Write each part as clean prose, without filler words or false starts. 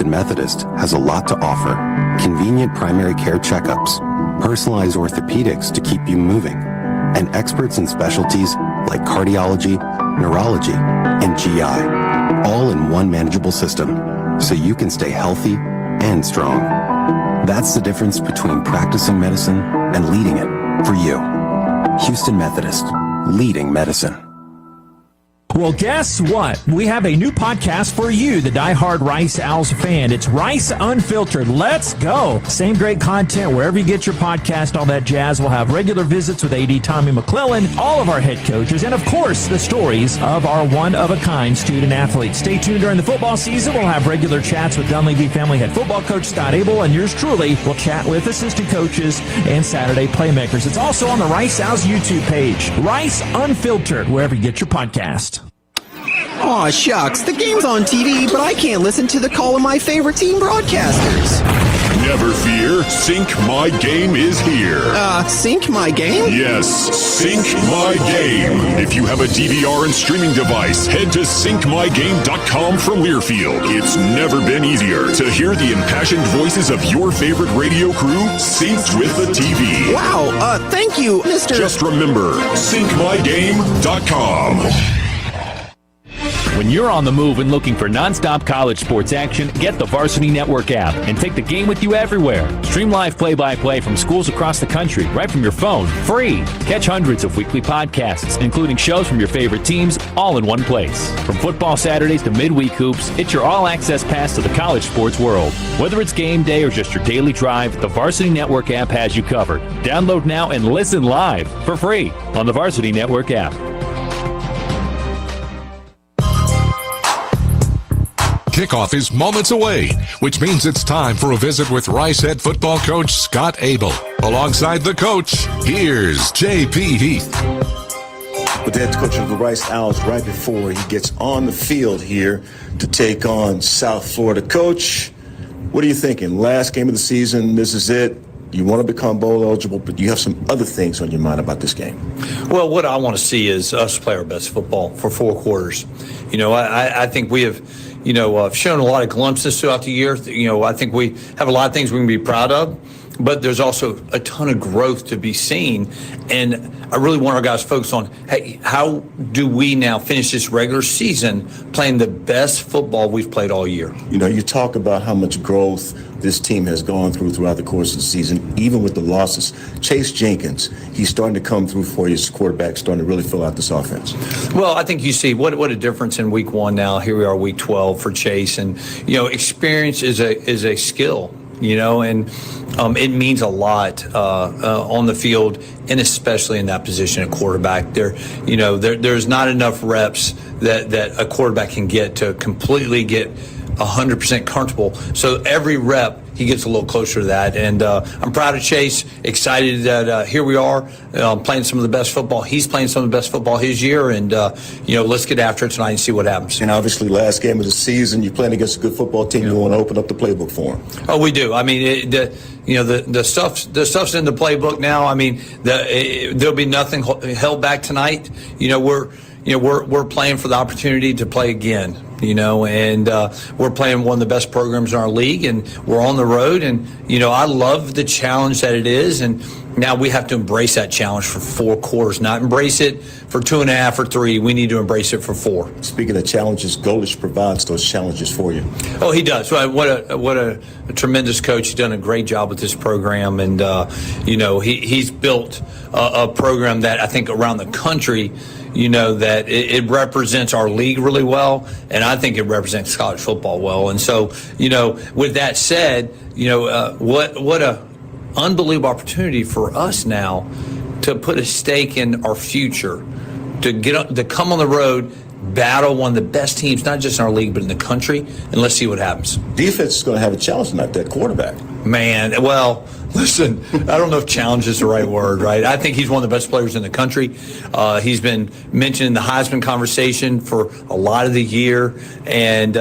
Methodist has a lot to offer. Convenient primary care checkups, personalized orthopedics to keep you moving, and experts in specialties like cardiology, neurology, and GI, all in one manageable system, so you can stay healthy and strong. That's the difference between practicing medicine and leading it for you. Houston Methodist, leading medicine. Well, guess what? We have a new podcast for you, the diehard Rice Owls fan. It's Rice Unfiltered. Let's go. Same great content wherever you get your podcast, all that jazz. We'll have regular visits with AD Tommy McClellan, all of our head coaches, and of course, the stories of our one-of-a-kind student athletes. Stay tuned during the football season. We'll have regular chats with Dunleavy Family head football coach Scott Abel, and yours truly will chat with assistant coaches and Saturday playmakers. It's also on the Rice Owls YouTube page. Rice Unfiltered, wherever you get your podcast. Aw, shucks, the game's on TV, but I can't listen to the call of my favorite team broadcasters. Never fear, Sync My Game is here. Sync My Game? Yes, Sync My Game. If you have a DVR and streaming device, head to syncmygame.com from Learfield. It's never been easier to hear the impassioned voices of your favorite radio crew synced with the TV. Wow, thank you, Mr. Just remember, syncmygame.com. When you're on the move and looking for nonstop college sports action, get the Varsity Network app and take the game with you everywhere. Stream live play-by-play from schools across the country right from your phone, free. Catch hundreds of weekly podcasts, including shows from your favorite teams, all in one place. From football Saturdays to midweek hoops, it's your all-access pass to the college sports world. Whether it's game day or just your daily drive, the Varsity Network app has you covered. Download now and listen live for free on the Varsity Network app. Kickoff is moments away, which means it's time for a visit with Rice head football coach Scott Abel. Alongside the coach, here's J.P. Heath. With the head coach of the Rice Owls right before he gets on the field here to take on South Florida. Coach, what are you thinking? Last game of the season, this is it. You want to become bowl eligible, but you have some other things on your mind about this game. Well, what I want to see is us play our best football for 4 quarters. You know, I think we have, shown a lot of glimpses throughout the year. I think we have a lot of things we can be proud of, but there's also a ton of growth to be seen. And I really want our guys to focus on, hey, how do we now finish this regular season playing the best football we've played all year? You talk about how much growth this team has gone throughout the course of the season, even with the losses. Chase Jenkins, he's starting to come through for you as quarterback, starting to really fill out this offense. Well, I think you see what a difference in week 1 now. Here we are, week 12 for Chase. And, experience is a skill, and it means a lot on the field, and especially in that position at quarterback. There's not enough reps that a quarterback can get to completely get 100% comfortable. So every rep, he gets a little closer to that. And I'm proud of Chase, excited that here we are playing some of the best football. He's playing some of the best football his year. And, let's get after it tonight and see what happens. And obviously, last game of the season, you're playing against a good football team. You want to open up the playbook for them. Oh, we do. I mean, the stuff's in the playbook now. I mean, there'll be nothing held back tonight. We're playing for the opportunity to play again, and we're playing one of the best programs in our league, and we're on the road. And, I love the challenge that it is. And now we have to embrace that challenge for 4 quarters, not embrace it for 2.5 or 3. We need to embrace it for 4. Speaking of challenges, Golish provides those challenges for you. Oh, he does. What a tremendous coach. He's done a great job with this program. And, he's built a program that I think around the country, that it represents our league really well, and I think it represents college football well. And so, with that said, what a unbelievable opportunity for us now to put a stake in our future, to come on the road, battle one of the best teams, not just in our league, but in the country, and let's see what happens. Defense is going to have a challenge tonight, that quarterback. Man, well, listen, I don't know if challenge is the right word, right? I think he's one of the best players in the country. He's been mentioned in the Heisman conversation for a lot of the year. And,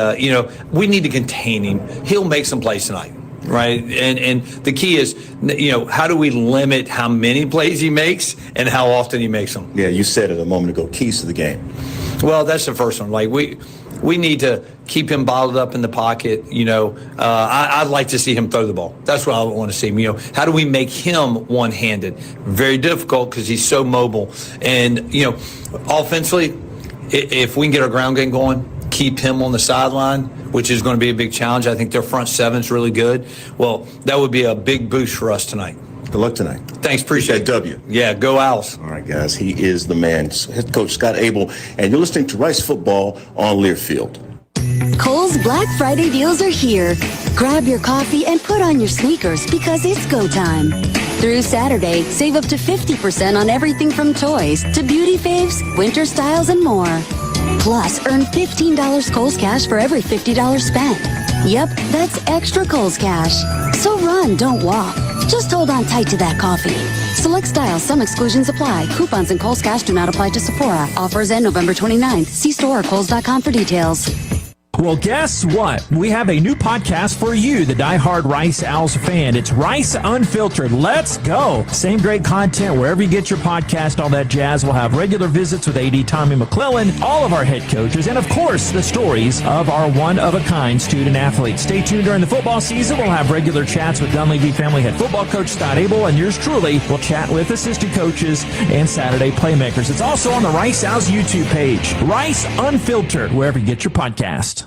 we need to contain him. He'll make some plays tonight, right? And the key is, how do we limit how many plays he makes and how often he makes them? Yeah, you said it a moment ago, keys to the game. Well, that's the first one. Like we need to keep him bottled up in the pocket. I'd like to see him throw the ball. That's what I want to see. How do we make him one-handed? Very difficult because he's so mobile. And, offensively, if we can get our ground game going, keep him on the sideline, which is going to be a big challenge. I think their front seven is really good. Well, that would be a big boost for us tonight. Good luck tonight. Thanks, appreciate it. W. Yeah, go Owls. All right, guys, he is the man, head coach Scott Abel, and you're listening to Rice Football on Learfield. Kohl's Black Friday deals are here. Grab your coffee and put on your sneakers because it's go time. Through Saturday, save up to 50% on everything from toys to beauty faves, winter styles, and more. Plus, earn $15 Kohl's Cash for every $50 spent. Yep, that's extra Kohl's Cash. So run, don't walk. Just hold on tight to that coffee. Select styles, some exclusions apply. Coupons and Kohl's Cash do not apply to Sephora. Offers end November 29th. See store or Kohls.com for details. Well, guess what? We have a new podcast for you, the diehard Rice Owls fan. It's Rice Unfiltered. Let's go. Same great content wherever you get your podcast, all that jazz. We'll have regular visits with AD Tommy McClellan, all of our head coaches, and of course, the stories of our one-of-a-kind student athletes. Stay tuned during the football season. We'll have regular chats with Dunleavy family head football coach Scott Abel, and yours truly will chat with assistant coaches and Saturday playmakers. It's also on the Rice Owls YouTube page. Rice Unfiltered, wherever you get your podcast.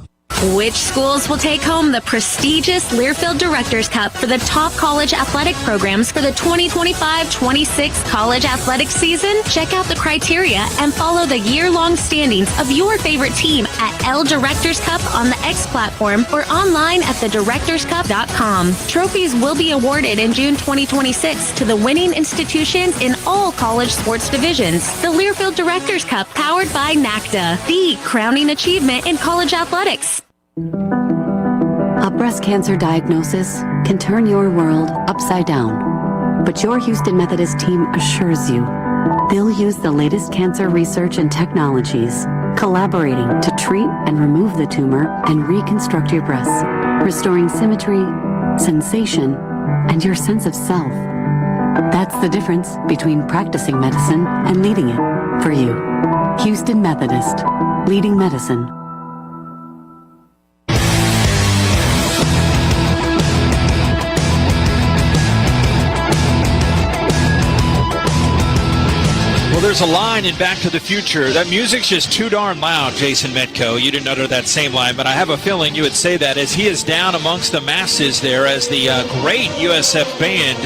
Which schools will take home the prestigious Learfield Directors Cup for the top college athletic programs for the 2025-26 college athletic season? Check out the criteria and follow the year-long standings of your favorite team at L Directors Cup on the X platform or online at thedirectorscup.com. Trophies will be awarded in June 2026 to the winning institutions in all college sports divisions. The Learfield Directors Cup, powered by NACDA, the crowning achievement in college athletics. A breast cancer diagnosis can turn your world upside down. But your Houston Methodist team assures you they'll use the latest cancer research and technologies, collaborating to treat and remove the tumor and reconstruct your breasts, restoring symmetry, sensation, and your sense of self. That's the difference between practicing medicine and leading it for you. Houston Methodist, leading medicine. Well, there's a line in Back to the Future. That music's just too darn loud, Jason Metko. You didn't utter that same line, but I have a feeling you would say that as he is down amongst the masses there as the great USF band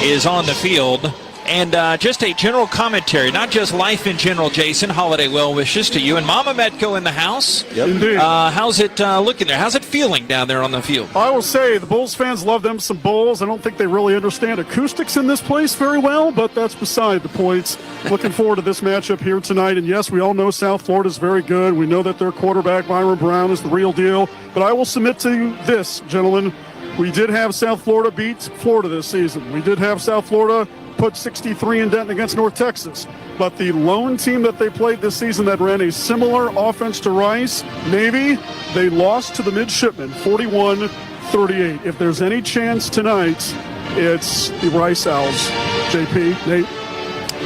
is on the field. And just a general commentary, not just life in general, Jason. Holiday well wishes to you. And Mama Metko in the house. Yep. Indeed. How's it looking there? How's it feeling down there on the field? I will say the Bulls fans love them some Bulls. I don't think they really understand acoustics in this place very well, but that's beside the point. Looking forward to this matchup here tonight. And yes, we all know South Florida is very good. We know that their quarterback, Byron Brown, is the real deal. But I will submit to you this, gentlemen. We did have South Florida beat Florida this season. We did have South Florida put 63 in Denton against North Texas. But the lone team that they played this season that ran a similar offense to Rice, Navy, they lost to the Midshipmen, 41-38. If there's any chance tonight, it's the Rice Owls. JP, Nate?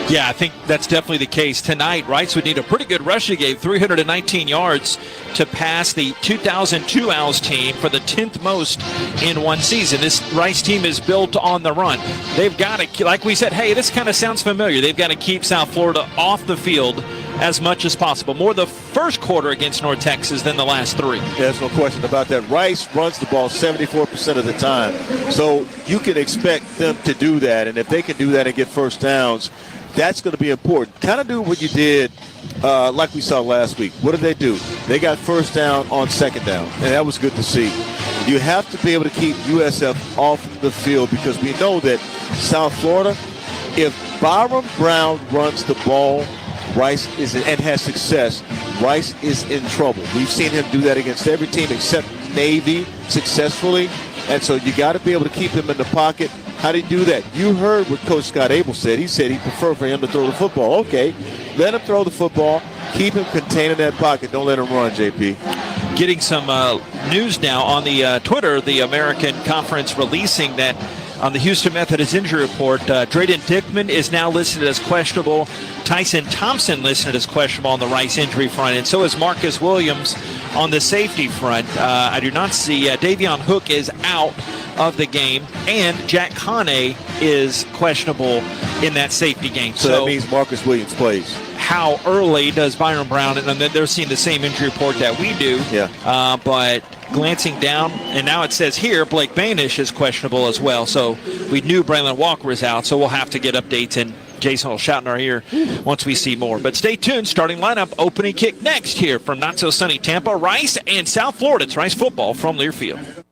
Yeah, I think that's definitely the case. Tonight, Rice would need a pretty good rush. He gave 319 yards to pass the 2002 Owls team for the 10th most in one season. This Rice team is built on the run. They've got to, like we said, hey, this kind of sounds familiar. They've got to keep South Florida off the field as much as possible. More the first quarter against North Texas than the last three. Yeah, there's no question about that. Rice runs the ball 74% of the time. So you can expect them to do that. And if they can do that and get first downs, that's going to be important. Kind of do what you did like we saw last week. What did they do? They got first down on second down, and that was good to see. You have to be able to keep USF off the field because we know that South Florida, if Byron Brown runs the ball, Rice is and has success, Rice is in trouble. We've seen him do that against every team except Navy successfully, and so you got to be able to keep him in the pocket. How do you do that? You heard what Coach Scott Abel said. He said he'd prefer for him to throw the football. Okay, let him throw the football. Keep him contained in that pocket. Don't let him run, JP. Getting some news now on the Twitter, the American Conference releasing that on the Houston Methodist injury report, Drayden Dickman is now listed as questionable. Tyson Thompson listed as questionable on the Rice injury front, and so is Marcus Williams on the safety front, I do not see Davion Hook is out of the game, and Jack Hane is questionable in that safety game. So that means Marcus Williams plays. How early does Byron Brown, and they're seeing the same injury report that we do, but glancing down, and now it says here Blake Banish is questionable as well. So we knew Braylon Walker was out, so we'll have to get updates, and Jason will shout in our ear once we see more. But stay tuned. Starting lineup, opening kick next here from not so sunny Tampa, Rice and South Florida. It's Rice football from Learfield.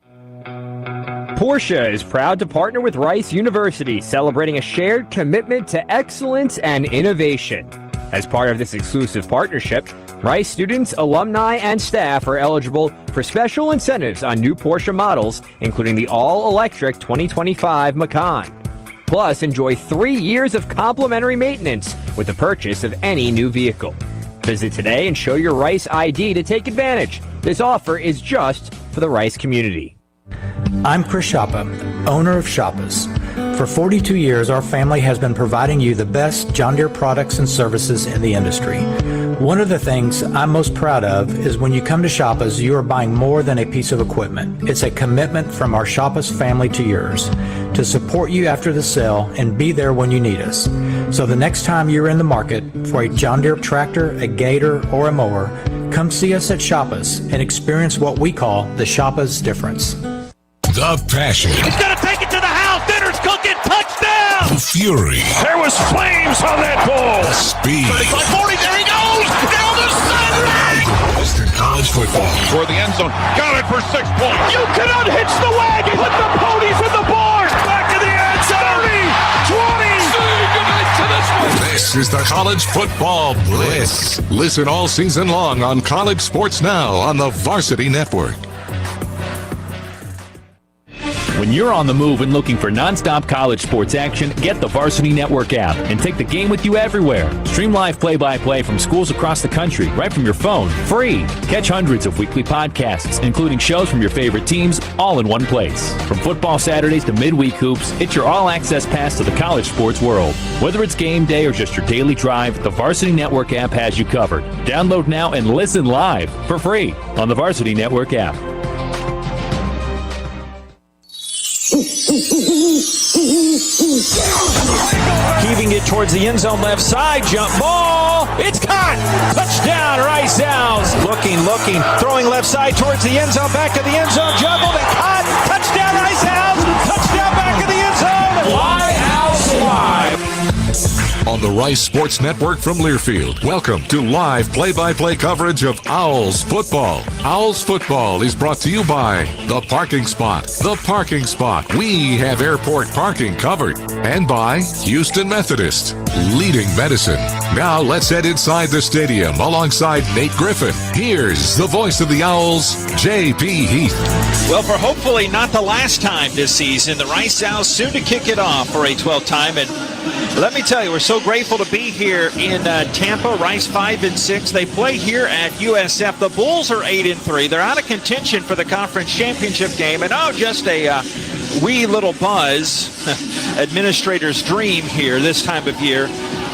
Porsche is proud to partner with Rice University, celebrating a shared commitment to excellence and innovation. As part of this exclusive partnership, Rice students, alumni, and staff are eligible for special incentives on new Porsche models, including the all-electric 2025 Macan. Plus, enjoy 3 years of complimentary maintenance with the purchase of any new vehicle. Visit today and show your Rice ID to take advantage. This offer is just for the Rice community. I'm Chris Shoppa, owner of Shoppa's. For 42 years, our family has been providing you the best John Deere products and services in the industry. One of the things I'm most proud of is when you come to Shoppa's, you are buying more than a piece of equipment. It's a commitment from our Shoppa's family to yours to support you after the sale and be there when you need us. So the next time you're in the market for a John Deere tractor, a gator, or a mower, come see us at Shoppa's and experience what we call the Shoppa's difference. The passion. He's going to take it to the house. Dinner's cooking. Touchdown. The fury. There was flames on that ball. The speed. 35-40. There he goes. Down the sideline. Western College football. For the end zone. Got it for 6 points. You cannot hitch the wagon. Put the ponies in the barn. Back to the end zone. 30, 20. Say goodnight to this one. This is the College Football Blitz. Listen all season long on College Sports Now on the Varsity Network. When you're on the move and looking for nonstop college sports action, get the Varsity Network app and take the game with you everywhere. Stream live play-by-play from schools across the country right from your phone, free. Catch hundreds of weekly podcasts, including shows from your favorite teams, all in one place. From football Saturdays to midweek hoops, it's your all-access pass to the college sports world. Whether it's game day or just your daily drive, the Varsity Network app has you covered. Download now and listen live for free on the Varsity Network app. Heaving it towards the end zone left side. Jump ball. It's caught. Touchdown, Rice Owls. Looking. Throwing left side towards the end zone. Back of the end zone. Juggled and caught. Touchdown, Rice Owls. Touchdown, back of the end zone. Fly, Owls, fly. On the Rice Sports Network from Learfield, welcome to live play-by-play coverage of Owls football. Owls football is brought to you by The Parking Spot. The Parking Spot. We have airport parking covered. And by Houston Methodist, leading medicine. Now let's head inside the stadium alongside Nate Griffin. Here's the voice of the Owls, J.P. Heath. Well, for hopefully not the last time this season, the Rice Owls soon to kick it off for a 12th time. And let me tell you, we're so grateful to be here in Tampa. Rice 5-6. They play here at USF. The Bulls are 8-3. They're out of contention for the conference championship game. And just a wee little buzz, administrator's dream here this time of year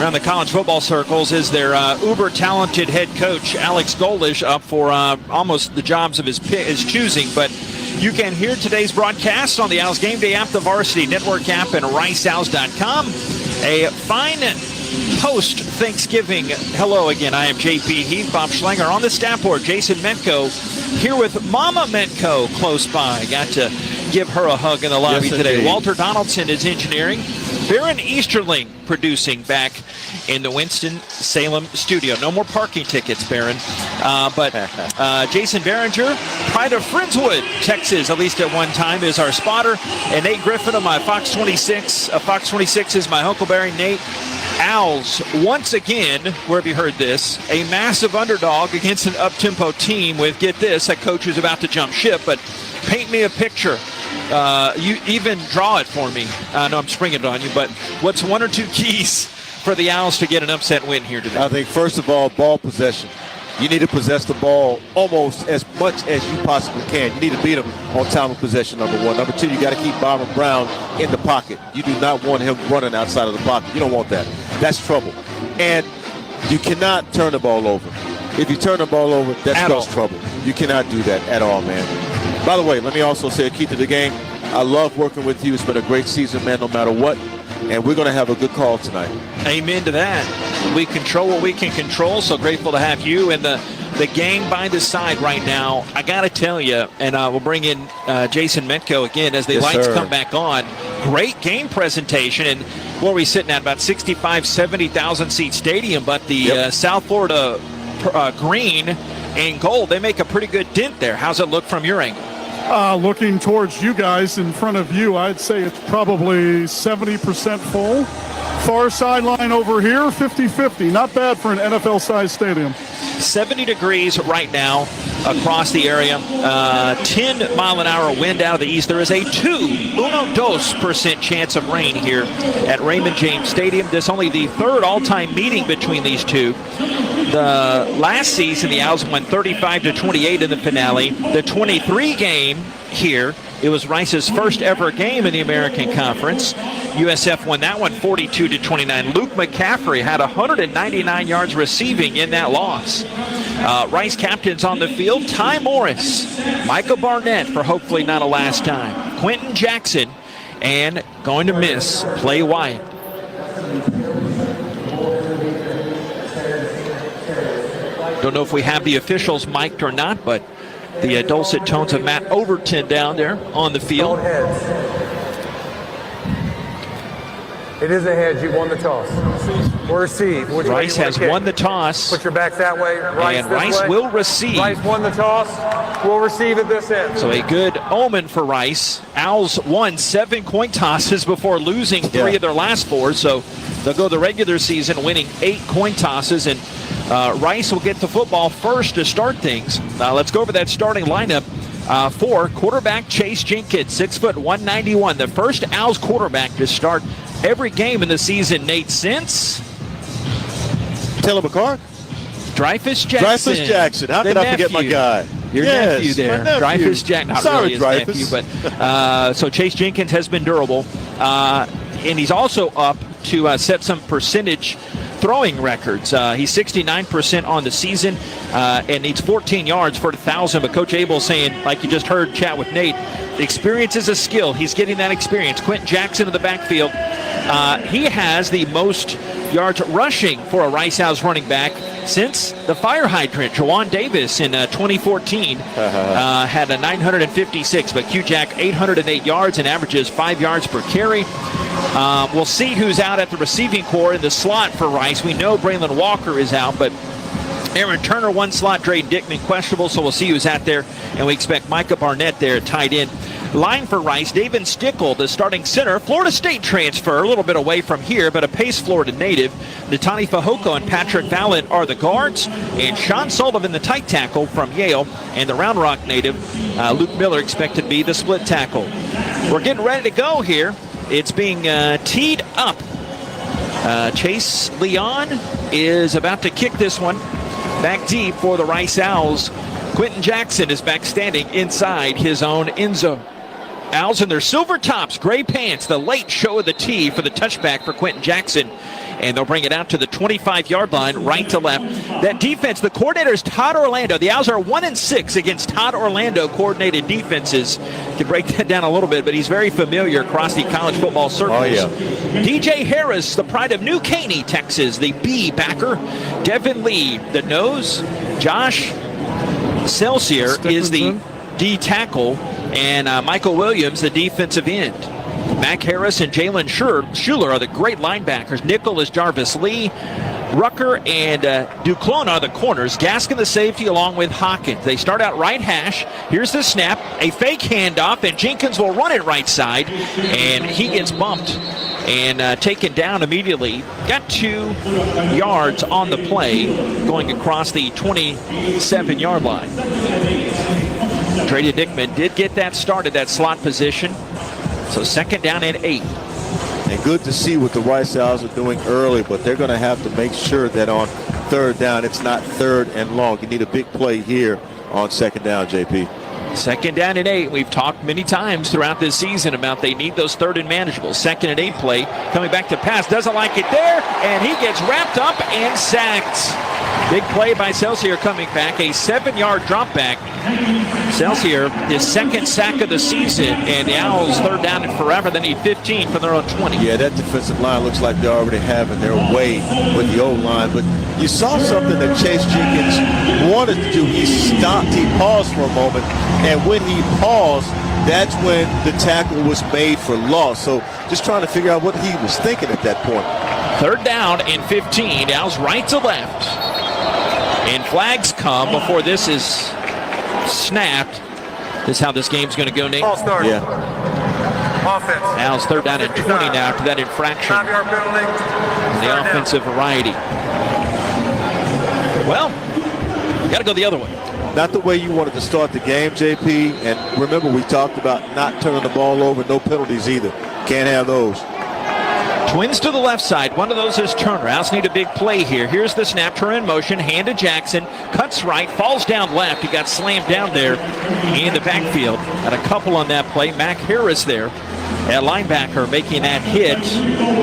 around the college football circles is their uber-talented head coach, Alex Golish, up for almost the jobs of his choosing. But you can hear today's broadcast on the Owls Gameday App, the Varsity Network App, and RiceOwls.com. A fine post-Thanksgiving hello again. I am J.P. Heath, Bob Schlanger on the staff board. Jason Metko here with Mama Metko close by. Got to give her a hug in the lobby today. Indeed. Walter Donaldson is engineering. Baron Easterling producing back in the Winston-Salem studio. No more parking tickets, Baron. But Jason Behringer, pride of Friendswood, Texas, at least at one time, is our spotter. And Nate Griffin of my Fox 26. Fox 26 is my Huckleberry. Nate, Owls, once again, where have you heard this? A massive underdog against an up-tempo team with, get this, a coach who's about to jump ship. But paint me a picture. You even draw it for me. I know I'm springing it on you, but what's one or two keys for the Owls to get an upset win here today? I think, first of all, ball possession. You need to possess the ball almost as much as you possibly can. You need to beat them on time of possession, number one. Number two, you got to keep Byron Brown in the pocket. You do not want him running outside of the pocket. You don't want that. That's trouble. And you cannot turn the ball over. If you turn the ball over, that spells trouble. You cannot do that at all, man. By the way, let me also say a key to the game. I love working with you. It's been a great season, man, no matter what. And we're going to have a good call tonight. Amen to that. We control what we can control, so grateful to have you and the gang by the side right now. I got to tell you, and we'll bring in Jason Metko again as the lights come back on. Great game presentation, and where are we sitting at? About 65, 70,000 seat stadium, but the South Florida green and gold, they make a pretty good dent there. How's it look from your angle? Looking towards you guys in front of you, I'd say it's probably 70% full. Far sideline over here, 50-50. Not bad for an NFL-sized stadium. 70 degrees right now across the area. 10-mile-an-hour wind out of the east. There is a 2% chance of rain here at Raymond James Stadium. This is only the third all-time meeting between these two. The last season, the Owls won 35-28 in the finale. The 23 game here, it was Rice's first ever game in the American Conference. USF won that one 42-29. Luke McCaffrey had 199 yards receiving in that loss. Rice captains on the field: Ty Morris, Micah Barnett for hopefully not a last time, Quentin Jackson, and going to miss Play Wyatt. Don't know if we have the officials mic'd or not, but the dulcet tones of Matt Overton down there on the field. It is a hedge. You won the toss. Or receive. Rice has won the toss. Put your back that way. And Rice will receive. Rice won the toss. Will receive at this end. So a good omen for Rice. Owls won 7 coin tosses before losing 3 of their last 4. So they'll go the regular season winning 8 coin tosses. And Rice will get the football first to start things. Let's go over that starting lineup. For quarterback Chase Jenkins, 6 foot 191, the first Owls quarterback to start every game in the season, Nate, since Taylor McCart? Dreyfus Jackson. Dreyfus Jackson. How could I forget my guy? Your nephew there. Dreyfus Jackson. Sorry, really Dreyfus. Nephew, but, so Chase Jenkins has been durable. And he's also up to set some percentage throwing records. He's 69% on the season and needs 14 yards for 1,000. But Coach Abel saying, like you just heard chat with Nate, experience is a skill. He's getting that experience. Quentin Jackson in the backfield. He has the most yards rushing for a Rice Owls running back since the fire hydrant. Jawan Davis in 2014 had a 956, but Q-Jack 808 yards and averages 5 yards per carry. We'll see who's out at the receiving core in the slot for Rice. We know Braylon Walker is out, but Aaron Turner, one slot, Drayden Dickman questionable, so we'll see who's out there, and we expect Micah Barnett there tight end. Line for Rice, David Stickle, the starting center, Florida State transfer, a little bit away from here, but a Pace, Florida native. Natani Fehoko and Patrick Fallon are the guards, and Sean Sullivan, the tight tackle from Yale, and the Round Rock native, Luke Miller, expected to be the split tackle. We're getting ready to go here. It's being teed up. Chase Leon is about to kick this one back deep for the Rice Owls. Quentin Jackson is back standing inside his own end zone. Owls in their silver tops, gray pants, the late show of the tee for the touchback for Quentin Jackson. And they'll bring it out to the 25-yard line, right to left. That defense, the coordinator is Todd Orlando. The Owls are 1-6 against Todd Orlando coordinated defenses. You can break that down a little bit, but he's very familiar across the college football circles. Oh, yeah. DJ Harris, the pride of New Caney, Texas, the B backer. Devin Lee, the nose. Josh Celsier is the D tackle. And Michael Williams, the defensive end. Mac Harris and Jalen Schuler are the great linebackers. Nickel is Jarvis Lee. Rucker and Duclone are the corners. Gaskin the safety along with Hawkins. They start out right hash. Here's the snap. A fake handoff, and Jenkins will run it right side. And he gets bumped and taken down immediately. Got 2 yards on the play going across the 27-yard line. Drayden Dickman did get that started, that slot position. So second down and 8. And good to see what the Rice Owls are doing early, but they're going to have to make sure that on third down, it's not third and long. You need a big play here on second down, JP. Second down and 8. We've talked many times throughout this season about they need those third and manageable. Second and 8 play. Coming back to pass. Doesn't like it there. And he gets wrapped up and sacked. Big play by Celsior coming back, a 7-yard drop back. Celsior, his second sack of the season, and the Owls third down and forever. They need 15 from their own 20. Yeah, that defensive line looks like they're already having their way with the O-line. But you saw something that Chase Jenkins wanted to do. He stopped, he paused for a moment, and when he paused, that's when the tackle was made for loss. So just trying to figure out what he was thinking at that point. Third down and 15. Owls right to left. And flags come before this is snapped. This is how this game's going to go, Nate. Yeah. Offense. Owls third down and 20 now after that infraction. 5-yard penalty. The offensive variety. Well, got to go the other way. Not the way you wanted to start the game, JP. And remember, we talked about not turning the ball over, no penalties either. Can't have those. Twins to the left side. One of those is Turner. Owls need a big play here. Here's the snap. Turner in motion. Hand to Jackson. Cuts right. Falls down left. He got slammed down there in the backfield. Had a couple on that play. Mac Harris there at linebacker making that hit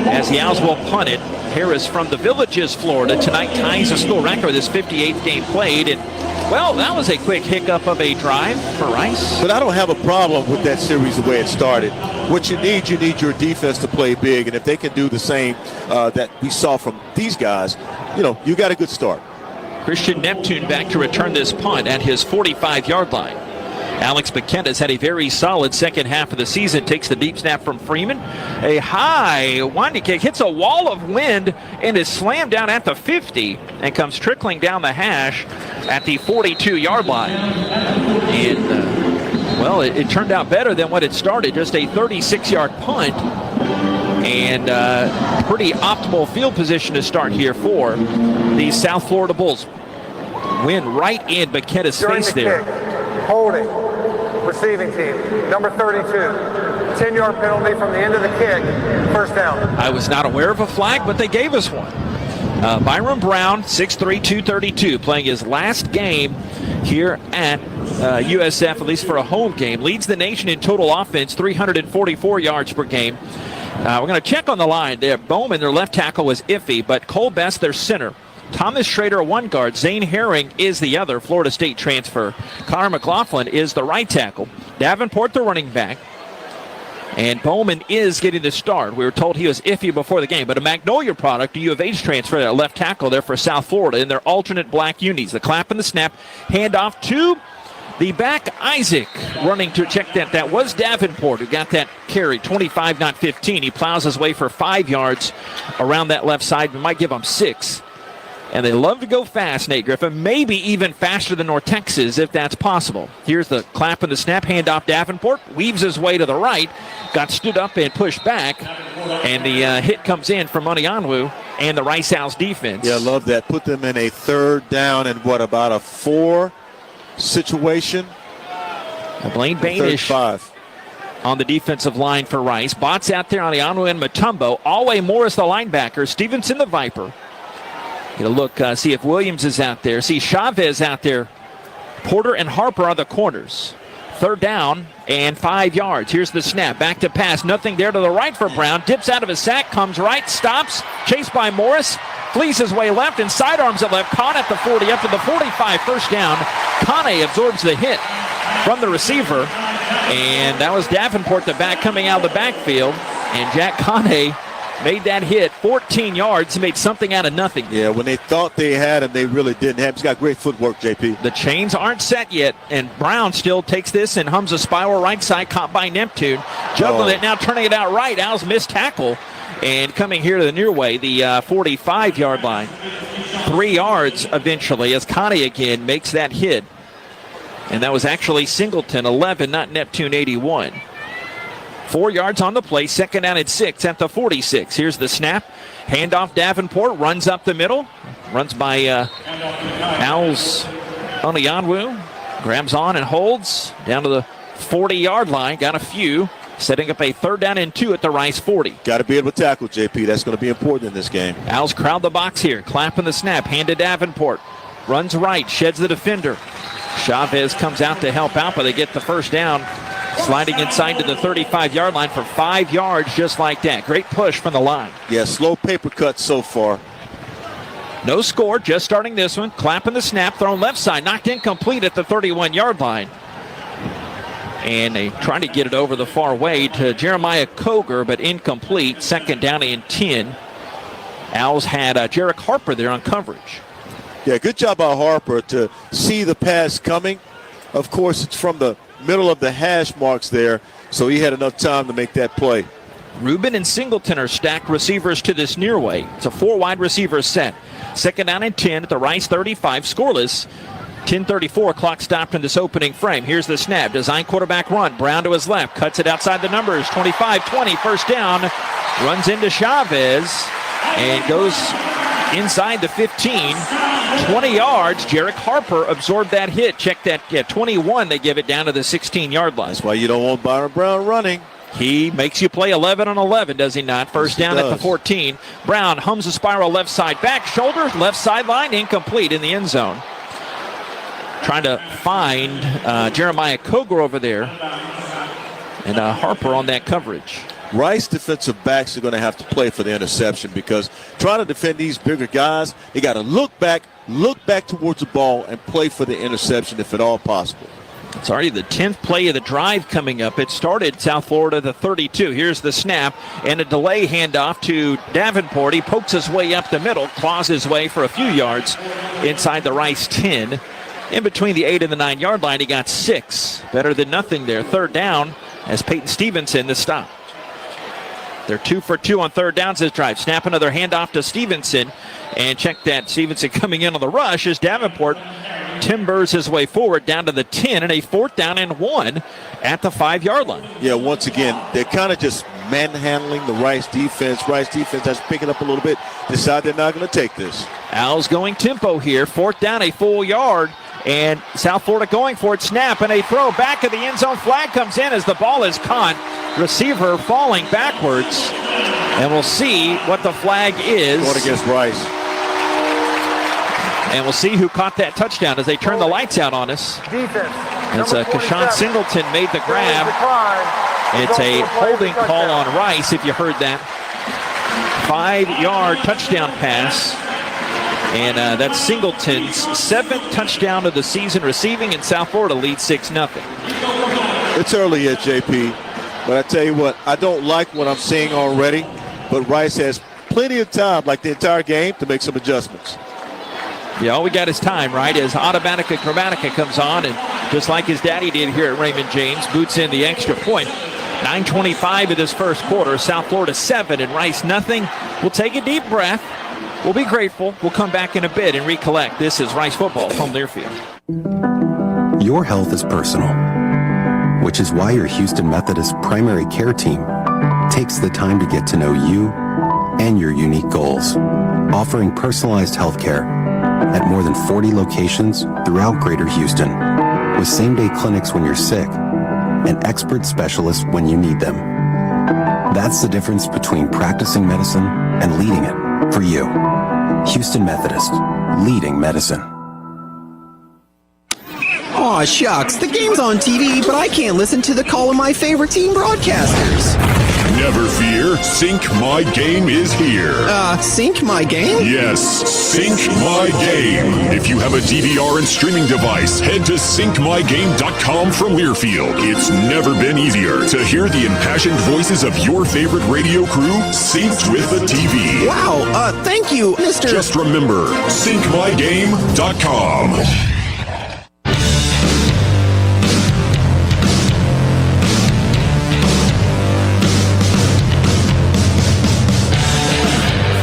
as the Owls will punt it. Harris from the Villages, Florida, tonight ties a school record with his 58th game played. And, well, that was a quick hiccup of a drive for Rice. But I don't have a problem with that series the way it started. What you need your defense to play big. And if they can do the same that we saw from these guys, you got a good start. Christian Neptune back to return this punt at his 45-yard line. Alex McKenna's had a very solid second half of the season. Takes the deep snap from Freeman. A high winding kick. Hits a wall of wind and is slammed down at the 50 and comes trickling down the hash at the 42-yard line. And, well, it turned out better than what it started. Just a 36-yard punt. And pretty optimal field position to start here for the South Florida Bulls. Wind right in McKenna's face there. Holding. Receiving team, number 32. 10-yard penalty from the end of the kick. First down. I was not aware of a flag, but they gave us one. Byron Brown, 6'3", 232, playing his last game here at USF, at least for a home game. Leads the nation in total offense, 344 yards per game. We're going to check on the line there. Bowman, their left tackle, was iffy, but Cole Best, their center. Thomas Schrader, one guard. Zane Herring is the other, Florida State transfer. Connor McLaughlin is the right tackle. Davenport, the running back. And Bowman is getting the start. We were told he was iffy before the game, but a Magnolia product, a U of H transfer, that left tackle there for South Florida in their alternate black unis. The clap and the snap, handoff to the back, Isaac, running to check that. That was Davenport who got that carry, 25, not 15. He plows his way for 5 yards around that left side. We might give him 6. And they love to go fast, Nate Griffin, maybe even faster than North Texas if that's possible. Here's the clap and the snap, handoff Davenport, weaves his way to the right, got stood up and pushed back, and the hit comes in from Onionwu and the Rice Owls defense. Yeah, I love that. Put them in a third down and about a 4 situation. Blaine Banish on the defensive line for Rice. Bots out there on Onionwu and Mutombo. Alway Morris, the linebacker. Stevenson, the Viper. Get a look, see if Williams is out there. See Chavez out there. Porter and Harper are the corners. Third down and 5 yards. Here's the snap. Back to pass. Nothing there to the right for Brown. Dips out of his sack. Comes right. Stops. Chased by Morris. Flees his way left and sidearms it left. Caught at the 40. Up to the 45. First down. Kane absorbs the hit from the receiver. And that was Davenport, the back, coming out of the backfield. And Jack Kane made that hit, 14 yards, made something out of nothing. Yeah, when they thought they had him, they really didn't have him. He's got great footwork, JP. The chains aren't set yet, and Brown still takes this and hums a spiral right side, caught by Neptune. Juggling it now, turning it out right. Owls missed tackle, and coming here to the near way, the 45-yard line. 3 yards eventually as Connie again makes that hit. And that was actually Singleton, 11, not Neptune, 81. 4 yards on the play, second down and 6 at the 46. Here's the snap. Handoff Davenport, runs up the middle. Runs by Owls Onionwu. Grabs on and holds down to the 40-yard line. Got a few. Setting up a third down and 2 at the Rice 40. Got to be able to tackle, JP. That's going to be important in this game. Owls crowd the box here. Clapping the snap. Hand to Davenport. Runs right. Sheds the defender. Chavez comes out to help out, but they get the first down. Sliding inside to the 35-yard line for 5 yards just like that. Great push from the line. Yeah, slow paper cut so far. No score, just starting this one. Clapping the snap, thrown left side, knocked incomplete at the 31-yard line. And they trying to get it over the far way to Jeremiah Koger, but incomplete. Second down and 10. Owls had Jarek Harper there on coverage. Yeah, good job by Harper to see the pass coming. Of course, it's from the middle of the hash marks there, so he had enough time to make that play. Rubin and Singleton are stacked receivers to this near way. It's a 4-wide receiver set. Second down and 10 at the Rice 35, scoreless. 10:34, clock stopped in this opening frame. Here's the snap. Design quarterback run. Brown to his left. Cuts it outside the numbers. 25-20, first down. Runs into Chavez and goes inside the 15. 20 yards. Jarek Harper absorbed that hit. Check that. 21. They give it down to the 16-yard line. That's why you don't want Byron Brown running. He makes you play 11 on 11, does he not? First down at the 14. Brown hums a spiral left side back. Shoulder, left sideline, incomplete in the end zone. Trying to find Jeremiah Koger over there. And Harper on that coverage. Rice defensive backs are going to have to play for the interception because trying to defend these bigger guys, they got to look back towards the ball and play for the interception if at all possible. It's already the 10th play of the drive coming up. It started South Florida the 32. Here's the snap and a delay handoff to Davenport. He pokes his way up the middle, claws his way for a few yards inside the Rice 10. In between the 8 and the 9-yard line, he got 6. Better than nothing there. Third down as Peyton Stevenson the stop. They're 2 for 2 on third downs this drive. Snap another handoff to Stevenson. And check that. Stevenson coming in on the rush as Davenport timbers his way forward down to the 10 and a 4th down and 1 at the 5-yard line. Yeah, once again, they're kind of just manhandling the Rice defense. Rice defense has to pick it up a little bit. Decide they're not going to take this. Owls going tempo here. 4th down, a full yard. And South Florida going for it. Snap and a throw back of the end zone. Flag comes in as the ball is caught. Receiver falling backwards. And we'll see what the flag is. Going against Rice. And we'll see who caught that touchdown as they turn the lights out on us. As Kashawn Singleton made the grab. It's a holding call on Rice, if you heard that. 5-yard touchdown pass. And that's Singleton's 7th touchdown of the season receiving, and South Florida leads 6-0. It's early yet, JP. But I tell you what, I don't like what I'm seeing already. But Rice has plenty of time, like the entire game, to make some adjustments. Yeah, all we got is time, right? As Automatica Chromatica comes on, and just like his daddy did here at Raymond James, boots in the extra point. 9:25 of this first quarter. South Florida 7 and Rice nothing. We'll take a deep breath. We'll be grateful. We'll come back in a bit and recollect. This is Rice Football from Learfield. Your health is personal, which is why your Houston Methodist primary care team takes the time to get to know you and your unique goals, offering personalized health care at more than 40 locations throughout Greater Houston, with same-day clinics when you're sick and expert specialists when you need them. That's the difference between practicing medicine and leading it for you. Houston Methodist, leading medicine. Aw, shucks, the game's on TV, but I can't listen to the call of my favorite team broadcasters. Never fear, Sync My Game is here. Sync My Game? Yes, Sync My Game. If you have a DVR and streaming device, head to syncmygame.com from Learfield. It's never been easier to hear the impassioned voices of your favorite radio crew synced with the TV. Wow, thank you, Mr. Just remember, syncmygame.com.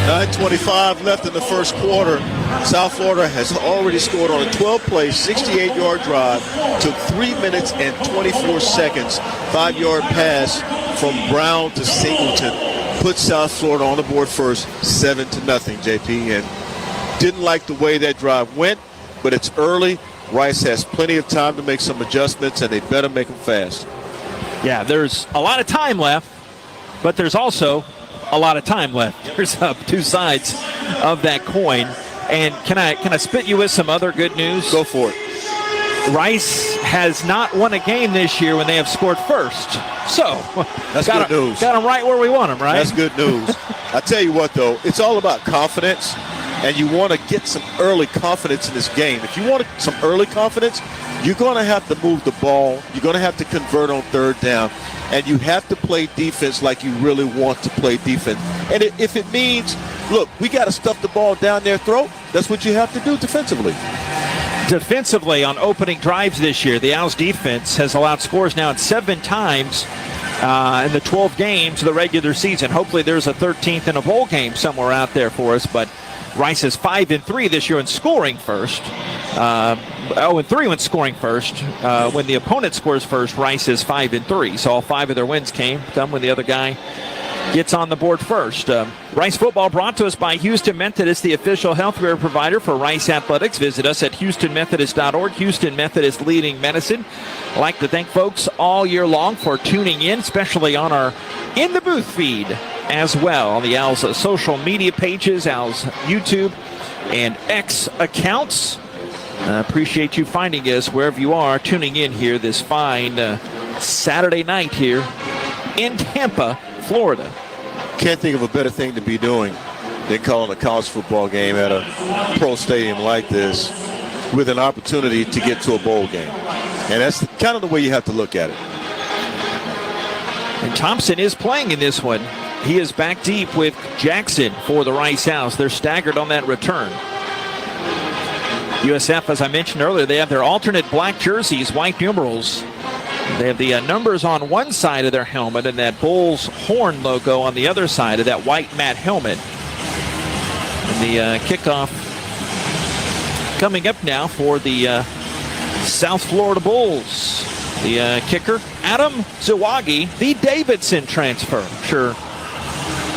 9:25 left in the first quarter. South Florida has already scored on a 12-play, 68-yard drive. Took 3 minutes and 24 seconds. 5-yard pass from Brown to Singleton. Put South Florida on the board first, 7-0, JP. And didn't like the way that drive went, but it's early. Rice has plenty of time to make some adjustments, and they better make them fast. Yeah, there's a lot of time left, but there's also a lot of time left. There's two sides of that coin. And can I spit you with some other good news? Go for it. Rice has not won a game this year when they have scored first. So that's good news. Got them right where we want them, right? That's good news. I tell you what, though, it's all about confidence. and you want to get some early confidence in this game. If you want some early confidence, you're going to have to move the ball. You're going to have to convert on third down, and you have to play defense like you really want to play defense. And if it means, look, we got to stuff the ball down their throat, that's what you have to do defensively. Defensively, on opening drives this year, the Owls defense has allowed scores now at 7 times in the 12 games of the regular season. Hopefully there's a 13th in a bowl game somewhere out there for us, but Rice is 5-3 this year in scoring first. 0-3 when scoring first. When the opponent scores first, Rice is 5-3. So all 5 of their wins came when the other guy gets on the board first. Rice football brought to us by Houston Methodist, the official healthcare provider for Rice Athletics. Visit us at HoustonMethodist.org. Houston Methodist leading medicine. I'd like to thank folks all year long for tuning in, especially on our In the Booth feed as well, on the Owls social media pages, Owls YouTube and X accounts. Appreciate you finding us wherever you are, tuning in here this fine Saturday night here in Tampa, Florida. Can't think of a better thing to be doing than calling a college football game at a pro stadium like this with an opportunity to get to a bowl game. And that's kind of the way you have to look at it. And Thompson is playing in this one. He is back deep with Jackson for the Rice Owls. They're staggered on that return. USF, as I mentioned earlier, they have their alternate black jerseys, white numerals. They have the numbers on one side of their helmet and that bull's horn logo on the other side of that white matte helmet. And the kickoff coming up now for the South Florida Bulls. The kicker, Adam Zawagi, the Davidson transfer. Sure,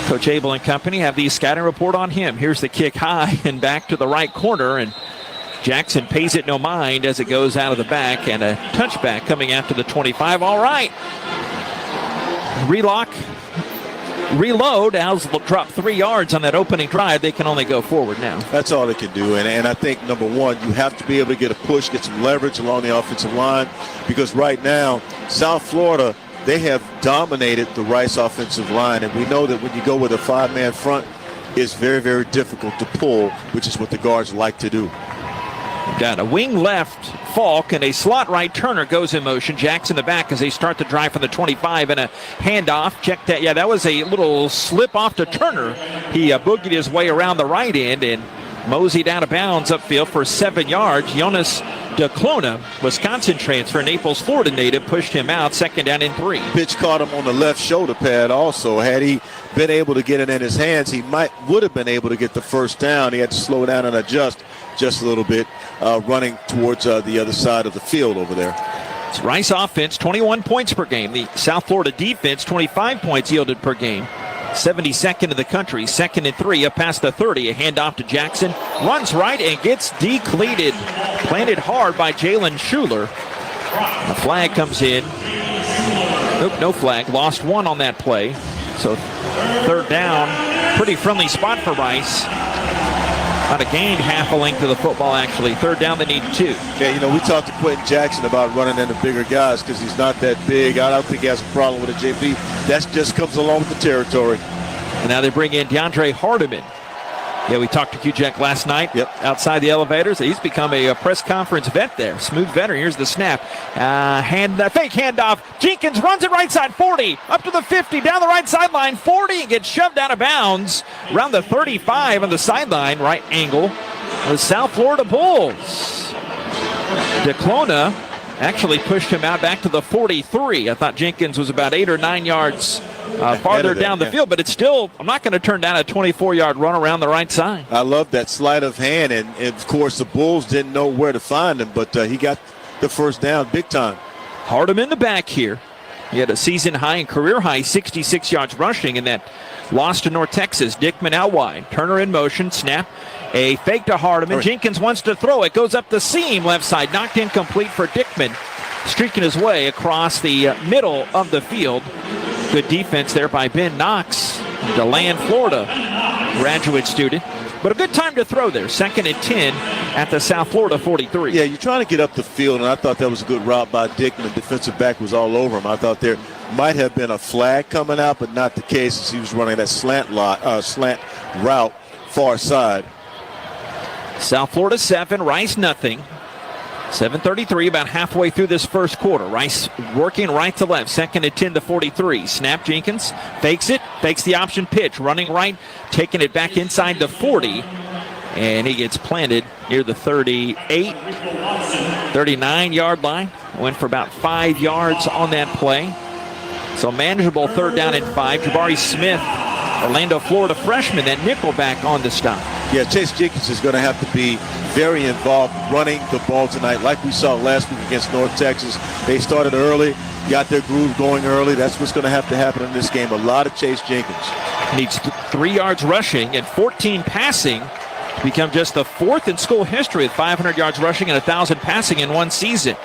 Coach Abel and company have the scouting report on him. Here's the kick high and back to the right corner, and Jackson pays it no mind as it goes out of the back, and a touchback coming after the 25. All right. Reload. Owls will drop 3 yards on that opening drive. They can only go forward now. That's all they can do. And I think, number one, you have to be able to get a push, get some leverage along the offensive line, because right now, South Florida, they have dominated the Rice offensive line. And we know that when you go with a 5-man front, it's very, very difficult to pull, which is what the guards like to do. Got a wing left Falk and a slot right Turner goes in motion. Jackson in the back as they start the drive from the 25 and a handoff. Check that. Yeah, that was a little slip off to Turner. He boogied his way around the right end and moseyed out of bounds upfield for 7 yards. Jonas DeClona, Wisconsin transfer, Naples, Florida native, pushed him out. 2nd down and 3. Pitch caught him on the left shoulder pad also. Had he been able to get it in his hands, he would have been able to get the first down. He had to slow down and adjust just a little bit, running towards the other side of the field over there. It's Rice offense, 21 points per game. The South Florida defense, 25 points yielded per game. 72nd in the country. 2nd and 3 up past the 30. A handoff to Jackson. Runs right and gets decleated. Planted hard by Jalen Schuler. The flag comes in. Nope, no flag. Lost 1 on that play. So 3rd down. Pretty friendly spot for Rice. Not a gain half a length of the football, actually. 3rd down, they need 2. Yeah, we talked to Quentin Jackson about running into bigger guys because he's not that big. I don't think he has a problem with it, JP. That just comes along with the territory. And now they bring in DeAndre Hardiman. Yeah, we talked to Q-Jack last night outside the elevators. He's become a press conference vet there. Smooth veteran. Here's the snap. Fake handoff. Jenkins runs it right side, 40. Up to the 50. Down the right sideline, 40. And gets shoved out of bounds. Around the 35 on the sideline. Right angle. The South Florida Bulls. DeClona actually pushed him out back to the 43. I thought Jenkins was about 8 or 9 yards farther down the field, but it's still, I'm not going to turn down a 24-yard run around the right side. I love that sleight of hand, and of course the Bulls didn't know where to find him, but he got the first down big time. Hardiman in the back here. He had a season high and career high 66 yards rushing in that loss to North Texas. Dickman out wide. Turner in motion. Snap. A fake to Hardiman. Right. Jenkins wants to throw it. Goes up the seam left side. Knocked incomplete for Dickman. Streaking his way across the middle of the field. Good defense there by Ben Knox, DeLand, Florida graduate student. But a good time to throw there. 2nd and 10 at the South Florida 43. Yeah, you're trying to get up the field, and I thought that was a good route by Dickman. Defensive back was all over him. I thought there might have been a flag coming out, but not the case as he was running that slant route far side. South Florida 7, Rice nothing. 7:33, about halfway through this first quarter. Rice working right to left, second and 10 to 43. Snap, Jenkins fakes it, fakes the option pitch, running right, taking it back inside the 40. And he gets planted near the 38, 39-yard line. Went for about 5 yards on that play. So manageable 3rd down and 5. Jabari Smith, Orlando, Florida freshman, that nickel back on the stop. Yeah, Chase Jenkins is going to have to be very involved running the ball tonight, like we saw last week against North Texas. They started early, got their groove going early. That's what's going to have to happen in this game. A lot of Chase Jenkins. Needs 3 yards rushing and 14 passing to become just the 4th in school history with 500 yards rushing and 1,000 passing in one season.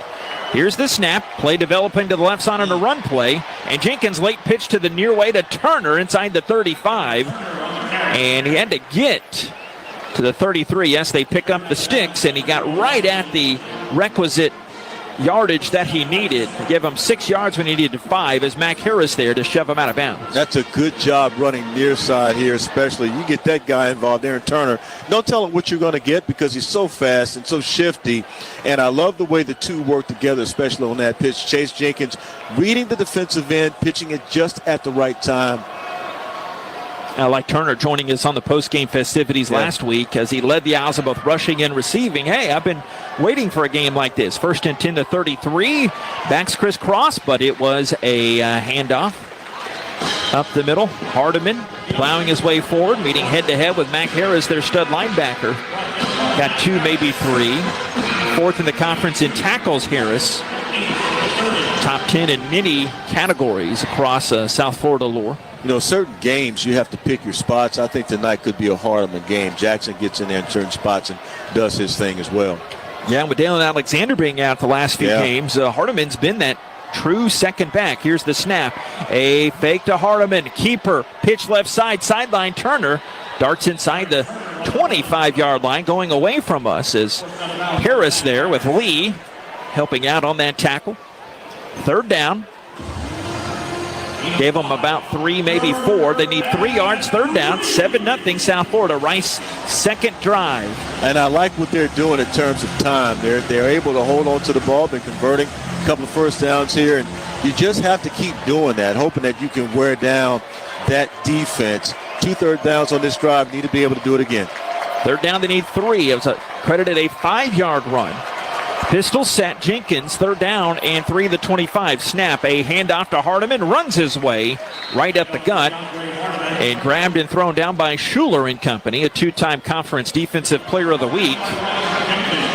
Here's the snap, play developing to the left side on a run play, and Jenkins late pitch to the near way to Turner inside the 35, and he had to get to the 33. Yes, they pick up the sticks, and he got right at the requisite yardage that he needed. They gave him 6 yards when he needed 5 as Mac Harris there to shove him out of bounds. That's a good job running near side here, especially. You get that guy involved there in Turner. Don't tell him what you're going to get because he's so fast and so shifty. And I love the way the two work together, especially on that pitch. Chase Jenkins reading the defensive end, pitching it just at the right time. Like Turner joining us on the post-game festivities last week as he led the Owls in both rushing and receiving. Hey, I've been waiting for a game like this. 1st and 10 to 33. Backs crisscross, but it was a handoff up the middle. Hardiman plowing his way forward, meeting head-to-head with Mac Harris, their stud linebacker. Got 2, maybe 3. 4th in the conference in tackles, Harris. Top 10 in many categories across South Florida lore. You know, certain games you have to pick your spots. I think tonight could be a Hardiman game. Jackson gets in there in certain spots and does his thing as well. Yeah, with Dalen Alexander being out the last few games, Hardiman's been that true second back. Here's the snap. A fake to Hardiman. Keeper. Pitch left side. Sideline. Turner darts inside the 25-yard line, going away from us as Harris there with Lee helping out on that tackle. 3rd down. Gave them about 3, maybe 4. They need 3 yards, 3rd down, 7-0 South Florida. Rice second drive. And I like what they're doing in terms of time. They're able to hold on to the ball. They're converting a couple of first downs here. And you just have to keep doing that, hoping that you can wear down that defense. 2 third downs on this drive. Need to be able to do it again. 3rd down, they need 3. It was credited a 5-yard run. Pistol set, Jenkins, 3rd down and 3 to 25. Snap, a handoff to Hardiman, runs his way right up the gut, and grabbed and thrown down by Schuler and company, a 2-time conference defensive player of the week.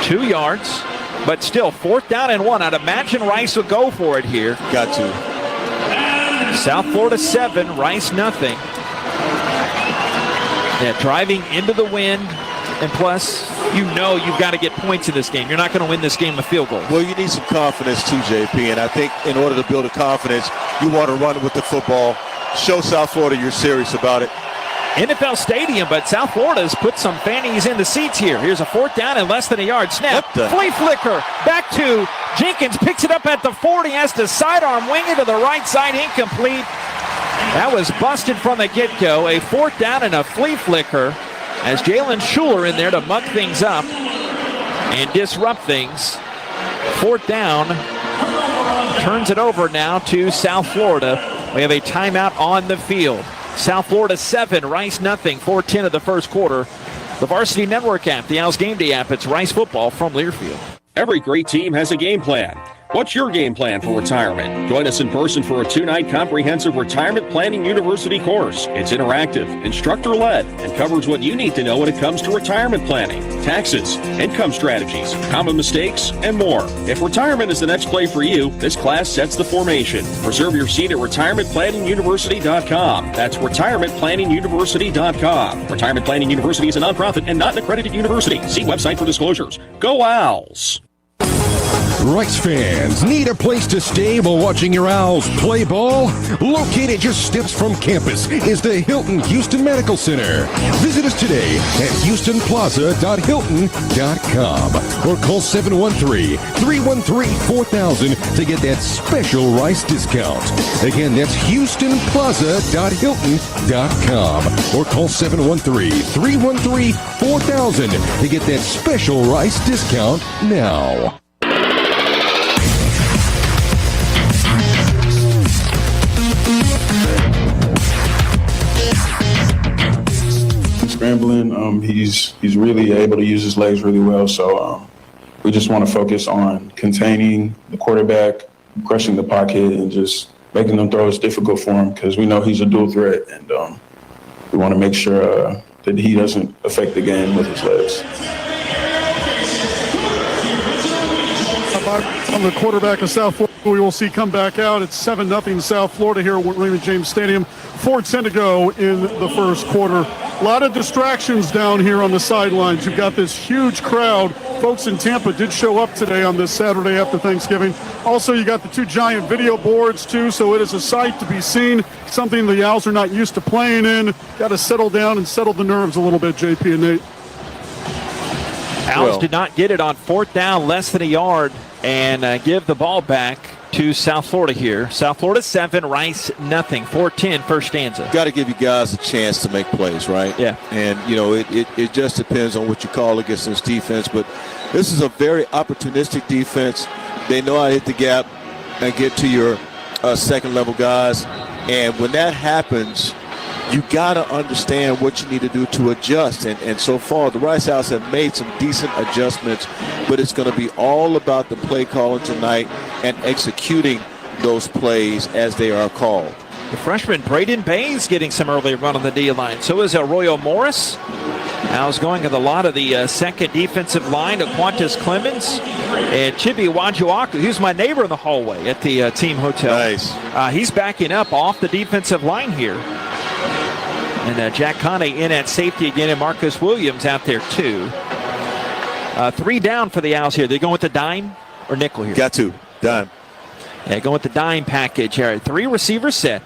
2 yards, but still 4th down and 1. I'd imagine Rice would go for it here. Got to. South Florida 7, Rice nothing. Yeah, driving into the wind. And plus, you know you've got to get points in this game. You're not going to win this game with field goals. Well, you need some confidence too, JP. And I think in order to build a confidence, you want to run with the football. Show South Florida you're serious about it. NFL Stadium, but South Florida has put some fannies in the seats here. Here's a 4th down and less than a yard. Snap, flea flicker, back to Jenkins, picks it up at the 40, has to sidearm wing it to the right side, incomplete. That was busted from the get-go. A 4th down and a flea flicker. As Jalen Schuler in there to muck things up and disrupt things. 4th down. Turns it over now to South Florida. We have a timeout on the field. South Florida 7, Rice nothing. 4:10 of the first quarter. The Varsity Network App, the Owls Gameday App. It's Rice football from Learfield. Every great team has a game plan. What's your game plan for retirement? Join us in person for a 2-night comprehensive retirement planning university course. It's interactive, instructor-led, and covers what you need to know when it comes to retirement planning, taxes, income strategies, common mistakes, and more. If retirement is the next play for you, this class sets the formation. Reserve your seat at retirementplanninguniversity.com. That's retirementplanninguniversity.com. Retirement Planning University is a nonprofit and not an accredited university. See website for disclosures. Go Owls! Rice fans, need a place to stay while watching your Owls play ball? Located just steps from campus is the Hilton Houston Medical Center. Visit us today at houstonplaza.hilton.com or call 713-313-4000 to get that special Rice discount. Again, that's houstonplaza.hilton.com or call 713-313-4000 to get that special Rice discount now. Scrambling, he's really able to use his legs really well. So we just want to focus on containing the quarterback, crushing the pocket, and just making them throws difficult for him because we know he's a dual threat, and we want to make sure that he doesn't affect the game with his legs. On the quarterback of South Florida, we will see come back out. It's 7-0 South Florida here at Raymond James Stadium. 4:10 to go in the first quarter. A lot of distractions down here on the sidelines. You've got this huge crowd. Folks in Tampa did show up today on this Saturday after Thanksgiving. Also, you got the two giant video boards, too, so it is a sight to be seen, something the Owls are not used to playing in. Got to settle down and settle the nerves a little bit, JP and Nate. Owls did not get it on 4th down, less than a yard, and give the ball back to South Florida here. South Florida 7, Rice nothing. 4:10 first stanza. Got to give you guys a chance to make plays, right? Yeah. And, it just depends on what you call against this defense. But this is a very opportunistic defense. They know how to hit the gap and get to your second-level guys. And when that happens, you got to understand what you need to do to adjust. And so far, the Rice Owls have made some decent adjustments, but it's going to be all about the play calling tonight and executing those plays as they are called. The freshman Braden Baines getting some early run on the D-line. So is Arroyo Morris. Owls going with a lot of the second defensive line, Aquantis Clemens and Chibi Wajuaku, who's my neighbor in the hallway at the team hotel. Nice. He's backing up off the defensive line here. And Jack Coney in at safety again, and Marcus Williams out there too. 3 down for the Owls here. They're going with the dime or nickel here? Got to. Dime. Yeah, going with the dime package here. 3 receivers set.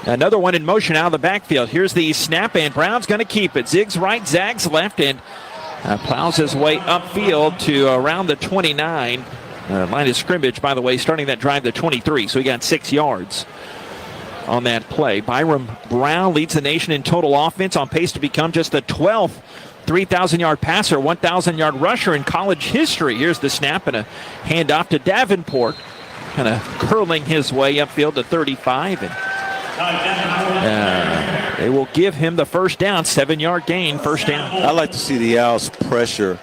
Another one in motion out of the backfield. Here's the snap, and Brown's going to keep it. Zigs right, zags left, and plows his way upfield to around the 29. Line of scrimmage, by the way, starting that drive to 23, so he got 6 yards on that play. Byram Brown leads the nation in total offense, on pace to become just the 12th 3,000-yard passer, 1,000-yard rusher in college history. Here's the snap and a handoff to Davenport, kind of curling his way upfield to 35. And they will give him the first down, 7-yard gain, first down. I like to see the Owls pressure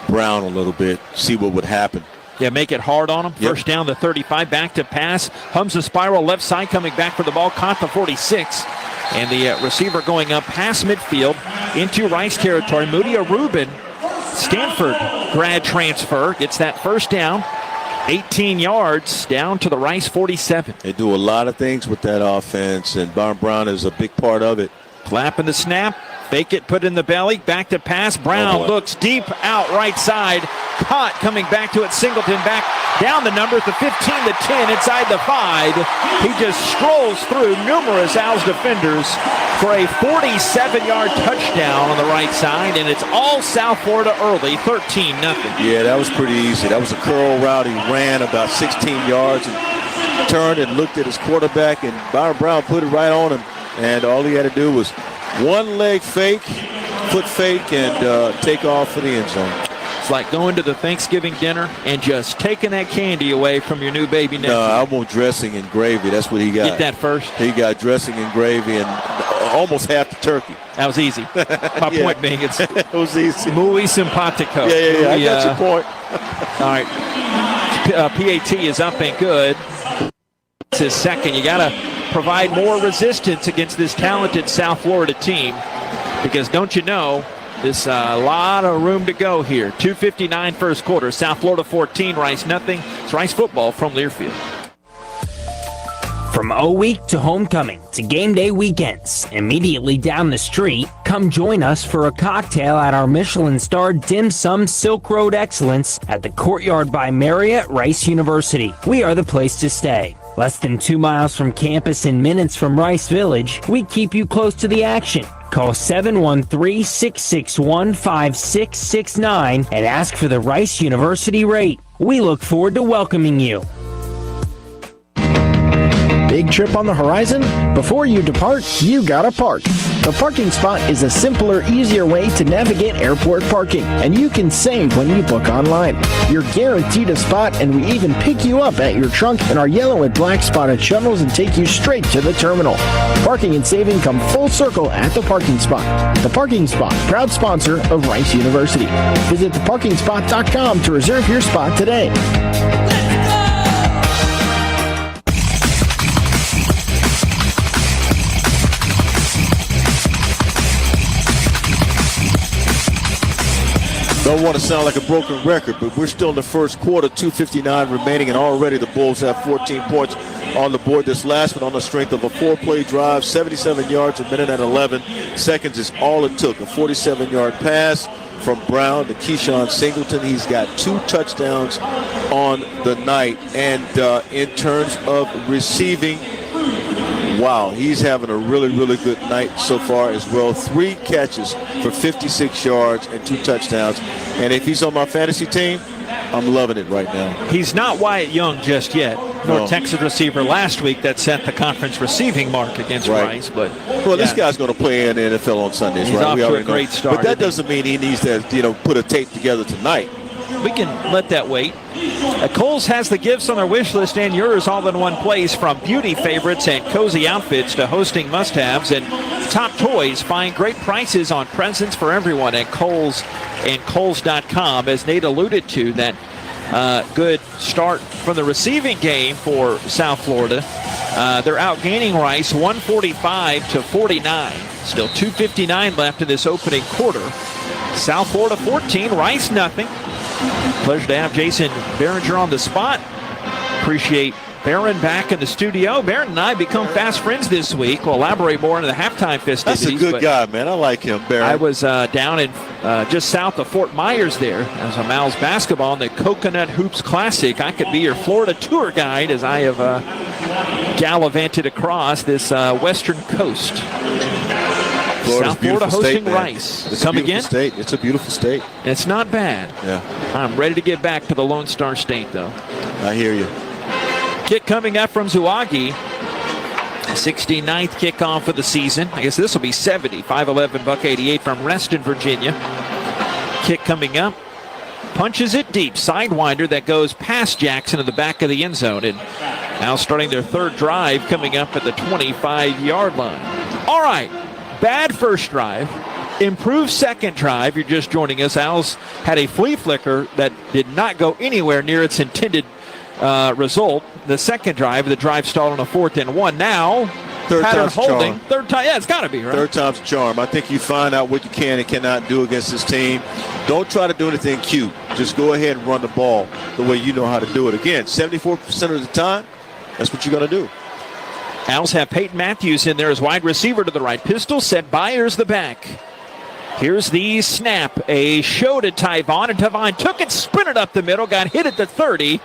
Brown a little bit, see what would happen. Yeah, make it hard on him. Yep. First down, the 35, back to pass. Hums a spiral left side, coming back for the ball, caught the 46. And the receiver going up past midfield into Rice territory. Mudia Rubin, Stanford grad transfer, gets that first down. 18 yards down to the Rice 47. They do a lot of things with that offense, and Byram Brown is a big part of it. Clapping the snap. Fake it, put in the belly, back to pass. Brown looks deep out right side. Caught, coming back to it. Singleton back down the numbers, the 15, the 10, inside the 5. He just strolls through numerous Owls defenders for a 47-yard touchdown on the right side, and it's all South Florida early, 13-0. Yeah, that was pretty easy. That was a curl route. He ran about 16 yards and turned and looked at his quarterback, and Byram Brown put it right on him, and all he had to do was one leg fake, foot fake, and take off for the end zone. It's like going to the Thanksgiving dinner and just taking that candy away from your new baby nephew. No, I want dressing and gravy. That's what he got. Get that first. He got dressing and gravy and almost half the turkey. That was easy. My point being, it's it was easy. Muy simpatico. Yeah. I got your point. All right. PAT is up and good. It's his second. You got to provide more resistance against this talented South Florida team, because don't you know, there's a lot of room to go here. 2:59 first quarter. South Florida 14, Rice nothing. It's Rice football from Learfield. From O Week to homecoming to game day weekends, immediately down the street, come join us for a cocktail at our Michelin-starred Dim Sum Silk Road Excellence at the Courtyard by Marriott Rice University. We are the place to stay. Less than 2 miles from campus and minutes from Rice Village, we keep you close to the action. Call 713-661-5669 and ask for the Rice University rate. We look forward to welcoming you. Big trip on the horizon? Before you depart, you gotta park. The parking spot is a simpler, easier way to navigate airport parking, and you can save when you book online. You're guaranteed a spot, and we even pick you up at your trunk in our yellow and black spotted shuttles and take you straight to the terminal. Parking and saving come full circle at The Parking Spot. The Parking Spot, proud sponsor of Rice University. Visit theparkingspot.com to reserve your spot today. Don't want to sound like a broken record, but we're still in the first quarter, 2:59 remaining, and already the Bulls have 14 points on the board. This last one on the strength of a 4-play drive, 77 yards, a minute and 11 seconds is all it took. A 47-yard pass from Brown to Keyshawn Singleton. He's got 2 touchdowns on the night. And in terms of receiving, wow, he's having a really, really good night so far as well. 3 catches for 56 yards and 2 touchdowns. And if he's on my fantasy team, I'm loving it right now. He's not Wyatt Young just yet. North Texas receiver last week that set the conference receiving mark against Rice. But this guy's going to play in the NFL on Sundays, he's right? off to a great start. But that doesn't mean he needs to, put a tape together tonight. We can let that wait. Kohl's has the gifts on their wish list and yours all in one place, from beauty favorites and cozy outfits to hosting must-haves and top toys. Find great prices on presents for everyone at Kohl's and Kohls.com. As Nate alluded to, that good start from the receiving game for South Florida. They're outgaining Rice 145-49. Still 2:59 left in this opening quarter. South Florida 14, Rice nothing. Pleasure to have Jason Behringer on the spot. Appreciate Barron back in the studio. Barron and I become fast friends this week. We'll elaborate more into the halftime festivities. That's a good guy, man. I like him, Barron. I was down in just south of Fort Myers there as a Mal's basketball in the Coconut Hoops Classic. I could be your Florida tour guide as I have gallivanted across this western coast. South Florida hosting Rice. It's a beautiful state. It's a beautiful state. It's not bad. Yeah. I'm ready to get back to the Lone Star State, though. I hear you. Kick coming up from Zouagi. 69th kickoff of the season. I guess this will be 70. 5'11", buck 88 from Reston, Virginia. Kick coming up. Punches it deep. Sidewinder that goes past Jackson in the back of the end zone. And now starting their third drive coming up at the 25-yard line. All right. Bad first drive, improved second drive. You're just joining us. Owls had a flea flicker that did not go anywhere near its intended result. The second drive, the drive stalled on a 4th and 1. Now, third pattern time's holding. charm. Third time, yeah, it's got to be, right? Third time's a charm. I think you find out what you can and cannot do against this team. Don't try to do anything cute. Just go ahead and run the ball the way you know how to do it. Again, 74% of the time, that's what you're going to do. Owls have Peyton Matthews in there as wide receiver to the right. Pistol set, Byers the back. Here's the snap. A show to Tyvon, and Tyvon took it, sprinted up the middle, got hit at the 30.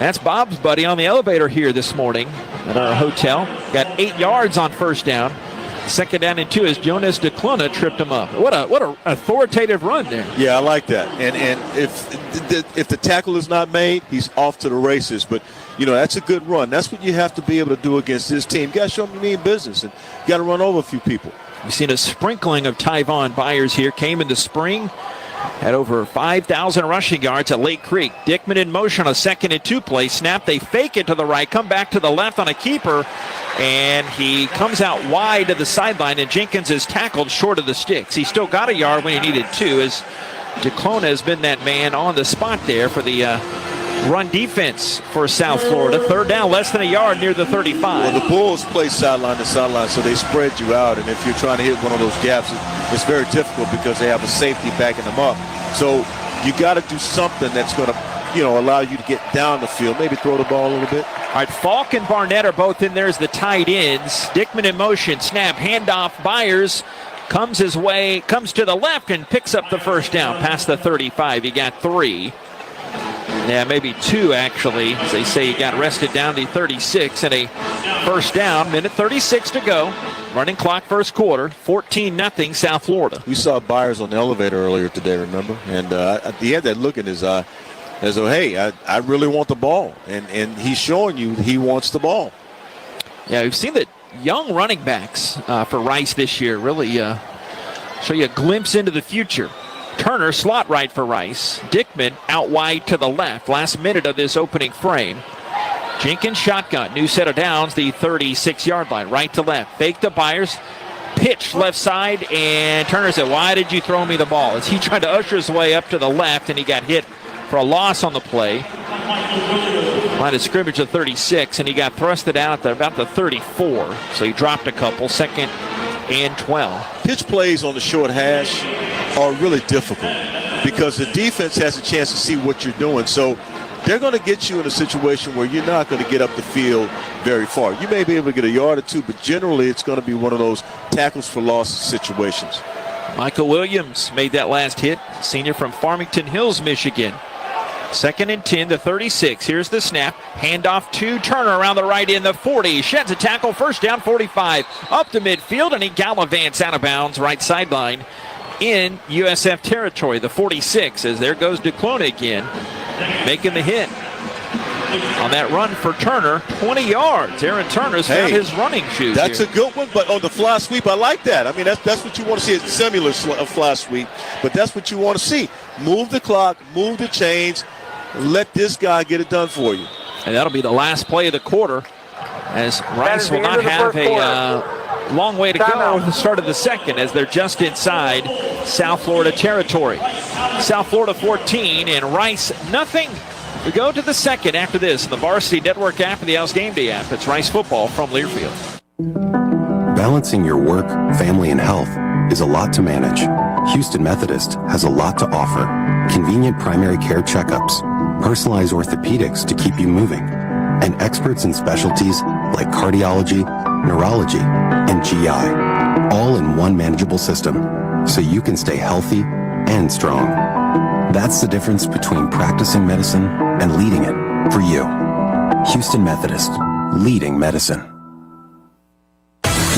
That's Bob's buddy on the elevator here this morning at our hotel. Got 8 yards on first down. Second down and 2 as Jonas DeClona tripped him up. What a authoritative run there. Yeah, I like that. And if the tackle is not made, he's off to the races. But, that's a good run. That's what you have to be able to do against this team. You got to show them you mean business, and you got to run over a few people. We've seen a sprinkling of Tyvon Byers here. Came in the spring. Had over 5,000 rushing yards at Lake Creek. Dickman in motion on a 2nd and 2 play. Snap, they fake it to the right, come back to the left on a keeper, and he comes out wide to the sideline, and Jenkins is tackled short of the sticks. He still got a yard when he needed 2, as DeClona has been that man on the spot there for the run defense for South Florida. Third down, less than a yard near the 35. Well, the Bulls play sideline to sideline, so they spread you out. And if you're trying to hit one of those gaps, it's very difficult because they have a safety backing them up. So you got to do something that's going to, allow you to get down the field. Maybe throw the ball a little bit. right, Falk and Barnett are both in there as the tight ends. Dickman in motion, snap, handoff, Byers comes his way, comes to the left and picks up the first down past the 35. He got 3. Yeah, maybe 2 actually. As they say, he got arrested down to 36 and a first down. Minute 36 to go. Running clock first quarter. 14-0 South Florida. We saw Byers on the elevator earlier today, remember? And he had that look in his eye as though, hey, I really want the ball. And he's showing you he wants the ball. Yeah, we've seen the young running backs for Rice this year really show you a glimpse into the future. Turner, slot right for Rice. Dickman out wide to the left. Last minute of this opening frame. Jenkins shotgun. New set of downs, the 36-yard line. Right to left. Fake to Byers. Pitch left side, and Turner said, why did you throw me the ball? As he tried to usher his way up to the left, and he got hit for a loss on the play. Line of scrimmage at 36, and he got thrusted out at about the 34. So he dropped a couple. 2nd and 12. Pitch plays on the short hash are really difficult because the defense has a chance to see what you're doing. So they're going to get you in a situation where you're not going to get up the field very far. You may be able to get a yard or 2, but generally it's going to be one of those tackles for loss situations. Michael Williams made that last hit, senior from Farmington Hills, Michigan. 2nd and 10 to 36. Here's the snap. Handoff to Turner around the right in the 40. Sheds a tackle. First down, 45. Up to midfield, and he gallivants out of bounds. Right sideline in USF territory. The 46, as there goes Duclona again, making the hit. On that run for Turner, 20 yards. Aaron Turner's found his running shoes. That's here. a good one, but on the fly sweep, I like that. I mean, that's what you want to see. It's a similar fly sweep, but that's what you want to see. Move the clock, move the chains, let this guy get it done for you. And that'll be the last play of the quarter, as Rice will not have a long way to go at the start of the second, as they're just inside South Florida territory. South Florida 14 and Rice nothing. We go to the second after this. The Varsity Network App and the Owls Gameday App. It's Rice football from Learfield. Balancing your work, family, and health is a lot to manage. Houston Methodist has a lot to offer. Convenient primary care checkups, personalized orthopedics to keep you moving, and experts in specialties like cardiology, neurology, and GI, all in one manageable system, so you can stay healthy and strong. That's the difference between practicing medicine and leading it for you. Houston Methodist, leading medicine.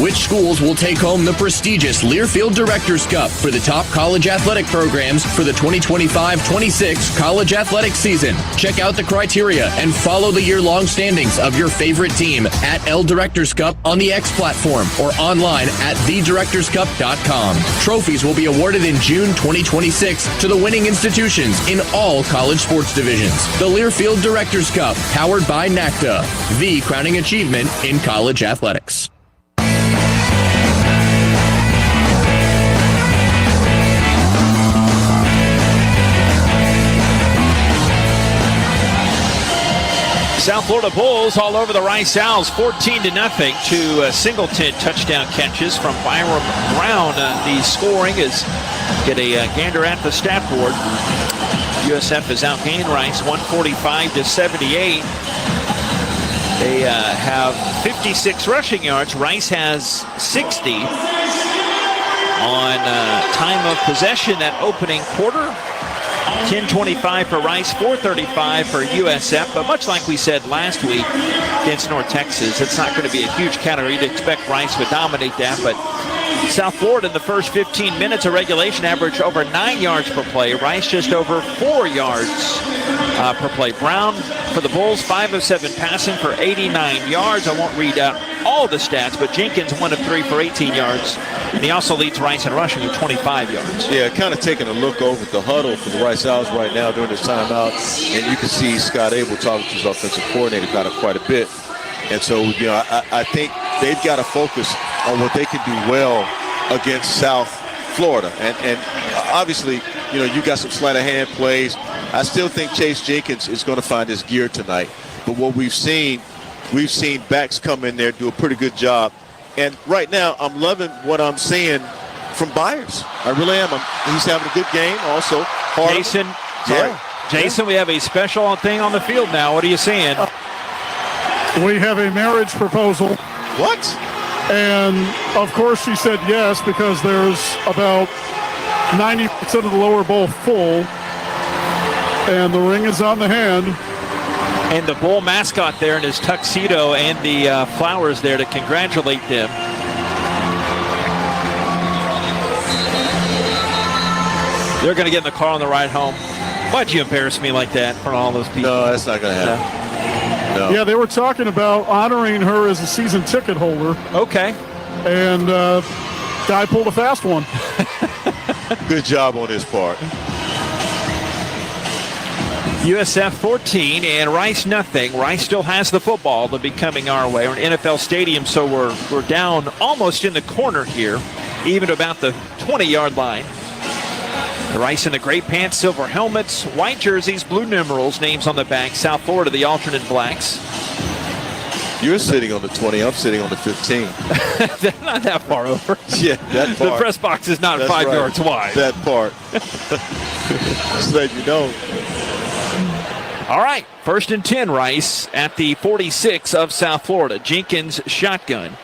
Which schools will take home the prestigious Learfield Directors Cup for the top college athletic programs for the 2025-26 college athletic season? Check out the criteria and follow the year-long standings of your favorite team at L Directors Cup on the X platform or online at thedirectorscup.com. Trophies will be awarded in June 2026 to the winning institutions in all college sports divisions. The Learfield Directors Cup, powered by NACDA, the crowning achievement in college athletics. South Florida Bulls all over the Rice Owls, 14-0. 2 Singleton touchdown catches from Byram Brown. The scoring is get a gander at the stat board. USF has outgained Rice 145-78. They have 56 rushing yards. Rice has 60 on time of possession that opening quarter. 10:25 for Rice, 4:35 for USF. But much like we said last week against North Texas, it's not going to be a huge counter. You'd expect Rice would dominate that. But South Florida in the first 15 minutes of regulation averaged over 9 yards per play. Rice just over 4 yards per play. Brown for the Bulls, 5 of 7 passing for 89 yards. I won't read out all the stats, but Jenkins 1 of 3 for 18 yards. And he also leads Rice in rushing with 25 yards. Yeah, kind of taking a look over at the huddle for the Rice Owls right now during this timeout. And you can see Scott Abel talking to his offensive coordinator kind of quite a bit. And so, you know, I think they've got to focus on what they can do well against South Florida. And obviously, you know, you got some sleight of hand plays. I still think Chase Jenkins is going to find his gear tonight. But what we've seen backs come in there, do a pretty good job. And right now, I'm loving what I'm seeing from Byers. I really am. He's having a good game also. Jason, we have a special thing on the field now. What are you seeing? We have a marriage proposal. What? And, of course, she said yes because there's about 90% of the lower bowl full. And the ring is on the hand. And the Bull mascot there in his tuxedo and the flowers there to congratulate them. They're going to get in the car on the ride home. Why'd you embarrass me like that in front of all those people? No, that's not going to happen. No. Yeah, they were talking about honoring her as a season ticket holder. Okay. And guy pulled a fast one. Good job on his part. USF 14 and Rice nothing. Rice still has the football. They'll be coming our way. We're in NFL Stadium, so we're down almost in the corner here, even about the 20-yard line. The Rice in the gray pants, silver helmets, white jerseys, blue numerals, names on the back. South Florida, the alternate blacks. You're sitting on the 20. I'm sitting on the 15. They're not that far over. Yeah, that part. The press box is not 5 yards wide. That part. Just let you know. All right, 1st and 10, Rice at the 46 of South Florida. Jenkins shotgun.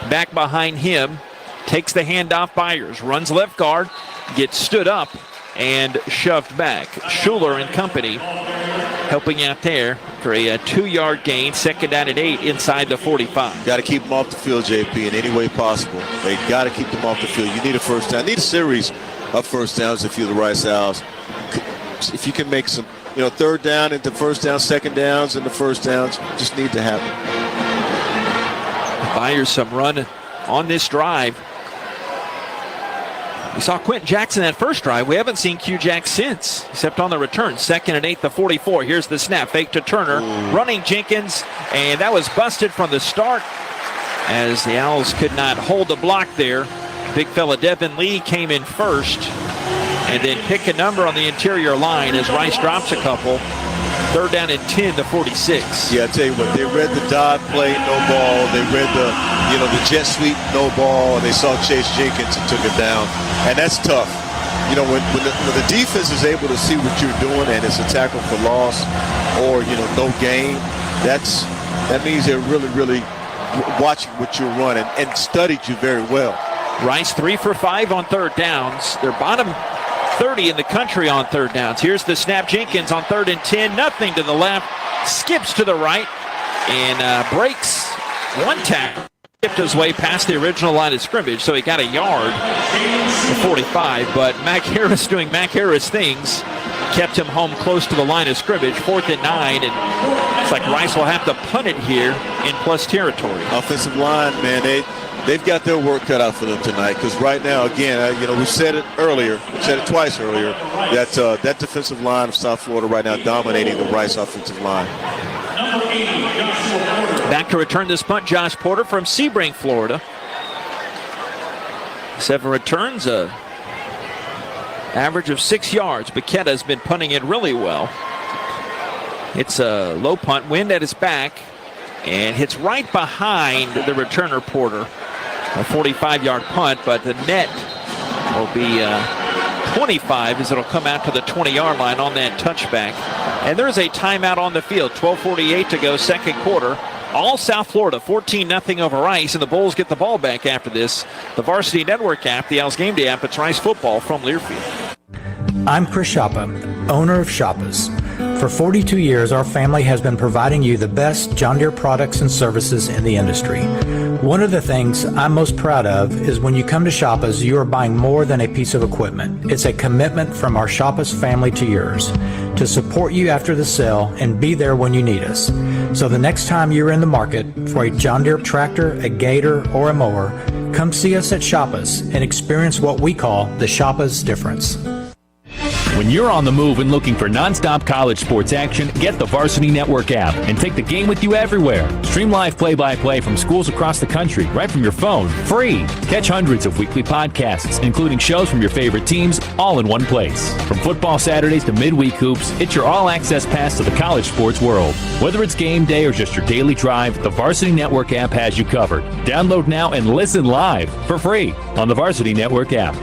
Back behind him, takes the handoff. Byers runs left guard, gets stood up and shoved back. Schuler and company helping out there for a 2-yard gain. 2nd down and 8 inside the 45. Got to keep them off the field, JP, in any way possible. They got to keep them off the field. You need a first down. Need a series of first downs if you're the Rice Owls. If you can make some, 3rd down into first down, 2nd downs into first downs, just need to happen. Byers some run on this drive. We saw Quentin Jackson that first drive. We haven't seen Q-Jack since, except on the return. 2nd and 8, the 44. Here's the snap. Fake to Turner. Running Jenkins, and that was busted from the start as the Owls could not hold the block there. Big fella Devin Lee came in first and then pick a number on the interior line as Rice drops a couple. 3rd down and 10, the 46. Yeah, I tell you what, they read the Dodd play, no ball. They read the jet sweep, no ball, and they saw Chase Jenkins and took it down. And that's tough. When the defense is able to see what you're doing and it's a tackle for loss or, no gain, that means they're really, really watching what you're running and studied you very well. Rice 3 for 5 on 3rd downs. They're bottom 30 in the country on 3rd downs. Here's the snap. Jenkins on 3rd and 10. Nothing to the left. Skips to the right and breaks one tackle. Skipped his way past the original line of scrimmage, so he got a yard to 45. But Mac Harris doing Mac Harris things kept him home close to the line of scrimmage. 4th and 9, and it's like Rice will have to punt it here in plus territory. Offensive line, man, they've got their work cut out for them tonight because right now, again, we said it earlier, said it twice earlier, that defensive line of South Florida right now dominating the Rice offensive line. Back to return this punt, Josh Porter from Sebring, Florida. 7 returns, average of 6 yards. Bichetta has been punting it really well. It's a low punt, wind at his back, and hits right behind the returner Porter. A 45-yard punt, but the net will be 25 as it'll come out to the 20-yard line on that touchback. And there's a timeout on the field. 12:48 to go, 2nd quarter. All South Florida, 14-0 over Rice, and the Bulls get the ball back after this. The Varsity Network app, the Owls Gameday app, it's Rice football from Learfield. I'm Chris Shoppa, owner of Shoppa's. For 42 years, our family has been providing you the best John Deere products and services in the industry. One of the things I'm most proud of is when you come to Shoppa's, you are buying more than a piece of equipment. It's a commitment from our Shoppa's family to yours to support you after the sale and be there when you need us. So the next time you're in the market for a John Deere tractor, a gator, or a mower, come see us at Shoppa's and experience what we call the Shoppa's difference. When you're on the move and looking for nonstop college sports action, get the Varsity Network app and take the game with you everywhere. Stream live play-by-play from schools across the country right from your phone, free. Catch hundreds of weekly podcasts, including shows from your favorite teams, all in one place. From football Saturdays to midweek hoops, it's your all-access pass to the college sports world. Whether it's game day or just your daily drive, the Varsity Network app has you covered. Download now and listen live for free on the Varsity Network app.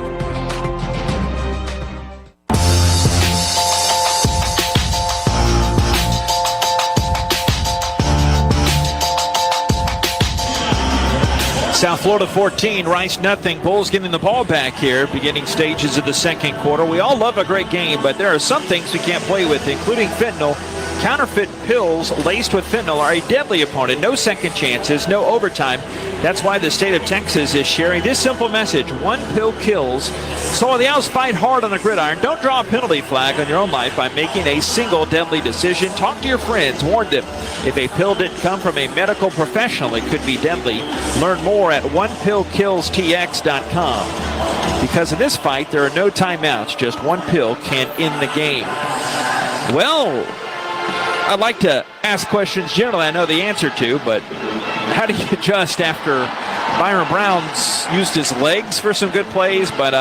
South Florida 14, Rice nothing. Bulls getting the ball back here, beginning stages of the second quarter. We all love a great game, but there are some things we can't play with, including fentanyl. Counterfeit pills laced with fentanyl are a deadly opponent. No second chances, no overtime. That's why the state of Texas is sharing this simple message: one pill kills. So while the Owls fight hard on the gridiron, don't draw a penalty flag on your own life by making a single deadly decision. Talk to your friends, warn them. If a pill didn't come from a medical professional, it could be deadly. Learn more at onepillkillstx.com. Because in this fight, there are no timeouts. Just one pill can end the game. Well, I'd like to ask questions generally I know the answer to, but how do you adjust after Byron Brown's used his legs for some good plays, but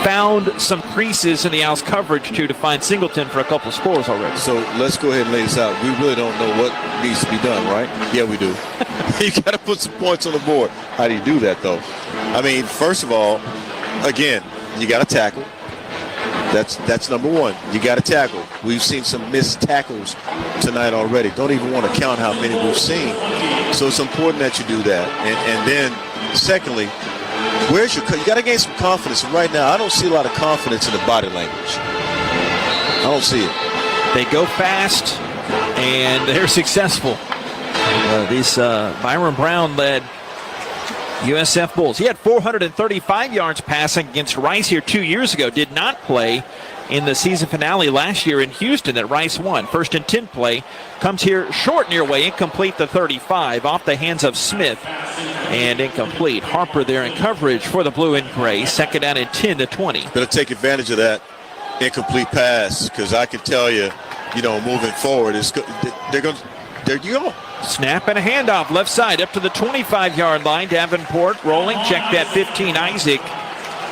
found some creases in the Owls coverage to find Singleton for a couple scores already? So let's go ahead and lay this out. We really don't know what needs to be done, right? Yeah, we do. You got to put some points on the board. How do you do that, though? I mean, first of all, again, you got to tackle. That's number one. You got to tackle. We've seen some missed tackles tonight already. Don't even want to count how many we've seen. So it's important that you do that. And then, secondly, you got to gain some confidence. And right now, I don't see a lot of confidence in the body language. I don't see it. They go fast, and they're successful. These Byron Brown-led USF Bulls. He had 435 yards passing against Rice here 2 years ago. Did not play in the season finale last year in Houston that Rice won. 1st and 10 play comes here short near way, incomplete the 35, off the hands of Smith, and incomplete. Harper there in coverage for the blue and gray. 2nd down and 10 to 20. Better take advantage of that incomplete pass, because I can tell you, moving forward, there you go. Snap and a handoff left side up to the 25-yard line. Davenport rolling. Check that 15. Isaac,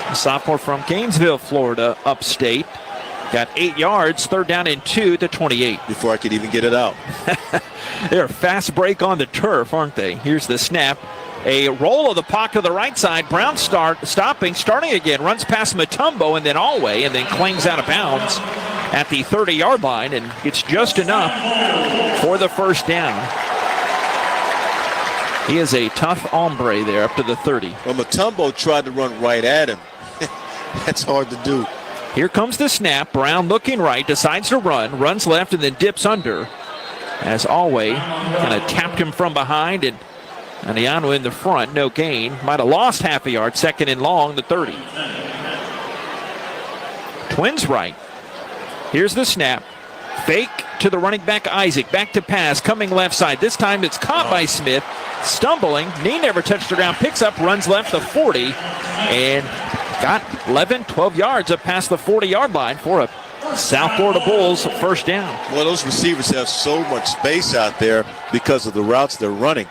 a sophomore from Gainesville, Florida, upstate. Got 8 yards. 3rd down and 2 to 28. Before I could even get it out. They're a fast break on the turf, aren't they? Here's the snap. A roll of the pocket to the right side. Brown starting again. Runs past Mutombo and then Alway, and then clings out of bounds at the 30-yard line and gets just enough for the 1st down. He is a tough hombre there up to the 30. Well, Mutombo tried to run right at him. That's hard to do. Here comes the snap. Brown looking right, decides to run, runs left, and then dips under. As Alway kind of tapped him from behind, and Aniano in the front, no gain. Might have lost half a yard. 2nd and long, the 30. Twins right. Here's the snap. Fake to the running back, Isaac. Back to pass, coming left side. This time it's caught by Smith. Stumbling. Knee never touched the ground. Picks up, runs left the 40. And got 11, 12 yards up past the 40-yard line for a South Florida Bulls 1st down. Well, those receivers have so much space out there because of the routes they're running.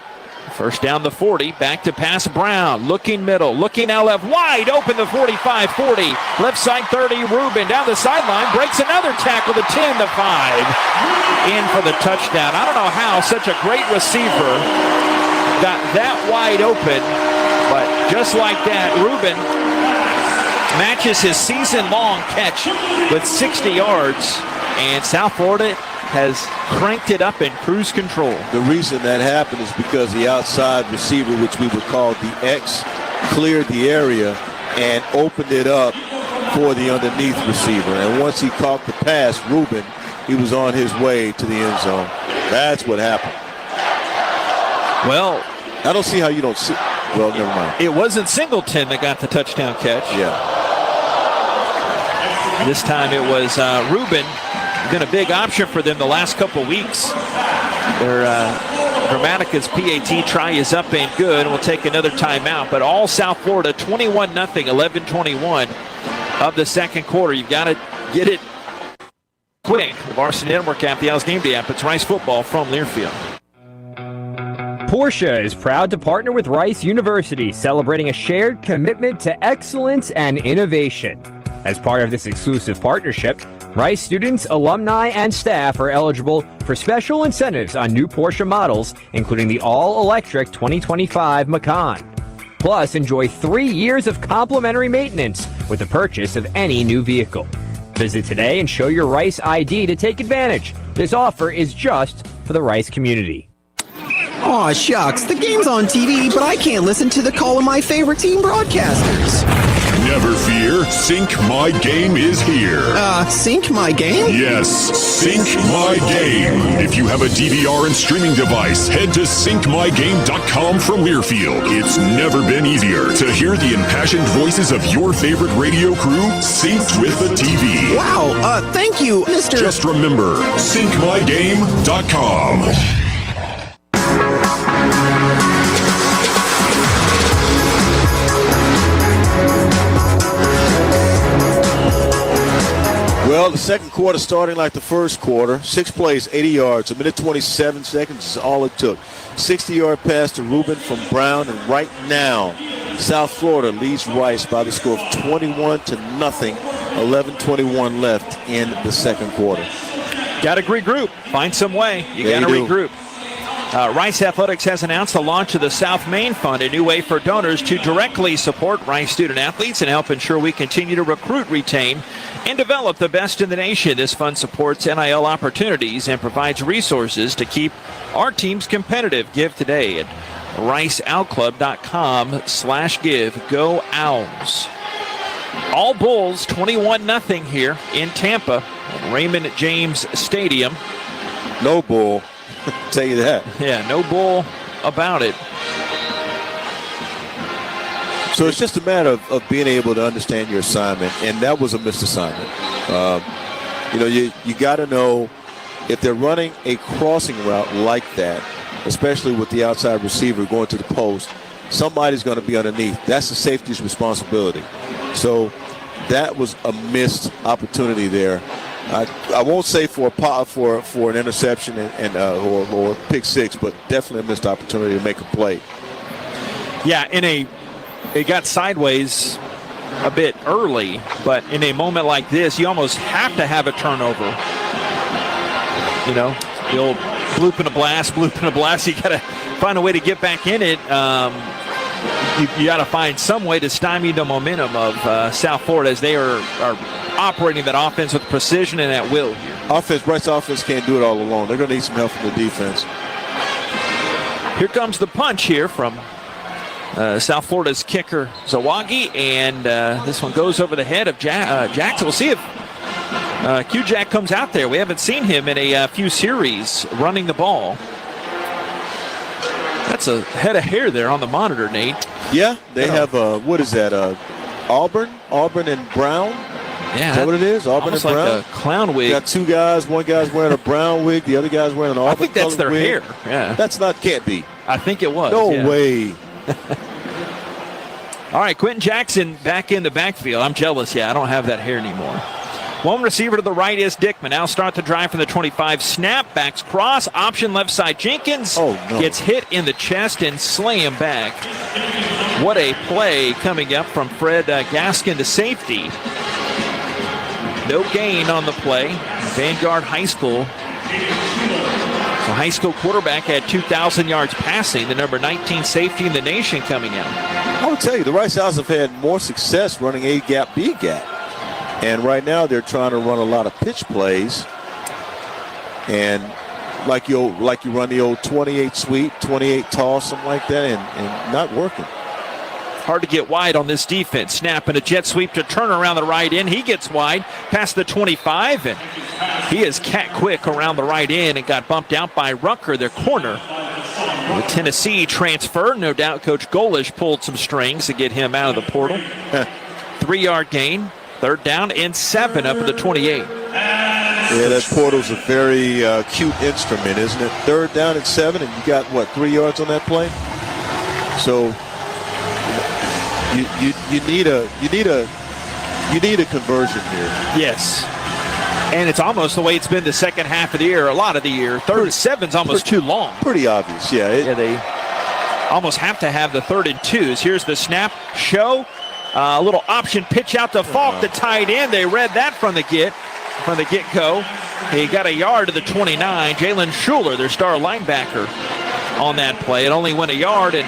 1st down the 40, back to pass Brown, looking middle, looking out left, wide open the 45, 40, left side 30, Rubin down the sideline, breaks another tackle, the 10, the 5, in for the touchdown. I don't know how such a great receiver got that wide open, but just like that, Rubin matches his season-long catch with 60 yards, and South Florida has cranked it up in cruise control. The reason that happened is because the outside receiver, which we would call the X, cleared the area and opened it up for the underneath receiver. And once he caught the pass, Rubin, he was on his way to the end zone. That's what happened. Well, I don't see how you don't see. Well, never mind. It wasn't Singleton that got the touchdown catch. Yeah. This time it was Rubin. Been a big option for them the last couple weeks. Their Dramatica's PAT try is up and good. We'll take another timeout. But all South Florida, 21-0, 11-21 of the second quarter. You've got to get it quick. The Varsity Network App, the Owls Gameday App. It's Rice football from Learfield. Porsche is proud to partner with Rice University, celebrating a shared commitment to excellence and innovation. As part of this exclusive partnership, Rice students, alumni, and staff are eligible for special incentives on new Porsche models, including the all-electric 2025 Macan. Plus, enjoy 3 years of complimentary maintenance with the purchase of any new vehicle. Visit today and show your Rice ID to take advantage. This offer is just for the Rice community. Aw, shucks. The game's on TV, but I can't listen to the call of my favorite team broadcasters. Never fear, Sync My Game is here. Sync My Game? Yes, Sync My Game. If you have a DVR and streaming device, head to syncmygame.com from Learfield. It's never been easier to hear the impassioned voices of your favorite radio crew synced with the TV. Wow, thank you, Mr. Just remember, syncmygame.com. Well, the second quarter starting like the first quarter. 6 plays, 80 yards, 1 minute 27 seconds is all it took. 60-yard pass to Reuben from Brown, and right now, South Florida leads Rice by the score of 21-0. 11:21 left in the second quarter. Got to regroup. Find some way. You got to regroup. Rice Athletics has announced the launch of the South Main Fund, a new way for donors to directly support Rice student athletes and help ensure we continue to recruit, retain, and develop the best in the nation. This fund supports NIL opportunities and provides resources to keep our teams competitive. Give today at riceowlclub.com/give. Go Owls. All Bulls 21-0 here in Tampa at Raymond James Stadium. No bull. Tell you that. Yeah, no bull about it. So it's just a matter of being able to understand your assignment, and that was a missed assignment. You got to know if they're running a crossing route like that, especially with the outside receiver going to the post, somebody's going to be underneath. That's the safety's responsibility. So that was a missed opportunity there. I won't say for an interception or pick six, but definitely a missed opportunity to make a play. Yeah, it got sideways a bit early, but in a moment like this, you almost have to have a turnover. You know, the old bloop and a blast. You got to find a way to get back in it. You got to find some way to stymie the momentum of South Florida as they are operating that offense with precision and at will here. Rice offense can't do it all alone. They're going to need some help from the defense. Here comes the punch here from South Florida's kicker Zawagi, and this one goes over the head of Jackson. We'll see if Q-Jack comes out there. We haven't seen him in a few series running the ball. That's a head of hair there on the monitor, Nate. Yeah, they have, what is that, Auburn and Brown? Yeah. Is that what it is? Auburn and Brown? Like a clown wig. You got two guys. One guy's wearing a brown wig. The other guy's wearing an Auburn I think that's their wig. hair. Yeah. Can't be. I think it was. No way. All right, Quentin Jackson back in the backfield. I'm jealous. Yeah, I don't have that hair anymore. One receiver to the right is Dickman. Now start the drive from the 25. Snap, backs cross, option left side. Jenkins gets hit in the chest and slam back. What a play coming up from Fred Gaskin to safety. No gain on the play. Vanguard High School. The high school quarterback had 2,000 yards passing. The number 19 safety in the nation coming out. I would tell you, the Rice Owls have had more success running A-gap, B-gap. And right now they're trying to run a lot of pitch plays. And like you run the old 28 sweep, 28 toss, something like that, and not working. Hard to get wide on this defense. Snap and a jet sweep to turn around the right end. He gets wide past the 25, and he is cat quick around the right end and got bumped out by Rucker, their corner. The Tennessee transfer. No doubt Coach Golish pulled some strings to get him out of the portal. 3-yard gain. 3rd down and 7 up at the 28. Yeah, that portal's a very cute instrument, isn't it? 3rd down and 7, and you got, 3 yards on that play? So you need a conversion here. Yes. And it's almost the way it's been the second half of the year, a lot of the year. 3rd and 7's almost too long. Pretty obvious, yeah. They almost have to have the 3rd and 2s. Here's the snap, show. A little option pitch out to Falk, the tight end. They read that from the get-go. He got a yard to the 29. Jalen Schuler, their star linebacker, on that play. It only went a yard, and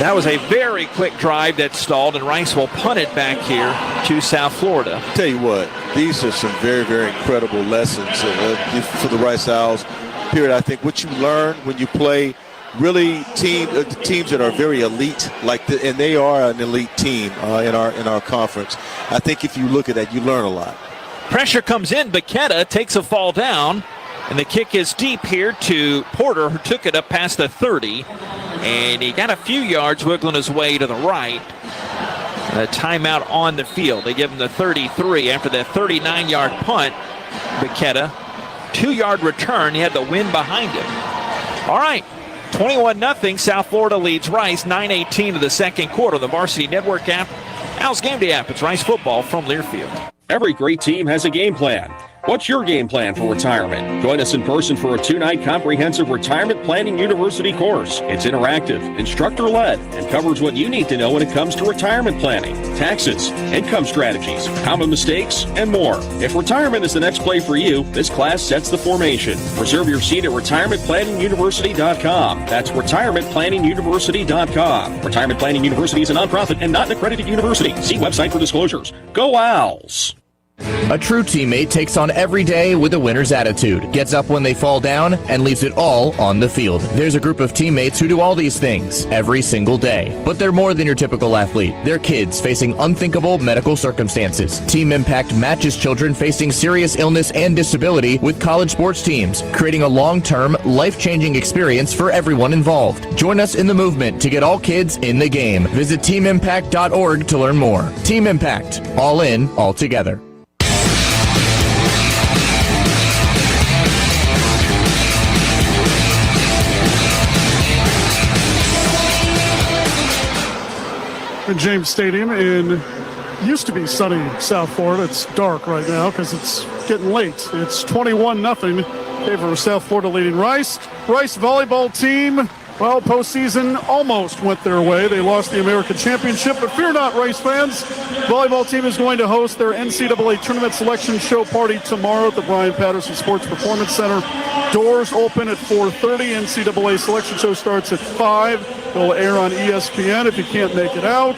that was a very quick drive that stalled, and Rice will punt it back here to South Florida. Tell you what, these are some very, very incredible lessons for the Rice Owls. period, I think what you learn when you play really teams that are very elite, and they are an elite team in our conference. I think if you look at that, you learn a lot. Pressure comes in. Baketta takes a fall down, and the kick is deep here to Porter, who took it up past the 30, and he got a few yards wiggling his way to the right. A timeout on the field. They give him the 33 after that 39-yard punt. Baketta, 2-yard return. He had the wind behind him. All right, 21-0. South Florida leads Rice. 9:18 of the second quarter. The Varsity Network App, Owls Gameday App. It's Rice football from Learfield. Every great team has a game plan. What's your game plan for retirement? Join us in person for a 2-night comprehensive retirement planning university course. It's interactive, instructor-led, and covers what you need to know when it comes to retirement planning, taxes, income strategies, common mistakes, and more. If retirement is the next play for you, this class sets the formation. Reserve your seat at retirementplanninguniversity.com. That's retirementplanninguniversity.com. Retirement Planning University is a nonprofit and not an accredited university. See website for disclosures. Go Owls! A true teammate takes on every day with a winner's attitude, gets up when they fall down, and leaves it all on the field. There's a group of teammates who do all these things every single day. But they're more than your typical athlete. They're kids facing unthinkable medical circumstances. Team Impact matches children facing serious illness and disability with college sports teams, creating a long-term, life-changing experience for everyone involved. Join us in the movement to get all kids in the game. Visit teamimpact.org to learn more. Team Impact. All in, all together. James Stadium in used to be sunny South Florida. It's dark right now because it's getting late. It's 21-0 in favor of South Florida leading Rice. Rice volleyball team, well, postseason almost went their way. They lost the American Championship, but fear not, Rice fans. Volleyball team is going to host their NCAA tournament selection show party tomorrow at the Brian Patterson Sports Performance Center. Doors open at 4:30. NCAA selection show starts at 5. It'll air on ESPN if you can't make it out.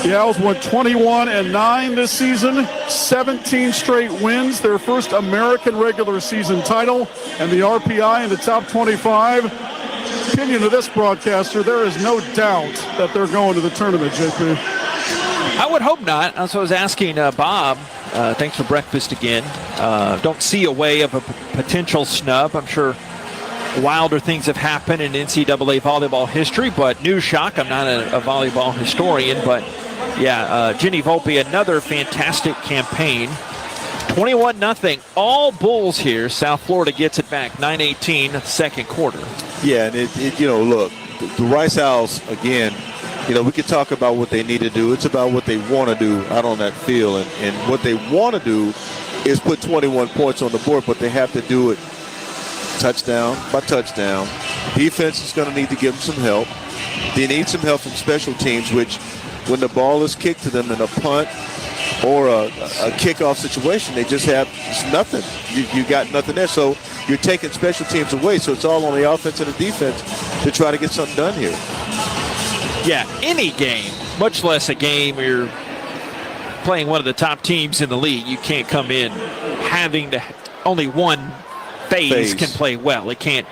The Owls went 21-9 this season, 17 straight wins, their first American regular season title, and the RPI in the top 25. Opinion of this broadcaster, there is no doubt that they're going to the tournament, JP. I would hope not. That's what I was asking Bob. Thanks for breakfast again. Don't see a way of a potential snub. I'm sure wilder things have happened in NCAA volleyball history, but news shock. I'm not a volleyball historian, but yeah, Jenny Volpe, another fantastic campaign. 21-0. All Bulls here. South Florida gets it back. 9:18, second quarter. Yeah, and look, the Rice Owls, again, we could talk about what they need to do. It's about what they want to do out on that field. And what they want to do is put 21 points on the board, but they have to do it touchdown by touchdown. Defense is going to need to give them some help. They need some help from special teams, which when the ball is kicked to them in a punt or a kickoff situation, they just have nothing. You got nothing there. So you're taking special teams away. So it's all on the offense and the defense to try to get something done here. Yeah, any game, much less a game where you're playing one of the top teams in the league, you can't come in having to only one phase can play well. It can't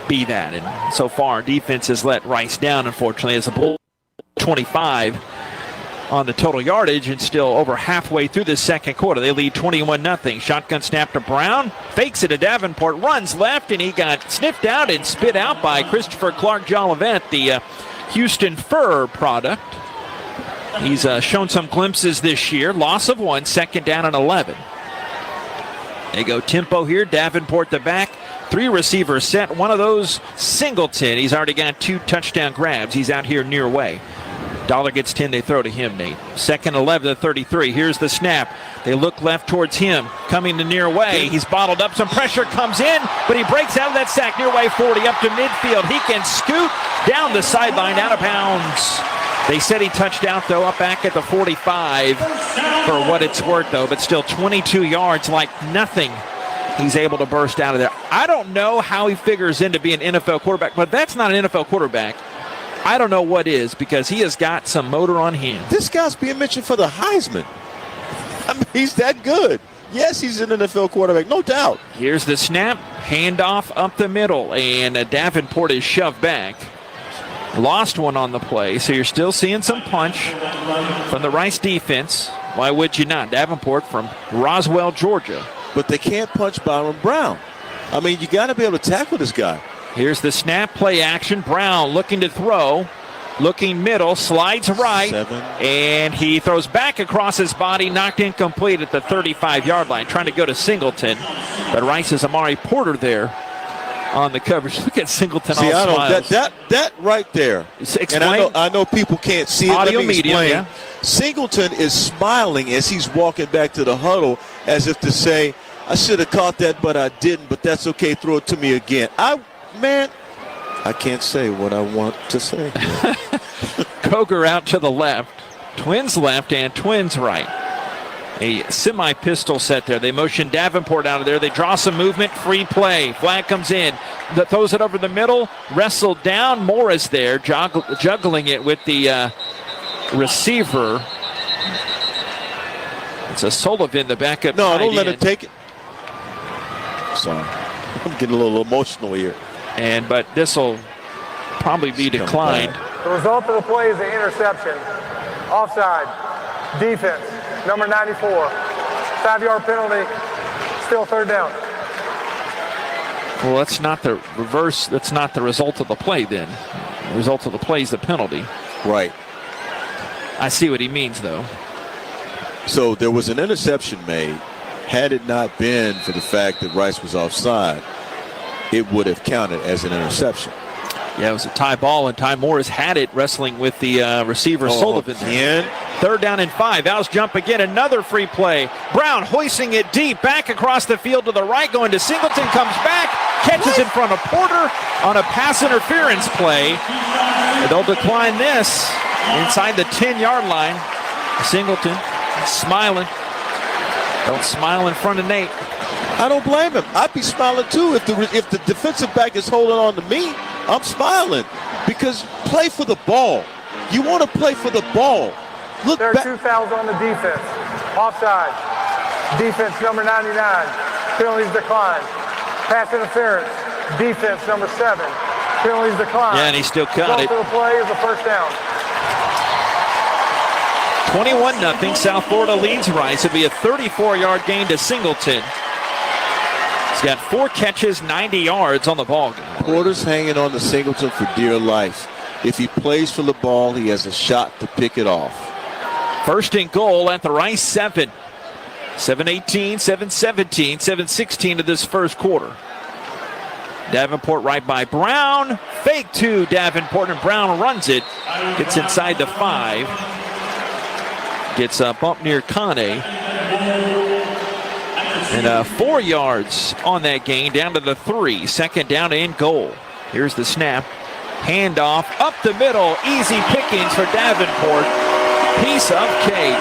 be that. And so far, defense has let Rice down, unfortunately, as a Bull 25 on the total yardage and still over halfway through the second quarter. They lead 21-0. Shotgun snap to Brown. Fakes it to Davenport. Runs left, and he got sniffed out and spit out by Christopher Clark-Jolivet, the Houston Fur product. He's shown some glimpses this year. Loss of 1, second down and 11. They go tempo here. Davenport the back. 3 receivers set. One of those Singleton. He's already got 2 touchdown grabs. He's out here near way. Dollar gets 10. They throw to him, Nate. Second 11 to 33. Here's the snap. They look left towards him. Coming to near way. He's bottled up. Some pressure comes in, but he breaks out of that sack. Near way 40 up to midfield. He can scoot down the sideline out of bounds. They said he touched out, though, up back at the 45 for what it's worth, though. But still 22 yards, like nothing. He's able to burst out of there. I don't know how he figures into being an NFL quarterback, but that's not an NFL quarterback. I don't know what is, because he has got some motor on him. This guy's being mentioned for the Heisman. I mean, he's that good. Yes, he's an NFL quarterback, no doubt. Here's the snap, handoff up the middle, and Davenport is shoved back. Lost one on the play, so you're still seeing some punch from the Rice defense. Why would you not? Davenport from Roswell, Georgia. But they can't punch Byron Brown. I mean, you got to be able to tackle this guy. Here's the snap, play action. Brown looking to throw. Looking middle, slides right, and he throws back across his body, knocked incomplete at the 35-yard line, trying to go to Singleton. But Rice's Amari Porter there on the coverage. Look at Singleton. See, all smiles. That right there. Explain. And I know people can't see it. Audio Let me medium, explain. yeah. Singleton is smiling as he's walking back to the huddle, as if to say, "I should have caught that, but I didn't. But that's okay. Throw it to me again." I can't say what I want to say. Koger out to the left. Twins left and Twins right. A semi-pistol set there. They motion Davenport out of there. They draw some movement. Free play. Flag comes in. That throws it over the middle. Wrestled down. Morris there juggling it with the receiver. It's a Sullivan, the backup. No, don't let it take it. Sorry. I'm getting a little emotional here. But this will probably be declined. The result of the play is an interception. Offside. Defense. Number 94. 5-yard penalty. Still third down. Well, that's not the reverse. That's not the result of the play then. The result of the play is the penalty. Right. I see what he means, though. So there was an interception made. Had it not been for the fact that Rice was offside, it would have counted as an interception. Yeah, it was a tie ball, and Ty Morris had it wrestling with the receiver Sullivan. Again. Third down and 5. Owls jump again. Another free play. Brown hoisting it deep back across the field to the right, going to Singleton, comes back, catches in front of Porter on a pass interference play. They'll decline this inside the 10-yard line. Singleton smiling. Don't smile in front of Nate. I don't blame him. I'd be smiling too if the defensive back is holding on to me. I'm smiling because play for the ball. You want to play for the ball. Look, there are 2 fouls on the defense. Offside. Defense number 99. Penalties declined. Pass interference. Defense number 7. Penalties declined. Yeah, and he still caught it. Result of the play is a first down. 21-0. South Florida leads Rice. It'll be a 34-yard gain to Singleton. He's got 4 catches, 90 yards on the ball game. Porter's hanging on to Singleton for dear life. If he plays for the ball, he has a shot to pick it off. First and goal at the Rice 7. 7:18, 7:17, 7:16 of this first quarter. Davenport right by Brown. Fake to Davenport, and Brown runs it. Gets inside the 5. Gets a bump near Kane. And 4 yards on that gain, down to the 3. Second down and goal. Here's the snap. Handoff up the middle. Easy pickings for Davenport. Piece of cake.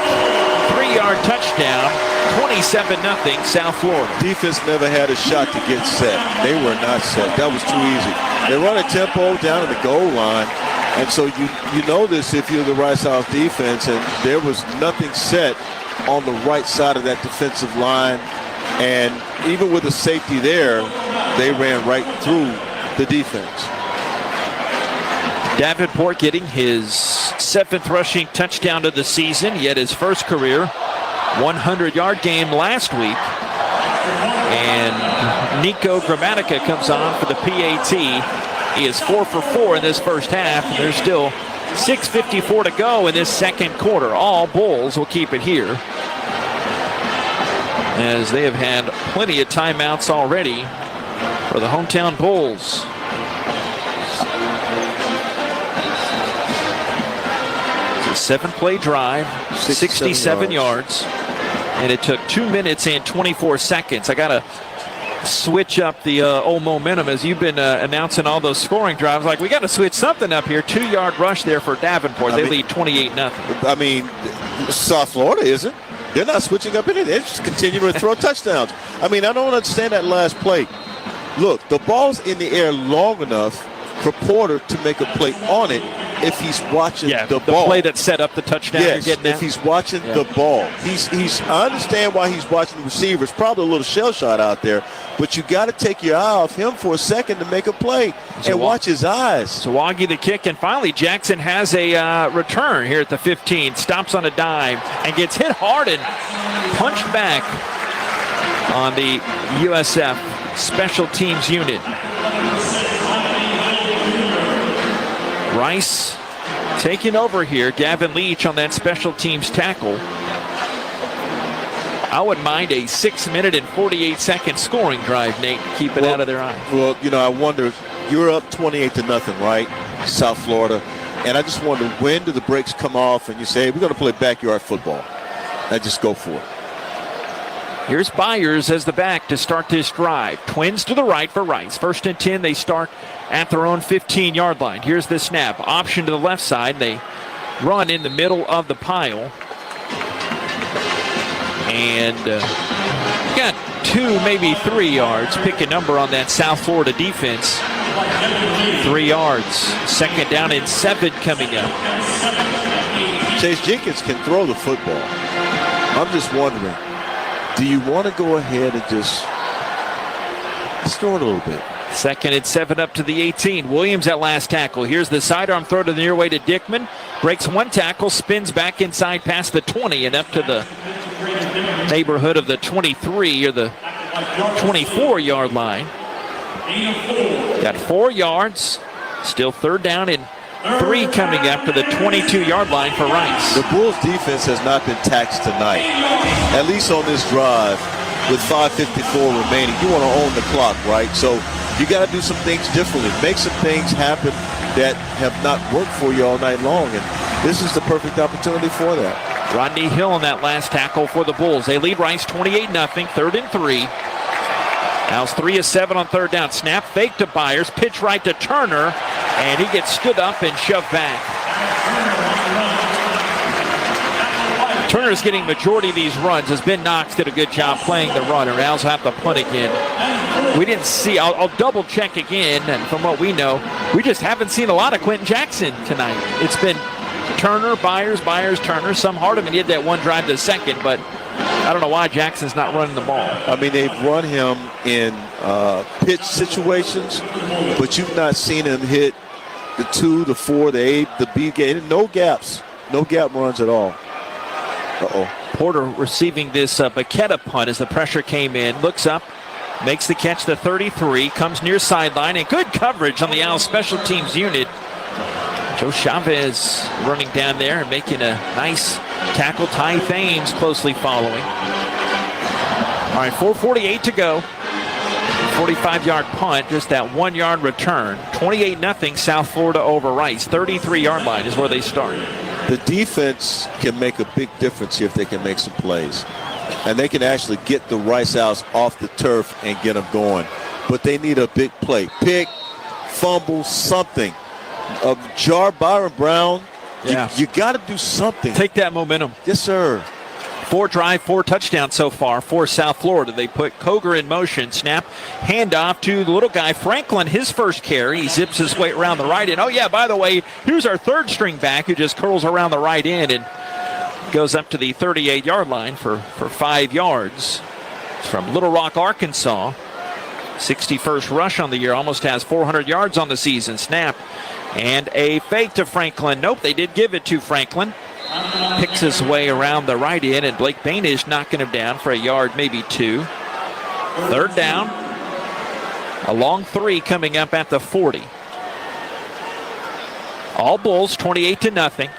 3-yard touchdown. 27-0 South Florida. Defense never had a shot to get set. They were not set. That was too easy. They run a tempo down to the goal line. And so you know this if you're the Rice Owls defense, and there was nothing set on the right side of that defensive line. And even with the safety there, they ran right through the defense. Davenport getting his 7th rushing touchdown of the season, yet his first career 100-yard game last week. And Nico Gramatica comes on for the PAT. He is 4 for 4 in this first half. There's still 6:54 to go in this second quarter. All Bulls will keep it here, as they have had plenty of timeouts already for the hometown Bulls. It's a 7-play drive, 67 yards, and it took 2 minutes and 24 seconds. I got to switch up the old momentum as you've been announcing all those scoring drives. Like, we got to switch something up here. 2-yard rush there for Davenport. They lead 28-0. I mean, South Florida isn't. They're not switching up anything. They're just continuing to throw touchdowns. I mean, I don't understand that last play. Look, the ball's in the air long enough for Porter to make a play on it, if he's watching the the ball. play that set up the touchdown. Yes, you're getting if he's watching the ball. I understand why he's watching the receivers. Probably a little shell shot out there, but you got to take your eye off him for a second to make a play and watch his eyes. Sawagi the kick, and finally Jackson has a return here at the 15. Stops on a dime and gets hit hard and punched back on the USF special teams unit. Rice taking over here. Gavin Leach on that special teams tackle. I wouldn't mind a 6-minute and 48-second scoring drive, Nate. Keep it out of their eyes. Well, I wonder, you're up 28-0, right? South Florida. And I just wonder, when do the breaks come off and you say, hey, we're going to play backyard football? And just go for it. Here's Byers as the back to start this drive. Twins to the right for Rice. 1st and 10, they start at their own 15-yard line. Here's the snap. Option to the left side. They run in the middle of the pile. And got 2, maybe 3 yards. Pick a number on that South Florida defense. 3 yards. 2nd down and 7 coming up. Chase Jenkins can throw the football. I'm just wondering, do you want to go ahead and just throw it a little bit? 2nd and 7 up to the 18. Williams at last tackle. Here's the sidearm throw to the near way to Dickman. Breaks one tackle, spins back inside past the 20 and up to the neighborhood of the 23 or the 24-yard line. Got 4 yards. Still 3rd down and 3 coming up to the 22-yard line for Rice. The Bulls defense has not been taxed tonight, at least on this drive. With 5:54 remaining, you want to own the clock, right? So you got to do some things differently. Make some things happen that have not worked for you all night long, and this is the perfect opportunity for that. Rodney Hill on that last tackle for the Bulls. They lead Rice 28-0, 3rd and 3. Owls 3 of 7 on 3rd down. Snap fake to Byers, pitch right to Turner, and he gets stood up and shoved back. Turner's getting majority of these runs as Ben Knox did a good job playing the runner. Owls have to punt again. We didn't see, I'll double check again, and from what we know, we just haven't seen a lot of Quentin Jackson tonight. It's been Turner, Byers, Turner. Some Hardeman did that one drive to 2nd, but I don't know why Jackson's not running the ball. I mean, they've run him in pitch situations, but you've not seen him hit the 2, the 4, the 8, the B game. No gaps. No gap runs at all. Porter receiving this Baqueta punt as the pressure came in. Looks up, makes the catch, the 33, comes near sideline, and good coverage on the Owls special teams unit. Joe Chavez running down there and making a nice tackle. Ty Thames closely following. All right, 4:48 to go. 45-yard punt, just that 1-yard return. 28-0 South Florida over Rice. 33-yard line is where they start. The defense can make a big difference here if they can make some plays. And they can actually get the Rice Owls off the turf and get them going. But they need a big play. Pick, fumble, something. Jar Byron Brown, you got to do something. Take that momentum. Yes, sir. 4 touchdowns so far for South Florida. They put Koger in motion. Snap, handoff to the little guy, Franklin, his first carry. He zips his way around the right end. Oh, yeah, by the way, here's our 3rd string back who just curls around the right end and goes up to the 38-yard line for 5 yards. It's from Little Rock, Arkansas. 61st rush on the year. Almost has 400 yards on the season. Snap and a fake to Franklin. Nope, they did give it to Franklin. Picks his way around the right end, and Blake Bainish knocking him down for a yard, maybe 2. 3rd down. A long 3 coming up at the 40. All Bulls, 28-0.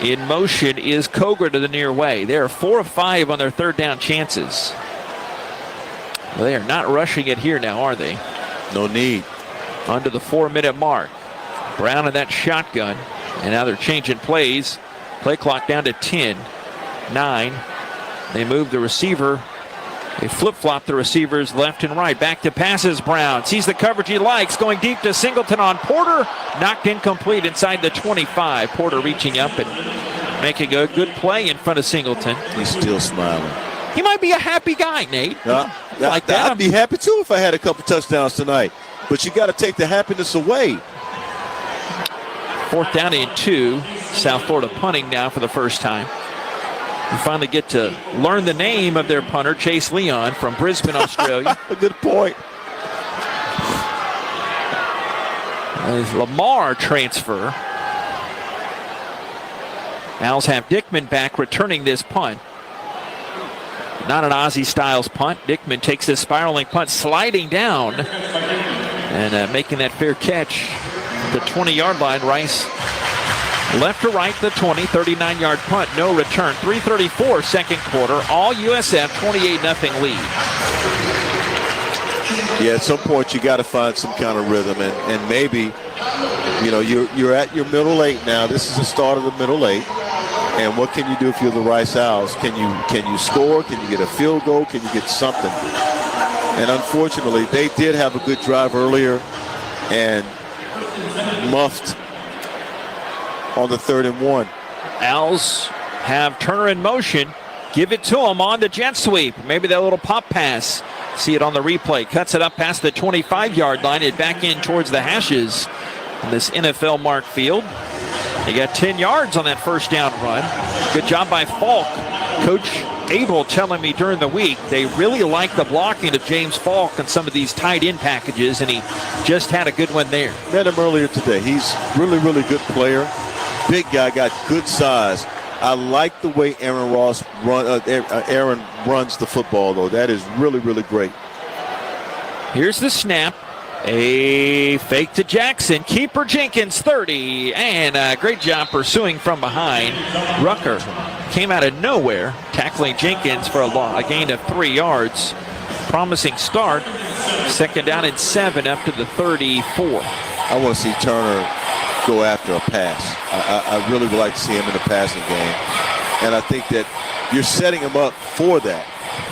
In motion is Koger to the near way. They are 4 of 5 on their 3rd down chances. Well, they are not rushing it here now, are they? No need. Under the 4-minute mark. Brown in that shotgun. And now they're changing plays. Play clock down to 10. 9. They move the receiver. They flip-flop the receivers left and right. Back to passes. Brown sees the coverage he likes. Going deep to Singleton on Porter. Knocked incomplete inside the 25. Porter reaching up and making a good play in front of Singleton. He's still smiling. He might be a happy guy, Nate. Like that. I'd be happy too if I had a couple touchdowns tonight. But you got to take the happiness away. 4th down and 2. South Florida punting now for the first time. We finally get to learn the name of their punter, Chase Leon from Brisbane, Australia. Good point. Lamar transfer. Owls have Dickman back returning this punt. Not an Aussie Styles punt. Dickman takes this spiraling punt, sliding down and making that fair catch. The 20-yard line. Rice left to right, the 20, 39-yard punt, no return. 3:34 second quarter. All USF 28-0 lead. Yeah, at some point you got to find some kind of rhythm, and maybe, you know, you're at your middle eight now. This is the start of the middle eight. And what can you do if you're the Rice Owls? Can you score? Can you get a field goal? Can you get something? And unfortunately, they did have a good drive earlier and muffed on the 3rd and 1. Owls have Turner in motion. Give it to him on the jet sweep. Maybe that little pop pass. See it on the replay. Cuts it up past the 25-yard line and back in towards the hashes on this NFL marked field. They got 10 yards on that first down run. Good job by Falk. Coach Abel telling me during the week they really like the blocking of James Falk on some of these tight end packages, and he just had a good one there. Met him earlier today. He's really, really good player. Big guy, got good size. I like the way Aaron runs the football, though. That is really, really great. Here's the snap. A fake to Jackson. Keeper Jenkins, 30. And a great job pursuing from behind. Rucker came out of nowhere, tackling Jenkins for a gain of 3 yards. Promising start. 2nd down and 7 up to the 34. I want to see Turner go after a pass. I really would like to see him in the passing game. And I think that you're setting him up for that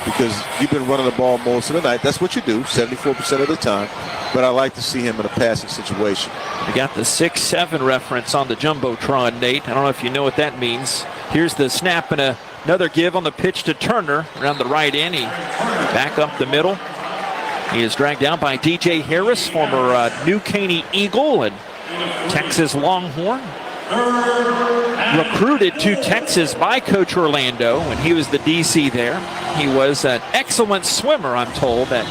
because you've been running the ball most of the night. That's what you do, 74% of the time. But I like to see him in a passing situation. We got the 6-7 reference on the Jumbotron, Nate. I don't know if you know what that means. Here's the snap and another give on the pitch to Turner around the right end. He back up the middle. He is dragged down by DJ Harris, former New Caney Eagle and Texas Longhorn. Recruited to Texas by Coach Orlando when he was the DC there. He was an excellent swimmer, I'm told, at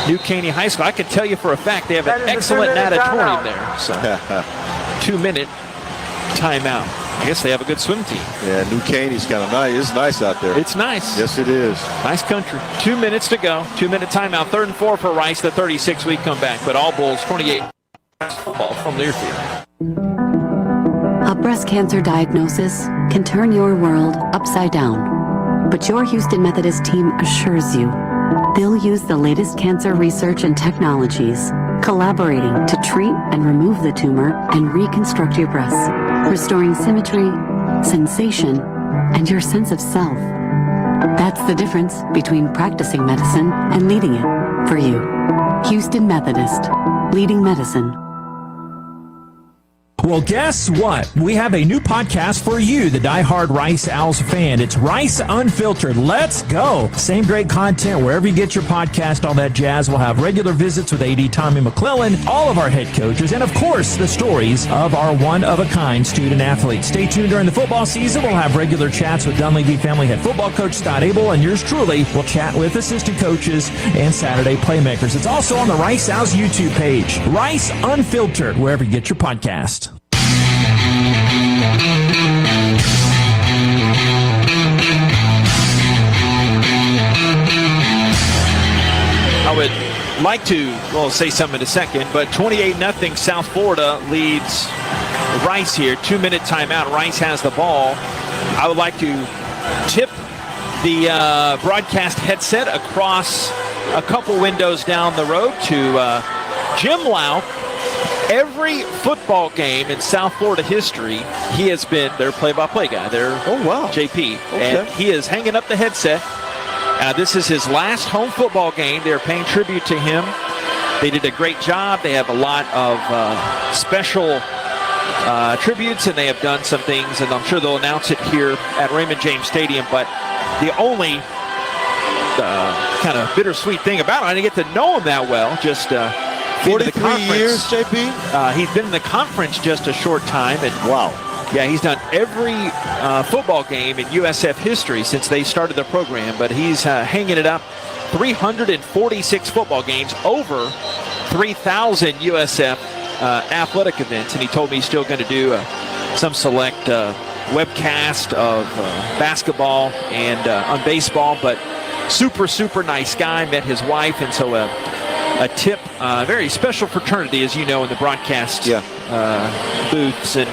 New Caney High School. I can tell you for a fact they have an excellent natatorium there. So 2-minute timeout. I guess they have a good swim team. Yeah, New Caney's kind of nice. It's nice out there. It's nice. Yes, it is. Nice country. 2 minutes to go. 2-minute timeout. 3rd and 4 for Rice, the 36-week comeback. But all Bulls 28 football from Learfield. A breast cancer diagnosis can turn your world upside down. But your Houston Methodist team assures you they'll use the latest cancer research and technologies, collaborating to treat and remove the tumor and reconstruct your breasts, restoring symmetry, sensation, and your sense of self. That's the difference between practicing medicine and leading it for you. Houston Methodist, leading medicine. Well, guess what? We have a new podcast for you, the diehard Rice Owls fan. It's Rice Unfiltered. Let's go. Same great content wherever you get your podcast, all that jazz. We'll have regular visits with AD Tommy McClellan, all of our head coaches, and of course, the stories of our one-of-a-kind student athletes. Stay tuned during the football season. We'll have regular chats with Dunleavy family head football coach Scott Abel, and yours truly will chat with assistant coaches and Saturday playmakers. It's also on the Rice Owls YouTube page. Rice Unfiltered, wherever you get your podcast. I would like to, say something in a second, but 28-0 South Florida leads Rice here. 2-minute timeout. Rice has the ball. I would like to tip the broadcast headset across a couple windows down the road to Jim Lau. Every football game in South Florida history, he has been their play-by-play guy. JP. Okay. And he is hanging up the headset. This is his last home football game. They're paying tribute to him. They did a great job. They have a lot of special tributes, and they have done some things, and I'm sure they'll announce it here at Raymond James Stadium. But the only kind of bittersweet thing about it, I didn't get to know him that well, just 43 years, JP? He's been in the conference just a short time. And wow. Yeah, he's done every football game in USF history since they started the program, but he's hanging it up 346 football games, over 3,000 USF athletic events, and he told me he's still going to do some select webcast of basketball and on baseball, but super nice guy. Met his wife, and so a tip, very special fraternity, as you know, in the broadcast booths, and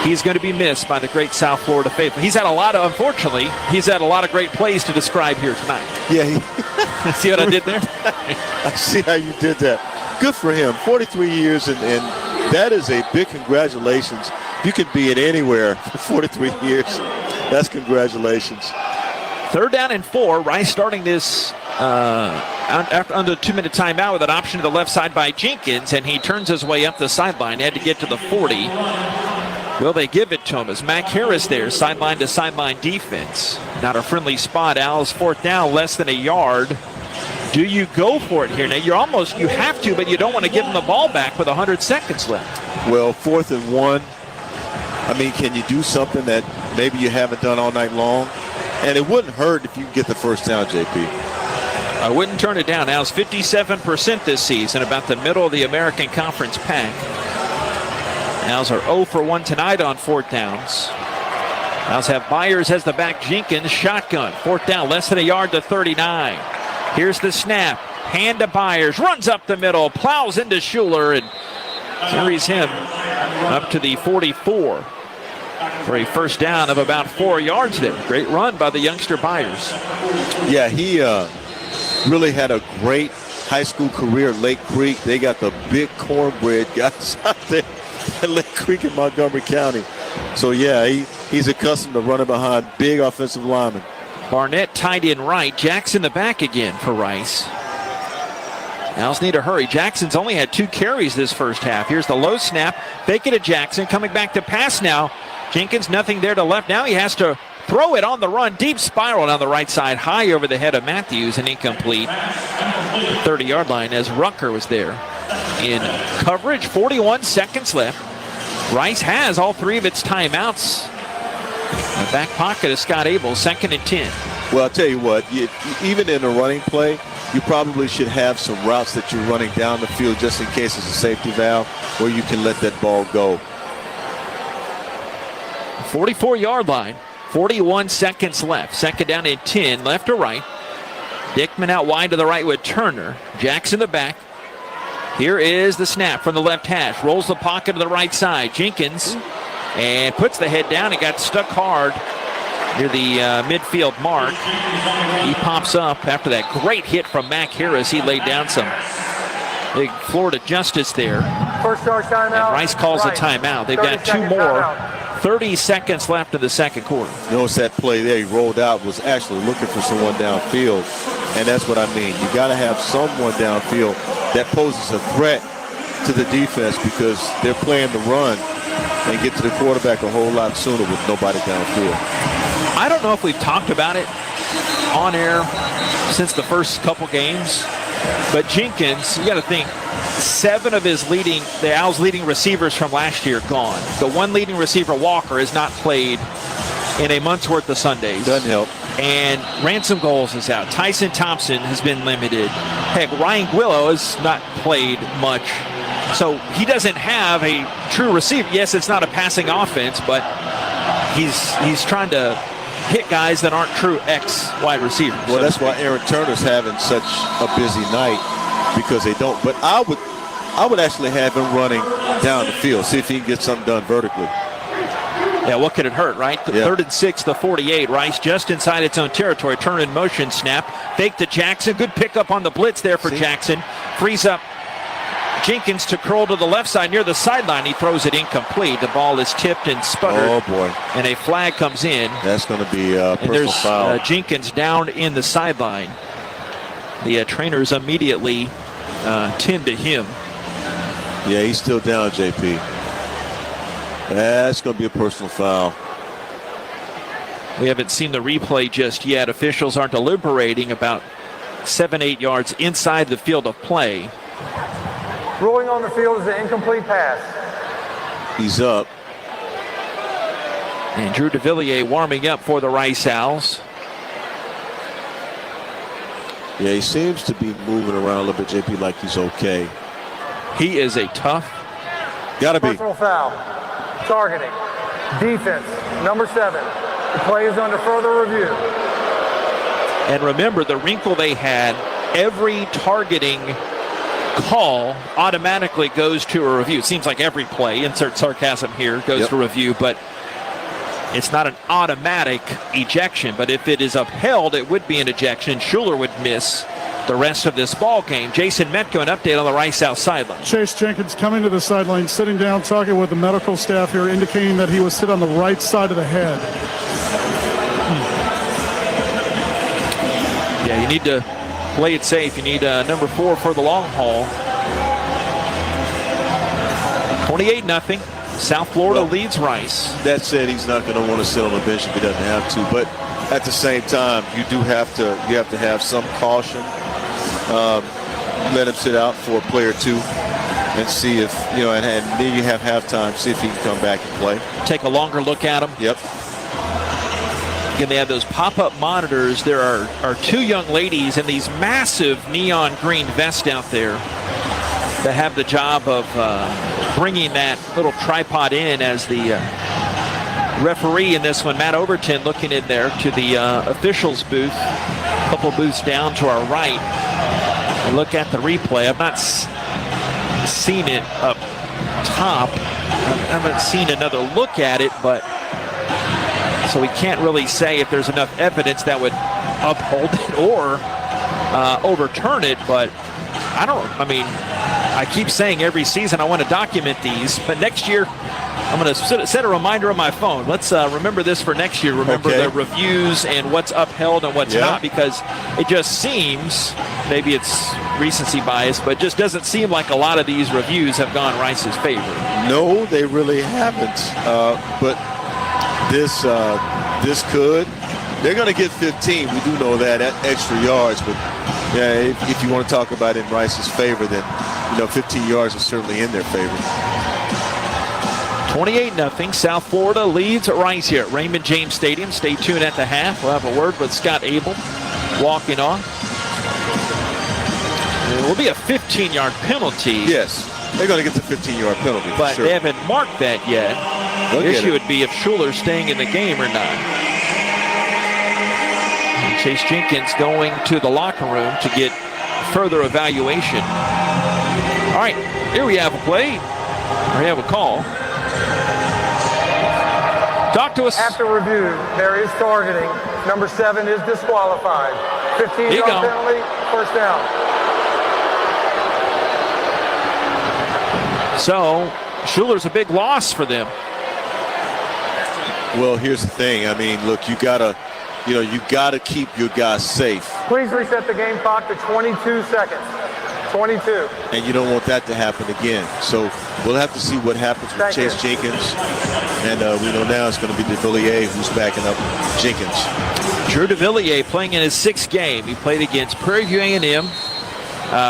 he's going to be missed by the great South Florida faithful. Unfortunately, he's had a lot of great plays to describe here tonight. Yeah. See what I did there? I see how you did that. Good for him. 43 years, and that is a big congratulations. You could be in anywhere for 43 years. That's congratulations. 3rd down and 4. Rice starting this under a 2-minute timeout with an option to the left side by Jenkins, and he turns his way up the sideline. Had to get to the 40. Will they give it to him? As Mac Harris there, sideline to sideline defense. Not a friendly spot. Owls 4th down, less than a yard. Do you go for it here? Now, you have to, but you don't want to give them the ball back with 100 seconds left. Well, 4th and 1. I mean, can you do something that maybe you haven't done all night long? And it wouldn't hurt if you could get the first down, JP. I wouldn't turn it down. Owls 57% this season, about the middle of the American Conference pack. Owls are 0 for 1 tonight on 4th downs. Owls have Byers as the back. Jenkins shotgun. 4th down, less than a yard to 39. Here's the snap. Hand to Byers. Runs up the middle. Plows into Schuler and carries him up to the 44 for a first down of about 4 yards there. Great run by the youngster Byers. Yeah, he really had a great high school career at Lake Creek. They got the big cornbread guys out there at Lake Creek in Montgomery County. So, yeah, he's accustomed to running behind big offensive linemen. Barnett tight end right. Jackson the back again for Rice. Owls need to hurry. Jackson's only had 2 carries this first half. Here's the low snap. Fake it to Jackson. Coming back to pass now. Jenkins nothing there to left. Now he has to throw it on the run. Deep spiral down the right side. High over the head of Matthews and incomplete. 30-yard line as Rucker was there in coverage. 41 seconds left. Rice has all 3 of its timeouts. The back pocket of Scott Abel, 2nd and 10. Well, I'll tell you what, even in a running play, you probably should have some routes that you're running down the field just in case it's a safety valve where you can let that ball go. 44-yard line, 41 seconds left. 2nd down and 10, left to right. Dickman out wide to the right with Turner. Jackson the back. Here is the snap from the left hash. Rolls the pocket to the right side. Jenkins and puts the head down and got stuck hard near the midfield mark. He pops up after that great hit from Mac Harris. He laid down some big Florida justice there. First short timeout. And Rice calls a timeout. They've got 2 more. 30 seconds left in the second quarter. Notice that play there. He rolled out, was actually looking for someone downfield. And that's what I mean. You got to have someone downfield that poses a threat to the defense because they're playing the run and get to the quarterback a whole lot sooner with nobody downfield. I don't know if we've talked about it on air since the first couple games, but Jenkins, you got to think, 7 of the Owls' leading receivers from last year gone. The one leading receiver, Walker, has not played in a month's worth of Sundays. Doesn't help. And Ransom Goals is out. Tyson Thompson has been limited. Heck, Ryan Guillo has not played much. So he doesn't have a true receiver. Yes, it's not a passing offense, but he's trying to hit guys that aren't true wide receivers. Well, that's why Aaron Turner's having such a busy night because they don't. But I would actually have him running down the field, see if he can get something done vertically. Yeah, what could it hurt, right? Yeah. 3rd and 6, the 48. Rice just inside its own territory. Turn in motion snap. Fake to Jackson. Good pickup on the blitz there for Jackson. Frees up Jenkins to curl to the left side near the sideline. He throws it incomplete. The ball is tipped and sputtered. Oh, boy. And a flag comes in. That's going to be a personal foul. And there's Jenkins down in the sideline. The trainers immediately tend to him. Yeah, he's still down, JP. That's going to be a personal foul. We haven't seen the replay just yet. Officials are deliberating about 7-8 yards inside the field of play. Rolling on the field is an incomplete pass. He's up. And Drew DeVilliers warming up for the Rice Owls. Yeah, he seems to be moving around a little bit, JP, like he's okay. He is a tough. Gotta be. Personal foul. Targeting. Defense, number 7. The play is under further review. And remember, the wrinkle they had, every targeting call automatically goes to a review. It seems like every play, insert sarcasm here, goes to review, but it's not an automatic ejection. But if it is upheld, it would be an ejection. Schuler would miss the rest of this ball game. Jason Metko, an update on the Rice Owls sideline. Chase Jenkins coming to the sideline, sitting down, talking with the medical staff here, indicating that he was sit on the right side of the head. Yeah, you need to play it safe. You need number 4 for the long haul. 28-0 South Florida leads Rice. That said, he's not going to want to sit on the bench if he doesn't have to. But at the same time, you have to have some caution. Let him sit out for a play or two and see if, and then you have halftime, see if he can come back and play. Take a longer look at him. Yep. Again, they have those pop-up monitors. There are 2 young ladies in these massive neon green vests out there that have the job of bringing that little tripod in as the referee in this one, Matt Overton, looking in there to the officials booth, a couple booths down to our right. And look at the replay. I've not seen it up top. I haven't seen another look at it, but so we can't really say if there's enough evidence that would uphold it or overturn it. But I keep saying every season I want to document these, but next year I'm going to set a reminder on my phone. Let's remember this for next year. Remember the reviews and what's upheld and what's not, because it just seems, maybe it's recency bias, but it just doesn't seem like a lot of these reviews have gone Rice's favor. No, they really haven't. But this could. They're going to get 15. We do know that extra yards, but yeah, if you want to talk about it in Rice's favor, then 15 yards is certainly in their favor. 28-0 South Florida leads Rice here at Raymond James Stadium. Stay tuned at the half. We'll have a word with Scott Abel walking on. It will be a 15-yard penalty. Yes, they're going to get the 15-yard penalty. But sure. They haven't marked that yet. The issue would be if Schuler's staying in the game or not. Chase Jenkins going to the locker room to get further evaluation. All right, here we have a play. We have a call. Talk to us. After review, there is targeting. Number 7 is disqualified. 15-yard penalty, first down. So, Schuler's a big loss for them. Well, here's the thing. I mean, look, you gotta keep your guys safe. Please reset the game clock to 22 seconds. 22. And you don't want that to happen again. So we'll have to see what happens with Chase Jenkins. And we know now it's going to be DeVilliers who's backing up Jenkins. Drew DeVilliers playing in his 6th game. He played against Prairie View A&M.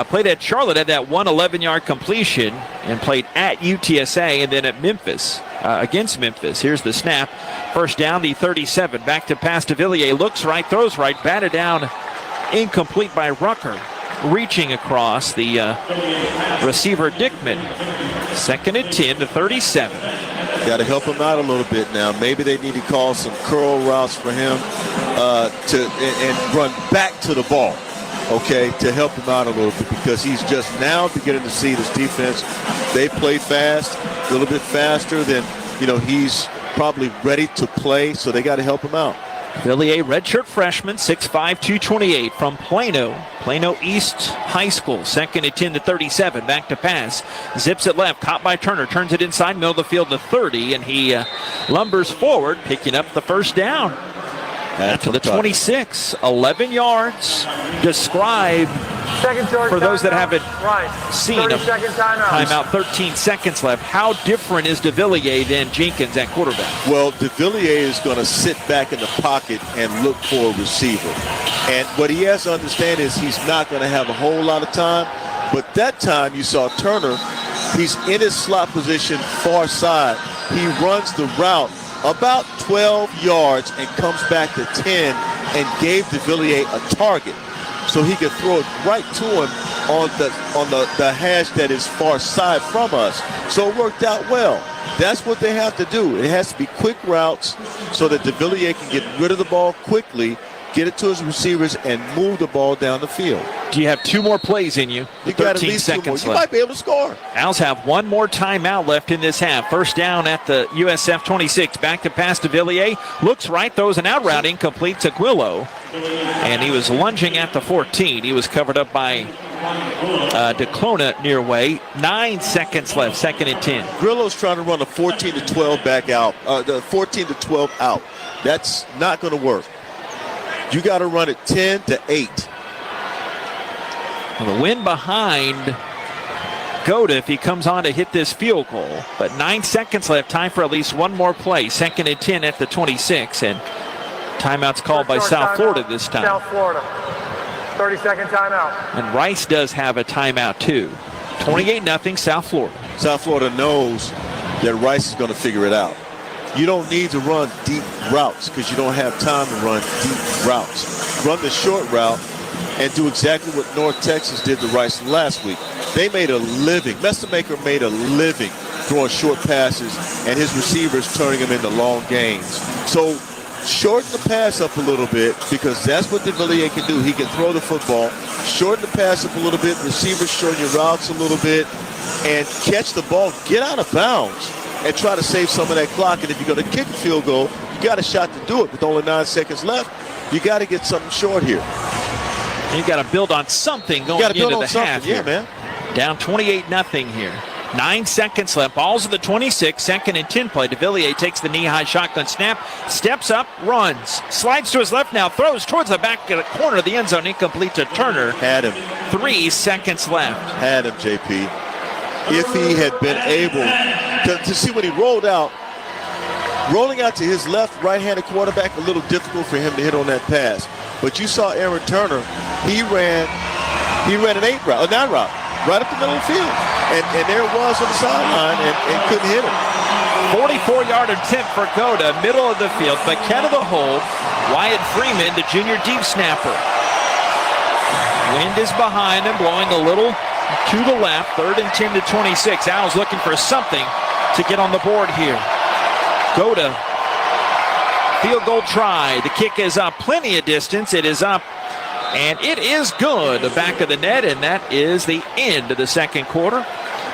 Played at Charlotte at that 11-yard completion and played at UTSA and then at Memphis, against Memphis. Here's the snap. First down, the 37. Back to pass to DeVilliers. Looks right, throws right. Batted down, incomplete by Rucker. Reaching across the receiver Dickman. 2nd and 10 to 37. Got to help him out a little bit now. Maybe they need to call some curl routes for him and run back to the ball. Okay, to help him out a little bit, because he's just now beginning to see this defense. They play fast, a little bit faster than, he's probably ready to play, so they got to help him out. DeVilliers, redshirt freshman, 6'5", 228 from Plano East High School. 2nd and 10 to 37. Back to pass. Zips it left. Caught by Turner. Turns it inside, middle of the field to 30. And he lumbers forward, picking up the first down. To the 26. 11 yards. Describe, for those that haven't seen him, timeout, 13 seconds left. How different is DeVilliers than Jenkins at quarterback? Well, DeVilliers is going to sit back in the pocket and look for a receiver. And what he has to understand is he's not going to have a whole lot of time. But that time you saw Turner, he's in his slot position far side. He runs the route about 12 yards and comes back to 10 and gave DeVilliers a target so he could throw it right to him on the hash that is far side from us. So it worked out well. That's what they have to do. It has to be quick routes so that DeVilliers can get rid of the ball quickly, get it to his receivers, and move the ball down the field. Do you have 2 more plays in you? You got at least 2 more. You might be able to score. Owls have 1 more timeout left in this half. First down at the USF 26. Back to pass to Villiers. Looks right, throws an out route incomplete to Guillo. And he was lunging at the 14. He was covered up by DeClona near way. 9 seconds left, 2nd and 10. Grillo's trying to run a 14-12 back out, the 14-12 out. That's not going to work. You got to run it 10-8. Well, the win behind Goda if he comes on to hit this field goal. But 9 seconds left, time for at least 1 more play. 2nd and 10 at the 26. And timeout's called by South Florida this time. South Florida. 30-second timeout. And Rice does have a timeout too. 28-0 South Florida. South Florida knows that Rice is going to figure it out. You don't need to run deep routes because you don't have time to run deep routes. Run the short route and do exactly what North Texas did to Rice last week. They made a living. Mestamaker made a living throwing short passes and his receivers turning them into long gains. So shorten the pass up a little bit because that's what DeVilliers can do. He can throw the football, shorten the pass up a little bit, receivers shorten your routes a little bit, and catch the ball, get out of bounds, and try to save some of that clock. And if you're going to kick a field goal, you got a shot to do it. With only 9 seconds left, you got to get something short here. You got to build on something going into the half. Yeah, man. Down 28-0 here. 9 seconds left. Ball's at the 26. 2nd and 10 play. DeVilliers takes the knee-high shotgun snap. Steps up, runs. Slides to his left now. Throws towards the back corner of the end zone. Incomplete to Turner. Had him. 3 seconds left. Had him, JP. If he had been able to see when he rolled out, rolling out to his left, right-handed quarterback, a little difficult for him to hit on that pass. But you saw Aaron Turner. He ran an 9 route, right up the middle of the field. And there it was on the sideline and couldn't hit him. 44-yard attempt for Goda, middle of the field. McKenna the hold. Wyatt Freeman, the junior deep snapper. Wind is behind him, blowing a little to the left. 3rd and 10 to 26. Owls looking for something to get on the board here. Goda, field goal try. The kick is up plenty of distance. It is up, and it is good. The back of the net, and that is the end of the second quarter.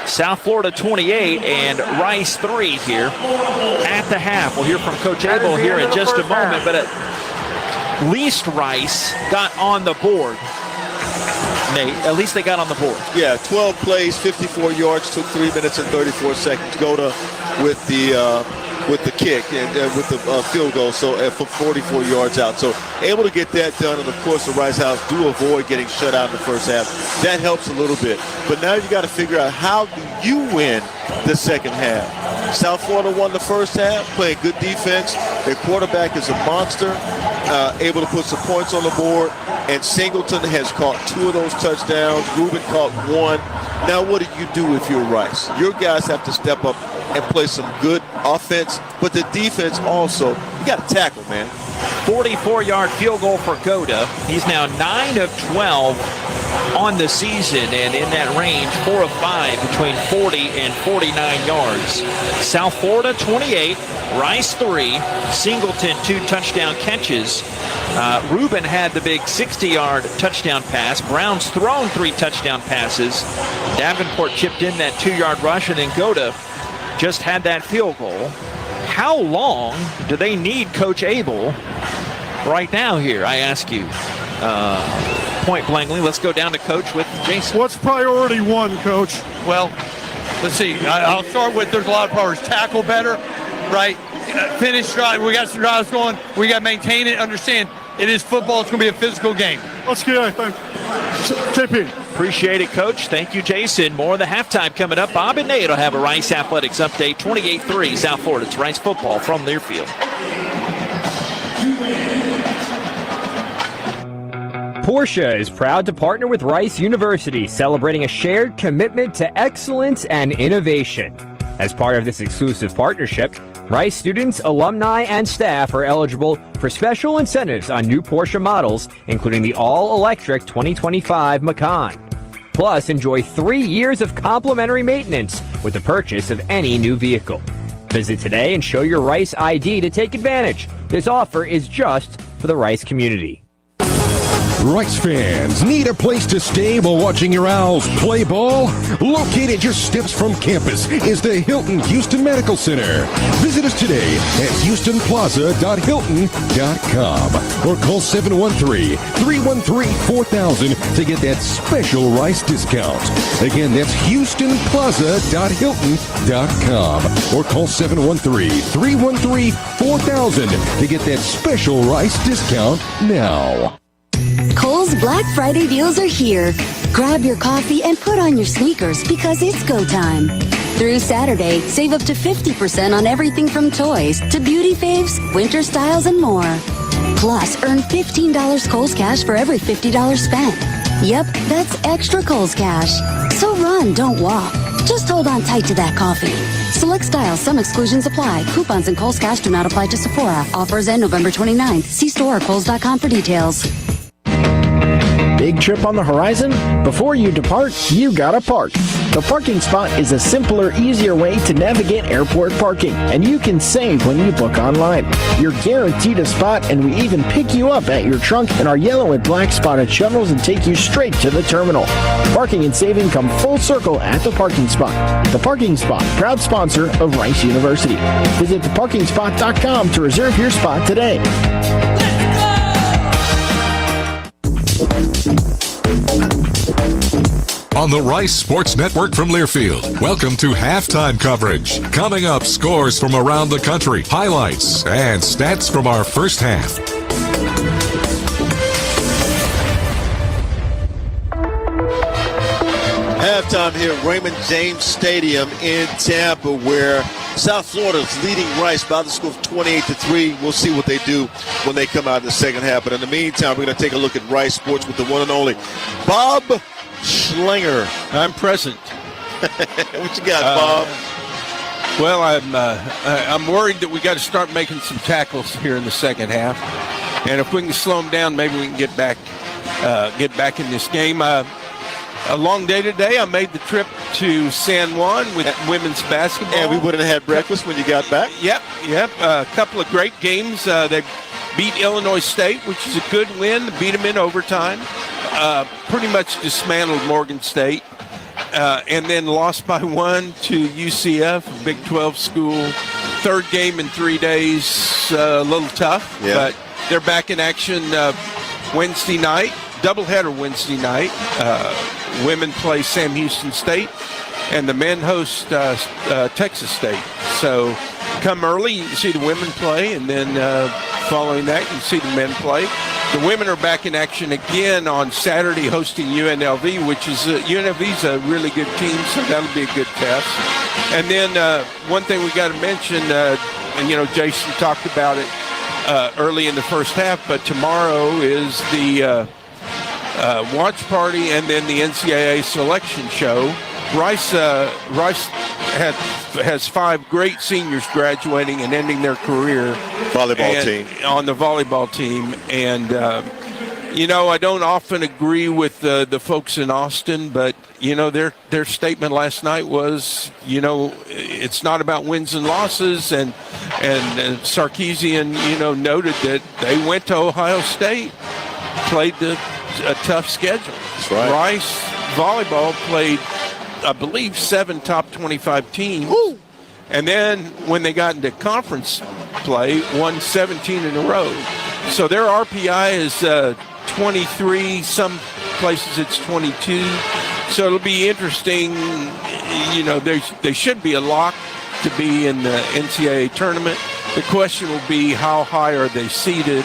South Florida 28 and Rice 3 here at the half. We'll hear from Coach Abel here in just a moment, but at least Rice got on the board. Nate, at least they got on the board. Yeah, 12 plays, 54 yards, took 3 minutes and 34 seconds. Goda with the kick and with the field goal, so for 44 yards out. So able to get that done, and of course the Rice Owls do avoid getting shut out in the first half. That helps a little bit. But now you got to figure out, how do you win the second half? South Florida won the first half, playing good defense. Their quarterback is a monster, able to put some points on the board. And Singleton has caught 2 of those touchdowns. Rubin caught 1. Now what do you do if you're Rice? Your guys have to step up and play some good offense, but the defense also, you got to tackle, man. 44-yard field goal for Goda. He's now 9 of 12 on the season, and in that range, 4 of 5 between 40 and 49 yards. South Florida 28, Rice 3, Singleton 2 touchdown catches. Rubin had the big 60-yard touchdown pass. Brown's thrown 3 touchdown passes. Davenport chipped in that 2-yard rush, and then Goda just had that field goal. How long do they need Coach Abel right now here, I ask you? Point blankly, let's go down to Coach with Jason. What's priority 1, Coach? Well, let's see. I'll start with, there's a lot of priorities. Tackle better, right? Finish drive. We got some drives going. We got to maintain it. Understand, it is football. It's going to be a physical game. Let's get it. Thank JP. Appreciate it, Coach. Thank you, Jason. More of the halftime coming up. Bob and Nate will have a Rice Athletics update. 28-3 South Florida. It's Rice football from Learfield. Porsche is proud to partner with Rice University, celebrating a shared commitment to excellence and innovation. As part of this exclusive partnership, Rice students, alumni, and staff are eligible for special incentives on new Porsche models, including the all-electric 2025 Macan. Plus, enjoy 3 years of complimentary maintenance with the purchase of any new vehicle. Visit today and show your Rice ID to take advantage. This offer is just for the Rice community. Rice fans need a place to stay while watching your Owls play ball? Located just steps from campus is the Hilton Houston Medical Center. Visit us today at houstonplaza.hilton.com or call 713-313-4000 to get that special Rice discount. Again, that's houstonplaza.hilton.com or call 713-313-4000 to get that special Rice discount now. Kohl's Black Friday deals are here. Grab your coffee and put on your sneakers because it's go time. Through Saturday, save up to 50% on everything from toys to beauty faves, winter styles, and more. Plus, earn $15 Kohl's Cash for every $50 spent. Yep, that's extra Kohl's Cash. So run, don't walk. Just hold on tight to that coffee. Select styles, some exclusions apply. Coupons and Kohl's Cash do not apply to Sephora. Offers end November 29th. See store or Kohls.com for details. Big trip on the horizon? Before you depart, you gotta park. The parking spot is a simpler, easier way to navigate airport parking, and you can save when you book online. You're guaranteed a spot, and we even pick you up at your trunk in our yellow and black spotted shuttles and take you straight to the terminal. Parking and saving come full circle at The Parking Spot. The Parking Spot, proud sponsor of Rice University. Visit theparkingspot.com to reserve your spot today. On the Rice Sports Network from Learfield, welcome to halftime coverage. Coming up, scores from around the country, highlights, and stats from our first half. Halftime here at Raymond James Stadium in Tampa, where South Florida is leading Rice by the score of 28-3. We'll see what they do when they come out in the second half. But in the meantime, we're going to take a look at Rice Sports with the one and only Bob Schlinger. I'm present. What you got, Bob? Well, I'm worried that we got to start making some tackles here in the second half, and if we can slow them down, maybe we can get back in this game. A long day today. I made the trip to San Juan with women's basketball. And we wouldn't have had breakfast when you got back? Yep. A couple of great games. They beat Illinois State, which is a good win. Beat them in overtime. Pretty much dismantled Morgan State. And then lost by 1 to UCF, a Big 12 school. Third game in 3 days, a little tough. Yeah. But they're back in action Wednesday night. Doubleheader Wednesday night. Women play Sam Houston State, and the men host Texas State. So come early, you can see the women play, and then following that, you can see the men play. The women are back in action again on Saturday, hosting UNLV, which is UNLV's a really good team, so that'll be a good test. And then one thing we got to mention, and Jason talked about it early in the first half, but tomorrow is the watch party and then the NCAA selection show. Rice has 5 great seniors graduating and ending their career on the volleyball team. And I don't often agree with the folks in Austin, but their statement last night was it's not about wins and losses, and Sarkisian noted that they went to Ohio State, played a tough schedule. That's right. Rice volleyball played, I believe, 7 top 25 teams. Woo! And then when they got into conference play, won 17 in a row. So their RPI is 23. Some places it's 22. So it'll be interesting. They should be a lock to be in the NCAA tournament. The question will be, how high are they seeded?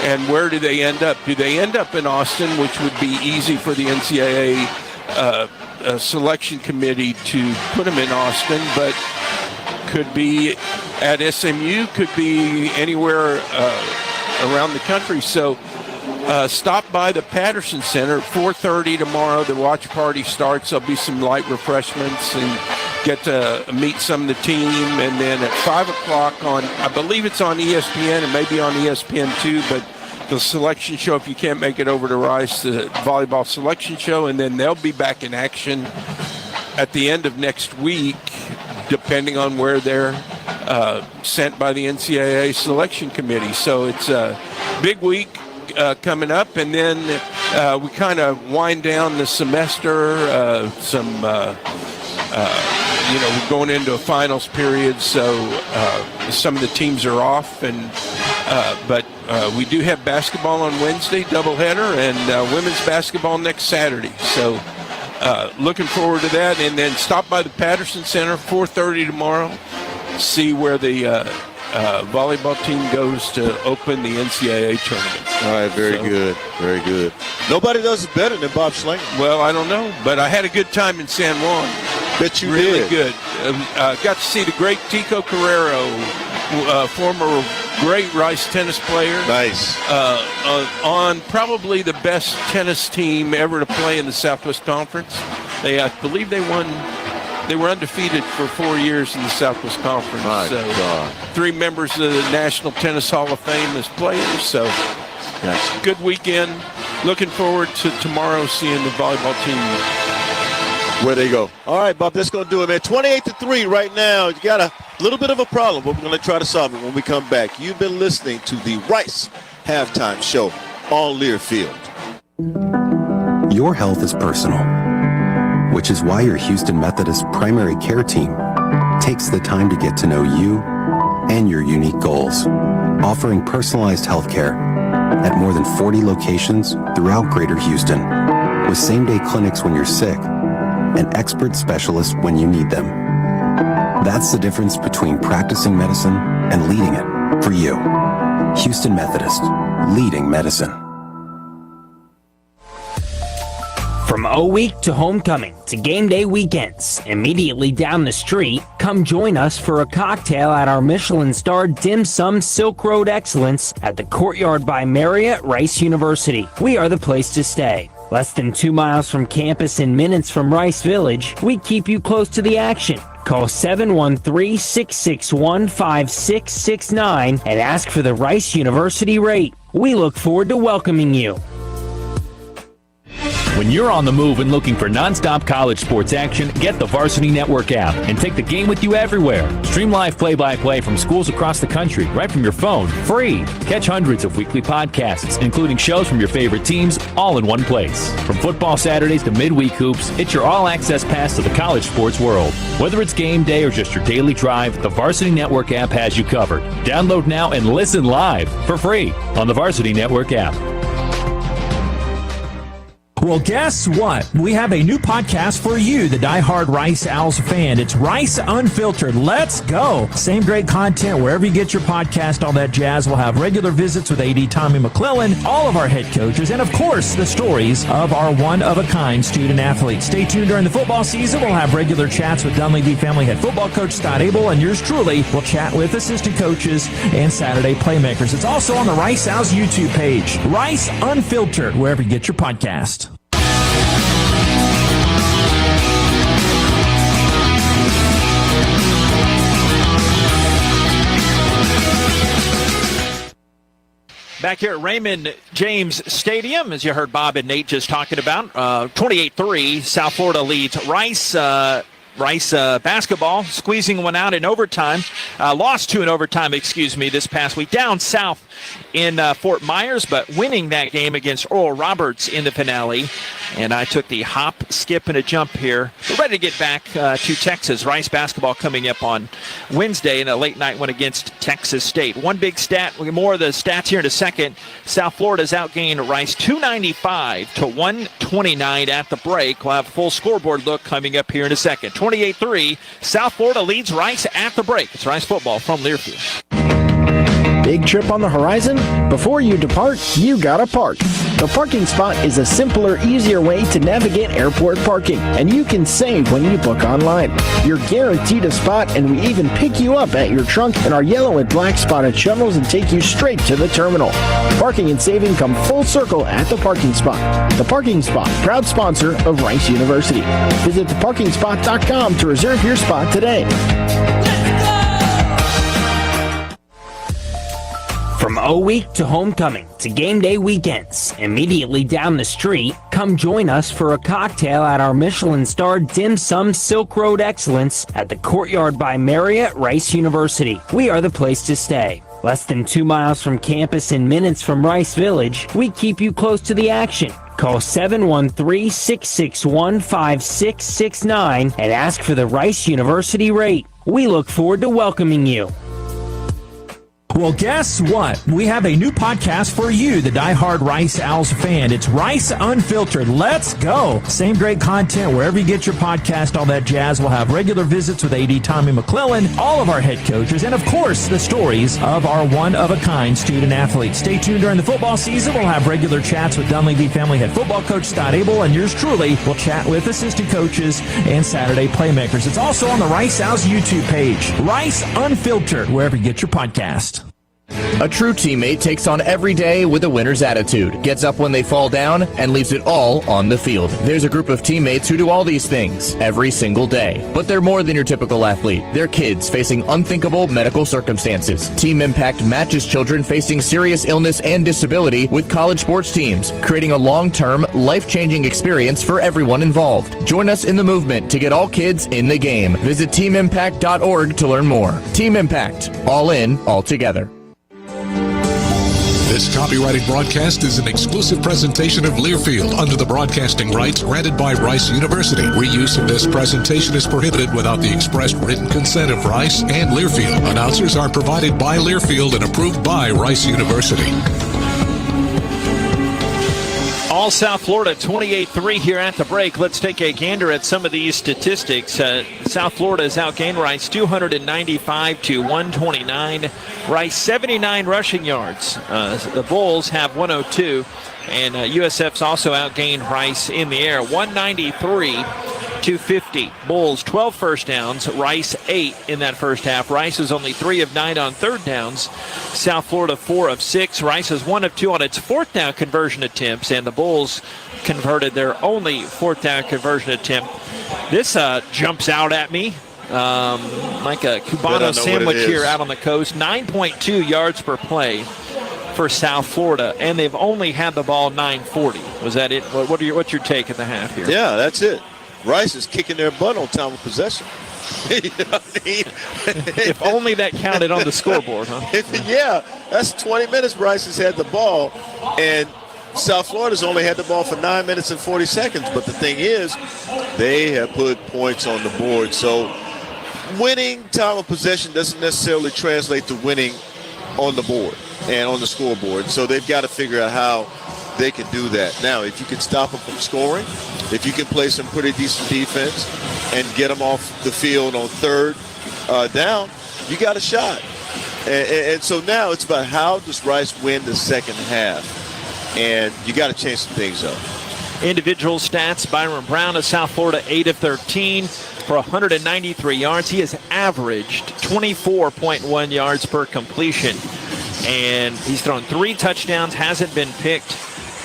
And where do they end up? Do they end up in Austin, which would be easy for the NCAA selection committee to put them in Austin, but could be at SMU, could be anywhere around the country. So stop by the Patterson Center at 4:30 tomorrow. The watch party starts. There'll be some light refreshments and get to meet some of the team. And then at 5 o'clock I believe it's on ESPN and maybe on ESPN2, but the selection show, if you can't make it over to Rice, the volleyball selection show, and then they'll be back in action at the end of next week, depending on where they're sent by the NCAA selection committee. So it's a big week coming up, and then we kind of wind down the semester. We're going into a finals period, so some of the teams are off, but we do have basketball on Wednesday, doubleheader, and women's basketball next Saturday. So looking forward to that, and then stop by the Patterson Center 4:30 tomorrow. See where the volleyball team goes to open the NCAA tournament. All right, very good. Nobody does it better than Bob Schlinger. Well, I don't know, but I had a good time in San Juan. Bet you really did. Good. Got to see the great Tico Carrero, former great Rice tennis player. Nice. On probably the best tennis team ever to play in the Southwest Conference. I believe they won. They were undefeated for 4 years in the Southwest Conference. My so God. 3 members of the National Tennis Hall of Fame as players. So good weekend. Looking forward to tomorrow seeing the volleyball team. Where they go. All right, Bob, that's going to do it, man. 28-3 right now. You got a little bit of a problem, but we're going to try to solve it when we come back. You've been listening to the Rice Halftime Show on Learfield. Your health is personal, which is why your Houston Methodist primary care team takes the time to get to know you and your unique goals, offering personalized health care at more than 40 locations throughout Greater Houston, with same-day clinics when you're sick and expert specialists when you need them. That's the difference between practicing medicine and leading it for you. Houston Methodist, leading medicine. From O-Week to homecoming to game day weekends, immediately down the street, come join us for a cocktail at our Michelin-starred Dim Sum Silk Road Excellence at the Courtyard by Marriott, Rice University. We are the place to stay. Less than 2 miles from campus and minutes from Rice Village, we keep you close to the action. Call 713-661-5669 and ask for the Rice University rate. We look forward to welcoming you. When you're on the move and looking for nonstop college sports action, get the Varsity Network app and take the game with you everywhere. Stream live play-by-play from schools across the country right from your phone, free. Catch hundreds of weekly podcasts, including shows from your favorite teams, all in one place. From football Saturdays to midweek hoops, it's your all-access pass to the college sports world. Whether it's game day or just your daily drive, the Varsity Network app has you covered. Download now and listen live for free on the Varsity Network app. Well, guess what? We have a new podcast for you, the diehard Rice Owls fan. It's Rice Unfiltered. Let's go. Same great content wherever you get your podcast, all that jazz. We'll have regular visits with AD Tommy McClellan, all of our head coaches, and of course, the stories of our one-of-a-kind student athletes. Stay tuned during the football season. We'll have regular chats with Dunleavy Family head football coach Scott Abel, and yours truly will chat with assistant coaches and Saturday playmakers. It's also on the Rice Owls YouTube page. Rice Unfiltered, wherever you get your podcast. Back here at Raymond James Stadium, as you heard Bob and Nate just talking about, 28-3, South Florida leads Rice. Rice basketball squeezing one out in overtime. Lost 2 in overtime, this past week. Down south in Fort Myers, but winning that game against Oral Roberts in the finale. And I took the hop, skip, and a jump here. We're ready to get back to Texas. Rice basketball coming up on Wednesday in a late night one against Texas State. One big stat, we'll get more of the stats here in a second. South Florida's outgained Rice 295 to 129 at the break. We'll have a full scoreboard look coming up here in a second. 28-3, South Florida leads Rice at the break. It's Rice football from Learfield. Big trip on the horizon? Before you depart, you gotta park. The parking spot is a simpler, easier way to navigate airport parking, and you can save when you book online. You're guaranteed a spot, and we even pick you up at your trunk in our yellow and black spotted shuttles and take you straight to the terminal. Parking and saving come full circle at the parking spot. The Parking Spot, proud sponsor of Rice University. Visit theparkingspot.com to reserve your spot today. From O-Week to homecoming to game day weekends, immediately down the street, come join us for a cocktail at our Michelin-starred Dim Sum Silk Road Excellence at the Courtyard by Marriott, Rice University. We are the place to stay. Less than 2 miles from campus and minutes from Rice Village, we keep you close to the action. Call 713-661-5669 and ask for the Rice University rate. We look forward to welcoming you. Well, guess what? We have a new podcast for you, the diehard Rice Owls fan. It's Rice Unfiltered. Let's go. Same great content wherever you get your podcast, all that jazz. We'll have regular visits with AD Tommy McClellan, all of our head coaches, and of course, the stories of our one-of-a-kind student athletes. Stay tuned during the football season. We'll have regular chats with Dunleavy family head football coach Scott Abel, and yours truly will chat with assistant coaches and Saturday playmakers. It's also on the Rice Owls YouTube page. Rice Unfiltered, wherever you get your podcast. A true teammate takes on every day with a winner's attitude, gets up when they fall down, and leaves it all on the field. There's a group of teammates who do all these things every single day. But they're more than your typical athlete. They're kids facing unthinkable medical circumstances. Team Impact matches children facing serious illness and disability with college sports teams, creating a long-term, life-changing experience for everyone involved. Join us in the movement to get all kids in the game. Visit teamimpact.org to learn more. Team Impact. All in, all together. This copyrighted broadcast is an exclusive presentation of Learfield under the broadcasting rights granted by Rice University. Reuse of this presentation is prohibited without the expressed written consent of Rice and Learfield. Announcers are provided by Learfield and approved by Rice University. All South Florida 28-3 here at the break. Let's take a gander at some of these statistics. South Florida has outgained Rice 295 to 129. Rice 79 rushing yards. The Bulls have 102. And USF's also outgained Rice in the air 193 to 50. Bulls 12 first downs. Rice 8 in that first half. Rice is only 3 of 9 on third downs. South Florida 4 of 6. Rice is 1 of 2 on its fourth down conversion attempts, and the Bulls converted their only fourth down conversion attempt. This jumps out at me like a Cubano sandwich here out on the coast. 9.2 yards per play for South Florida, and they've only had the ball 940. Was that it? What's your take at the half here? Yeah, that's it. Rice is kicking their butt on time of possession. You know what I mean? If only that counted on the scoreboard, huh? Yeah, that's 20 minutes Rice has had the ball, and South Florida's only had the ball for 9 minutes and 40 seconds. But the thing is, they have put points on the board. So winning time of possession doesn't necessarily translate to winning on the board and on the scoreboard. So they've got to figure out how they can do that. Now, if you can stop them from scoring, if you can play some pretty decent defense and get them off the field on third down, you got a shot. And so now it's about how does Rice win the second half? And you got to change some things up. Individual stats, Byron Brown of South Florida, 8 of 13 for 193 yards. He has averaged 24.1 yards per completion. And he's thrown 3 touchdowns, hasn't been picked.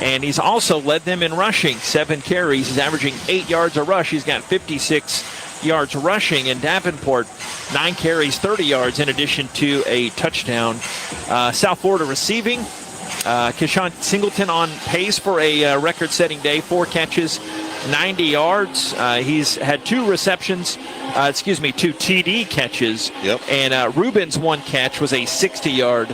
And he's also led them in rushing, 7 carries. He's averaging 8 yards a rush. He's got 56 yards rushing. And Davenport, 9 carries, 30 yards in addition to a touchdown. South Florida receiving, Keshawn Singleton on pace for a record-setting day, 4 catches, 90 yards. He's had 2 receptions, 2 TD catches. Yep. And Rubin's 1 catch was a 60-yard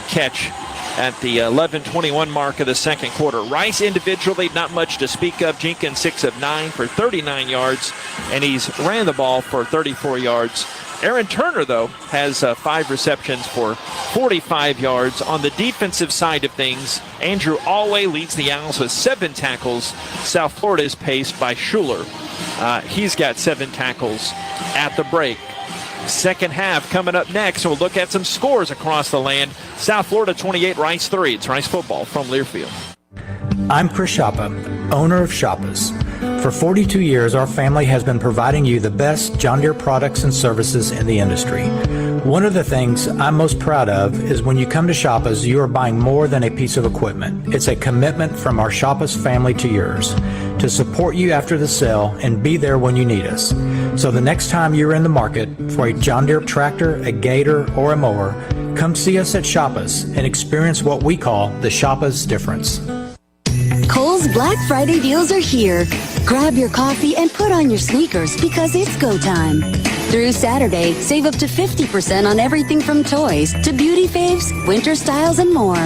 catch at the 11:21 mark of the second quarter. Rice individually, not much to speak of. Jenkins 6 of 9 for 39 yards, and he's ran the ball for 34 yards. Aaron Turner, though, has 5 receptions for 45 yards. On the defensive side of things, Andrew Alway leads the Owls with 7 tackles. South Florida is paced by Schuler. He's got 7 tackles at the break. second half coming up next. We'll look at some scores across the land. South Florida 28, Rice 3. It's Rice football from Learfield. I'm Chris Shoppa, owner of Shoppa's. For 42 years, our family has been providing you the best John Deere products and services in the industry. One of the things I'm most proud of is when you come to Shoppa's, you are buying more than a piece of equipment. It's a commitment from our Shoppa's family to yours to support you after the sale and be there when you need us. So the next time you're in the market for a John Deere tractor, a gator, or a mower, come see us at Shoppa's and experience what we call the Shoppa's difference. Kohl's Black Friday deals are here. Grab your coffee and put on your sneakers because it's go time. Through Saturday, save up to 50% on everything from toys to beauty faves, winter styles, and more.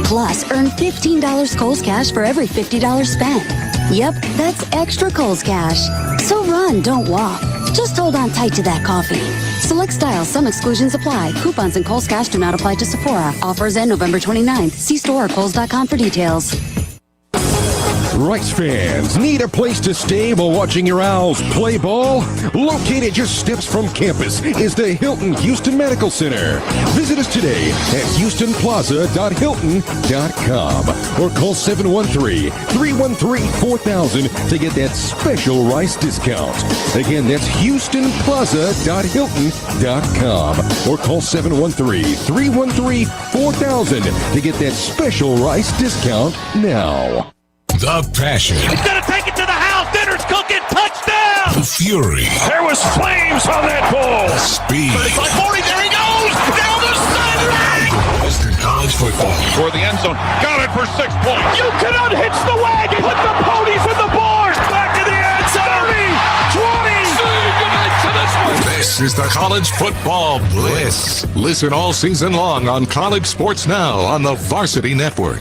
Plus, earn $15 Kohl's Cash for every $50 spent. Yep, that's extra Kohl's Cash. So run, don't walk. Just hold on tight to that coffee. Select styles, some exclusions apply. Coupons and Kohl's Cash do not apply to Sephora. Offers end November 29th. See store or Kohl's.com for details. Rice fans need a place to stay while watching your Owls play ball? Located just steps from campus is the Hilton Houston Medical Center. Visit us today at houstonplaza.hilton.com or call 713-313-4000 to get that special Rice discount. Again, that's houstonplaza.hilton.com or call 713-313-4000 to get that special Rice discount now. The passion. He's going to take it to the house. Dinner's cooking. Touchdown. The fury. There was flames on that ball. The speed. 35, 40. There he goes. Down the sideline. Western College football. For the end zone. Got it for 6 points. You cannot hitch the wagon. Put the ponies in the barn. Back to the end zone. 30, 20. This is the College Football Bliss. Listen all season long on College Sports Now on the Varsity Network.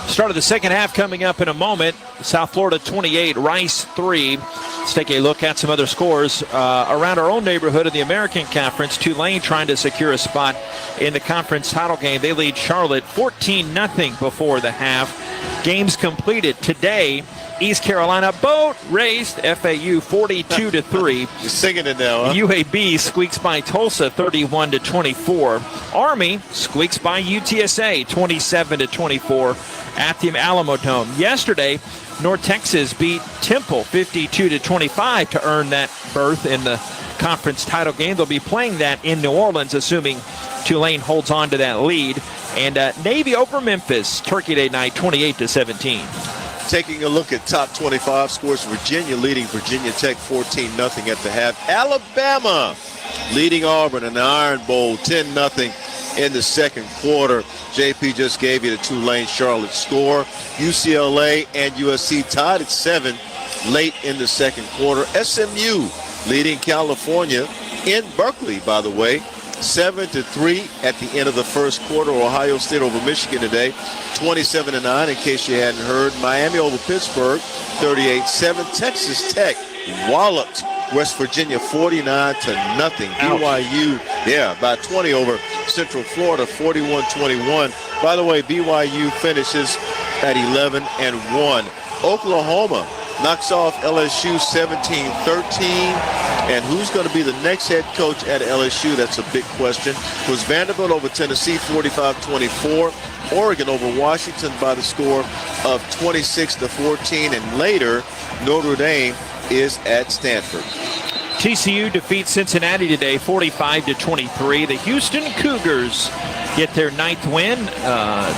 Start of the second half coming up in a moment. South Florida 28, Rice 3. Let's take a look at some other scores around our own neighborhood in the American Conference. Tulane trying to secure a spot in the conference title game. They lead Charlotte 14-0 before the half. Games completed today. East Carolina boat raced FAU 42-3. You're singing it now, huh? UAB squeaks by Tulsa 31-24. Army squeaks by UTSA 27-24 at the Alamo Dome. Yesterday, North Texas beat Temple 52-25 to earn that berth in the conference title game. They'll be playing that in New Orleans, assuming Tulane holds on to that lead. And Navy over Memphis, Turkey Day night, 28-17. Taking a look at top 25 scores, Virginia leading Virginia Tech 14-0 at the half. Alabama leading Auburn in the Iron Bowl 10-0 in the second quarter. JP just gave you the Tulane Charlotte score. UCLA and USC tied at 7 late in the second quarter. SMU leading California in Berkeley, by the way, 7-3 at the end of the first quarter. Ohio State over Michigan today, 27-9 in case you hadn't heard. Miami over Pittsburgh, 38-7. Texas Tech walloped West Virginia 49-0. BYU, by 20 over Central Florida, 41-21. By the way, BYU finishes at 11-1. Oklahoma knocks off LSU 17-13. And who's going to be the next head coach at LSU? That's a big question. It was Vanderbilt over Tennessee 45-24. Oregon over Washington by the score of 26-14. And later, Notre Dame is at Stanford. TCU defeats Cincinnati today 45-23. The Houston Cougars get their 9th win.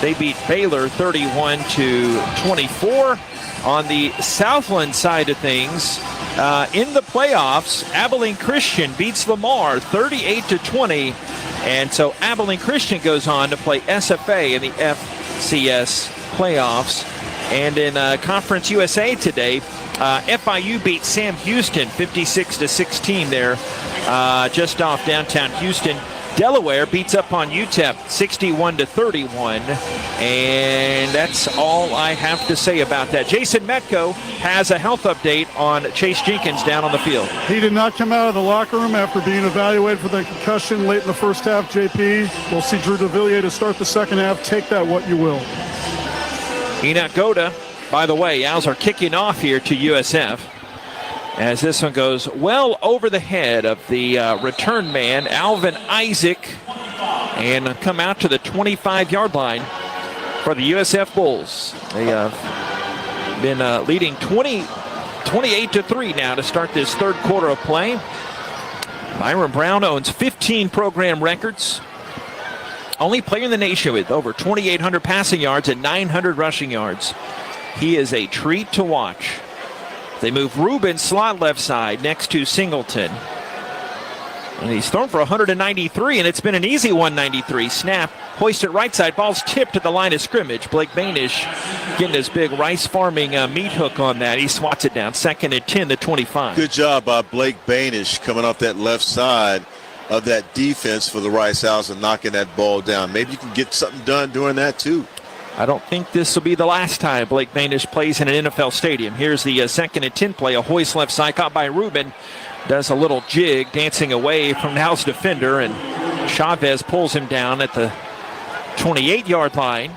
They beat Baylor 31-24. On the Southland side of things, in the playoffs, Abilene Christian beats Lamar 38-20. And so Abilene Christian goes on to play SFA in the FCS playoffs. And in Conference USA today, FIU beat Sam Houston 56-16 there, just off downtown Houston. Delaware beats up on UTEP 61-31, and that's all I have to say about that. Jason Metko has a health update on Chase Jenkins down on the field. He did not come out of the locker room after being evaluated for the concussion late in the first half, JP. We'll see Drew DeVilliers to start the second half. Take that what you will. Enoch Goda, by the way, Owls are kicking off here to USF. as this one goes well over the head of the return man, Alvin Isaac, and come out to the 25-yard line for the USF Bulls. They have been leading 28-3 now to start this third quarter of play. Byron Brown owns 15 program records. Only player in the nation with over 2,800 passing yards and 900 rushing yards. He is a treat to watch. They move Rubin slot left side next to Singleton. And he's thrown for 193, and it's been an easy 193. Snap, hoist it right side. Ball's tipped at the line of scrimmage. Blake Banish getting his big Rice Farming meat hook on that. He swats it down. 2nd and 10 to 25. Good job by Blake Banish coming off that left side of that defense for the Rice Owls and knocking that ball down. Maybe you can get something done during that, too. I don't think this will be the last time Blake Banish plays in an NFL stadium. Here's the 2nd and 10 play. A hoist left side caught by Rubin. Does a little jig, dancing away from Now's defender, and Chavez pulls him down at the 28-yard line.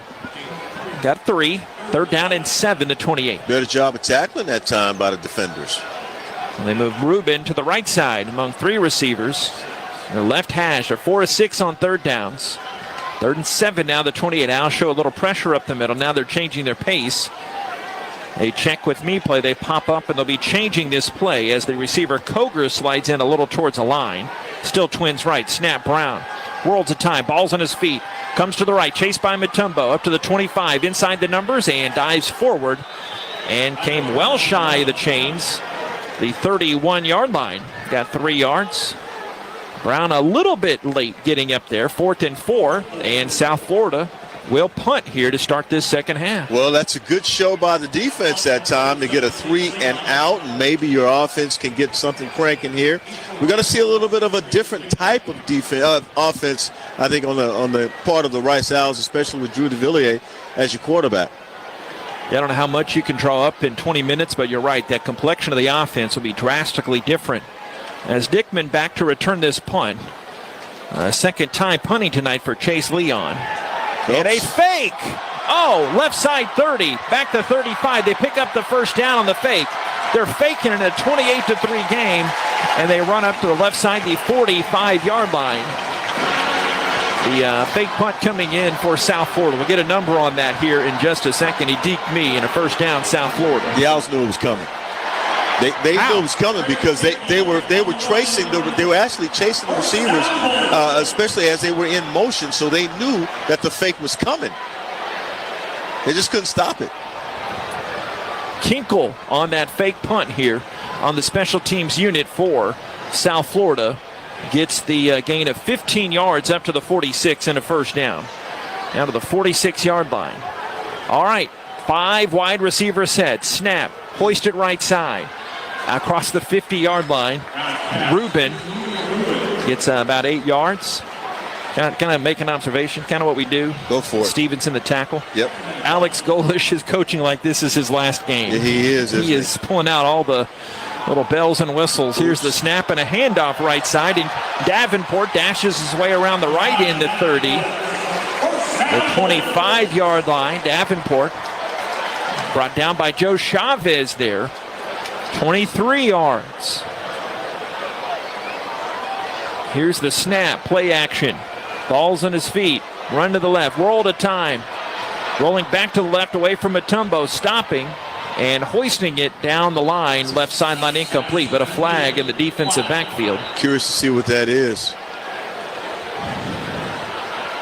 Got 3. 3rd down and 7 to 28. Better job of tackling that time by the defenders. And they move Rubin to the right side among 3 receivers. Their left hash. They're 4 of 6 on 3rd downs. 3rd and 7 now, the 28. Owls show a little pressure up the middle. Now they're changing their pace. A check with me play. They pop up, and they'll be changing this play as the receiver Koger slides in a little towards the line. Still twins right. Snap Brown. Worlds of time. Ball's on his feet. Comes to the right. Chased by Mutombo. Up to the 25. Inside the numbers and dives forward. And came well shy of the chains. The 31-yard line. Got 3 yards. Brown a little bit late getting up there. 4th and 4. And South Florida will punt here to start this second half. Well, that's a good show by the defense that time to get a 3 and out, and maybe your offense can get something cranking here. We're going to see a little bit of a different type of offense, I think, on the part of the Rice Owls, especially with Drew DeVilliers as your quarterback. Yeah, I don't know how much you can draw up in 20 minutes, but you're right. That complexion of the offense will be drastically different. As Dickman back to return this punt. Second time punting tonight for Chase Leon. And a fake. Oh, left side 30, back to 35. They pick up the first down on the fake. They're faking in a 28-3 game, and they run up to the left side, the 45-yard line. The fake punt coming in for South Florida. We'll get a number on that here in just a second. He deked me in a first down, South Florida. The Owls knew it was coming. They knew it was coming because they were actually chasing the receivers, especially as they were in motion. So they knew that the fake was coming. They just couldn't stop it. Kinkle on that fake punt here on the special teams unit for South Florida gets the gain of 15 yards up to the 46 and a first down. Down to the 46-yard line. All right, 5 wide receiver set. Snap, hoisted right side. Across the 50-yard line, Rubin gets about 8 yards. Kind of make an observation, kind of what we do. Go for it. Stevenson, the tackle. Yep. Alex Golish is coaching like this is his last game. Yeah, he is. He is pulling out all the little bells and whistles. Here's the snap and a handoff right side, and Davenport dashes his way around the right end at 30. The 25-yard line, Davenport brought down by Joe Chavez there. 23 yards. Here's the snap, play action. Ball's on his feet, run to the left, world of time. Rolling back to the left away from Mutombo, stopping and hoisting it down the line, left sideline incomplete, but a flag in the defensive backfield. Curious to see what that is.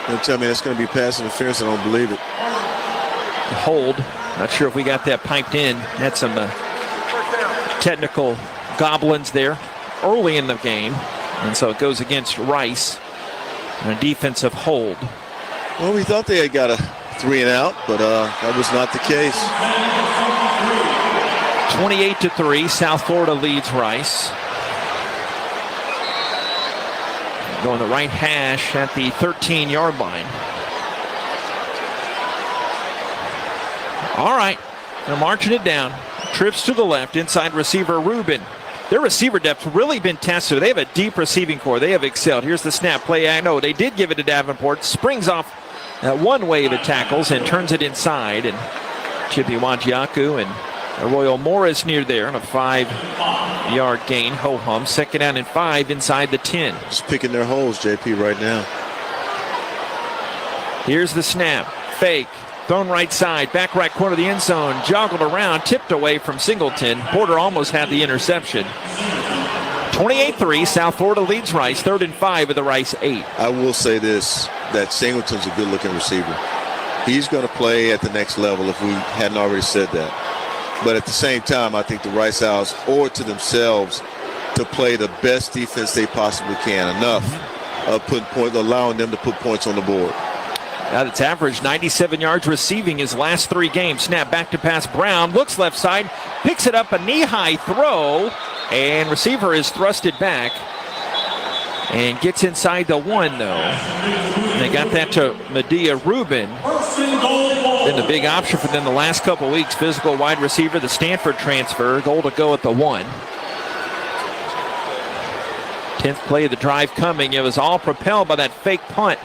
Don't tell me that's going to be pass interference, I don't believe it. Hold, not sure if we got that piped in. Had some technical goblins there early in the game, and so it goes against Rice and a defensive hold. Well, we thought they had got a 3 and out, but that was not the case. 28-3, South Florida leads Rice. Going the right hash at the 13-yard line. All right, they're marching it down. Trips to the left, inside receiver Rubin. Their receiver depth's really been tested. They have a deep receiving core. They have excelled. Here's the snap play. I know they did give it to Davenport. Springs off one wave of tackles and turns it inside. And Chippy Wanjiaku and Arroyo Morris near there on a 5 yard gain. Ho-hum. 2nd down and 5 inside the 10. Just picking their holes, JP, right now. Here's the snap. Fake. Thrown right side. Back right corner of the end zone. Joggled around. Tipped away from Singleton. Porter almost had the interception. 28-3. South Florida leads Rice. 3rd and 5 of the Rice 8. I will say this, that Singleton's a good-looking receiver. He's going to play at the next level if we hadn't already said that. But at the same time, I think the Rice Owls owe it to themselves to play the best defense they possibly can. Enough of putting points, allowing them to put points on the board. Now that's averaged 97 yards receiving his last 3 games. Snap back to pass. Brown looks left side, picks it up, a knee-high throw, and receiver is thrusted back and gets inside the 1, though. They got that to Medea Rubin. Been the big option for them the last couple weeks. Physical wide receiver, the Stanford transfer. Goal to go at the 1. 10th play of the drive coming. It was all propelled by that fake punt.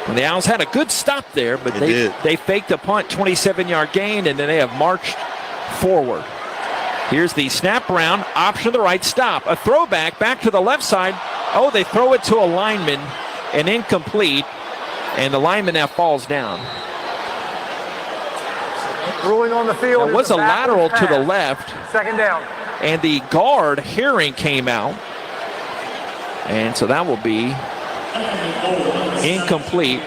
And the Owls had a good stop there, but they faked a punt, 27-yard gain, and then they have marched forward. Here's the snap. Brown, option to the right, stop. A throwback back to the left side. Oh, they throw it to a lineman, and incomplete, and the lineman now falls down. Ruling on the field. It was a lateral to the left. 2nd down. And the guard, Herring, came out. And so that will be incomplete.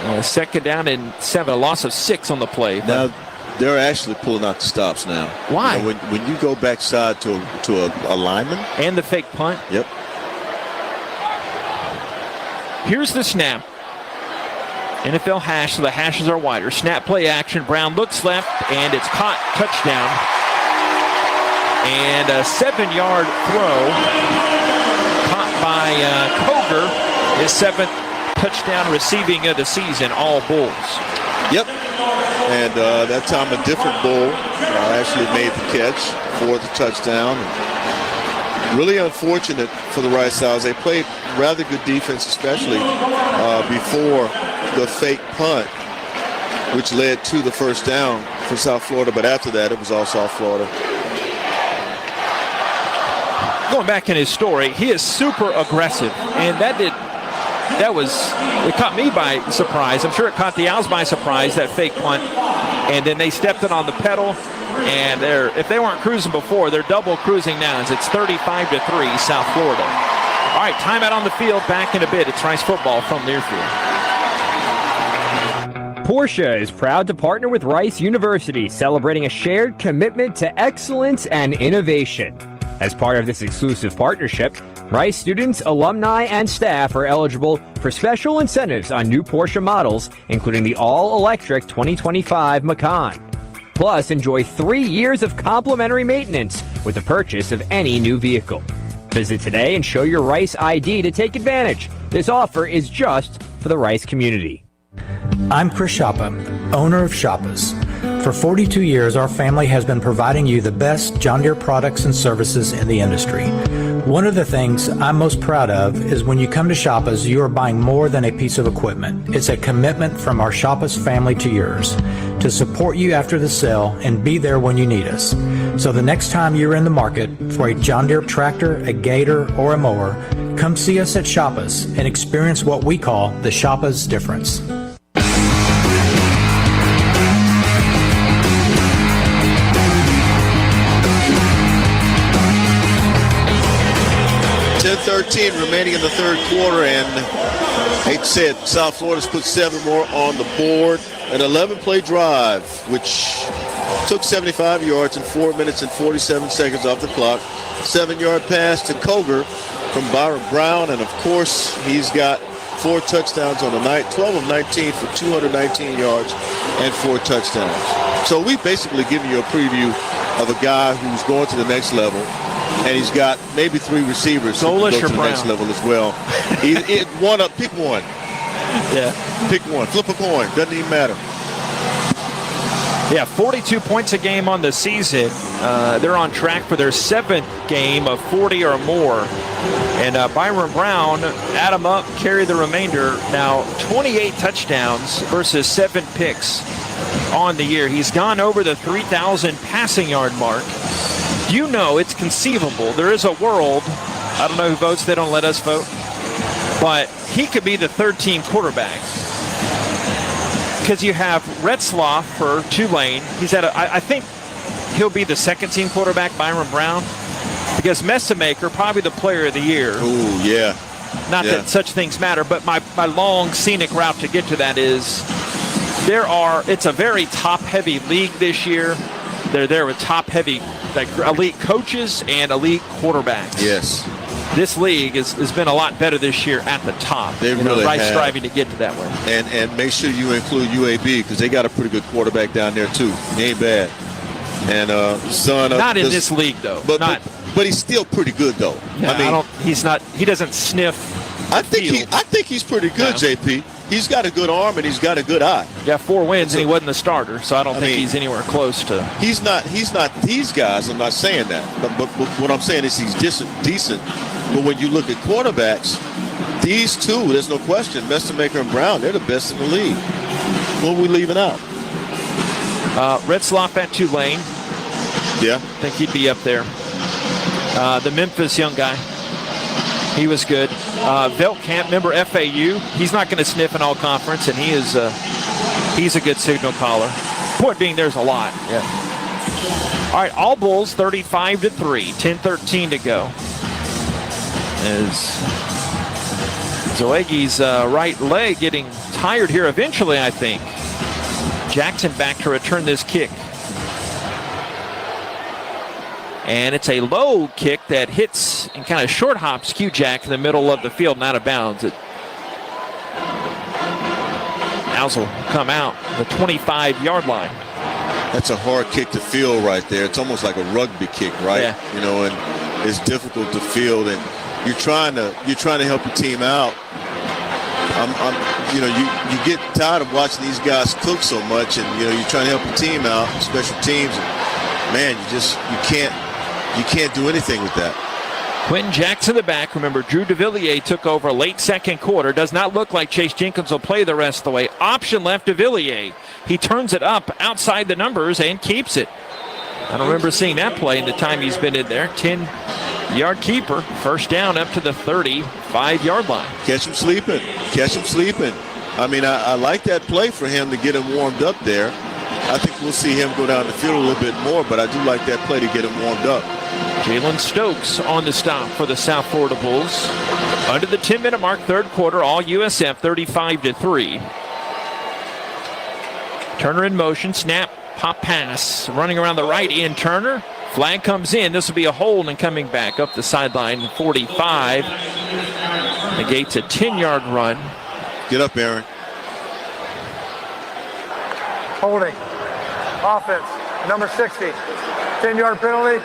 2nd down and 7, a loss of 6 on the play. Now they're actually pulling out the stops now. Why? You know, when you go backside to a lineman. And the fake punt. Yep. Here's the snap. NFL hash, so the hashes are wider. Snap play action. Brown looks left, and it's caught. Touchdown. And a 7-yard throw caught by Coger. His 7th touchdown receiving of the season, all Bulls. Yep. And that time a different Bull actually made the catch for the touchdown. Really unfortunate for the Rice Owls. They played rather good defense, especially before the fake punt, which led to the 1st down for South Florida. But after that, it was all South Florida. Going back in his story, he is super aggressive, and it caught me by surprise. I'm sure it caught the Owls by surprise, that fake punt, and then they stepped it on the pedal, and if they weren't cruising before, they're double cruising now as it's 35-3 South Florida. All right, timeout on the field, back in a bit. It's Rice football from Learfield. Porsche is proud to partner with Rice University, celebrating a shared commitment to excellence and innovation. As part of this exclusive partnership, Rice students, alumni, and staff are eligible for special incentives on new Porsche models, including the all-electric 2025 Macan. Plus, enjoy 3 years of complimentary maintenance with the purchase of any new vehicle. Visit today and show your Rice ID to take advantage. This offer is just for the Rice community. I'm Chris Shoppa, owner of Shoppas. For 42 years, our family has been providing you the best John Deere products and services in the industry. One of the things I'm most proud of is when you come to Shoppas, you are buying more than a piece of equipment. It's a commitment from our Shoppas family to yours to support you after the sale and be there when you need us. So the next time you're in the market for a John Deere tractor, a gator, or a mower, come see us at Shoppas and experience what we call the Shoppas difference. Remaining in the 3rd quarter, and hate to say it, South Florida's put 7 more on the board. An 11-play drive, which took 75 yards in 4 minutes and 47 seconds off the clock. 7-yard pass to Coger from Byron Brown, and of course, he's got 4 touchdowns on the night, 12 of 19 for 219 yards and 4 touchdowns. So we've basically given you a preview of a guy who's going to the next level. And he's got maybe 3 receivers who can go to the next level as well. Pick one. Yeah. Pick one. Flip a coin. Doesn't even matter. Yeah, 42 points a game on the season. They're on track for their 7th game of 40 or more. And Byron Brown, add them up, carry the remainder. Now, 28 touchdowns versus 7 picks on the year. He's gone over the 3,000 passing yard mark. you know it's conceivable. There is a world, I don't know who votes, they don't let us vote, but he could be the third-team quarterback. Because you have Retzlaff for Tulane. He's at I think he'll be the second-team quarterback, Byron Brown. Because Messamaker, probably the player of the year. Ooh, yeah. Not that such things matter, but my long scenic route to get to that is it's a very top-heavy league this year. They're there with top-heavy, like elite coaches and elite quarterbacks. Yes. This league has been a lot better this year at the top. They really Rice have. striving to get to that way. And make sure you include UAB because they got a pretty good quarterback down there too. He ain't bad. And son, not in this league though. But he's still pretty good though. Yeah, I mean, he's not. He doesn't sniff. I think he's pretty good, JP. He's got a good arm and he's got a good eye. Got 4 wins and he wasn't the starter, so I don't think he's anywhere close to. He's not these guys. I'm not saying that, but what I'm saying is he's decent. But when you look at quarterbacks, these two, there's no question, Messamaker and Brown, they're the best in the league. What are we leaving out? Retzlaff at Tulane. Yeah. I think he'd be up there. The Memphis young guy. He was good. Veltkamp, member FAU. He's not going to sniff an all-conference, and he's a good signal caller. Point being, there's a lot. Yeah. All right, all Bulls 35-3, 10-13 to go. As Zoegi's right leg getting tired here eventually, I think. Jackson back to return this kick. And it's a low kick that hits and kind of short hops Q-Jack in the middle of the field and out of bounds. Owls will come out the 25-yard line. That's a hard kick to field right there. It's almost like a rugby kick, right? Yeah. You know, and it's difficult to field, and you're trying to help your team out. You get tired of watching these guys cook so much, and you're trying to help your team out, special teams. And, man, you can't do anything with that. Quentin Jackson the back. Remember, Drew DeVilliers took over late second quarter. Does not look like Chase Jenkins will play the rest of the way. Option left DeVilliers. He turns it up outside the numbers and keeps it. I don't remember seeing that play in the time he's been in there. 10-yard keeper. First down up to the 35-yard line. Catch him sleeping. I mean, I like that play for him to get him warmed up there. I think we'll see him go down the field a little bit more, but I do like that play to get him warmed up. Jalen Stokes on the stop for the South Florida Bulls. Under the 10-minute mark, third quarter, all USF 35-3. Turner in motion, snap, pop pass. Running around the right end, Turner. Flag comes in. This will be a hold and coming back up the sideline, 45. Negates a 10-yard run. Get up, Aaron. Holding. Offense. Number 60. 10-yard penalty.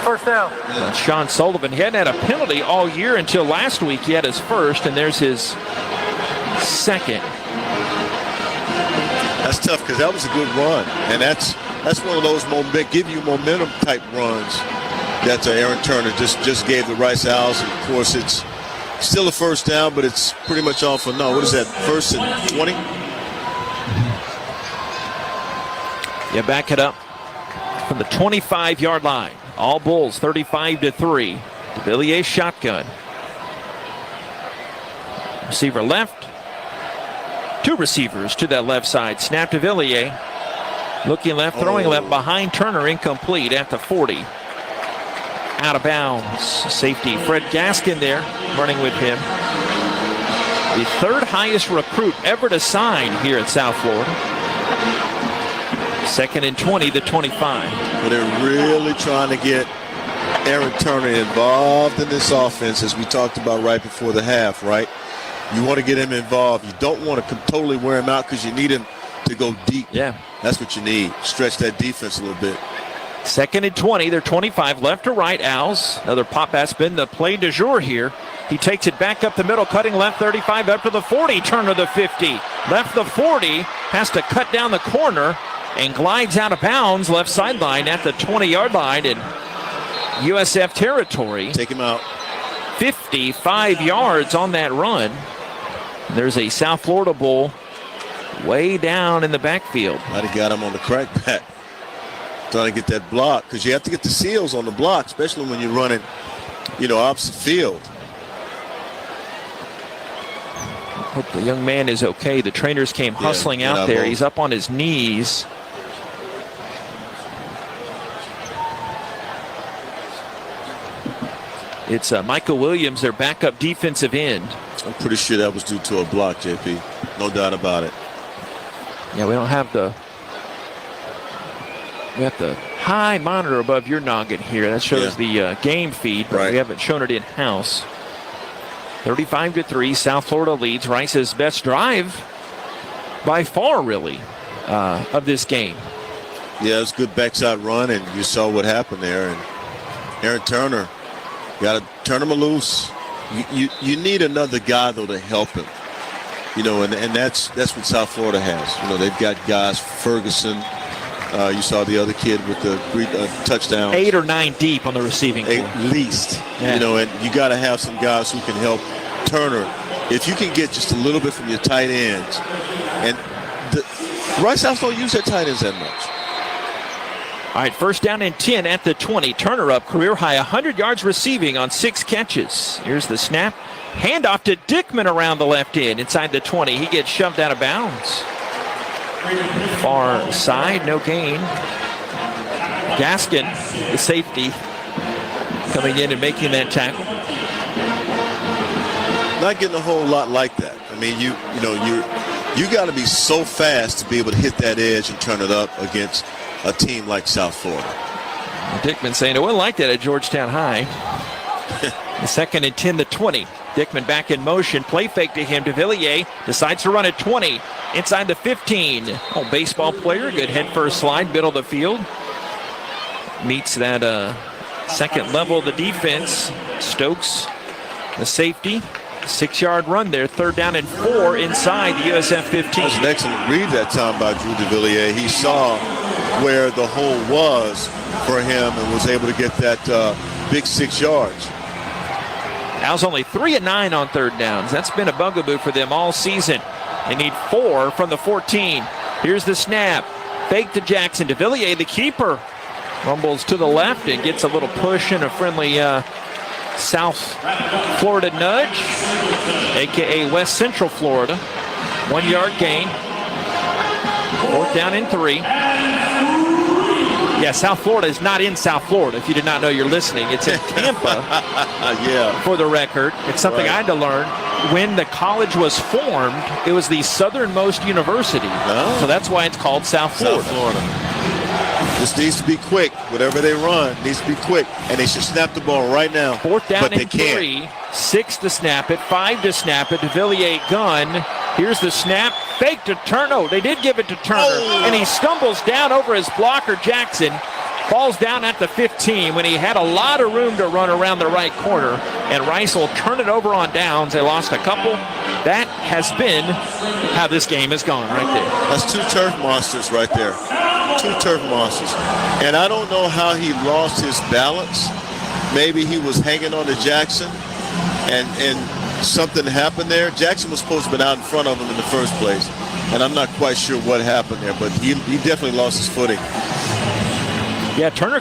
First down. Sean Sullivan, he hadn't had a penalty all year until last week. He had his first, and there's his second. That's tough because that was a good run, and that's one of those give you momentum type runs that Aaron Turner just gave the Rice Owls. And of course, it's still a first down, but it's pretty much all for no. What is that? First and 20. Yeah, back it up from the 25-yard line. All Bulls 35-3. DeVilliers shotgun. Receiver left. Two receivers to that left side. Snap to DeVilliers. Looking left, throwing left behind Turner. Incomplete at the 40. Out of bounds. Safety Fred Gaskin there running with him. The third highest recruit ever to sign here at South Florida. Second and 20, the 25. But they're really trying to get Aaron Turner involved in this offense, as we talked about right before the half, right? You want to get him involved. You don't want to totally wear him out because you need him to go deep. Yeah. That's what you need. Stretch that defense a little bit. Second and 20, they're 25, left to right, Owls. Another pop pass, been the play du jour here. He takes it back up the middle, cutting left 35 up to the 40, Turner the 50. Left the 40, has to cut down the corner, and glides out of bounds left sideline at the 20-yard line in USF territory. Take him out. 55 yards on that run. There's a South Florida Bull way down in the backfield. Might have got him on the crackback. trying to get that block, because you have to get the seals on the block, especially when you're running, opposite field. Hope the young man is okay. The trainers came hustling out there. He's up on his knees. It's Michael Williams, their backup defensive end. I'm pretty sure that was due to a block, JP. No doubt about it. Yeah, we don't have the high monitor above your noggin here. That shows the game feed, but we haven't shown it in-house. 35-3, South Florida leads. Rice's best drive by far, really, of this game. Yeah, it's a good backside run, and you saw what happened there. And Aaron Turner, got to turn him loose. You need another guy, though, to help him. And that's what South Florida has. They've got guys, Ferguson. You saw the other kid with the touchdown. 8 or 9 deep on the receiving core. At least. And you got to have some guys who can help Turner. If you can get just a little bit from your tight ends. And the Rice Owls don't use their tight ends that much. All right, first down and 10 at the 20. Turner up career high 100 yards receiving on 6 catches. Here's the snap. Handoff to Dickman around the left end inside the 20. He gets shoved out of bounds. Far side, no gain. Gaskin, the safety, coming in and making that tackle. Not getting a whole lot like that. I mean, you got to be so fast to be able to hit that edge and turn it up against a team like South Florida. Dickman saying it wasn't like that at Georgetown High. The second and 10, the 20. Dickman back in motion. Play fake to him. DeVilliers decides to run at 20. Inside the 15. Oh, baseball player. Good head first slide. Middle of the field. Meets that second level of the defense. Stokes, the safety. 6-yard run there. Third down and 4 inside the USF 15. That was an excellent read that time by Drew DeVilliers. He saw where the hole was for him and was able to get that big 6 yards. Owls only 3 of 9 on third downs. That's been a bugaboo for them all season. They need 4 from the 14. Here's the snap. Fake to Jackson. DeVilliers, the keeper, rumbles to the left and gets a little push and a friendly South Florida nudge, a.k.a. West Central Florida. 1-yard gain. Fourth down and 3. Yeah, South Florida is not in South Florida. If you did not know, you're listening. It's in Tampa. For the record. It's something I had to learn. When the college was formed, it was the southernmost university. So that's why it's called South Florida. South Florida. This needs to be quick. Whatever they run needs to be quick. And they should snap the ball right now. Fourth down and 3. 6 to snap it. 5 to snap it. DeVilliers gun. Here's the snap. Fake to Turner. Oh, they did give it to Turner. And he stumbles down over his blocker, Jackson. Falls down at the 15 when he had a lot of room to run around the right corner. And Rice will turn it over on downs. They lost a couple. That has been how this game has gone right there. That's 2 turf monsters right there. 2 turf monsters. And I don't know how he lost his balance. Maybe he was hanging on to Jackson and something happened there. Jackson was supposed to have been out in front of him in the first place. And I'm not quite sure what happened there, but he definitely lost his footing. Yeah, Turner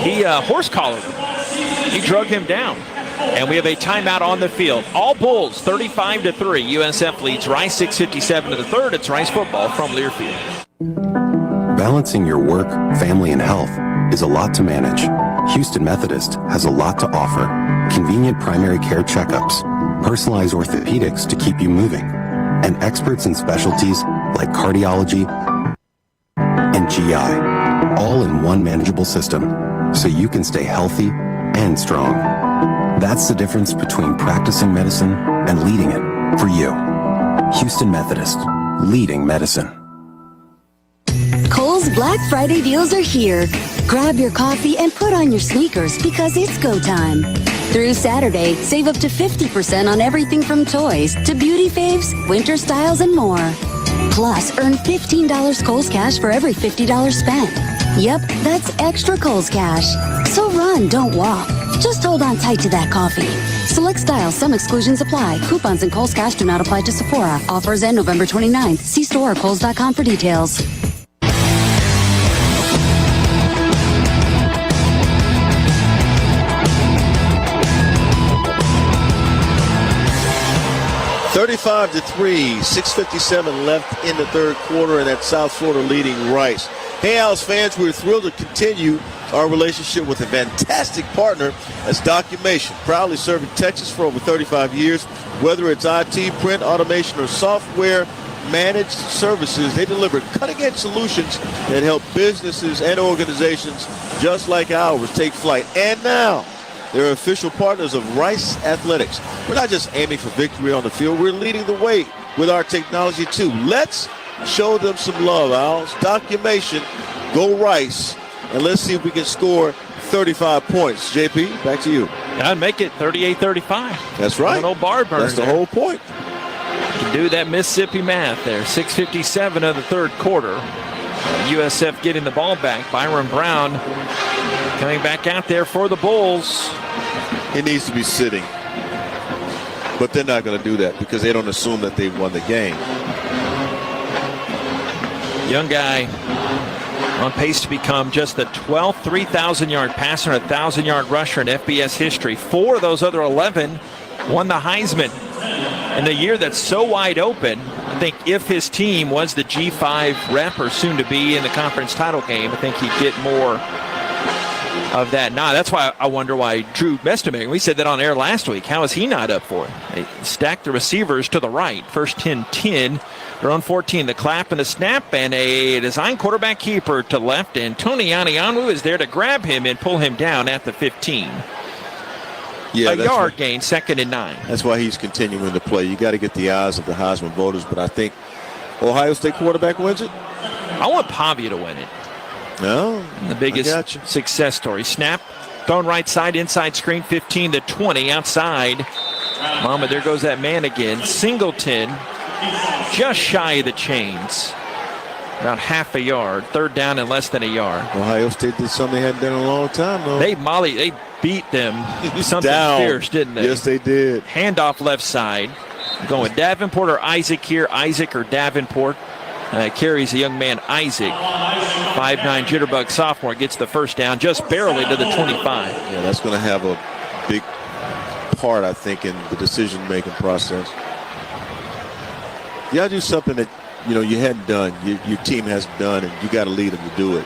he horse collared him. He drug him down. And we have a timeout on the field. All Bulls, 35-3. USF leads Rice 6:57 to the third. It's Rice football from Learfield. Balancing your work, family, and health is a lot to manage. Houston Methodist has a lot to offer. Convenient primary care checkups, personalized orthopedics to keep you moving, and experts in specialties like cardiology and GI. All in one manageable system, so you can stay healthy and strong. That's the difference between practicing medicine and leading it for you. Houston Methodist, leading medicine. Kohl's Black Friday deals are here. Grab your coffee and put on your sneakers because it's go time. Through Saturday, save up to 50% on everything from toys to beauty faves, winter styles, and more. Plus, earn $15 Kohl's Cash for every $50 spent. Yep, that's extra Kohl's Cash. So run, don't walk. Just hold on tight to that coffee. Select styles, some exclusions apply. Coupons and Kohl's Cash do not apply to Sephora. Offers end November 29th. See store or Kohls.com for details. 35-3, 6:57 left in the third quarter, and that's South Florida leading Rice. Hey, Owls fans, we're thrilled to continue our relationship with a fantastic partner as Documation, proudly serving Texas for over 35 years. Whether it's IT, print, automation, or software managed services, they deliver cutting-edge solutions that help businesses and organizations just like ours take flight. And now, they're official partners of Rice Athletics. We're not just aiming for victory on the field, we're leading the way with our technology too. Let's show them some love, Owls. Documation, go Rice, and let's see if we can score 35 points. JP, back to you. I'd make it 38-35. That's right. An old bar burner. That's the whole point. You can do that Mississippi math there. 6:57 of the third quarter. USF getting the ball back. Byron Brown coming back out there for the Bulls. He needs to be sitting. But they're not going to do that because they don't assume that they've won the game. Young guy on pace to become just the 12th 3,000-yard passer and 1,000-yard rusher in FBS history. 4 of those other 11 won the Heisman. In a year that's so wide open, I think if his team was the G5 rep or soon to be in the conference title game, I think he'd get more of that. Nah, that's why I wonder why Drew Mestamere, we said that on air last week, how is he not up for it? They stacked the receivers to the right. First 10-10. They're on 14. The clap and the snap, and a design quarterback keeper to left, and Tony Anianu is there to grab him and pull him down at the 15. Yeah, a yard gain, 2nd and 9. That's why he's continuing to play. You got to get the eyes of the Heisman voters, but I think Ohio State quarterback wins it. I want Pavia to win it. No, the biggest success story. Snap, thrown right side, inside screen, 15-20 outside. Mama, there goes that man again. Singleton, just shy of the chains. About half a yard. 3rd down and less than a yard. Ohio State did something they hadn't done in a long time, though. They beat them something fierce, didn't they? Yes, they did. Handoff left side. Going Davenport or Isaac here. Isaac or Davenport. Carries the young man Isaac. 5'9" jitterbug sophomore gets the first down just barely to the 25. Yeah, that's going to have a big part, I think, in the decision-making process. You got to do something that you hadn't done, your team hasn't done, and you got to lead them to do it.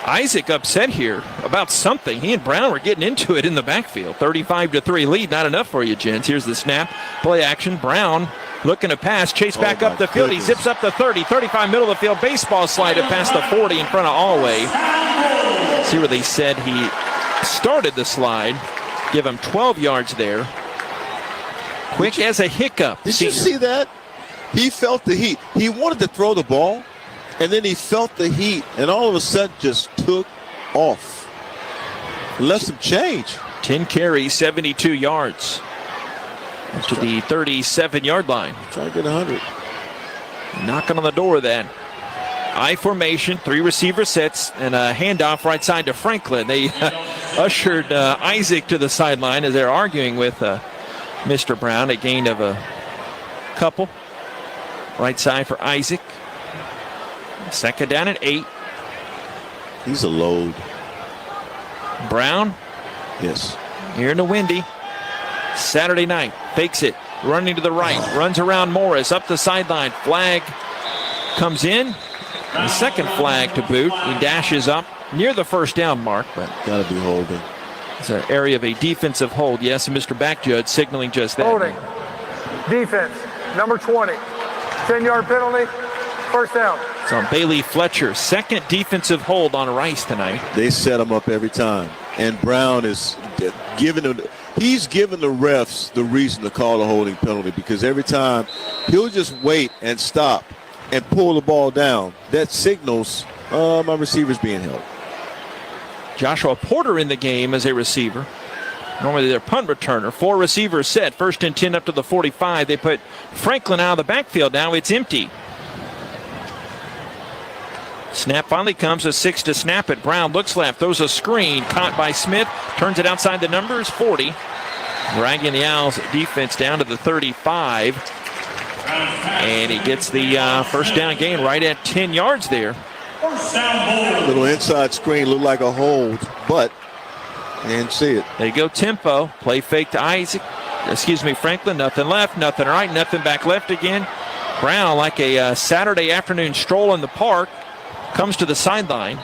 Isaac upset here about something. He and Brown were getting into it in the backfield. 35-3 lead, not enough for you, gents. Here's the snap, play action. Brown looking to pass, chase back up the field. He zips up the 30, 35 middle of the field, baseball slide it past the 40 in front of Alway. See where they said he started the slide. Give him 12 yards there. Quick as a hiccup. Did you see that? He felt the heat. He wanted to throw the ball, and then he felt the heat, and all of a sudden just took off. Left some change. 10 carries, 72 yards. To the 37-yard line. Try to get 100. Knocking on the door of that. I formation, 3 receiver sets, and a handoff right side to Franklin. They ushered Isaac to the sideline as they're arguing with Mr. Brown. A gain of a couple. Right side for Isaac. 2nd down and 8. He's a load. Brown. Yes. Here in the windy. Saturday night. Fakes it. Running to the right. Runs around Morris. Up the sideline. Flag comes in. The second flag to boot. He dashes up near the first down mark. But got to be holding. It's an area of a defensive hold. Yes, and Mr. Backjudge signaling just that. Holding. Defense. Number 20. 10-yard penalty. First down. It's on Bailey Fletcher. 2nd defensive hold on Rice tonight. They set him up every time. And Brown is giving them. He's given the refs the reason to call a holding penalty because every time he'll just wait and stop and pull the ball down. That signals my receiver's being held. Joshua Porter in the game as a receiver. Normally they're punt returner. 4 receivers set. 1st and 10 up to the 45. They put Franklin out of the backfield. Now it's empty. Snap finally comes. A 6 to snap it. Brown looks left. Throws a screen. Caught by Smith. Turns it outside the numbers. 40. Dragging the Owls defense down to the 35. And he gets the first down gain right at 10 yards there. Little inside screen. Looked like a hold. But didn't see it. There you go, tempo. Play fake to Isaac. Franklin, nothing left, nothing right, nothing back left again. Brown, like a Saturday afternoon stroll in the park, comes to the sideline,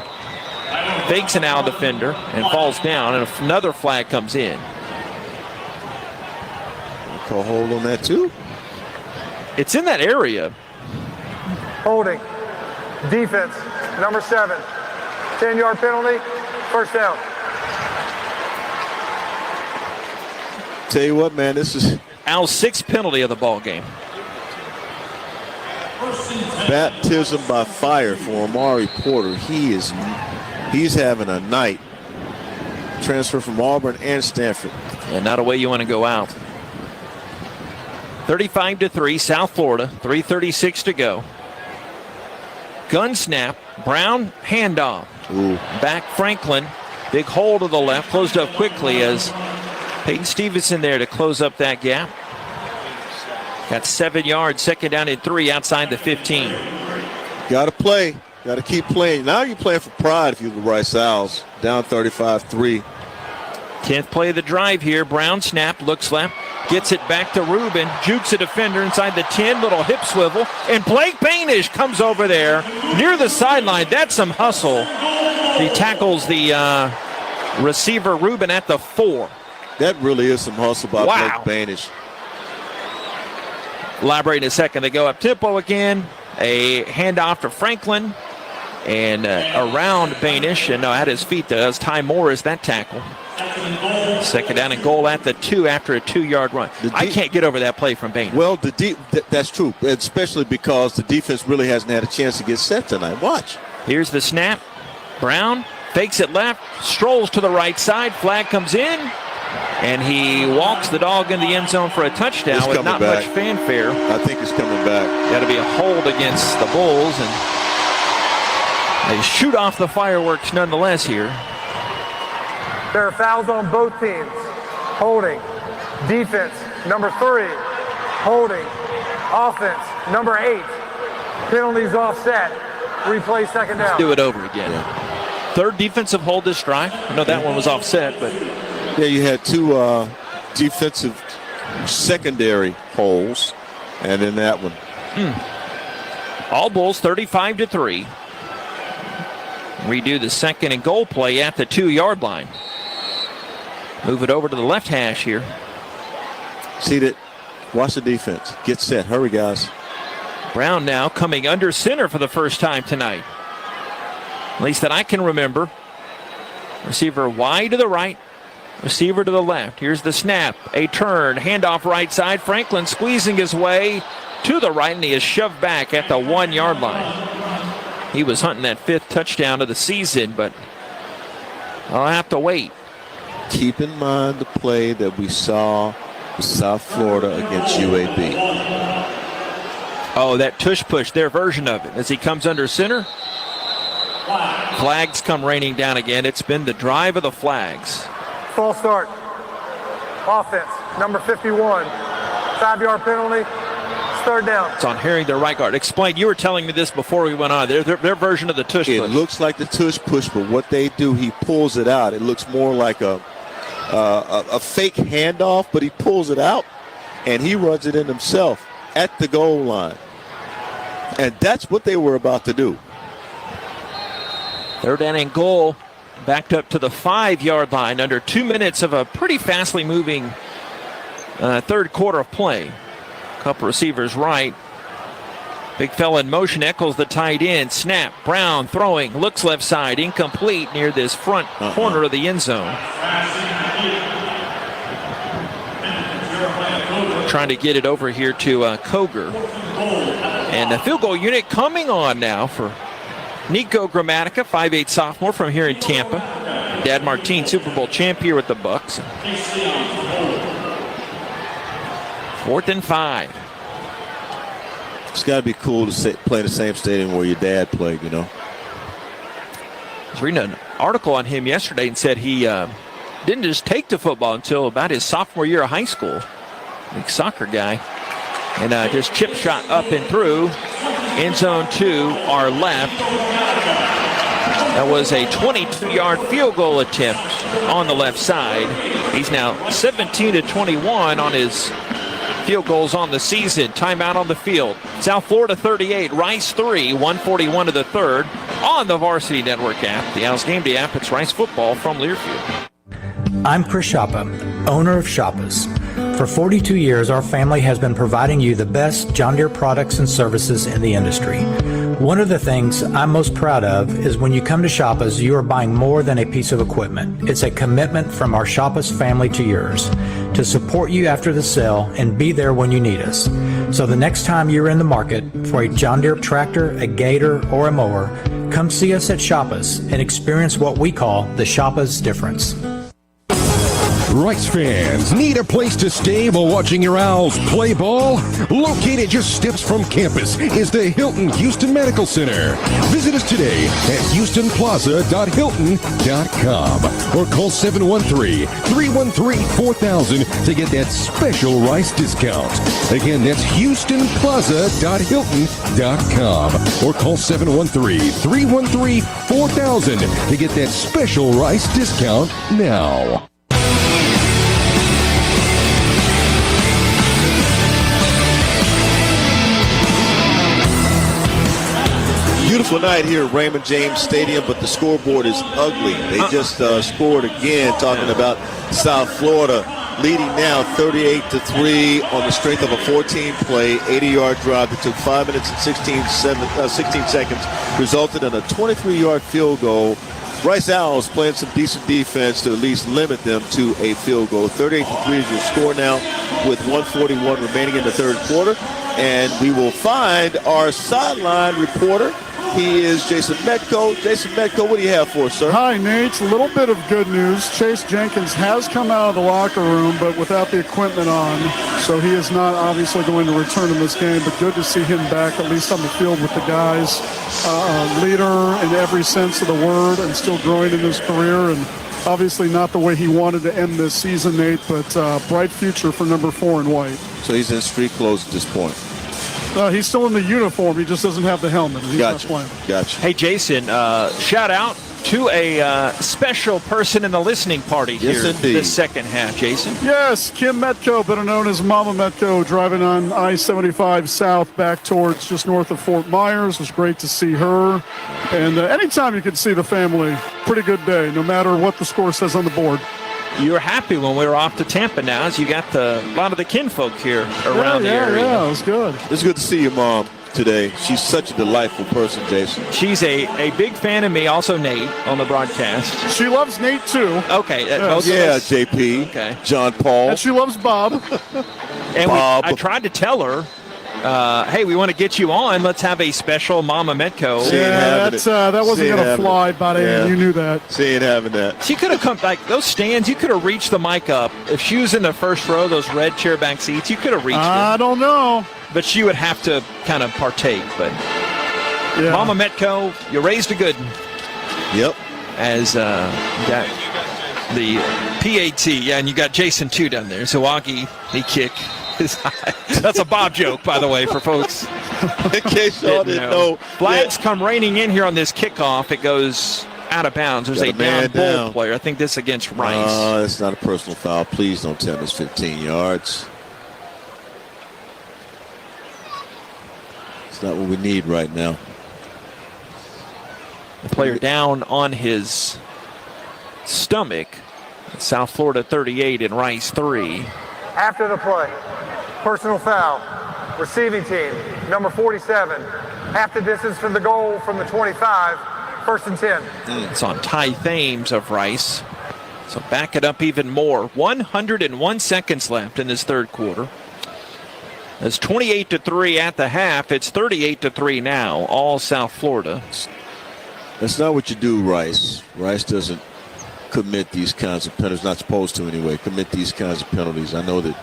fakes an owl defender, and falls down, and another flag comes in. Call hold on that too? It's in that area. Holding. Defense, number 7. 10-yard penalty, first down. Tell you what, man, this is Al's 6th penalty of the ball game. Baptism by fire for Amari Porter. He's having a night. Transfer from Auburn and Stanford. And not a way you want to go out. 35-3, South Florida. 3:36 to go. Gun snap. Brown handoff. Ooh. Back Franklin. Big hole to the left. Closed up quickly as Peyton Stevenson there to close up that gap. Got 7 yards, second down and 3 outside the 15. Got to play. Got to keep playing. Now you're playing for pride if you're the Rice Owls. Down 35-3. 10th play of the drive here. Brown snap, looks left, gets it back to Rubin, jukes a defender inside the 10, little hip swivel, and Blake Banish comes over there near the sideline. That's some hustle. He tackles the receiver Rubin at the 4. That really is some hustle by Blake Banish. Elaborate in a second. They go up tempo again. A handoff to Franklin and around Banish, and at his feet does Ty Morris that tackle. Second down and goal at the 2 after a 2-yard run. I can't get over that play from Banish. Well, that's true, especially because the defense really hasn't had a chance to get set tonight. Watch. Here's the snap. Brown fakes it left, strolls to the right side. Flag comes in, and he walks the dog in the end zone for a touchdown with not much fanfare. I think it's coming back. Got to be a hold against the Bulls, and they shoot off the fireworks nonetheless here. There are fouls on both teams. Holding. Defense, number 3. Holding. Offense, number 8. Penalties offset. Replay second down. Let's do it over again. Yeah. Third defensive hold this drive. I know that one was offset, but... Yeah, you had 2 defensive secondary holes, and then that one. All Bulls 35-3. Redo the second and goal play at the 2-yard line. Move it over to the left hash here. See that? Watch the defense. Get set. Hurry, guys. Brown now coming under center for the first time tonight. At least that I can remember. Receiver wide to the right. Receiver to the left. Here's the snap. A turn. Handoff right side. Franklin squeezing his way to the right, and he is shoved back at the 1-yard line. He was hunting that 5th touchdown of the season, but I'll have to wait. Keep in mind the play that we saw with South Florida against UAB. Oh, that tush push, their version of it. As he comes under center, flags come raining down again. It's been the drive of the flags. False start. Offense, number 51. 5-yard penalty. Third down. It's on Herring, their right guard. Explain, you were telling me this before we went on. Their version of the tush push. It looks like the tush push, but what they do, he pulls it out. It looks more like a fake handoff, but he pulls it out, and he runs it in himself at the goal line. And that's what they were about to do. Third down and goal, backed up to the 5-yard line under 2 minutes of a pretty fastly moving third quarter of play. Couple receivers right. Big fella in motion, Eccles the tight end. Snap, Brown throwing, looks left side, incomplete near this front corner of the end zone. Trying to get it over here to Koger. And the field goal unit coming on now for Nico Gramatica, 5'8" sophomore from here in Tampa. Dad Martine, Super Bowl champ here with the Bucks. 4th and 5. It's got to be cool to play in the same stadium where your dad played, you know. I was reading an article on him yesterday and said he didn't just take to football until about his sophomore year of high school. Big soccer guy. And just chip shot up and through. End zone 2, our left. That was a 22-yard field goal attempt on the left side. He's now 17-21 on his field goals on the season. Timeout on the field. South Florida 38, Rice 3, 141 to the third on the Varsity Network app. The Owls Gameday app. It's Rice football from Learfield. I'm Chris Shoppa, owner of Shoppa's. For 42 years, our family has been providing you the best John Deere products and services in the industry. One of the things I'm most proud of is when you come to Shoppa's, you are buying more than a piece of equipment. It's a commitment from our Shoppa's family to yours to support you after the sale and be there when you need us. So the next time you're in the market for a John Deere tractor, a gator, or a mower, come see us at Shoppa's and experience what we call the Shoppa's difference. Rice fans need a place to stay while watching your Owls play ball? Located just steps from campus is the Hilton Houston Medical Center. Visit us today at houstonplaza.hilton.com or call 713-313-4000 to get that special Rice discount. Again, that's houstonplaza.hilton.com or call 713-313-4000 to get that special Rice discount now. Beautiful night here at Raymond James Stadium, but the scoreboard is ugly. They just scored again, talking about South Florida leading now 38-3 on the strength of a 14-play, 80-yard drive that took 5 minutes and 16 seconds, resulted in a 23-yard field goal. Rice Owls playing some decent defense to at least limit them to a field goal. 38-3 is your score now with 1:41 remaining in the third quarter. And we will find our sideline reporter. He is Jason Metko. Jason Metko, what do you have for us, sir? Hi, Nate. A little bit of good news. Chase Jenkins has come out of the locker room, but without the equipment on. So he is not obviously going to return in this game, but good to see him back, at least on the field with the guys. Leader in every sense of the word and still growing in his career. And obviously not the way he wanted to end this season, Nate, but bright future for number 4 in white. So he's in street clothes at this point. He's still in the uniform. He just doesn't have the helmet. He's not playing. Gotcha. Hey, Jason, shout out to a special person in the listening party here this second half, Jason. Yes, Kim Metko, better known as Mama Metko, driving on I-75 south back towards just north of Fort Myers. It was great to see her. And anytime you can see the family, pretty good day, no matter what the score says on the board. You were happy when we were off to Tampa now, as you got a lot of the kinfolk here around the area. Yeah, it was good. It's good to see your mom today. She's such a delightful person, Jason. She's a big fan of me, also Nate, on the broadcast. She loves Nate, too. Okay. JP. Okay. John Paul. And she loves Bob. And I tried to tell her, hey, we want to get you on. Let's have a special Mama Metko. That wasn't going to fly, buddy. Yeah. You knew that. She ain't having that. She could have come, like, those stands, you could have reached the mic up. If she was in the first row, those red chair back seats, you could have reached it. I don't know. But she would have to kind of partake. But Mama Metko, you raised a good one. Yep. As got the PAT. Yeah, and you got Jason, too, down there. Zawagi, he kick. That's a Bob joke, by the way, for folks. In case y'all didn't know. Flags come raining in here on this kickoff. It goes out of bounds. There's a down Bull player. I think this against Rice. That's not a personal foul. Please don't tell me it's 15 yards. It's not what we need right now. The player down on his stomach. South Florida 38 and Rice 3. After the play, personal foul, receiving team, number 47. Half the distance from the goal from the 25, 1st and 10. It's on Ty Thames of Rice. So back it up even more. 101 seconds left in this third quarter. It's 28-3 at the half. It's 38-3 now, all South Florida. That's not what you do, Rice. Rice doesn't commit these kinds of penalties, not supposed to anyway, commit these kinds of penalties. I know that,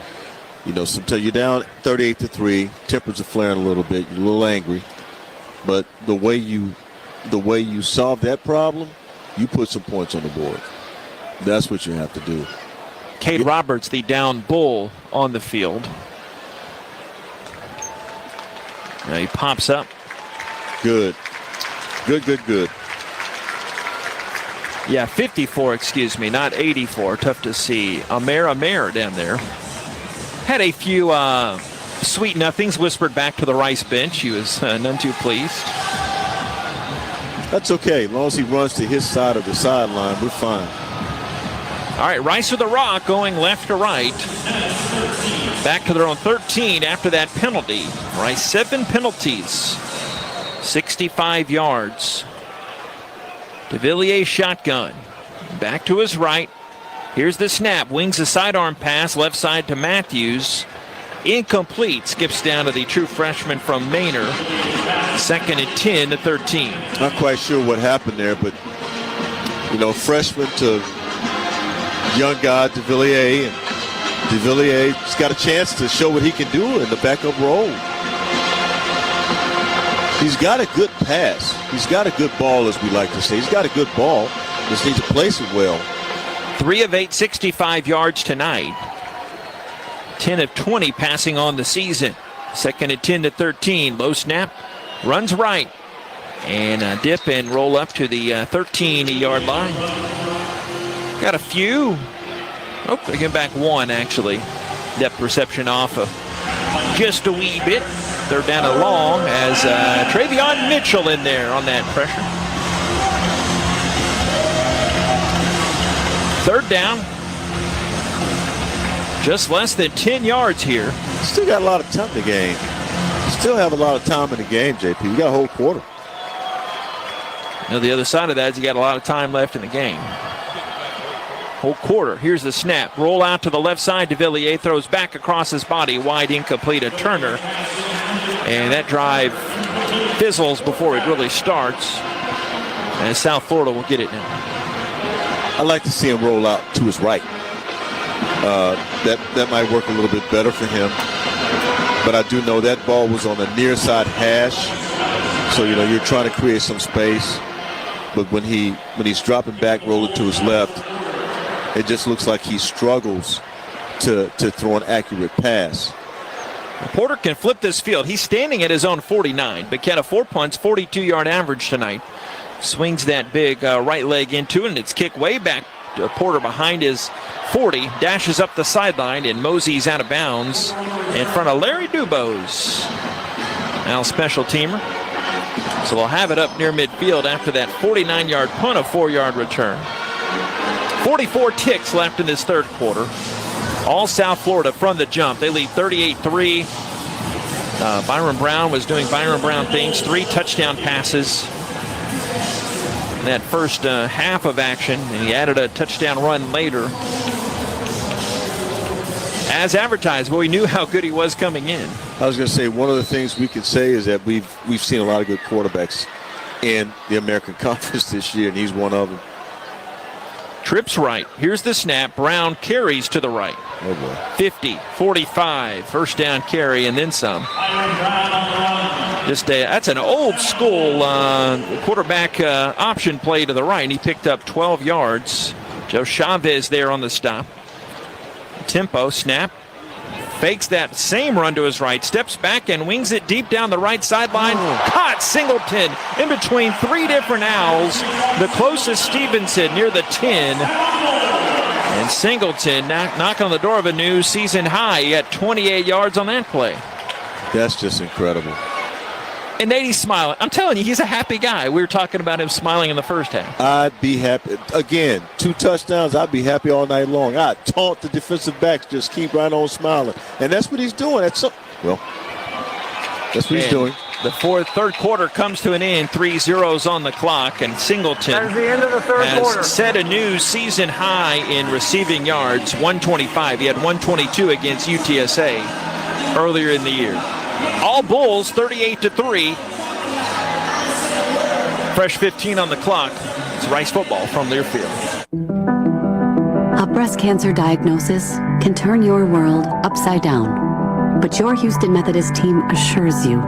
sometimes you're down 38-3, tempers are flaring a little bit, you're a little angry, but the way you solve that problem, you put some points on the board. That's what you have to do. Cade Roberts, the down Bull on the field. Now he pops up. Good. Yeah, 54, excuse me, not 84. Tough to see. Amer down there. Had a few sweet nothings whispered back to the Rice bench. He was none too pleased. That's okay. As long as he runs to his side of the sideline, we're fine. All right, Rice with the rock going left to right. Back to their own 13 after that penalty. Rice 7 penalties, 65 yards. DeVilliers shotgun. Back to his right. Here's the snap. Wings a sidearm pass, left side to Matthews. Incomplete. Skips down to the true freshman from Manor. 2nd and 10 to 13. Not quite sure what happened there, but, freshman to young guy, DeVilliers. And DeVilliers got a chance to show what he can do in the backup role. He's got a good pass. He's got a good ball, as we like to say. He's got a good ball. Just needs to place it well. 3 of 8, 65 yards tonight. 10 of 20 passing on the season. 2nd and 10 to 13. Low snap. Runs right. And dip and roll up to the 13-yard line. Got a few. Oh, they get back one, actually. Depth perception off of just a wee bit. 3rd down and long as Travion Mitchell in there on that pressure. 3rd down. Just less than 10 yards here. Still got a lot of time in the game. Still have a lot of time in the game, JP. We got a whole quarter. The other side of that is you got a lot of time left in the game. Whole quarter. Here's the snap. Roll out to the left side. DeVilliers throws back across his body. Wide incomplete to Turner. And that drive fizzles before it really starts. And South Florida will get it now. I'd like to see him roll out to his right. That might work a little bit better for him. But I do know that ball was on the near side hash. So, you're trying to create some space. But when he's dropping back, rolling to his left, it just looks like he struggles to throw an accurate pass. Porter can flip this field. He's standing at his own 49, but Bucketta 4 punts, 42-yard average tonight. Swings that big right leg into it, and it's kicked way back to Porter behind his 40, dashes up the sideline, and moseys out of bounds in front of Larry Dubose. Now special teamer. So they'll have it up near midfield after that 49-yard punt, a 4-yard return. 44 ticks left in this 3rd quarter. All South Florida from the jump. They lead 38-3. Byron Brown was doing Byron Brown things. 3 touchdown passes in that first half of action, and he added a touchdown run later. As advertised, well, we knew how good he was coming in. I was going to say, one of the things we can say is that we've seen a lot of good quarterbacks in the American Conference this year, and he's one of them. Trips right. Here's the snap. Brown carries to the right. Oh, boy. 50, 45. 1st down carry and then some. That's an old school quarterback option play to the right. And he picked up 12 yards. Joe Chavez there on the stop. Tempo, snap. Fakes that same run to his right. Steps back and wings it deep down the right sideline. Caught Singleton in between 3 different Owls. The closest Stevenson near the 10. And Singleton knock on the door of a new season high. He had 28 yards on that play. That's just incredible. And Nady's smiling. I'm telling you, he's a happy guy. We were talking about him smiling in the first half. I'd be happy. Again, 2 touchdowns, I'd be happy all night long. I'd taunt the defensive backs, just keep right on smiling. And that's what he's doing. That's what he's doing. The 3rd quarter comes to an end. 3 zeros on the clock, and Singleton That is the end of the 3rd quarter. has set a new season high in receiving yards, 125. He had 122 against UTSA earlier in the year. All Bulls, 38-3. Fresh 15 on the clock. It's Rice football from Learfield. A breast cancer diagnosis can turn your world upside down. But your Houston Methodist team assures you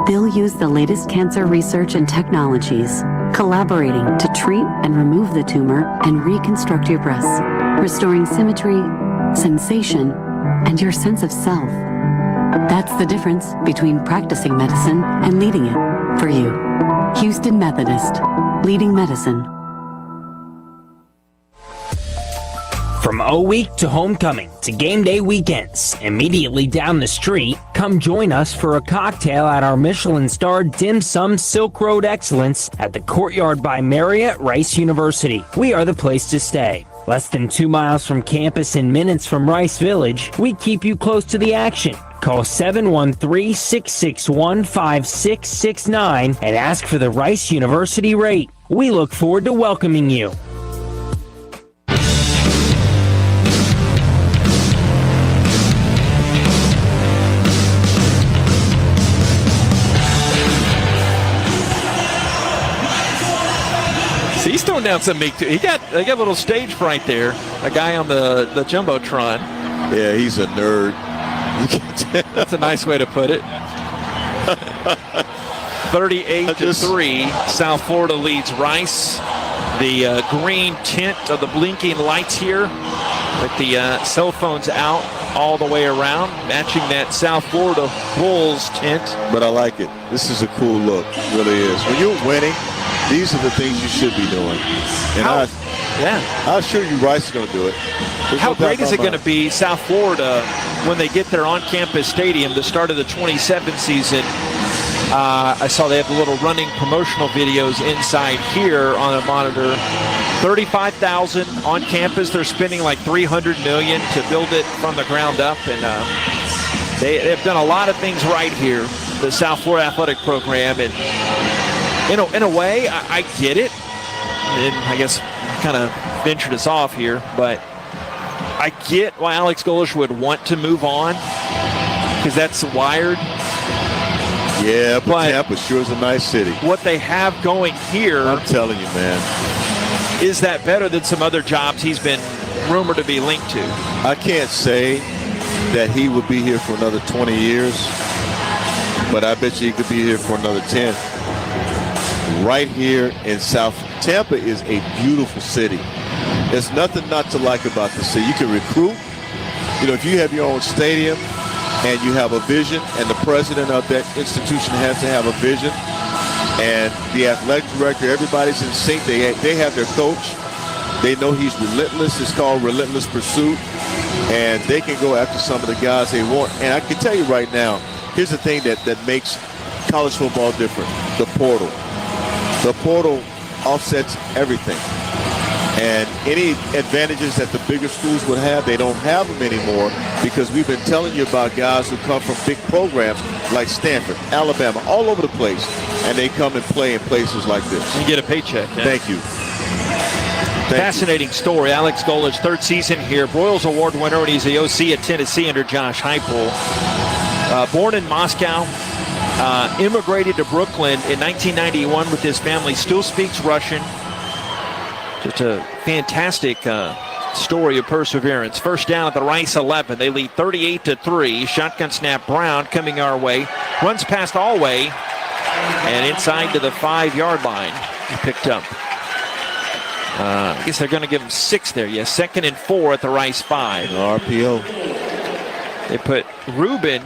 they'll use the latest cancer research and technologies, collaborating to treat and remove the tumor and reconstruct your breasts, restoring symmetry, sensation, and your sense of self. That's the difference between practicing medicine and leading it for you. Houston Methodist, leading medicine. O Week to homecoming to game day weekends, immediately down the street, come join us for a cocktail at our Michelin-starred Dim Sum Silk Road Excellence at the Courtyard by Marriott Rice University. We are the place to stay. Less than 2 miles from campus and minutes from Rice Village, we keep you close to the action. Call 713-661-5669 and ask for the Rice University rate. We look forward to welcoming you. He's throwing down some meat too. They got a little stage fright there. A guy on the Jumbotron. Yeah, he's a nerd. That's a nice way to put it. 38-3. South Florida leads Rice. The green tint of the blinking lights here with the cell phones out all the way around, matching that South Florida Bulls tint. But I like it. This is a cool look. It really is. When you're winning, these are the things you should be doing. And I assure you Rice is going to do it. How great is it going to be, South Florida, when they get their on-campus stadium, the start of the 27 season? I saw they have the little running promotional videos inside here on a monitor. 35,000 on campus. They're spending like $300 million to build it from the ground up, and they've done a lot of things right here, the South Florida Athletic Program. And in a way, I get it. And I guess kind of ventured us off here, but I get why Alex Golesh would want to move on, because that's wired. Yeah, but Tampa sure is a nice city. What they have going here, I'm telling you, man, is that better than some other jobs he's been rumored to be linked to? I can't say that he would be here for another 20 years, but I bet you he could be here for another 10. Right here in South Tampa is a beautiful city. There's nothing not to like about the city. You can recruit. If you have your own stadium and you have a vision, and the president of that institution has to have a vision, and the athletic director, everybody's in sync. They have their coach. They know he's relentless. It's called relentless pursuit, and they can go after some of the guys they want. And I can tell you right now, here's the thing that makes college football different: the portal. The portal offsets everything. And any advantages that the bigger schools would have, they don't have them anymore, because we've been telling you about guys who come from big programs like Stanford, Alabama, all over the place, and they come and play in places like this. You get a paycheck. Yeah. Thank you. Fascinating story. Alex Golesh, third season here, Broyles Award winner, and he's the OC at Tennessee under Josh Heupel. Born in Moscow. Immigrated to Brooklyn in 1991 with his family, still speaks Russian. Just a fantastic story of perseverance. First down at the Rice 11. They lead 38-3. Shotgun snap, Brown coming our way. Runs past Alway and inside to the 5-yard line. He picked up. I guess they're going to give him 6 there. Yes, 2nd and 4 at the Rice 5. RPO. They put Rubin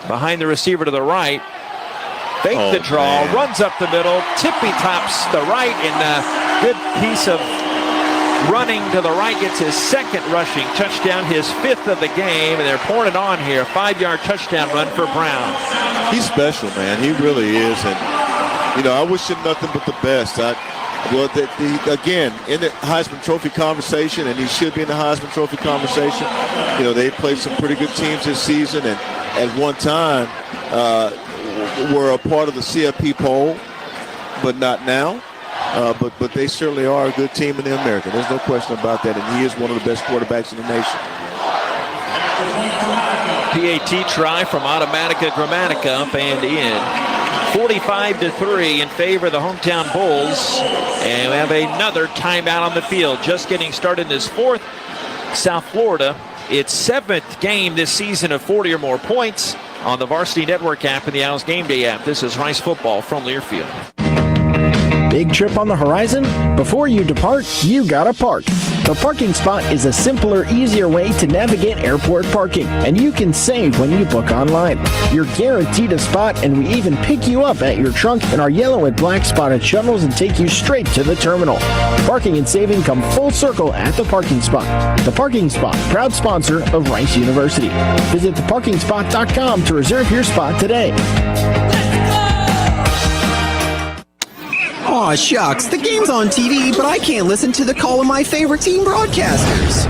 behind the receiver to the right. Fake the draw, runs up the middle, tippy tops the right, and a good piece of running to the right, gets his 2nd rushing touchdown, his 5th of the game, and they're pouring it on here. 5-yard touchdown run for Brown. He's special, man. He really is. And, I wish him nothing but the best. Again, in the Heisman Trophy conversation, and he should be in the Heisman Trophy conversation. They played some pretty good teams this season, and at one time were a part of the CFP poll, but not now. But they certainly are a good team in the American. There's no question about that, and he is one of the best quarterbacks in the nation. PAT try from Automatica Grammatica up and in. 45-3 in favor of the hometown Bulls. And we have another timeout on the field. Just getting started in this 4th. South Florida, its 7th game this season of 40 or more points on the Varsity Network app and the Owls Gameday app. This is Rice football from Learfield. Big trip on the horizon? Before you depart, you gotta park. The parking spot is a simpler, easier way to navigate airport parking, and you can save when you book online. You're guaranteed a spot, and we even pick you up at your trunk in our yellow and black spotted shuttles and take you straight to the terminal. Parking and saving come full circle at The Parking Spot. The Parking Spot, proud sponsor of Rice University. Visit theparkingspot.com to reserve your spot today. Aw, shucks, the game's on TV, but I can't listen to the call of my favorite team broadcasters.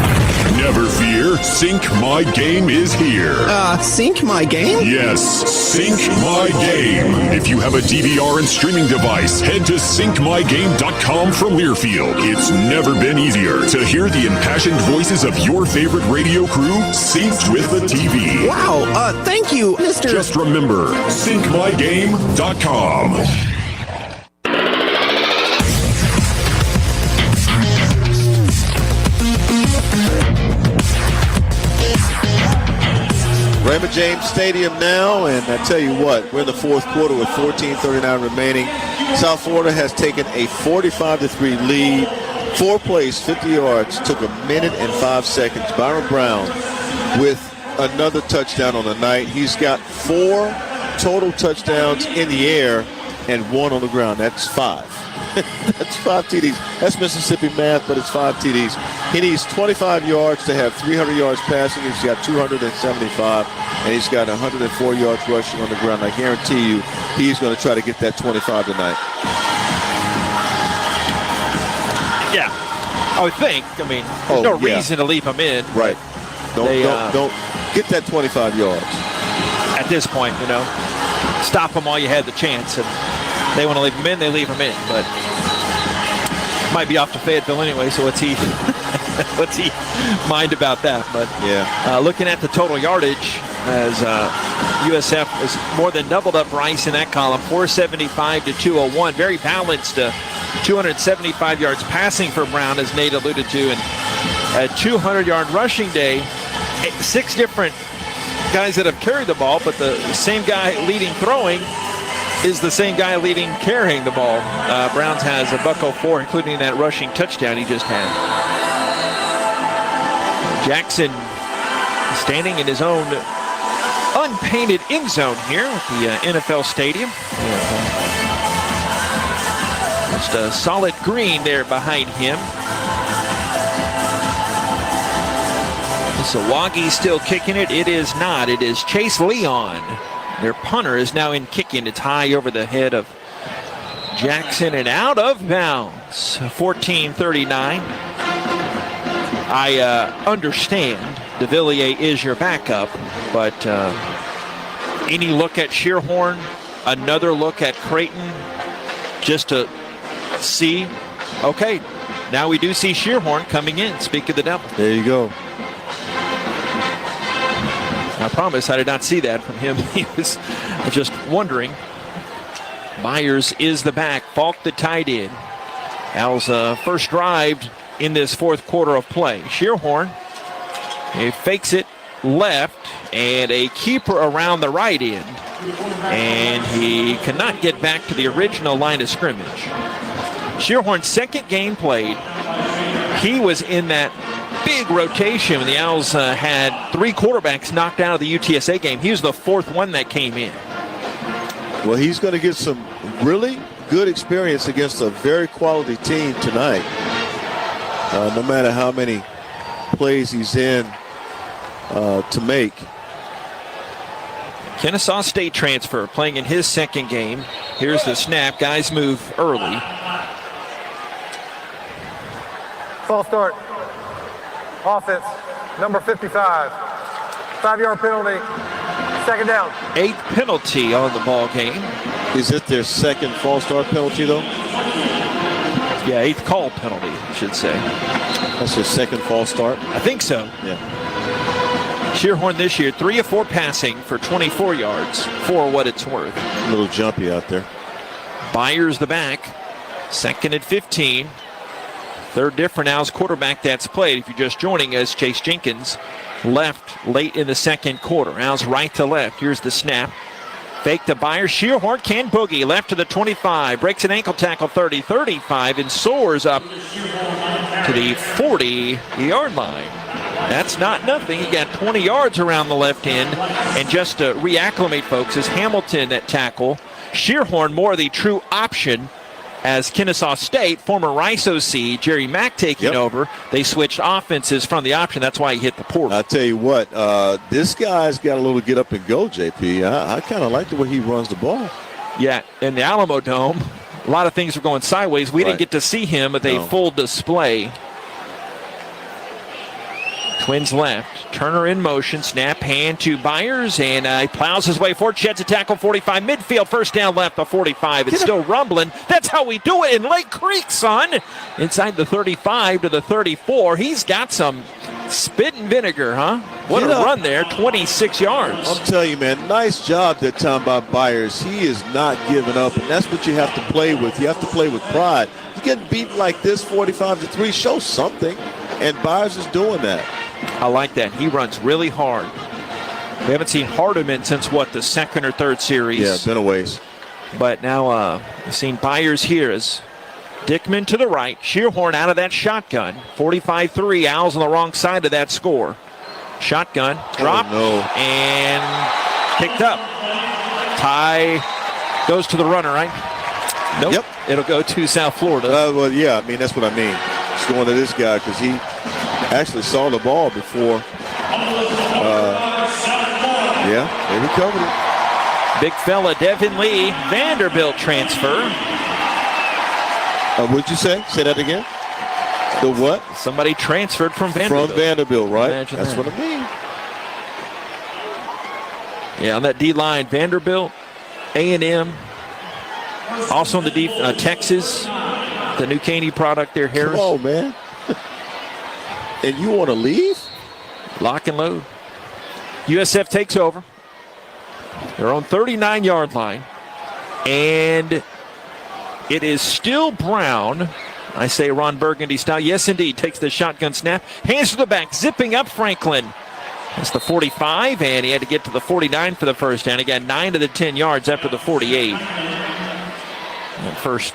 Never fear, Sync My Game is here. Sync My Game? Yes, Sync My Game. If you have a DVR and streaming device, head to syncmygame.com from Learfield. It's never been easier to hear the impassioned voices of your favorite radio crew synced with the TV. Wow, thank you, Mr. Just remember, syncmygame.com. Raymond James Stadium now, and I tell you what, we're in the fourth quarter with 14:39 remaining. South Florida has taken a 45-3 lead. 4 plays, 50 yards, took 1 minute and 5 seconds. Byron Brown with another touchdown on the night. He's got 4 total touchdowns in the air and 1 on the ground. That's 5. That's 5 TDs. That's Mississippi math, but it's 5 TDs. He needs 25 yards to have 300 yards passing. He's got 275, and he's got 104 yards rushing on the ground. I guarantee you he's going to try to get that 25 tonight. Yeah, I would think. I mean, there's no reason to leave him in. Right. Don't get that 25 yards. At this point, stop him while you had the chance. And they want to leave him in, they leave him in. But might be off to Fayetteville anyway, so what's he mind about that? But looking at the total yardage, as USF has more than doubled up Rice in that column, 475 to 201. Very balanced. 275 yards passing for Brown, as Nate alluded to, and a 200-yard rushing day. 6 different guys that have carried the ball, but the same guy leading throwing is the same guy leading carrying the ball. Browns has a $104, including that rushing touchdown he just had. Jackson standing in his own unpainted end zone here at the NFL Stadium. Just a solid green there behind him. Sawagi still kicking it. It is not. It is Chase Leon. Their punter is now in kicking. It's high over the head of Jackson and out of bounds. 14:39. I understand DeVilliers is your backup, but any look at Shearhorn, another look at Creighton, just to see, okay, now we do see Shearhorn coming in. Speak of the devil. There you go. I promise I did not see that from him. He was just wondering. Myers is the back. Falk the tight end. Al's first drive in this fourth quarter of play. Shearhorn, he fakes it left, and a keeper around the right end. And he cannot get back to the original line of scrimmage. Shearhorn's second game played. He was in that big rotation when the Owls had 3 quarterbacks knocked out of the UTSA game. He was the 4th one that came in. Well, he's going to get some really good experience against a very quality team tonight. No matter how many plays he's in to make. Kennesaw State transfer playing in his second game. Here's the snap. Guys move early. False start. Offense, number 55. 5-yard penalty. Second down. 8th penalty on the ball game. Is it their second false start penalty, though? Yeah, 8th call penalty, I should say. That's their second false start? I think so. Yeah. Shearhorn this year, 3 of 4 passing for 24 yards for what it's worth. A little jumpy out there. Byers the back. 2nd and 15. Third different Owls quarterback that's played. If you're just joining us, Chase Jenkins left late in the second quarter. Owls right to left. Here's the snap. Fake to Byers. Shearhorn can boogie. Left to the 25. Breaks an ankle tackle 30, 35, and soars up to the 40-yard line. That's not nothing. He got 20 yards around the left end. And just to reacclimate folks, is Hamilton at tackle. Shearhorn more the true option as Kennesaw State, former Rice OC, Jerry Mack taking over. They switched offenses from the option. That's why he hit the portal. I'll tell you what, this guy's got a little get up and go, JP. I kind of like the way he runs the ball. Yeah, in the Alamo Dome, a lot of things were going sideways. We didn't get to see him with a full display. Twins left. Turner in motion. Snap hand to Byers, and he plows his way forward. Sheds a tackle 45. Midfield. First down left the 45. It's still rumbling. That's how we do it in Lake Creek, son. Inside the 35 to the 34. He's got some spit and vinegar, huh? What a run there. 26 yards. I'm telling you, man, nice job that time by Byers. He is not giving up, and that's what you have to play with. You have to play with pride. You get beaten like this 45-3. Show something, and Byers is doing that. I like that. He runs really hard. We haven't seen Hardiman since, the second or third series? Yeah, been a ways. But now we've seen Byers here as Dickman to the right. Shearhorn out of that shotgun. 45-3. Owls on the wrong side of that score. Shotgun. Drop. And picked up. Ty goes to the runner, right? Nope. Yep. It'll go to South Florida. Well, yeah, I mean, that's what I mean. It's going to this guy because he actually saw the ball before. They recovered it. Big fella, Devin Lee, Vanderbilt transfer. What'd you say? Say that again. The what? Somebody transferred from Vanderbilt. From Vanderbilt, right? Imagine That's that. what I mean. Yeah, on that D-line, Vanderbilt, A&M. Also on the Texas, the New Caney product there, Harris. Come on, man. And you want to leave? Lock and load. USF takes over. They're on 39-yard line. And it is still Brown. I say Ron Burgundy style. Yes, indeed. Takes the shotgun snap. Hands to the back. Zipping up Franklin. That's the 45, and he had to get to the 49 for the first down. He got 9 to the 10 yards after the 48. And first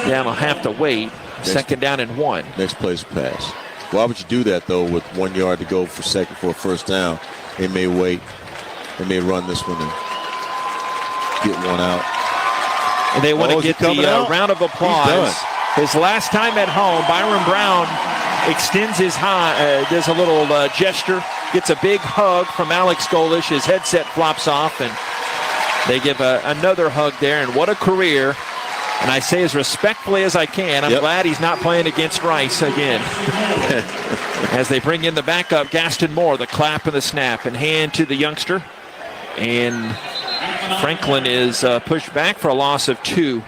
down will have to wait. Second down and 1. Next play's pass. Why would you do that, though, with 1 yard to go for second for a first down? They may wait. They may run this one and get one out. And they want to get the round of applause. His last time at home, Byron Brown extends his does a little gesture, gets a big hug from Alex Golish. His headset flops off, and they give another hug there. And what a career. And I say as respectfully as I can, I'm glad he's not playing against Rice again. As they bring in the backup, Gaston Moore, the clap and the snap, and hand to the youngster. And Franklin is pushed back for a loss of 2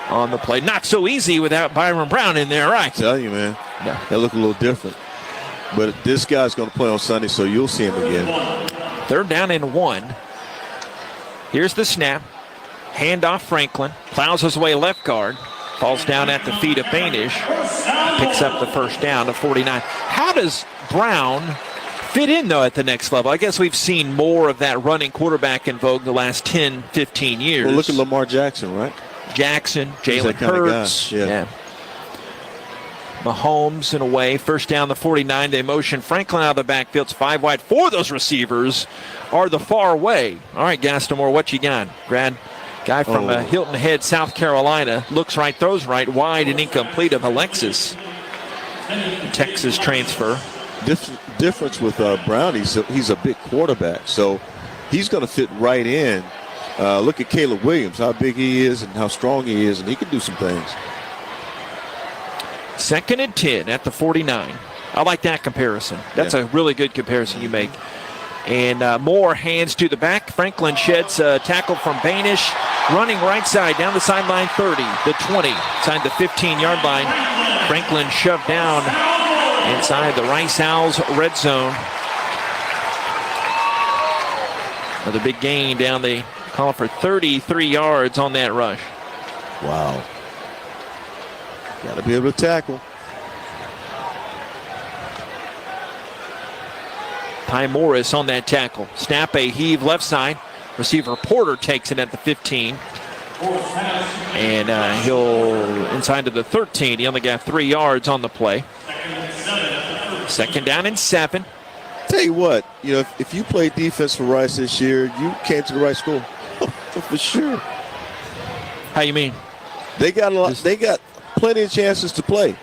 on the play. Not so easy without Byron Brown in there, right? I tell you, man, they look a little different. But this guy's going to play on Sunday, so you'll see him again. Third down and 1. Here's the snap. Handoff Franklin. Plows his way left guard. Falls down at the feet of Banish. Picks up the first down to 49. How does Brown fit in, though, at the next level? I guess we've seen more of that running quarterback in vogue the last 10, 15 years. Well, look at Lamar Jackson, right? Jackson, Jalen Hurts. Yeah. Mahomes in a way. First down the 49. They motion Franklin out of the backfield. It's 5 wide. 4 of those receivers are the far way. All right, Gaston Moore, what you got? Brad, guy from Hilton Head, South Carolina. Looks right, throws right. Wide and incomplete of Alexis. Texas transfer. Difference with Brown, he's a big quarterback, so he's going to fit right in. Look at Caleb Williams, how big he is and how strong he is, and he can do some things. 2nd and 10 at the 49. I like that comparison. That's a really good comparison you make. And Moore hands to the back. Franklin sheds a tackle from Banish. Running right side down the sideline 30, the 20, inside the 15-yard line. Franklin shoved down inside the Rice Owls red zone. Another big gain down the call for 33 yards on that rush. Wow. Got to be able to tackle. Ty Morris on that tackle. Snap a heave left side. Receiver Porter takes it at the 15. And he'll inside to the 13. He only got 3 yards on the play. 2nd down and 7. Tell you what, if you play defense for Rice this year, you came to the right school. For sure. How you mean? They got a lot. They got plenty of chances to play.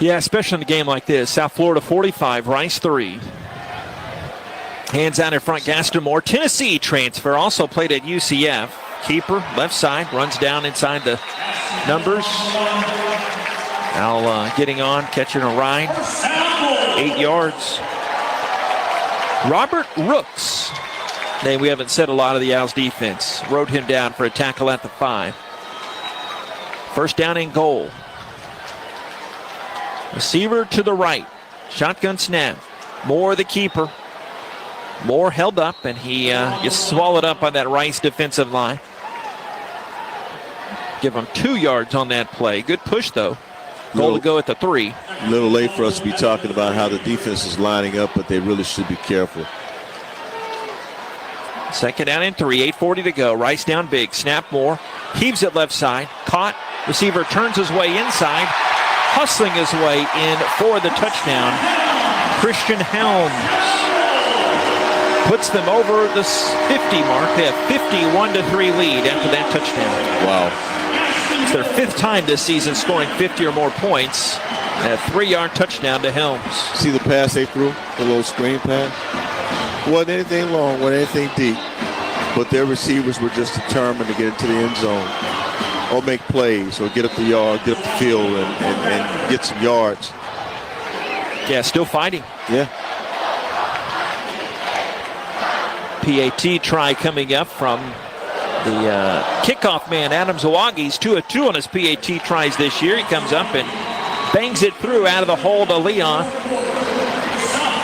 Yeah, especially in a game like this. South Florida 45, Rice 3. Hands out in front, Gaston Moore. Tennessee transfer, also played at UCF. Keeper, left side, runs down inside the numbers. Now getting on, catching a ride. 8 yards. Robert Rooks. Name we haven't said a lot of the Owls defense. Rode him down for a tackle at the 5. 1st down and goal. Receiver to the right. Shotgun snap. Moore the keeper. Moore held up, and he gets swallowed up by that Rice defensive line. Give him 2 yards on that play. Good push, though. Goal to go at the 3. A little late for us to be talking about how the defense is lining up, but they really should be careful. 2nd down and 3, 8:40 to go. Rice down big. Snap Moore. Heaves it left side. Caught. Receiver turns his way inside. Hustling his way in for the touchdown. Christian Helms puts them over the 50 mark. They have 51-3 lead after that touchdown. Wow. It's their 5th time this season scoring 50 or more points. And a 3-yard touchdown to Helms. See the pass they threw? The little screen pass? Wasn't anything long, wasn't anything deep. But their receivers were just determined to get into the end zone or make plays or get up the yard, get up the field and get some yards. Yeah, still fighting. Yeah. PAT try coming up from the kickoff man, Adam Zawagi. He's 2 of 2 on his PAT tries this year. He comes up and bangs it through out of the hole to Leon.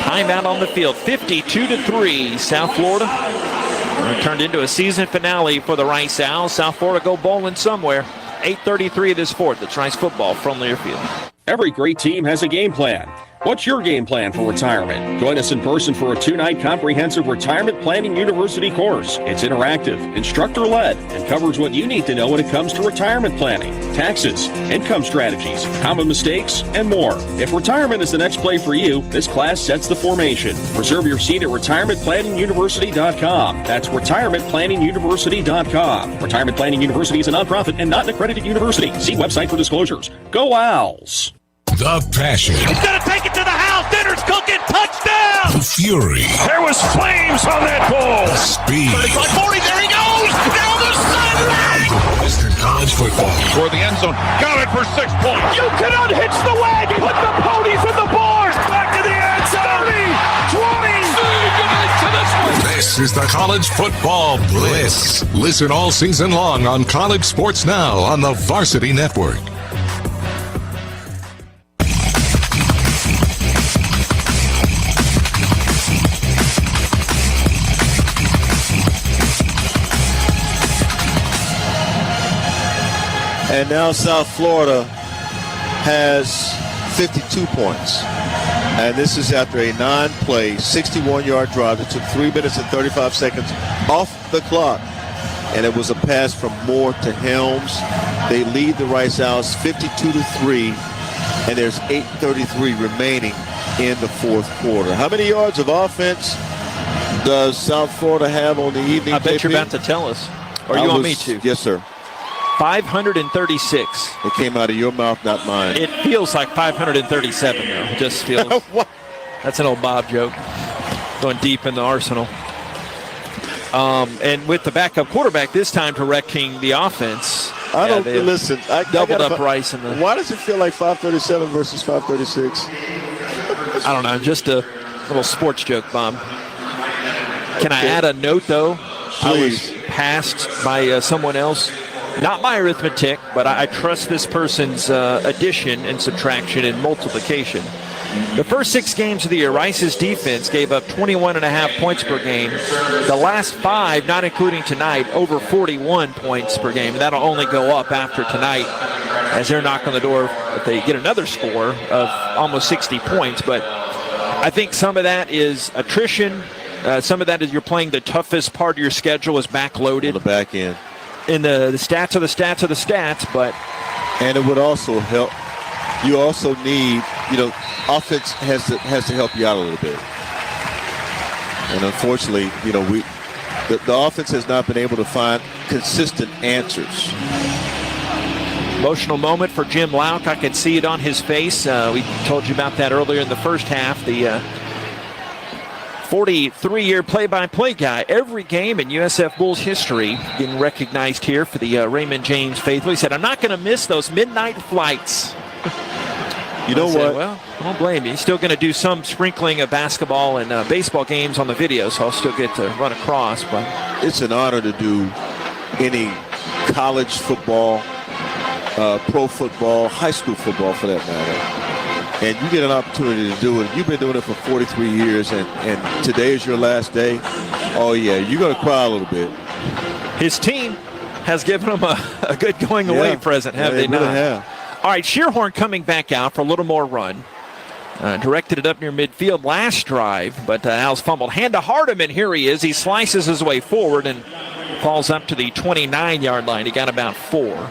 Timeout on the field, 52-3, South Florida. It turned into a season finale for the Rice Owls. South Florida go bowling somewhere. 8:33 this 4th. It's Rice football from Learfield. Every great team has a game plan. What's your game plan for retirement? Join us in person for a 2-night comprehensive retirement planning university course. It's interactive, instructor-led, and covers what you need to know when it comes to retirement planning, taxes, income strategies, common mistakes, and more. If retirement is the next play for you, this class sets the formation. Reserve your seat at retirementplanninguniversity.com. That's retirementplanninguniversity.com. Retirement Planning University is a nonprofit and not an accredited university. See website for disclosures. Go Owls! The passion. He's going to take it to the house. Dinner's cooking. Touchdown. The fury. There was flames on that ball. The speed. 35-40. There he goes. Down the sideline. Western College football. For the end zone. Got it for 6 points. You can unhitch the wagon. Put the ponies in the bars. Back to the end zone. 30, 20. To this one. This is the College Football Bliss. Listen all season long on College Sports Now on the Varsity Network. And now South Florida has 52 points. And this is after a 9-play, 61-yard drive that took 3 minutes and 35 seconds off the clock. And it was a pass from Moore to Helms. They lead the Rice Owls 52-3. And there's 8:33 remaining in the 4th quarter. How many yards of offense does South Florida have on the evening? I bet you're about to tell us. Or you want me to? Yes, sir. 536. It came out of your mouth, not mine. It feels like 537, though. It just feels. That's an old Bob joke. Going deep in the arsenal. And with the backup quarterback this time directing the offense. I don't listen. I doubled up Rice in the. Why does it feel like 537 versus 536? I don't know. Just a little sports joke, Bob. Can I add a note, though? Please. I was passed by someone else. Not my arithmetic, but I trust this person's addition and subtraction and multiplication. The first 6 games of the year, Rice's defense gave up 21.5 points per game. The last 5, not including tonight, over 41 points per game. And that'll only go up after tonight as they're knocking on the door if they get another score of almost 60 points. But I think some of that is attrition, some of that is you're playing the toughest part of your schedule is backloaded. On the back end. And the stats are the stats are the stats, but. And it would also help. You also need, offense has to help you out a little bit. And unfortunately, the offense has not been able to find consistent answers. Emotional moment for Jim Lauk. I could see it on his face. We told you about that earlier in the first half. The 43-year play-by-play guy. Every game in USF Bulls history getting recognized here for the Raymond James faithful. He said, I'm not going to miss those midnight flights. You know what? Well, I don't blame you. He's still going to do some sprinkling of basketball and baseball games on the video, so I'll still get to run across. But it's an honor to do any college football, pro football, high school football for that matter. And you get an opportunity to do it. You've been doing it for 43 years, and today is your last day. Oh, yeah, you're going to cry a little bit. His team has given him a good going-away present, have they not? Really have. All right, Shearhorn coming back out for a little more run. Directed it up near midfield last drive, but Al's fumbled. Hand to Hardiman. Here he is. He slices his way forward and falls up to the 29-yard line. He got about 4.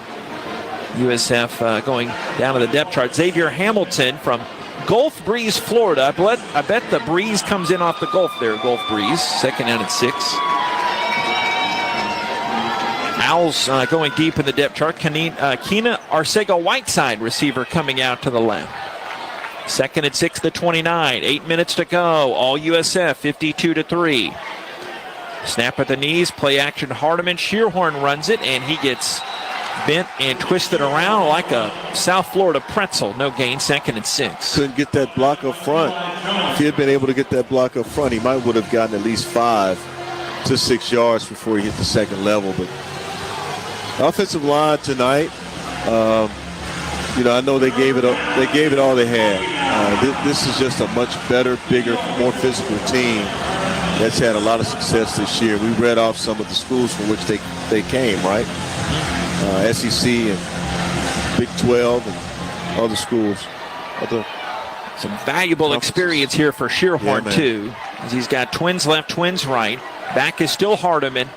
USF going down to the depth chart. Xavier Hamilton from Gulf Breeze, Florida. I bet the breeze comes in off the Gulf there, Gulf Breeze. Second down and 6. Owls going deep in the depth chart. Keena Arcega-Whiteside, receiver, coming out to the left. Second and 6 to 29. 8 minutes to go. All USF 52-3. Snap at the knees. Play action. Hardiman. Shearhorn runs it, and he gets bent and twisted around like a South Florida pretzel. No gain. Second and 6. Couldn't get that block up front. If he had been able to get that block up front, he might would have gotten at least 5 to 6 yards before he hit the second level. But offensive line tonight, I know they gave it all they had. This is just a much better, bigger, more physical team that's had a lot of success this year. We read off some of the schools from which they came, right? SEC and Big 12 and other schools. Some valuable experience here for Shearhorn, too, as he's got twins left, twins right. Back is still Hardiman.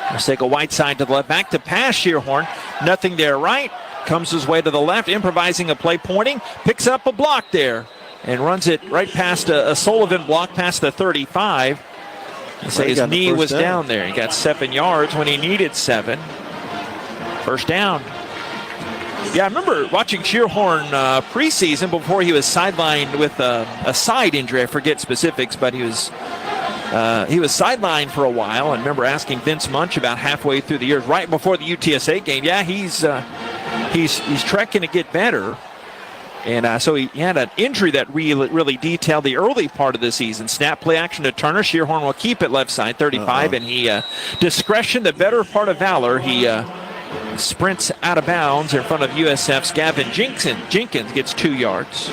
Arcega-Whiteside to the left. Back to pass, Shearhorn. Nothing there right. Comes his way to the left, improvising a play, pointing. Picks up a block there and runs it right past a Sullivan block past the 35. They say his knee was down there. He got 7 yards when he needed 7. First down. Yeah, I remember watching Shearhorn preseason before he was sidelined with a side injury. I forget specifics, but he was sidelined for a while. And remember asking Vince Munch about halfway through the year, right before the UTSA game. Yeah, he's trekking to get better. And so he had an injury that really detailed the early part of the season. Snap play action to Turner. Shearhorn will keep it left side, 35. And he, discretion, the better part of valor. He sprints out of bounds in front of USF's Gavin Jenkins gets 2 yards.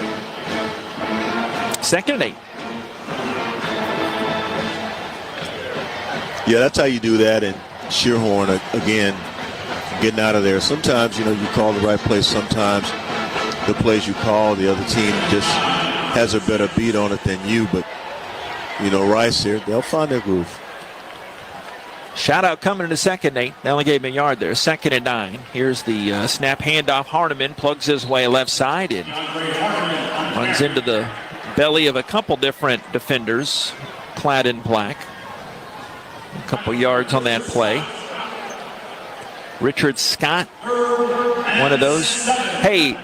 Second and 8. Yeah, that's how you do that. And Shearhorn, again, getting out of there. Sometimes, you call the right place. Sometimes the plays you call, the other team just has a better beat on it than you. But, Rice here, they'll find their groove. Shout out coming in the second, Nate. They only gave him a yard there. Second and 9. Here's the snap handoff. Hardiman plugs his way left side and runs into the belly of a couple different defenders clad in black. A couple yards on that play. Richard Scott, one of those. Hey,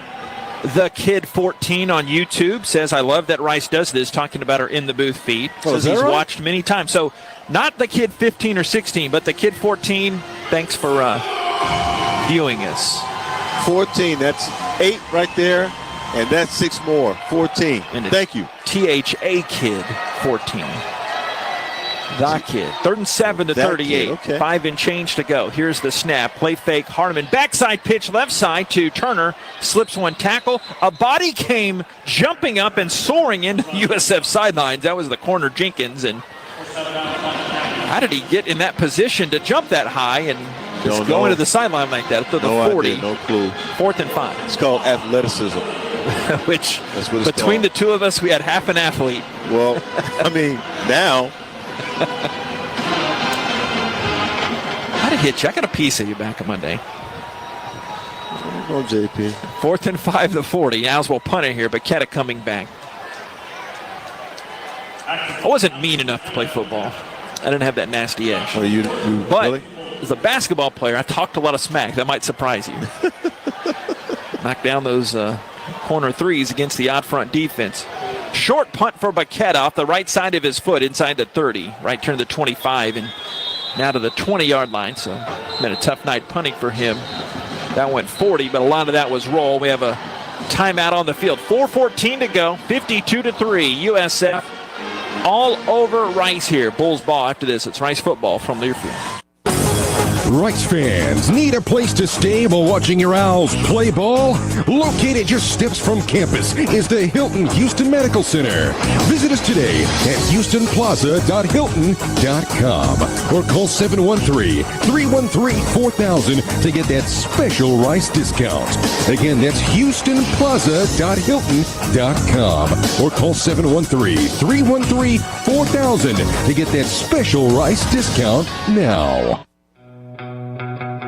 the Kid 14 on YouTube says, I love that Rice does this, talking about our In the Booth feed. Says he's watched many times. So not the Kid 15 or 16, but the Kid 14. Thanks for viewing us. 14, that's 8 right there, and that's 6 more. 14. Thank you. THA Kid 14. The Kid. 3rd and 7 to 38. Okay. 5 and change to go. Here's the snap. Play fake. Hardiman. Backside pitch left side to Turner. Slips one tackle. A body came jumping up and soaring into the USF sidelines. That was the corner Jenkins. And how did he get in that position to jump that high and just go into the sideline like that? To the 40. Idea, no clue. 4th and 5. It's called athleticism. Which, between the two of us, we had half an athlete. Well, I mean, now How did hit you? I got a piece of you back on Monday. Oh, JP. 4th and 5 to 40. Owls will punt it here, but Keta coming back. I wasn't mean enough to play football. I didn't have that nasty edge. Oh, you but really? as a basketball player, I talked a lot of smack. That might surprise you. Knock down those corner threes against the odd front defense. Short punt for Baqueta off the right side of his foot inside the 30. Right turn to the 25 and now to the 20-yard line. So been a tough night punting for him. That went 40, but a lot of that was roll. We have a timeout on the field. 4:14 to go. 52-3. USF all over Rice here. Bulls ball after this. It's Rice football from Learfield. Rice fans need a place to stay while watching your Owls play ball? Located just steps from campus is the Hilton Houston Medical Center. Visit us today at houstonplaza.hilton.com or call 713-313-4000 to get that special Rice discount. Again, that's houstonplaza.hilton.com or call 713-313-4000 to get that special Rice discount now.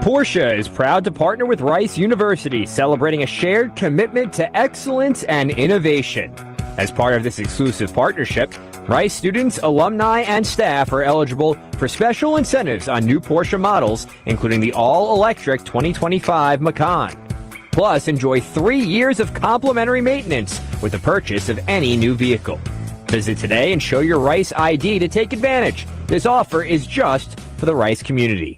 Porsche is proud to partner with Rice University, celebrating a shared commitment to excellence and innovation. As part of this exclusive partnership, Rice students, alumni, and staff are eligible for special incentives on new Porsche models, including the all-electric 2025 Macan. Plus, enjoy 3 years of complimentary maintenance with the purchase of any new vehicle. Visit today and show your Rice ID to take advantage. This offer is just for the Rice community.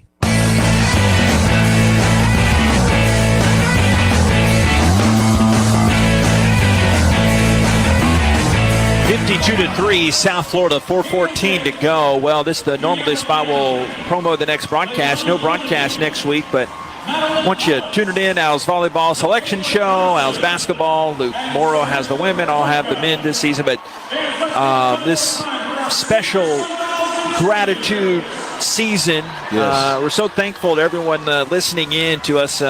52-3, South Florida, 4:14 to go. Well, normally this spot will promo the next broadcast. No broadcast next week, but once you tune it in, Owls volleyball selection show, Owls basketball. Luke Morrow has the women. I'll have the men this season. But this special gratitude season, we're so thankful to everyone listening in to us.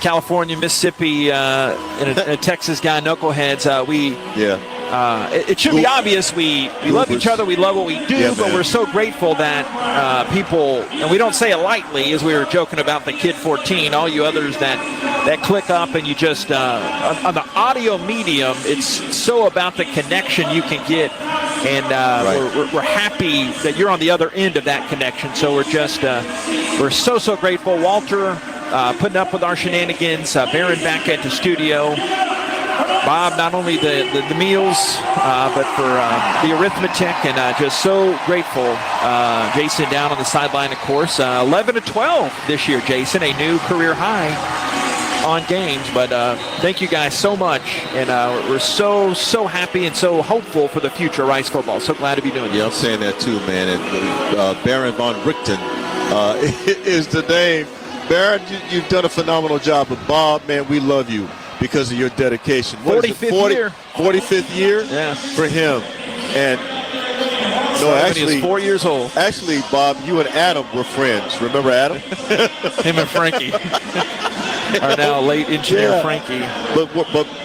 California, Mississippi, and a Texas guy, Knuckleheads. It should be obvious we love each other, we love what we do, but we're so grateful that people, and we don't say it lightly, as we were joking about the Kid 14, all you others that click up and you just, on the audio medium, it's so about the connection you can get, and we're happy that you're on the other end of that connection, so we're just, we're so grateful. Walter putting up with our shenanigans, Baron back at the studio, Bob, not only the meals, but for the arithmetic, and just so grateful. Jason down on the sideline, of course. 11-12 this year, Jason, a new career high on games. But thank you guys so much, and we're so happy and so hopeful for the future of Rice football. So glad to be doing it. Yeah, I'm saying that too, man. And Baron von Richten is the name. Baron, you've done a phenomenal job. But Bob, man, we love you because of your dedication. 45th year. 45th year for him. And no, actually, he's 4 years old. Actually, Bob, you and Adam were friends. Remember Adam? Him and Frankie are now late engineer Frankie. But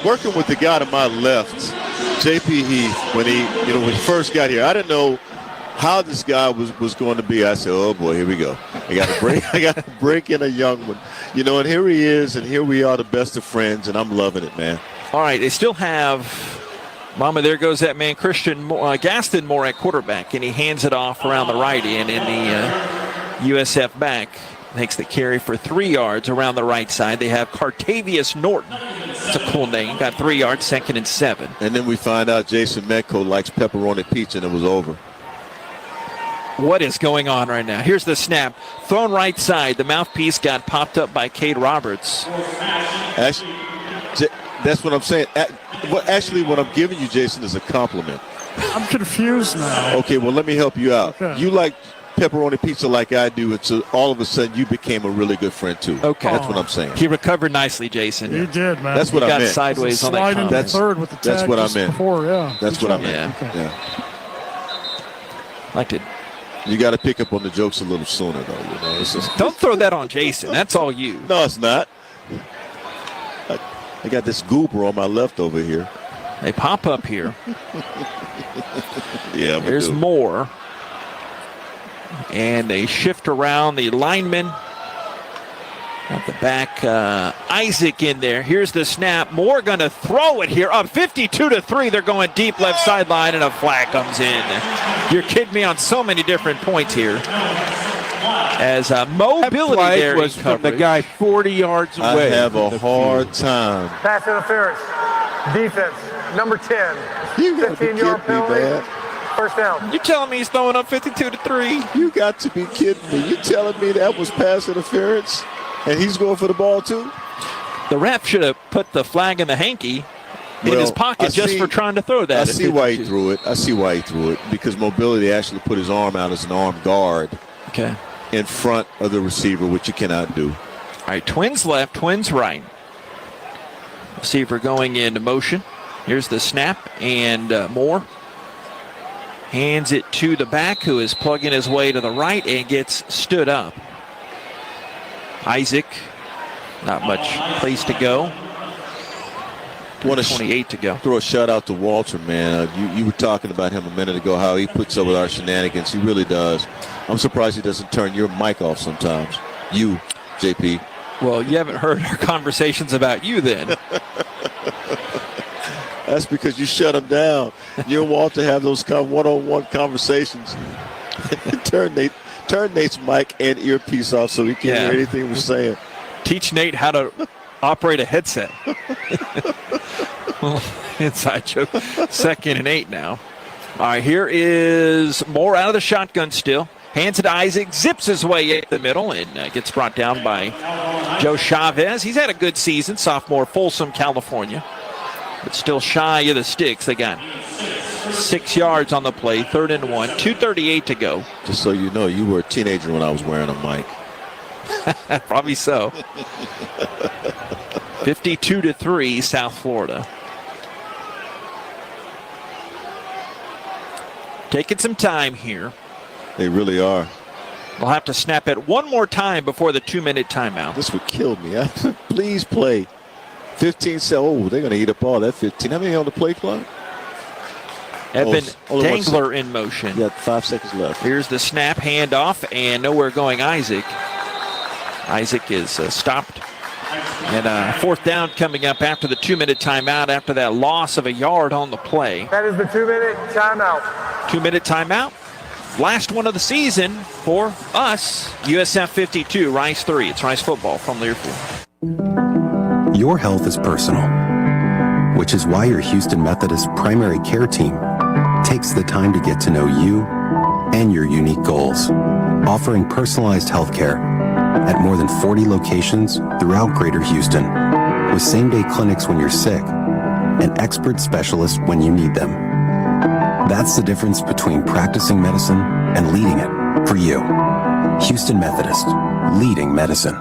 working with the guy to my left, JP Heath, when he first got here, I didn't know how this guy was going to be. I said, oh boy, here we go. I got to break in a young one. And here he is, and here we are, the best of friends, and I'm loving it, man. All right, they still have, Mama, there goes that man, Gaston Moore at quarterback, and he hands it off around the right end, and the USF back makes the carry for 3 yards around the right side. They have Cartavius Norton. It's a cool name. Got 3 yards, 2nd and 7. And then we find out Jason Metko likes pepperoni pizza, and it was over. What is going on right now? Here's the snap. Thrown right side. The mouthpiece got popped up by Cade Roberts. Actually, that's what I'm saying. Actually, what I'm giving you, Jason, is a compliment. I'm confused now. Okay, well, let me help you out. Okay. You like pepperoni pizza like I do, and so all of a sudden you became a really good friend, too. Okay. That's what I'm saying. He recovered nicely, Jason. He did, man. That's what I meant. Got sideways on that comment. That's third with the tag. That's what I meant. Before, That's what I meant. Okay. Yeah. Liked it. You got to pick up on the jokes a little sooner, though. It's just... Don't throw that on Jason. That's all you. No, it's not. I got this goober on my left over here. They pop up here. Yeah. There's Moore. And they shift around the linemen. At the back, Isaac in there. Here's the snap. Moore going to throw it here. Up 52-3. They're going deep left sideline, and a flag comes in. You're kidding me on so many different points here. As mobility there was from the guy 40 yards away. I have a hard time. Pass interference. Defense, number 10. You got to be 15-yard kidding me, man. First down. You're telling me he's throwing up 52-3? You got to be kidding me. You telling me that was pass interference? And he's going for the ball, too? The ref should have put the flag in the hanky in his pocket for trying to throw that. I see why he threw it. Because mobility actually put his arm out as an arm guard. Okay. In front of the receiver, which you cannot do. All right, twins left, twins right. Receiver going into motion. Here's the snap, and Moore hands it to the back, who is plugging his way to the right and gets stood up. Isaac, not much place to go. 28 to go. Throw a shout out to Walter, man. You were talking about him a minute ago, how he puts up with our shenanigans. He really does. I'm surprised he doesn't turn your mic off sometimes. You, JP. Well, you haven't heard our conversations about you then. That's because you shut him down. You and Walter have those one-on-one conversations. Turn Nate's mic and earpiece off so he can't hear anything we're saying. Teach Nate how to operate a headset. Well, inside joke. 2nd and 8 now. All right, here is Moore out of the shotgun still. Hands it to Isaac, zips his way in the middle, and gets brought down by Joe Chavez. He's had a good season, sophomore, Folsom, California, but still shy of the sticks. They got 6 yards on the play, 3rd and 1, 2:38 to go. Just so you know, you were a teenager when I was wearing a mic. Probably so. 52-3, South Florida. Taking some time here. They really are. We'll have to snap it one more time before the 2-minute timeout. This would kill me. Please play. 15 seconds. Oh, they're going to eat up all that 15. How many on the play clock? Evan Dangler in motion. Yeah, 5 seconds left. Here's the snap, handoff, and nowhere going Isaac. Isaac is stopped. And 4th down coming up after the 2-minute timeout after that loss of a yard on the play. That is the 2-minute timeout. 2-minute timeout. Last one of the season for us. USF 52, Rice 3. It's Rice football from Learfield. Your health is personal, which is why your Houston Methodist primary care team takes the time to get to know you and your unique goals, offering personalized health care at more than 40 locations throughout Greater Houston, with same-day clinics when you're sick and expert specialists when you need them. That's the difference between practicing medicine and leading it for you. Houston Methodist, leading medicine.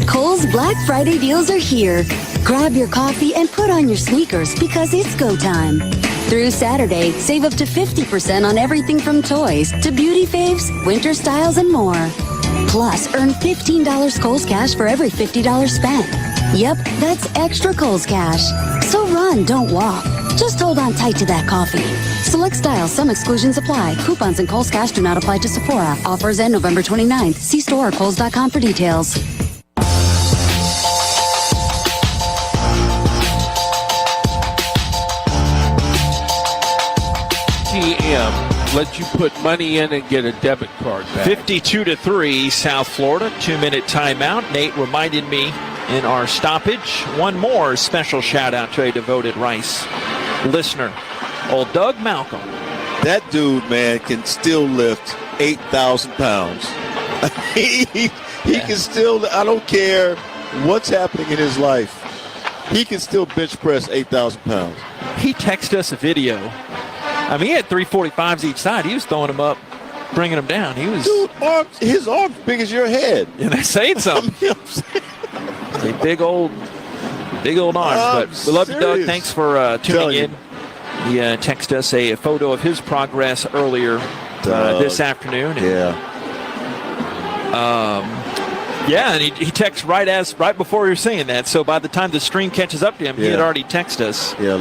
Kohl's Black Friday deals are here. Grab your coffee and put on your sneakers because it's go time. Through Saturday, save up to 50% on everything from toys to beauty faves, winter styles, and more. Plus, earn $15 Kohl's Cash for every $50 spent. Yep, that's extra Kohl's Cash. So run, don't walk. Just hold on tight to that coffee. Select styles, some exclusions apply. Coupons and Kohl's Cash do not apply to Sephora. Offers end November 29th. See store or Kohls.com for details. Let you put money in and get a debit card back. 52-3, South Florida. 2-minute timeout. Nate reminded me in our stoppage. One more special shout out to a devoted Rice listener, old Doug Malcolm. That dude, man, can still lift 8,000 pounds. he can still, I don't care what's happening in his life, he can still bench press 8,000 pounds. He texted us a video. I mean, he had 345s each side. He was throwing them up, bringing them down. He was. Dude, his arm's big as your head. And they're saying something. A big old arms. But we love you, Doug. Thanks for tuning in. He texted us a photo of his progress earlier this afternoon. And, and he texted right before you were saying that. So by the time the stream catches up to him, he had already texted us. Yeah,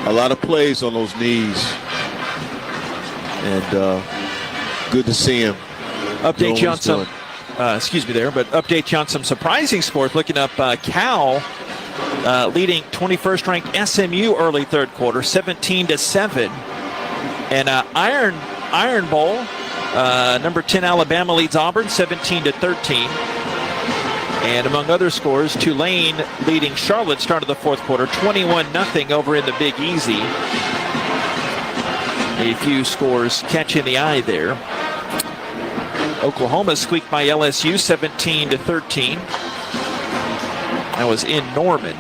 a lot of plays on those knees. and good to see him. Update you on some, update you on some surprising scores. Looking up Cal leading 21st ranked SMU early third quarter, 17-7. And Iron Bowl, number 10 Alabama leads Auburn, 17-13. And among other scores, Tulane leading Charlotte started the fourth quarter, 21-0 over in the Big Easy. A few scores catching the eye there. Oklahoma squeaked by LSU 17-13. That was in Norman.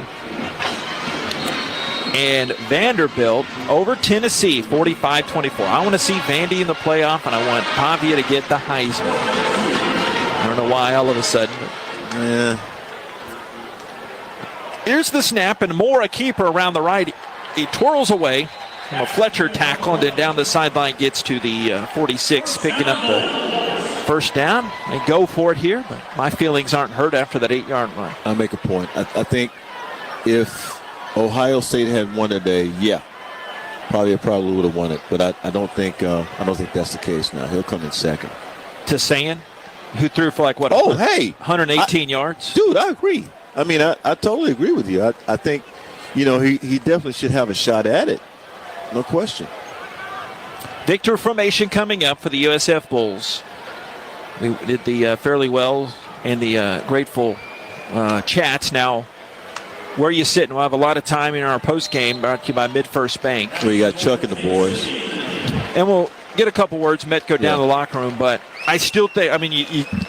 And Vanderbilt over Tennessee 45-24. I want to see Vandy in the playoff, and I want Pavia to get the Heisman. I don't know why all of a sudden. Here's the snap, and Moore, a keeper around the right. He twirls away from a Fletcher tackle, and then down the sideline gets to the 46, picking up the first down. They go for it here, but my feelings aren't hurt after that 8-yard line. I'll make a point. I think if Ohio State had won today, probably would have won it. But I don't think that's the case now. He'll come in second. To Sayan, who threw for 118 yards. Dude, I agree. I mean, I totally agree with you. I think, he definitely should have a shot at it. No question. Victor formation coming up for the USF Bulls. We did the fairly well and the grateful chats. Now, where are you sitting? We'll have a lot of time in our post game brought to you by Mid-First Bank. We got Chuck and the boys. And we'll get a couple words, Metko, down in the locker room. But I still think,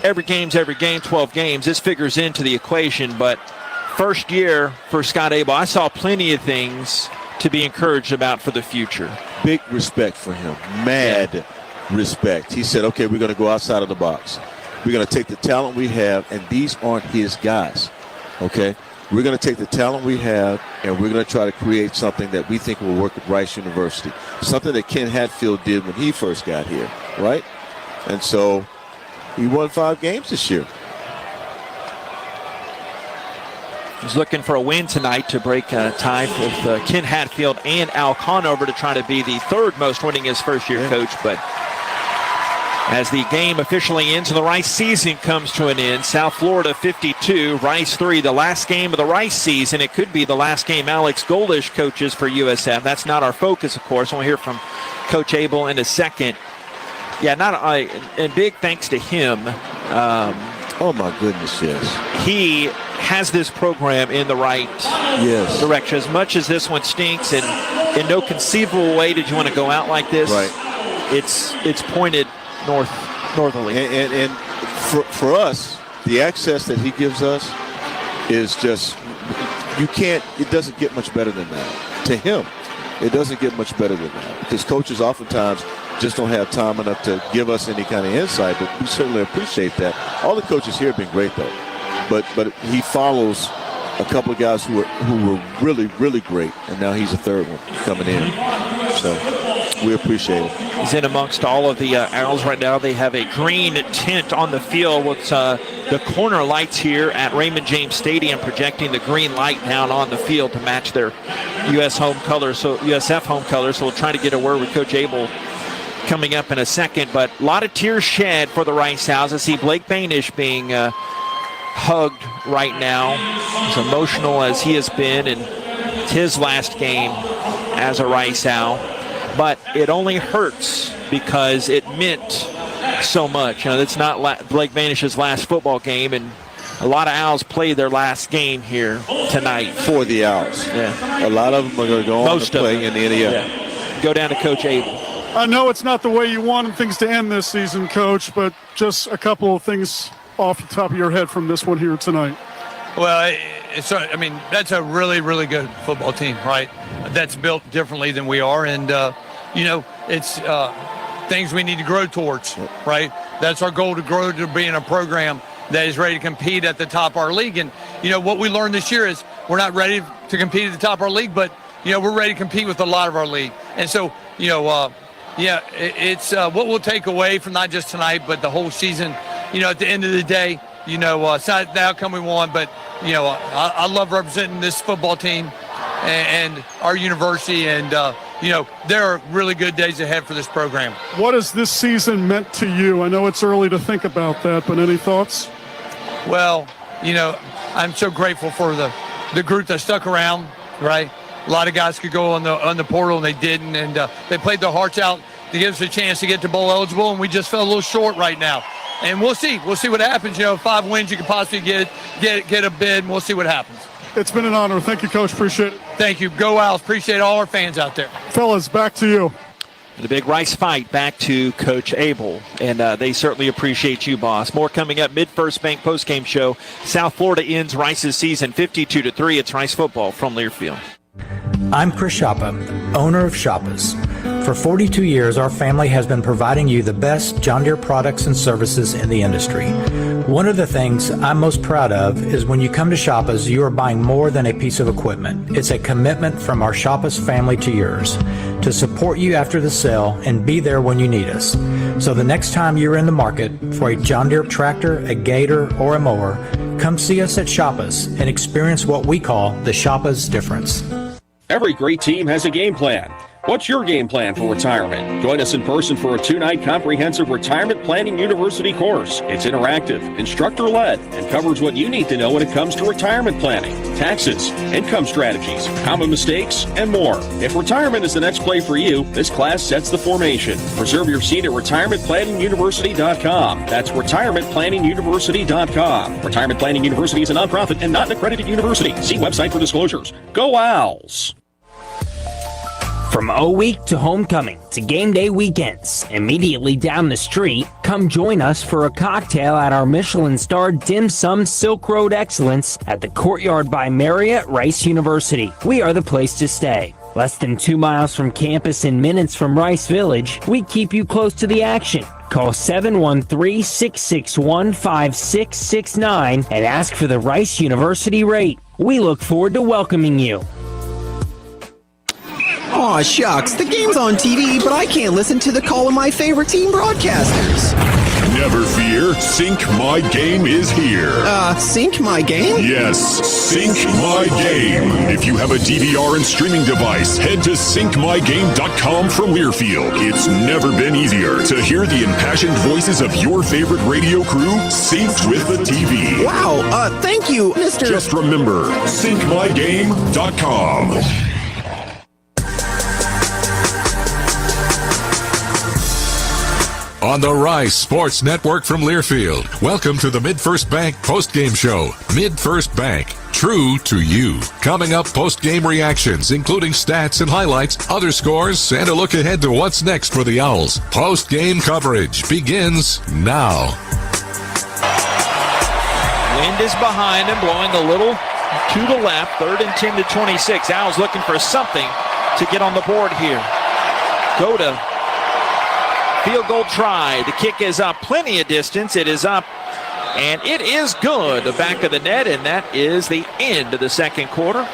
every game, 12 games. This figures into the equation. But first year for Scott Abel, I saw plenty of things to be encouraged about for the future. Big respect for him. Mad respect. He said, okay, we're going to go outside of the box. We're going to take the talent we have, and these aren't his guys. Okay? We're going to take the talent we have, and we're going to try to create something that we think will work at Rice University. Something that Ken Hatfield did when he first got here, right? And so he won 5 games this year. He's looking for a win tonight to break a tie with Ken Hatfield and Al Conover to try to be the third most winningest first-year coach. But as the game officially ends and the Rice season comes to an end, South Florida 52, Rice 3, the last game of the Rice season. It could be the last game Alex Goldish coaches for USF. That's not our focus, of course. We'll hear from Coach Abel in a second. And big thanks to him. Oh, my goodness, yes. He has this program in the right direction. As much as this one stinks, and in no conceivable way did you want to go out like this. Right. It's pointed northerly. And for us, the access that he gives us is just, it doesn't get much better than that. To him, it doesn't get much better than that. Because coaches oftentimes just don't have time enough to give us any kind of insight, but we certainly appreciate that. All the coaches here have been great, though. But he follows a couple of guys who were really, really great, and now he's a third one coming in. So we appreciate it. He's in amongst all of the Owls right now. They have a green tint on the field with the corner lights here at Raymond James Stadium projecting the green light down on the field to match their USF home colors. So we'll try to get a word with Coach Abel coming up in a second. But a lot of tears shed for the Rice Owls. I see Blake Banish being hugged right now, as emotional as he has been, and it's his last game as a Rice Owl. But it only hurts because it meant so much. It's not Blake Banish's last football game, and a lot of Owls played their last game here tonight. For the Owls. Yeah. A lot of them are going to go on to play in the NEF. Yeah. Go down to Coach Abel. I know it's not the way you wanted things to end this season, Coach, but just a couple of things off the top of your head from this one here tonight. Well, that's a really, really good football team, right? That's built differently than we are. And, it's things we need to grow towards, right? That's our goal, to grow to being a program that is ready to compete at the top of our league. And, what we learned this year is we're not ready to compete at the top of our league, but, we're ready to compete with a lot of our league. And so, it's what we'll take away from not just tonight, but the whole season. At the end of the day, it's not the outcome we want, but, I love representing this football team and our university, and there are really good days ahead for this program. What has this season meant to you? I know it's early to think about that, but any thoughts? Well, I'm so grateful for the group that stuck around, right? A lot of guys could go on the portal, and they didn't, and they played their hearts out to give us a chance to get to bowl eligible, and we just fell a little short right now. And we'll see. We'll see what happens. 5 wins, you could possibly get a bid, and we'll see what happens. It's been an honor. Thank you, Coach. Appreciate it. Thank you. Go Owls. Appreciate all our fans out there. Fellas, back to you. The big Rice fight back to Coach Abel, and they certainly appreciate you, boss. More coming up. Mid-First Bank postgame show. South Florida ends Rice's season 52-3. It's Rice football from Learfield. I'm Chris Shoppa, owner of Shoppas. For 42 years, our family has been providing you the best John Deere products and services in the industry. One of the things I'm most proud of is when you come to Shoppas, you are buying more than a piece of equipment. It's a commitment from our Shoppas family to yours to support you after the sale and be there when you need us. So the next time you're in the market for a John Deere tractor, a gator, or a mower, come see us at Shoppas and experience what we call the Shoppas difference. Every great team has a game plan. What's your game plan for retirement? Join us in person for a 2-night comprehensive retirement planning university course. It's interactive, instructor-led, and covers what you need to know when it comes to retirement planning, taxes, income strategies, common mistakes, and more. If retirement is the next play for you, this class sets the formation. Reserve your seat at retirementplanninguniversity.com. That's retirementplanninguniversity.com. Retirement Planning University is a nonprofit and not an accredited university. See website for disclosures. Go Owls! From O-Week to homecoming to game day weekends, immediately down the street, come join us for a cocktail at our Michelin-starred Dim Sum Silk Road Excellence at the Courtyard by Marriott, Rice University. We are the place to stay. Less than 2 miles from campus and minutes from Rice Village, we keep you close to the action. Call 713-661-5669 and ask for the Rice University rate. We look forward to welcoming you. Aw, shucks, the game's on TV, but I can't listen to the call of my favorite team broadcasters. Never fear, Sync My Game is here. Sync My Game? Yes, Sync My Game. If you have a DVR and streaming device, head to syncmygame.com from Learfield. It's never been easier to hear the impassioned voices of your favorite radio crew synced with the TV. Wow, thank you, Mr. Just remember, syncmygame.com. On the Rice Sports Network from Learfield, welcome to the Mid-First Bank postgame show. Mid-First Bank, true to you. Coming up, postgame reactions, including stats and highlights, other scores, and a look ahead to what's next for the Owls. Postgame coverage begins now. Wind is behind him, blowing a little to the left. 3rd and 10 to 26. Owls looking for something to get on the board here. Go to field goal try. The kick is up plenty of distance. It is up, and it is good. The back of the net, and that is the end of the second quarter.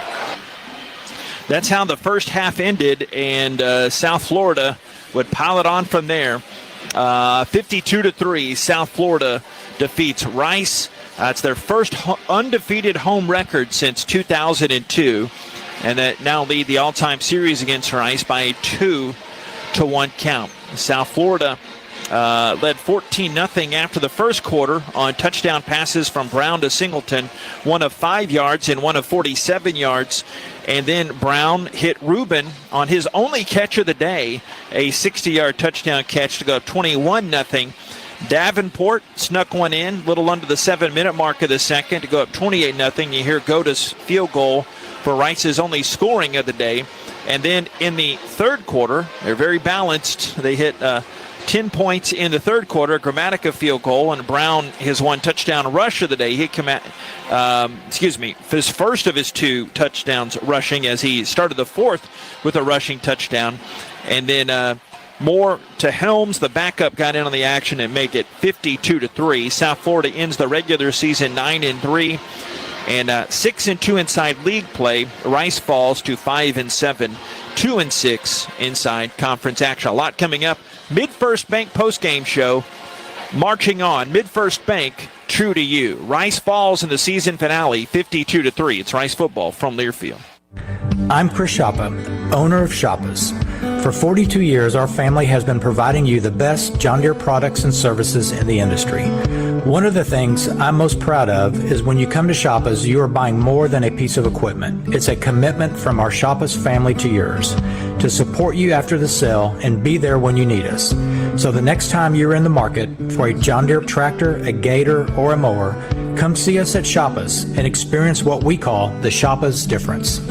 That's how the first half ended, and South Florida would pile it on from there. 52-3, South Florida defeats Rice. It's their first undefeated home record since 2002, and that now lead the all-time series against Rice by a 2-1 count. South Florida led 14-0 after the first quarter on touchdown passes from Brown to Singleton, 1 of 5 yards and 1 of 47 yards. And then Brown hit Rubin on his only catch of the day, a 60-yard touchdown catch to go up 21-0. Davenport snuck one in, a little under the 7-minute mark of the second to go up 28-0. You hear Goda's field goal for Rice's only scoring of the day. And then in the third quarter, they're very balanced. They hit 10 points in the third quarter, Grammatica field goal, and Brown his one touchdown rush of the day. He his first of his 2 touchdowns rushing, as he started the fourth with a rushing touchdown. And then Moore to Helms, the backup, got in on the action and make it 52-3. South Florida ends the regular season 9-3. And 6-2 inside league play. Rice falls to 5-7, 2-6 inside conference action. A lot coming up. Mid-First Bank postgame show. Marching on. Mid-First Bank, true to you. Rice falls in the season finale, 52-3. It's Rice football from Learfield. I'm Chris Shoppa, owner of Shoppas. For 42 years, our family has been providing you the best John Deere products and services in the industry. One of the things I'm most proud of is when you come to shop us, you are buying more than a piece of equipment. It's a commitment from our Shop Us family to yours to support you after the sale and be there when you need us. So the next time you're in the market for a John Deere tractor, a gator, or a mower, come see us at Shop Us and experience what we call the Shop Us difference.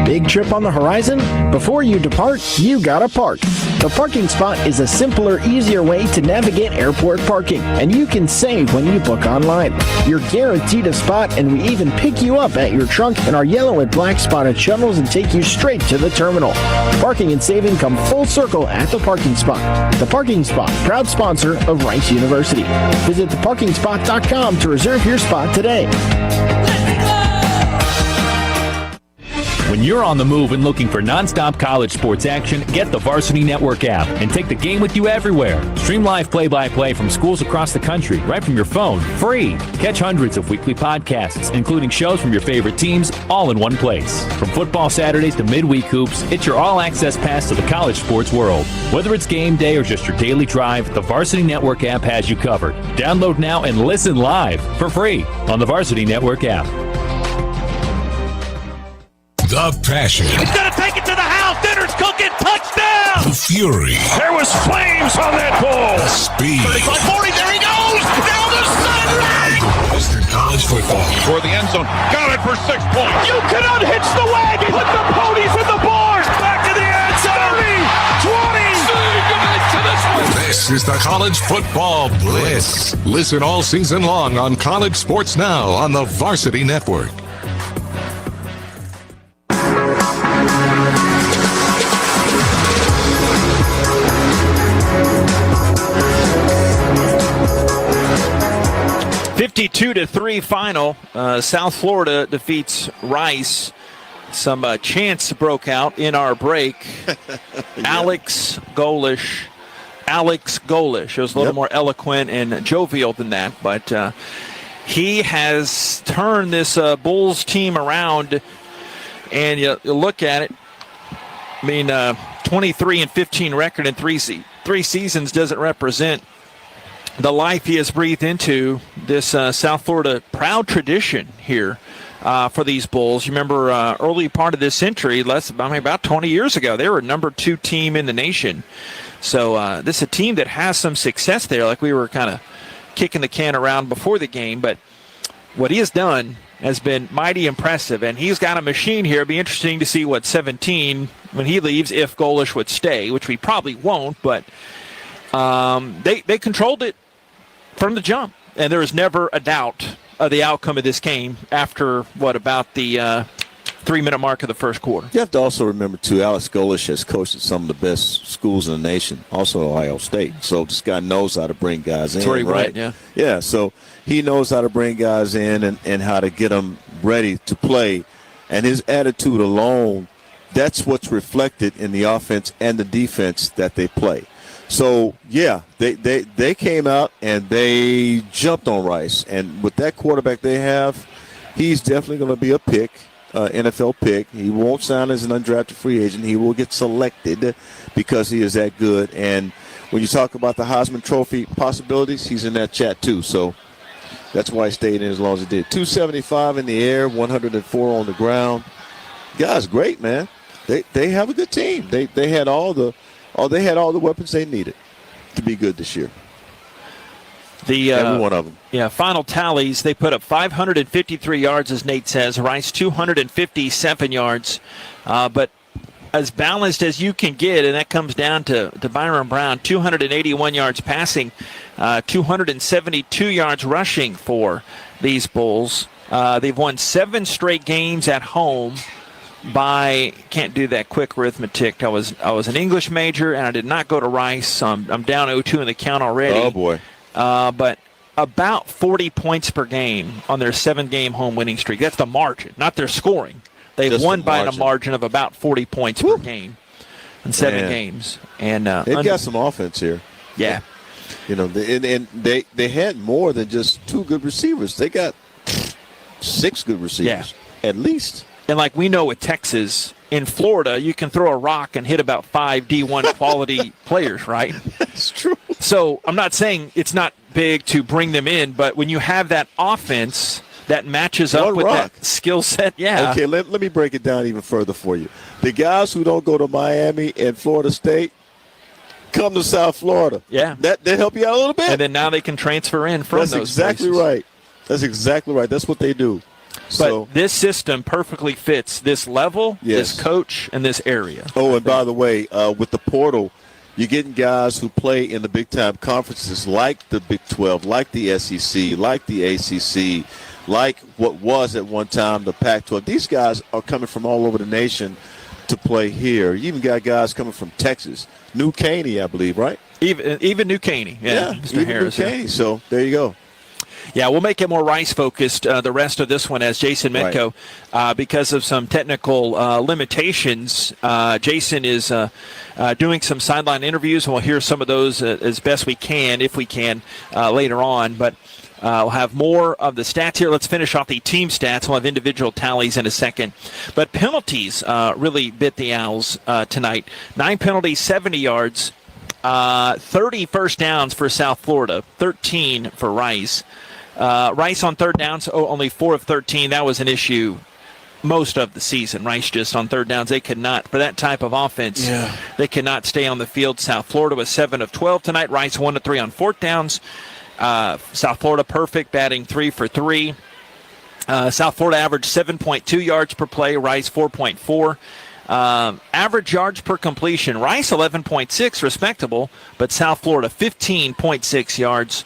Big trip on the horizon? Before you depart, you gotta park. The parking spot is a simpler, easier way to navigate airport parking, and you can save when you book online. You're guaranteed a spot, and we even pick you up at your trunk in our yellow and black spotted shuttles and take you straight to the terminal. Parking and saving come full circle at The Parking Spot. The Parking Spot, proud sponsor of Rice University. Visit theparkingspot.com to reserve your spot today. When you're on the move and looking for nonstop college sports action, get the Varsity Network app and take the game with you everywhere. Stream live play-by-play from schools across the country right from your phone, free. Catch hundreds of weekly podcasts, including shows from your favorite teams, all in one place. From football Saturdays to midweek hoops, it's your all-access pass to the college sports world. Whether it's game day or just your daily drive, the Varsity Network app has you covered. Download now and listen live for free on the Varsity Network app. The passion. He's going to take it to the house. Dinner's cooking. Touchdown. The fury. There was flames on that ball. The speed. 35-40. There he goes. Down the sideline. Western college football. For the end zone. Got it for 6 points. You can unhitch the wagon. Put the ponies in the barn. Back to the end zone. 30, 20. This is the College Football Blitz. Listen all season long on College Sports Now on the Varsity Network. (52-3) final. South Florida defeats Rice. Some chants broke out in our break. Alex Golish. It was a little more eloquent and jovial than that, but he has turned this Bulls team around, and you look at it. I mean, 23-15 record in three seasons doesn't represent the life he has breathed into this South Florida proud tradition here for these Bulls. You remember early part of this century, about 20 years ago, they were number 2 team in the nation. So this is a team that has some success there, like we were kind of kicking the can around before the game. But what he has done has been mighty impressive, and he's got a machine here. It'll be interesting to see what 17, when he leaves, if Golish would stay, which we probably won't, but they controlled it from the jump, and there was never a doubt of the outcome of this game after, about the 3-minute mark of the first quarter. You have to also remember, too, Alex Golish has coached at some of the best schools in the nation, also Ohio State. So this guy knows how to bring guys in, where he right? went, yeah. Yeah, so he knows how to bring guys in and how to get them ready to play. And his attitude alone, that's what's reflected in the offense and the defense that they play. So, yeah, they came out and they jumped on Rice. And with that quarterback they have, he's definitely going to be a pick, NFL pick. He won't sign as an undrafted free agent. He will get selected because he is that good. And when you talk about the Heisman Trophy possibilities, he's in that chat too. So that's why he stayed in as long as he did. 275 in the air, 104 on the ground. Guy's great, man. They have a good team. They had all the weapons they needed to be good this year. Every one of them. Yeah, final tallies, they put up 553 yards, as Nate says. Rice 257 yards. But as balanced as you can get, and that comes down to Byron Brown, 281 yards passing, 272 yards rushing for these Bulls. They've won 7 straight games at home. Can't do that quick arithmetic. I was an English major, and I did not go to Rice. I'm down 0-2 in the count already. Oh, boy. But about 40 points per game on their 7-game home winning streak. That's the margin, not their scoring. They've won by a margin of about 40 points per game in 7 games. And they've got some offense here. Yeah. You know, they had more than just 2 good receivers. They got 6 good receivers, at least. And like we know with Texas, in Florida, you can throw a rock and hit about 5 D1 quality players, right? That's true. So I'm not saying it's not big to bring them in, but when you have that offense that matches up with that skill set, yeah. Okay, let me break it down even further for you. The guys who don't go to Miami and Florida State come to South Florida. Yeah. That help you out a little bit. And then now they can transfer in from those places. That's exactly right. That's what they do. But this system perfectly fits this level, this coach, and this area. Oh, and by the way, with the portal, you're getting guys who play in the big-time conferences like the Big 12, like the SEC, like the ACC, like what was at one time the Pac-12. These guys are coming from all over the nation to play here. You even got guys coming from Texas. New Caney, I believe, right? Even New Caney. Yeah, Mr. Harris. New Caney, so there you go. Yeah, we'll make it more Rice-focused the rest of this one as Jason Metko. Because of some technical limitations, Jason is doing some sideline interviews, and we'll hear some of those as best we can, if we can, later on. But we'll have more of the stats here. Let's finish off the team stats. We'll have individual tallies in a second. But penalties really bit the Owls tonight. 9 penalties, 70 yards, 30 first downs for South Florida, 13 for Rice. Rice on third downs, only 4 of 13. That was an issue most of the season. Rice just on third downs. They could not, for that type of offense, they could not stay on the field. South Florida was 7 of 12 tonight. Rice 1 of 3 on fourth downs. South Florida perfect, batting 3 for 3. South Florida averaged 7.2 yards per play. Rice 4.4. Average yards per completion. Rice 11.6, respectable, but South Florida 15.6 yards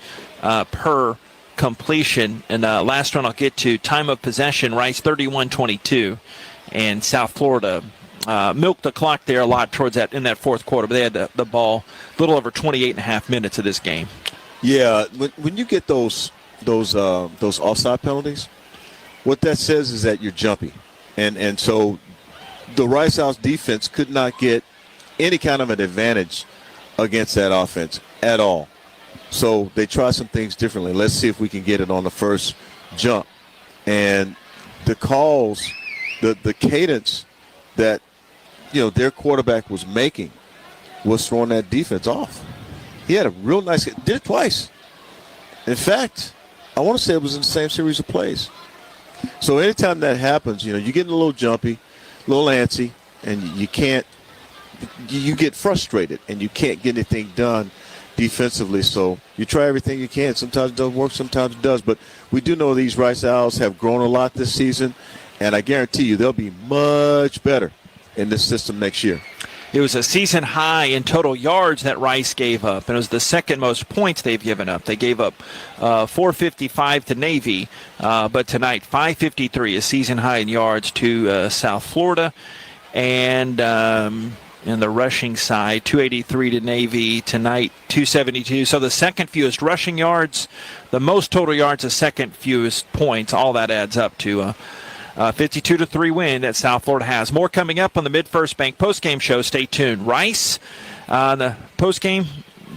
per completion. And last one I'll get to, time of possession, Rice 31-22, and South Florida milked the clock there a lot towards that in that fourth quarter, but they had the ball a little over 28 and a half minutes of this game. Yeah, when you get those offside penalties, what that says is that you're jumpy, and so the Rice Owls defense could not get any kind of an advantage against that offense at all. So they try some things differently. Let's see if we can get it on the first jump. And the calls, the cadence that their quarterback was making was throwing that defense off. He had a real nice, did it twice. In fact, I want to say it was in the same series of plays. So anytime that happens, you're getting a little jumpy, a little antsy, and you get frustrated and you can't get anything done defensively. So you try everything you can. Sometimes it doesn't work, sometimes it does. But we do know these Rice Owls have grown a lot this season, and I guarantee you they'll be much better in this system next year. It was a season high in total yards that Rice gave up, and it was the second most points they've given up. They gave up 455 to Navy, but tonight 553, a season high in yards to South Florida. And in the rushing side, 283 to Navy, tonight 272. So the second fewest rushing yards, the most total yards, the second fewest points. All that adds up to 52-3 win that South Florida has. More coming up on the Mid-First Bank postgame show. Stay tuned. Rice, the postgame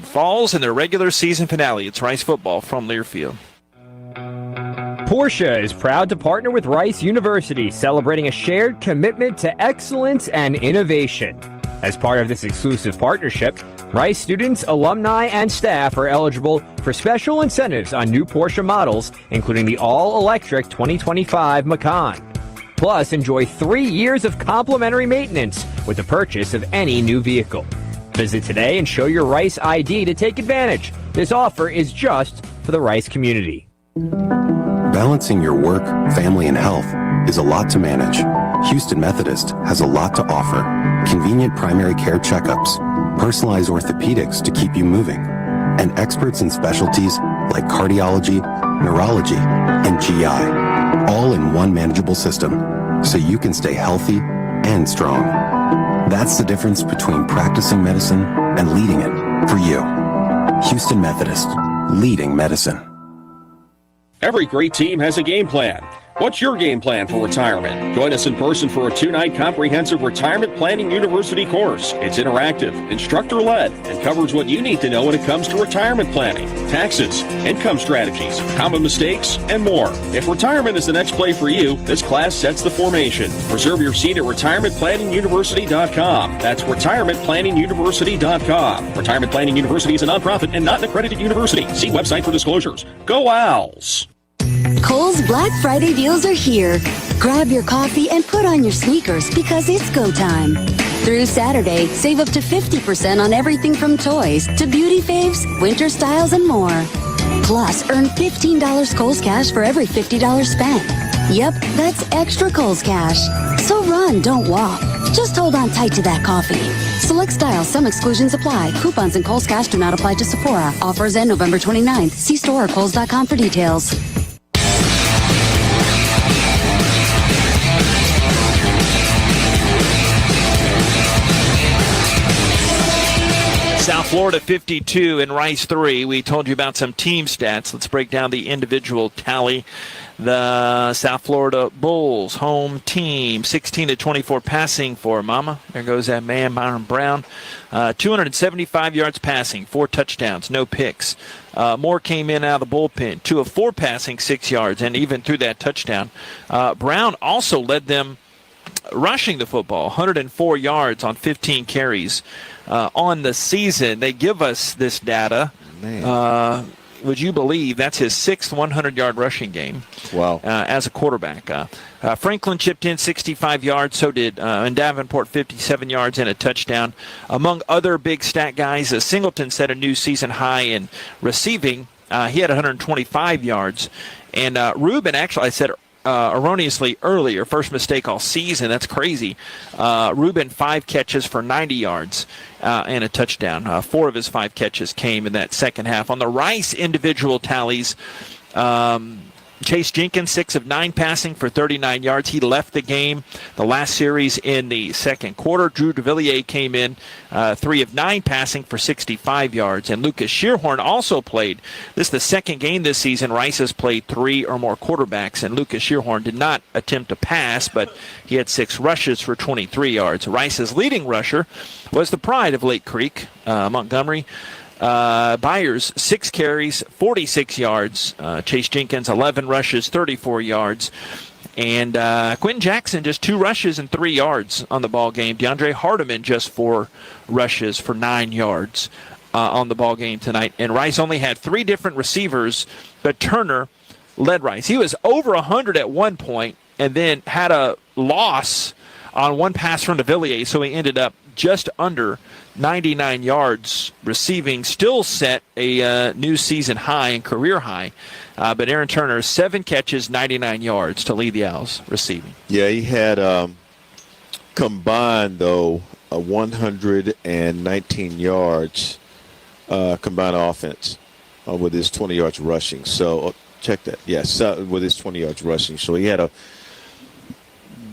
falls in their regular season finale. It's Rice football from Learfield. Porsche is proud to partner with Rice University, celebrating a shared commitment to excellence and innovation. As part of this exclusive partnership, Rice students, alumni, and staff are eligible for special incentives on new Porsche models, including the all-electric 2025 Macan. Plus, enjoy 3 years of complimentary maintenance with the purchase of any new vehicle. Visit today and show your Rice ID to take advantage. This offer is just for the Rice community. Balancing your work, family, and health is a lot to manage. Houston Methodist has a lot to offer. Convenient primary care checkups, personalized orthopedics to keep you moving, and experts in specialties like cardiology, neurology, and GI, all in one manageable system, so you can stay healthy and strong. That's the difference between practicing medicine and leading it for you. Houston Methodist, leading medicine. Every great team has a game plan. What's your game plan for retirement? Join us in person for a 2-night comprehensive retirement planning university course. It's interactive, instructor-led, and covers what you need to know when it comes to retirement planning, taxes, income strategies, common mistakes, and more. If retirement is the next play for you, this class sets the formation. Reserve your seat at retirementplanninguniversity.com. That's retirementplanninguniversity.com. Retirement Planning University is a nonprofit and not an accredited university. See website for disclosures. Go Owls! Kohl's Black Friday deals are here. Grab your coffee and put on your sneakers because it's go time. Through Saturday, save up to 50% on everything from toys to beauty faves, winter styles, and more. Plus, earn $15 Kohl's Cash for every $50 spent. Yep, that's extra Kohl's Cash. So run, don't walk. Just hold on tight to that coffee. Select styles, some exclusions apply. Coupons and Kohl's Cash do not apply to Sephora. Offers end November 29th. See store or Kohls.com for details. South Florida 52 and Rice 3. We told you about some team stats. Let's break down the individual tally. The South Florida Bulls home team, 16-24 passing for Mama. There goes that man, Byron Brown. 275 yards passing, 4 touchdowns, no picks. Moore came in out of the bullpen, 2 of 4 passing, 6 yards, and even through that touchdown. Brown also led them rushing the football, 104 yards on 15 carries on the season. They give us this data. Would you believe that's his 6th 100-yard rushing game? Wow. As a quarterback. Franklin chipped in 65 yards, so did and Davenport 57 yards and a touchdown. Among other big stat guys, Singleton set a new season high in receiving. He had 125 yards. And Rubin, actually, I said erroneously earlier, first mistake all season. That's crazy. Rubin, 5 catches for 90 yards and a touchdown. 4 of his 5 catches came in that second half. On the Rice individual tallies, Chase Jenkins, 6 of 9 passing for 39 yards. He left the game the last series in the second quarter. Drew DeVilliers came in 3 of 9 passing for 65 yards. And Lucas Shearhorn also played. This is the second game this season. Rice has played 3 or more quarterbacks, and Lucas Shearhorn did not attempt to pass, but he had 6 rushes for 23 yards. Rice's leading rusher was the pride of Lake Creek, Montgomery. Byers, 6 carries, 46 yards. Chase Jenkins, 11 rushes, 34 yards. And Quinn Jackson, just 2 rushes and 3 yards on the ball game. DeAndre Hardiman, just 4 rushes for 9 yards on the ball game tonight. And Rice only had 3 different receivers, but Turner led Rice. He was over 100 at one point and then had a loss on 1 pass from DeVilliers, so he ended up just under 99 yards receiving, still set a new season high and career high. But Aaron Turner, 7 catches, 99 yards to lead the Owls receiving. Yeah, he had combined, though, 119 yards combined offense with his 20 yards rushing. So check that. Yes, with his 20 yards rushing. So he had a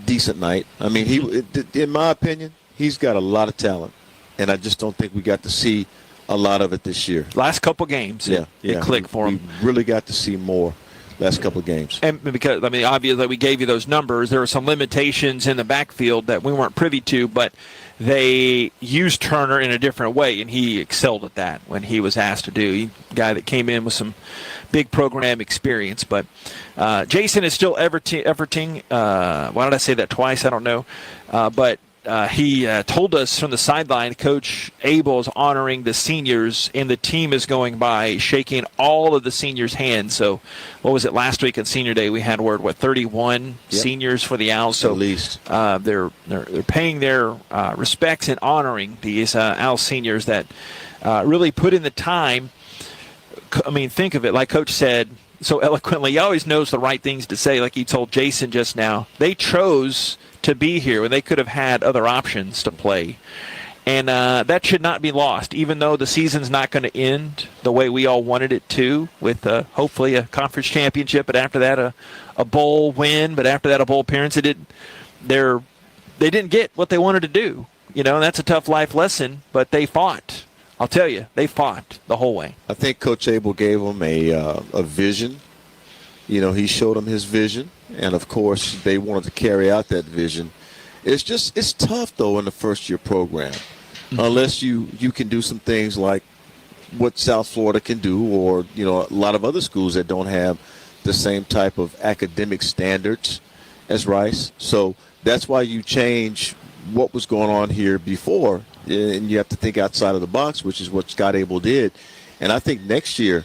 decent night. I mean, he, in my opinion, he's got a lot of talent, and I just don't think we got to see a lot of it this year. Last couple games, it clicked for him. We really got to see more last couple of games. And because, I mean, obviously we gave you those numbers. There were some limitations in the backfield that we weren't privy to, but they used Turner in a different way, and he excelled at that when he was asked to do. He, a guy that came in with some big program experience. But Jason is still efforting. Why did I say that twice? I don't know. But he told us from the sideline, Coach Abel is honoring the seniors, and the team is going by shaking all of the seniors' hands. So what was it, last week on Senior Day, we had 31 seniors for the Owls. So at least they're paying their respects and honoring these Owls seniors that really put in the time. I mean, think of it, like Coach said so eloquently, he always knows the right things to say, like he told Jason just now. They chose to be here when they could have had other options to play. And that should not be lost, even though the season's not going to end the way we all wanted it to, with hopefully a conference championship, but after that a bowl win, but after that a bowl appearance. They didn't get what they wanted to do. You know, that's a tough life lesson, but they fought. I'll tell you, they fought the whole way. I think Coach Abel gave them a vision. You know, he showed them his vision, and of course they wanted to carry out that vision. It's tough though in the first year program, unless you can do some things like what South Florida can do, or a lot of other schools that don't have the same type of academic standards as Rice. So that's why you change what was going on here before, and you have to think outside of the box, which is what Scott Abel did. And I think next year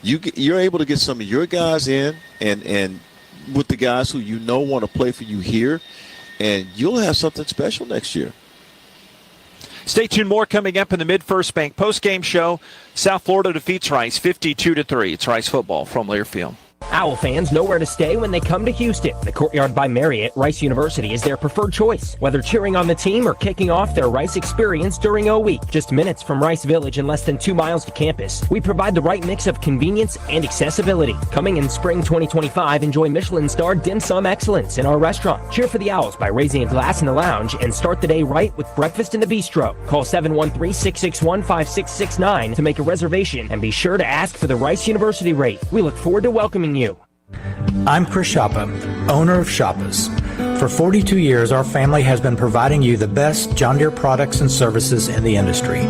you're able to get some of your guys in and with the guys who want to play for you here, and you'll have something special next year. Stay tuned. More coming up in the Mid-First Bank postgame show. South Florida defeats Rice 52-3. It's Rice football from Learfield. Owl fans know where to stay when they come to Houston. The Courtyard by Marriott Rice University is their preferred choice, whether cheering on the team or kicking off their Rice experience during O Week. Just minutes from Rice Village and less than 2 miles to campus, we provide the right mix of convenience and accessibility. Coming in spring 2025, enjoy Michelin-starred dim sum excellence in our restaurant. Cheer for the Owls by raising a glass in the lounge and start the day right with breakfast in the bistro. Call 713-661-5669 to make a reservation, and be sure to ask for the Rice University rate. We look forward to welcoming you. I'm Chris Shoppa, owner of Shoppa's. For 42 years, our family has been providing you the best John Deere products and services in the industry.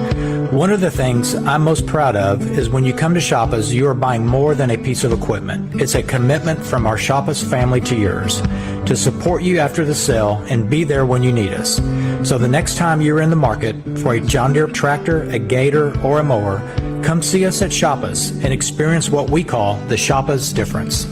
One of the things I'm most proud of is when you come to Shoppa's, you are buying more than a piece of equipment. It's a commitment from our Shoppa's family to yours to support you after the sale and be there when you need us. So the next time you're in the market for a John Deere tractor, a gator, or a mower, come see us at Shoppa's and experience what we call the Shoppa's difference.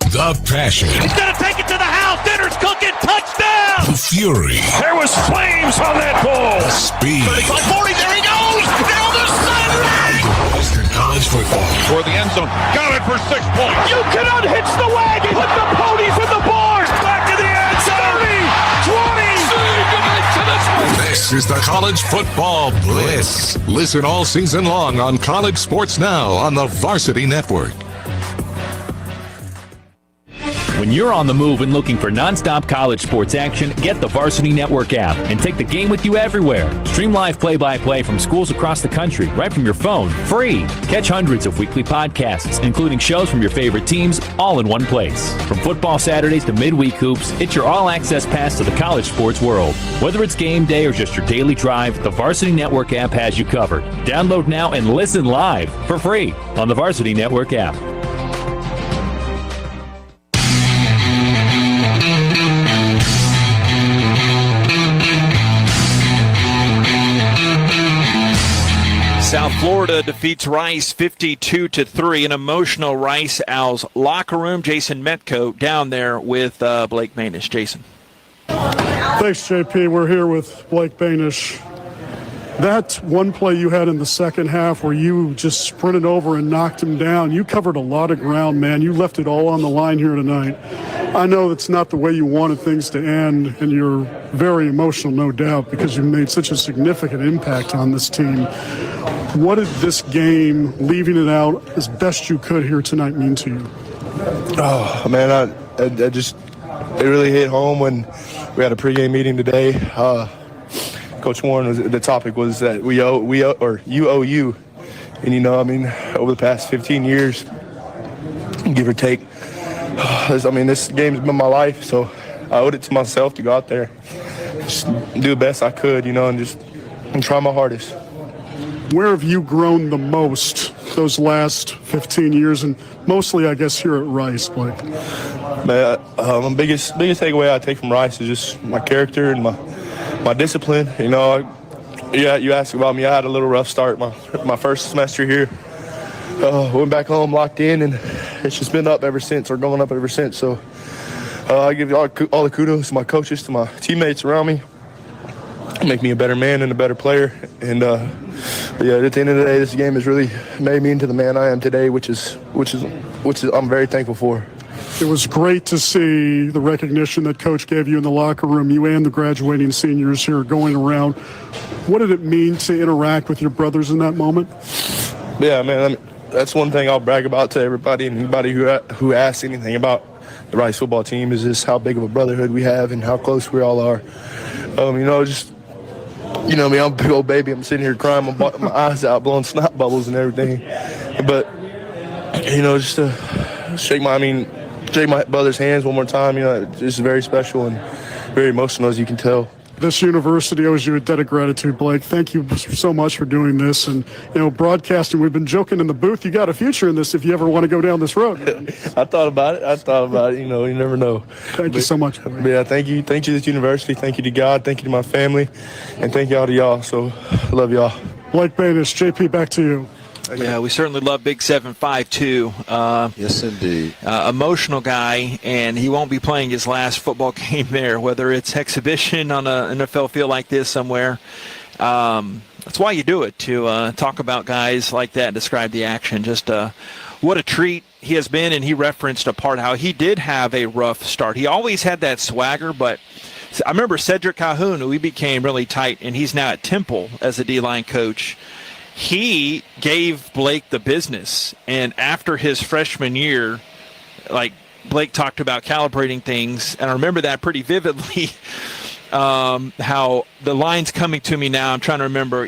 The passion. He's going to take it to the house. Dinner's cooking. Touchdown. The fury. There was flames on that ball. The speed. 35-40. There he goes. Down the sideline. Western College football. For the end zone. Got it for 6 points. You can unhitch the wagon. Put the ponies in the barn. Back to the end zone. 30, 20. This is the College Football Blitz. Listen all season long on College Sports Now on the Varsity Network. When you're on the move and looking for nonstop college sports action, get the Varsity Network app and take the game with you everywhere. Stream live play-by-play from schools across the country right from your phone, free. Catch hundreds of weekly podcasts, including shows from your favorite teams, all in one place. From football Saturdays to midweek hoops, it's your all-access pass to the college sports world. Whether it's game day or just your daily drive, the Varsity Network app has you covered. Download now and listen live for free on the Varsity Network app. South Florida defeats Rice 52-3. An emotional Rice Owls locker room. Jason Metko down there with Blake Manish. Jason. Thanks, JP. We're here with Blake Banish. That one play you had in the second half where you just sprinted over and knocked him down, you covered a lot of ground, man. You left it all on the line here tonight. I know it's not the way you wanted things to end, and you're very emotional, no doubt, because you made such a significant impact on this team. What did this game, leaving it out as best you could here tonight, mean to you? Oh, man, it really hit home when we had a pregame meeting today. Coach Warren, the topic was that you owe you. And, over the past 15 years, give or take, this game's been my life, so I owed it to myself to go out there, just do the best I could, and try my hardest. Where have you grown the most those last 15 years, and mostly, I guess, here at Rice, Blake? Man, my biggest takeaway I take from Rice is just my character and my discipline. You asked about me. I had a little rough start my first semester here. Went back home, locked in, and it's just been up ever since, or going up ever since. So I give all the kudos to my coaches, to my teammates around me. Make me a better man and a better player. And at the end of the day, this game has really made me into the man I am today, which is I'm very thankful for. It was great to see the recognition that Coach gave you in the locker room, you and the graduating seniors here going around. What did it mean to interact with your brothers in that moment? Yeah, man, that's one thing I'll brag about to everybody and anybody who asks anything about the Rice football team is just how big of a brotherhood we have and how close we all are. I'm a big old baby. I'm sitting here crying my eyes out, blowing snot bubbles and everything. But, just to shake shake my brother's hands one more time. It's just very special and very emotional, as you can tell. This university owes you a debt of gratitude, Blake. Thank you so much for doing this. And, broadcasting, we've been joking in the booth. You got a future in this if you ever want to go down this road. I thought about it. You never know. Thank you so much. Yeah, thank you. Thank you to this university. Thank you to God. Thank you to my family. And thank y'all to y'all. So, I love y'all. Blake Banish, JP, back to you. Yeah, we certainly love Big 7'5", too. Yes, indeed. Emotional guy, and he won't be playing his last football game there, whether it's exhibition on an NFL field like this somewhere. That's why you do it, to talk about guys like that and describe the action. Just what a treat he has been, and he referenced a part how he did have a rough start. He always had that swagger, but I remember Cedric Calhoun, who we became really tight, and he's now at Temple as a D-line coach. He gave Blake the business, and after his freshman year, like Blake talked about calibrating things, and I remember that pretty vividly, how the line's coming to me now. I'm trying to remember.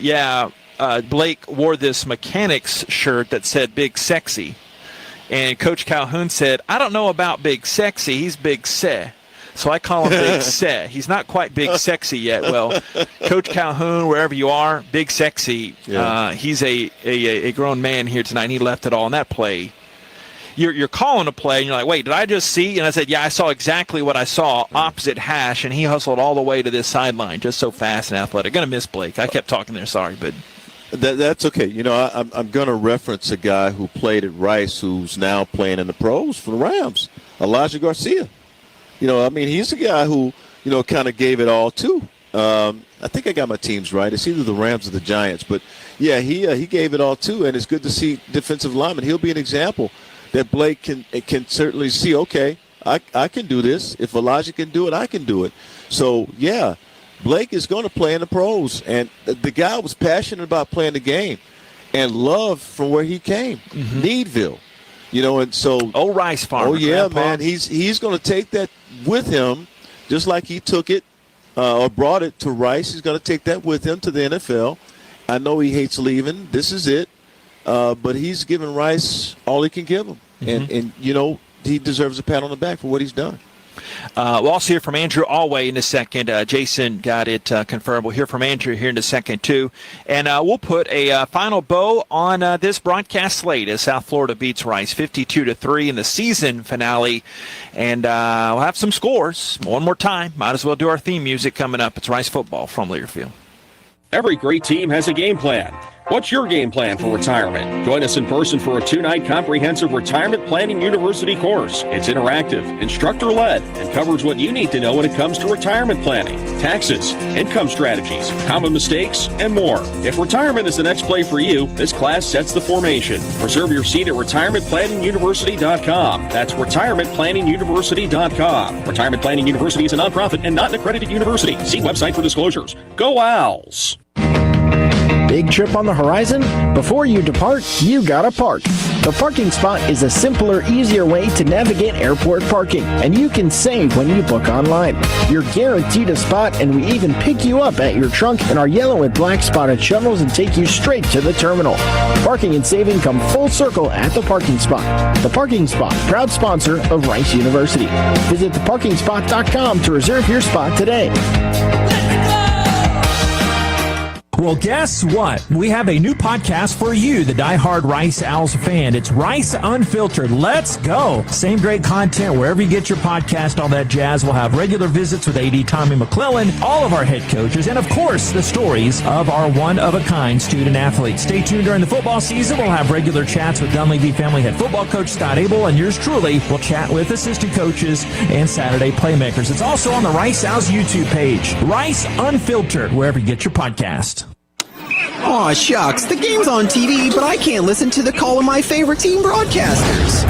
Blake wore this mechanics shirt that said Big Sexy, and Coach Calhoun said, I don't know about Big Sexy, he's Big Se. So I call him Big Se. He's not quite Big Sexy yet. Well, Coach Calhoun, wherever you are, Big Sexy. Yeah. He's a grown man here tonight, and he left it all in that play. You're calling a play, and you're like, wait, did I just see? And I said, yeah, I saw exactly what I saw, opposite hash, and he hustled all the way to this sideline, just so fast and athletic. Going to miss Blake. I kept talking there, sorry, but that's okay. I'm going to reference a guy who played at Rice who's now playing in the pros for the Rams, Elijah Garcia. He's a guy who, kind of gave it all, too. I think I got my teams right. It's either the Rams or the Giants. But, yeah, he gave it all, too, and it's good to see defensive linemen. He'll be an example that Blake can certainly see, okay, I can do this. If Elijah can do it, I can do it. So, yeah, Blake is going to play in the pros. And the guy was passionate about playing the game and loved from where he came, Needville. And so Rice farmer. Oh yeah, Grandpa. man. He's going to take that with him, just like he took it or brought it to Rice. He's going to take that with him to the NFL. I know he hates leaving. This is it, but he's giving Rice all he can give him, and he deserves a pat on the back for what he's done. We'll also hear from Andrew Alway in a second. Jason got it confirmed. We'll hear from Andrew here in a second, too. And we'll put a final bow on this broadcast slate as South Florida beats Rice 52-3 in the season finale. And we'll have some scores one more time. Might as well do our theme music coming up. It's Rice football from Learfield. Every great team has a game plan. What's your game plan for retirement? Join us in person for a 2-night comprehensive retirement planning university course. It's interactive, instructor-led, and covers what you need to know when it comes to retirement planning, taxes, income strategies, common mistakes, and more. If retirement is the next play for you, this class sets the formation. Reserve your seat at retirementplanninguniversity.com. That's retirementplanninguniversity.com. Retirement Planning University is a nonprofit and not an accredited university. See website for disclosures. Go Owls! Big trip on the horizon? Before you depart, you gotta park. The parking spot is a simpler, easier way to navigate airport parking, and you can save when you book online. You're guaranteed a spot, and we even pick you up at your trunk in our yellow and black spotted shuttles and take you straight to the terminal. Parking and saving come full circle at The Parking Spot. The Parking Spot, proud sponsor of Rice University. Visit theparkingspot.com to reserve your spot today. Well, guess what? We have a new podcast for you, the diehard Rice Owls fan. It's Rice Unfiltered. Let's go. Same great content wherever you get your podcast, all that jazz. We'll have regular visits with AD Tommy McClellan, all of our head coaches, and, of course, the stories of our one-of-a-kind student athletes. Stay tuned during the football season. We'll have regular chats with Dunleavy family head football coach Scott Abel, and yours truly will chat with assistant coaches and Saturday playmakers. It's also on the Rice Owls YouTube page. Rice Unfiltered, wherever you get your podcast. Aw, shucks, the game's on TV, but I can't listen to the call of my favorite team broadcasters.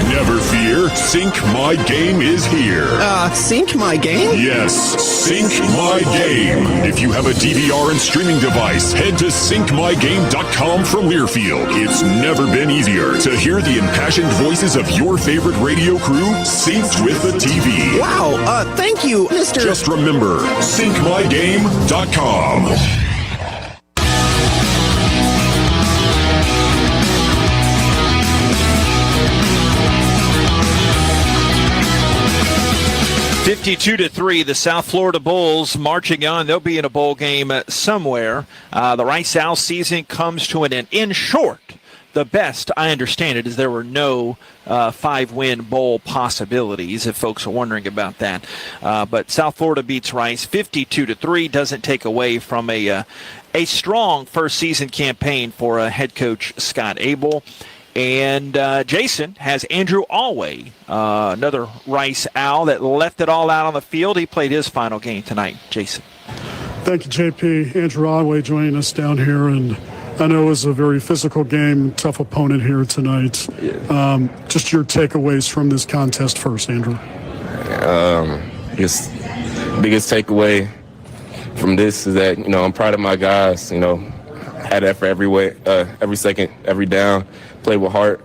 Never fear, Sync My Game is here. Sync My Game? Yes, Sync My Game. If you have a DVR and streaming device, head to syncmygame.com from Learfield. It's never been easier to hear the impassioned voices of your favorite radio crew synced with the TV. Wow, thank you, Mr. Just remember, syncmygame.com. 52-3, the South Florida Bulls marching on. They'll be in a bowl game somewhere. The Rice Owls season comes to an end. In short, the best, I understand it, is there were no 5-win bowl possibilities, if folks are wondering about that. But South Florida beats Rice 52-3. Doesn't take away from a strong first season campaign for head coach Scott Abel. And Jason has Andrew Alway, another Rice Owl that left it all out on the field. He played his final game tonight. Jason. Thank you, JP. Andrew Alway joining us down here. And I know it was a very physical game, tough opponent here tonight. Yeah. Just your takeaways from this contest first, Andrew. Biggest takeaway from this is that, I'm proud of my guys, had effort every second, every down, played with heart,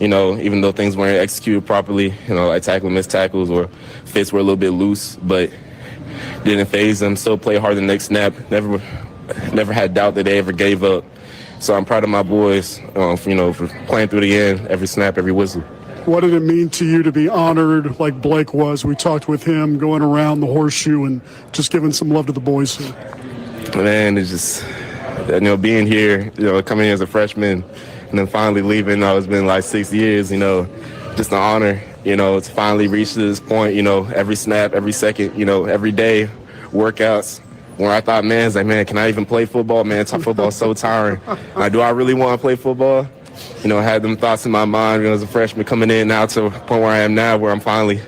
even though things weren't executed properly, like tackle, missed tackles or fits were a little bit loose, but didn't phase them, still play hard the next snap, never had doubt that they ever gave up. So I'm proud of my boys, for playing through the end, every snap, every whistle. What did it mean to you to be honored like Blake was? We talked with him going around the horseshoe and just giving some love to the boys here. Man, it's just, being here, coming in as a freshman and then finally leaving, it's been like 6 years, just an honor, to finally reach to this point, every snap, every second, every day, workouts. Where I thought, can I even play football? Man, football is so tiring. Do I really want to play football? I had them thoughts in my mind as a freshman coming in now to a point where I am now, where I'm finally,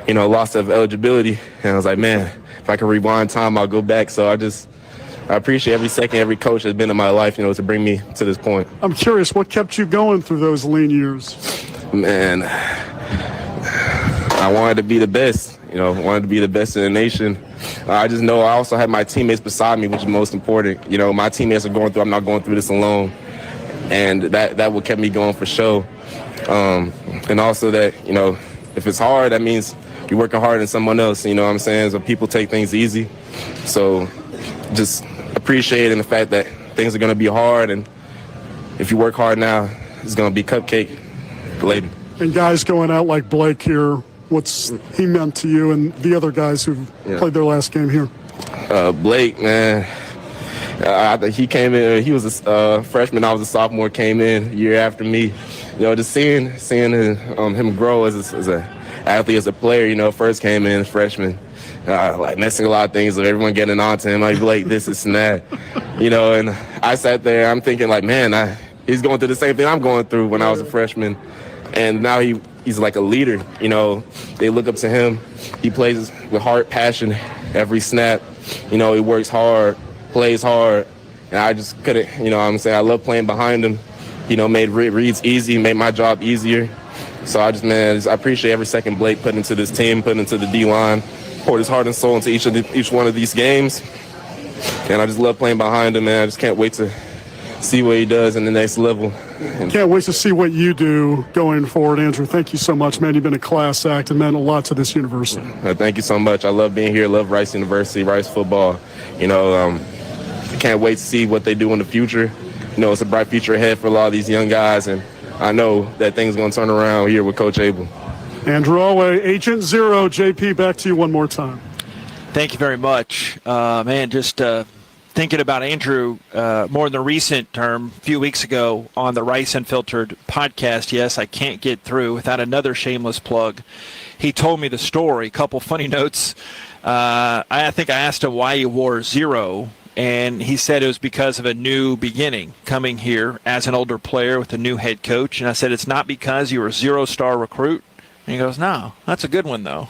lost of eligibility. And I was like, if I can rewind time, I'll go back. So I appreciate every second, every coach has been in my life, to bring me to this point. I'm curious, what kept you going through those lean years? Man, I wanted to be the best, wanted to be the best in the nation. I just know I also had my teammates beside me, which is most important. My teammates are going through, I'm not going through this alone. And that what kept me going for sure. And also that, if it's hard, that means you're working harder than someone else, what I'm saying? So people take things easy. So just appreciating the fact that things are going to be hard. And if you work hard now, it's going to be cupcake later. And guys going out like Blake here, what's he meant to you and the other guys who played their last game here? Blake, man. He came in. He was a freshman. I was a sophomore. Came in a year after me. Just seeing him grow as an athlete, as a player. First came in as freshman, like messing a lot of things. With everyone getting on to him, like Blake, this and that. And I sat there. I'm thinking like, he's going through the same thing I'm going through when I was a freshman, and now he's like a leader. They look up to him. He plays with heart, passion, every snap. He works hard. Plays hard, and I just couldn't, I love playing behind him, made reads easy, made my job easier. So I appreciate every second Blake put into this team, put into the D-line, poured his heart and soul into each one of these games. And I just love playing behind him, man. I just can't wait to see what he does in the next level. Can't wait to see what you do going forward, Andrew. Thank you so much, man. You've been a class act and meant a lot to this university. Thank you so much. I love being here. Love Rice University, Rice football. Can't wait to see what they do in the future. It's a bright future ahead for a lot of these young guys, and I know that things are going to turn around here with Coach Abel. Andrew Alway, Agent Zero. JP, back to you one more time. Thank you very much. Just thinking about Andrew more in the recent term, a few weeks ago on the Rice Unfiltered podcast. Yes, I can't get through without another shameless plug. He told me the story, a couple funny notes. I think I asked him why he wore 0. And he said it was because of a new beginning coming here as an older player with a new head coach. And I said, it's not because you were a 0-star recruit. And he goes, no, that's a good one, though.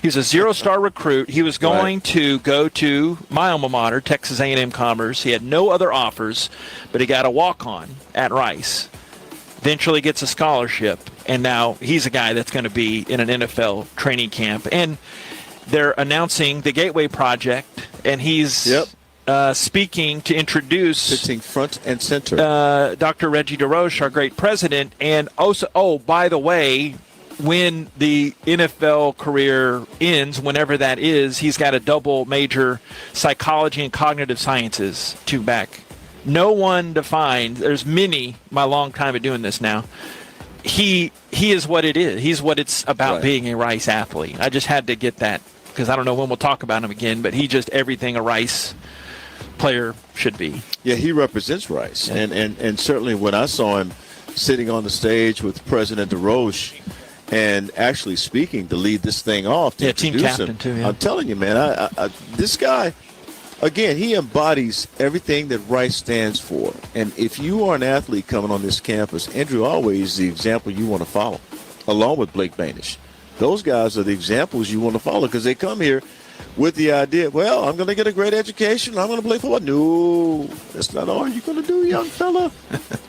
He was a 0-star recruit. He was going to go to my alma mater, Texas A&M Commerce. He had no other offers, but he got a walk-on at Rice. Eventually gets a scholarship. And now he's a guy that's going to be in an NFL training camp. And they're announcing the Gateway Project, and he's... speaking to introduce sitting front and center Dr. Reggie DeRoche, our great president, and also, by the way, when the NFL career ends, whenever that is, he's got a double major, psychology and cognitive sciences, back. No one defined, there's many, my long time of doing this now, he is what it is. He's what it's about Right. being a Rice athlete. I just had to get that because I don't know when we'll talk about him again, but he just everything a Rice player should be. Yeah, he represents Rice. And certainly when I saw him sitting on the stage with President DeRoche and actually speaking to lead this thing off, to team introduce captain him, too, yeah. I'm telling you, man, I this guy, again, he embodies everything that Rice stands for. And if you are an athlete coming on this campus, Andrew Always is the example you want to follow, along with Blake Banish. Those guys are the examples you want to follow because they come here with the idea, well, I'm going to get a great education. I'm going to play football. No, that's not all you're going to do, young fella.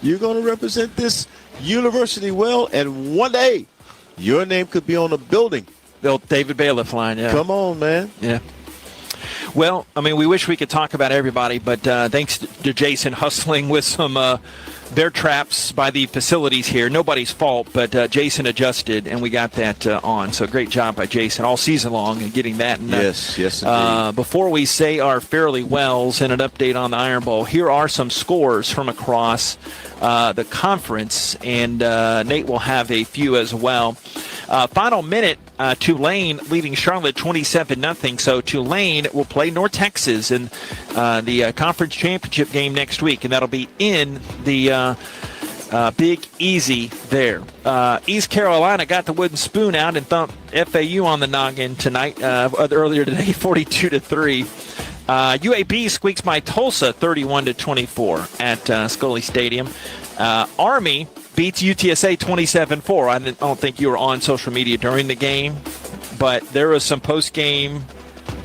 You're going to represent this university well, and one day your name could be on a building. The old David Bailiff line, yeah. Come on, man. Yeah. Well, I mean, we wish we could talk about everybody, but thanks to Jason hustling with some bear traps by the facilities here. Nobody's fault, but Jason adjusted, and we got that on. So great job by Jason all season long in getting that. And, yes, indeed. Before we say our fairly wells and an update on the Iron Bowl, here are some scores from across the conference, and Nate will have a few as well. Final minute, Tulane leading Charlotte 27-0. So Tulane will play North Texas in the conference championship game next week, and that'll be in the Big Easy there. East Carolina got the wooden spoon out and thumped FAU on the noggin tonight, earlier today, 42-3. UAB squeaks by Tulsa 31-24 at Scully Stadium. Army beats UTSA 27-4. I don't think you were on social media during the game, but there was some post-game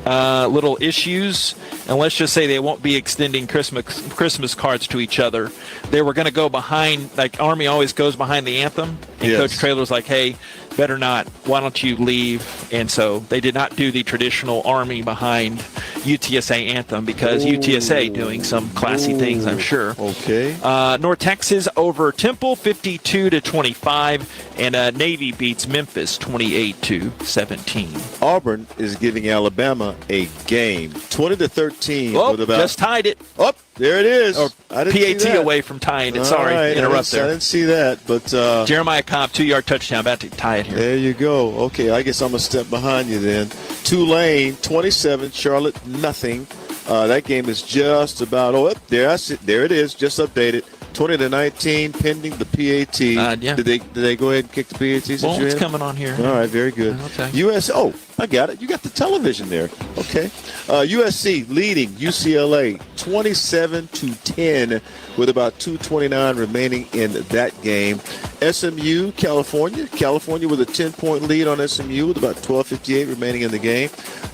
little issues, and let's just say they won't be extending Christmas cards to each other. They were going to go behind, like Army always goes behind the anthem, and Yes. Coach Traylor was like, hey, better not, why don't you leave? And so they did not do the traditional Army behind UTSA anthem because UTSA doing some classy things, I'm sure. Okay. North Texas over Temple 52-25, and Navy beats Memphis 28-17. Auburn is giving Alabama a game, 20-13. Oh, with about, just tied it. Oh, there it is. Or I didn't see PAT that. away from tying it. All Sorry, right, interrupt I there. didn't see that, but Jeremiah Cobb, 2-yard touchdown, about to tie it here. there you go. Okay, I guess I'm a step behind you then. Tulane 27, Charlotte nothing. That game is just about there. I see, there it is, just updated. 20-19, pending the PAT. Yeah. Did they go ahead and kick the PAT? Since Well, you're it's in? coming on here. All right, very good. Okay. Oh, I got it. You got the television there. Okay. USC leading UCLA 27-10 with about 2:29 remaining in that game. SMU, California with a 10-point lead on SMU with about 12:58 remaining in the game.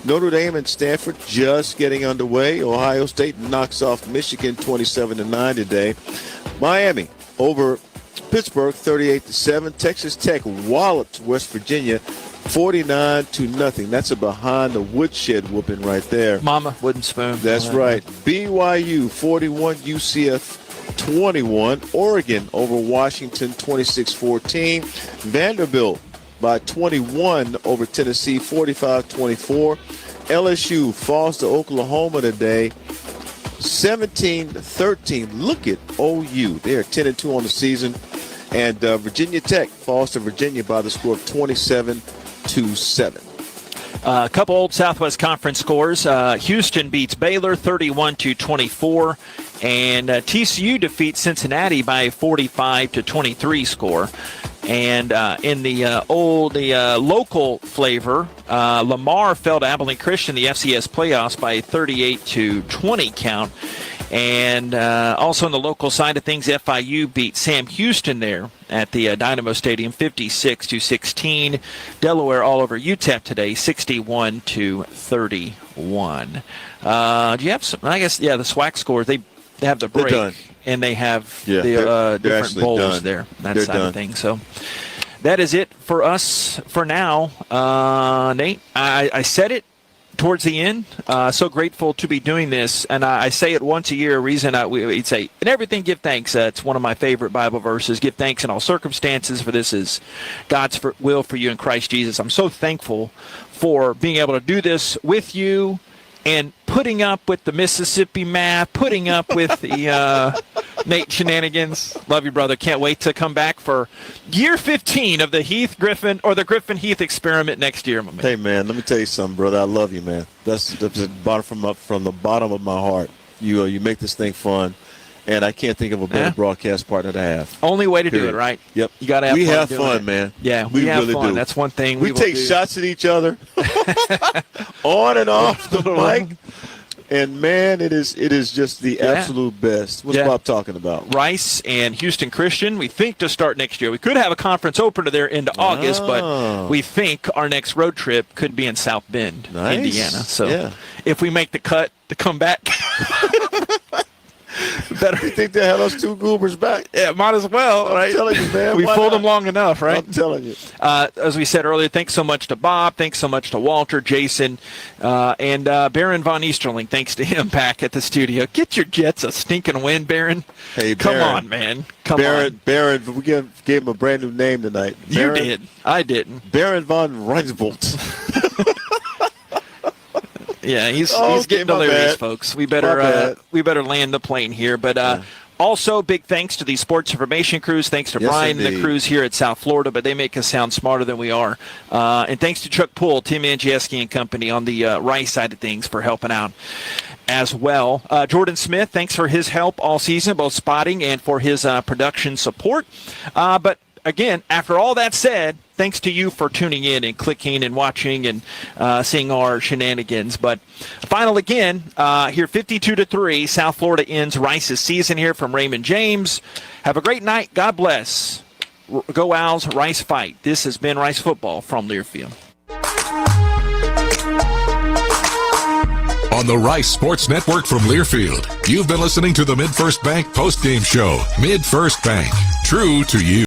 Notre Dame and Stanford just getting underway. Ohio State knocks off Michigan 27-9 today. Miami over Pittsburgh 38-7. Texas Tech wallops West Virginia 49-0. That's a behind the woodshed whooping right there. Mama wooden spoon. That's right. BYU 41, UCF 21. Oregon over Washington 26-14. Vanderbilt by 21 over Tennessee 45-24. LSU falls to Oklahoma today 17-13. Look at OU. They are 10-2 on the season. And Virginia Tech falls to Virginia by the score of 27-7. A couple old Southwest Conference scores. Houston beats Baylor 31-24, and TCU defeats Cincinnati by a 45-23 score. And in the local flavor, Lamar fell to Abilene Christian, the FCS playoffs, by a 38-20 count. And also on the local side of things, FIU beat Sam Houston there at the Dynamo Stadium, 56-16. Delaware all over UTEP today, 61-31. Do you have some? I guess the SWAC scores. They have the break, done. And they have they're different actually bowls done. there. That They're side done. of things. So that is it for us for now. Nate, I said it towards the end. So grateful to be doing this, and I say it once a year. A reason we'd say, in everything give thanks. It's one of my favorite Bible verses. Give thanks in all circumstances, for this is God's will for you in Christ Jesus. I'm so thankful for being able to do this with you and putting up with the Mississippi math, putting up with the Nate Shenanigans, love you, brother. Can't wait to come back for year 15 of the Heath Griffin or the Griffin Heath experiment next year, my man. Hey, man, let me tell you something, brother. I love you, man. That's from the bottom of my heart. You make this thing fun, and I can't think of a better broadcast partner to have. Only way to do it, right? Yep. You got to have fun. We have doing fun, it. man. Yeah, we have really fun. do. That's one thing we take shots at each other on and off the mic. And, man, it is just the absolute best. What's Bob talking about? Rice and Houston Christian, we think to start next year. We could have a conference opener there into August, but we think our next road trip could be in South Bend, Indiana. So if we make the cut to come back, better. You think they have those two goobers back? Yeah, might as well, right? I'm telling you, man. We fooled them long enough, right? I'm telling you. As we said earlier, thanks so much to Bob. Thanks so much to Walter, Jason, and Baron Von Easterling. Thanks to him back at the studio. Get your Jets a stinking win, Baron. Hey, Come Baron. on, man. Come on. Baron, we gave him a brand new name tonight. You did. I didn't. Baron Von Runsbolt. Yeah, he's getting delirious, folks. We better land the plane here. But also, big thanks to the sports information crews. Thanks to Brian and the crews here at South Florida, but they make us sound smarter than we are. And thanks to Chuck Poole, Tim Angieski and company on the Rice side of things for helping out as well. Jordan Smith, thanks for his help all season, both spotting and for his production support. But again, after all that said, thanks to you for tuning in and clicking and watching and seeing our shenanigans. But final again, here 52-3, South Florida ends Rice's season here from Raymond James. Have a great night. God bless. Go Owls, Rice fight. This has been Rice Football from Learfield. On the Rice Sports Network from Learfield, you've been listening to the MidFirst Bank postgame show. MidFirst Bank, true to you.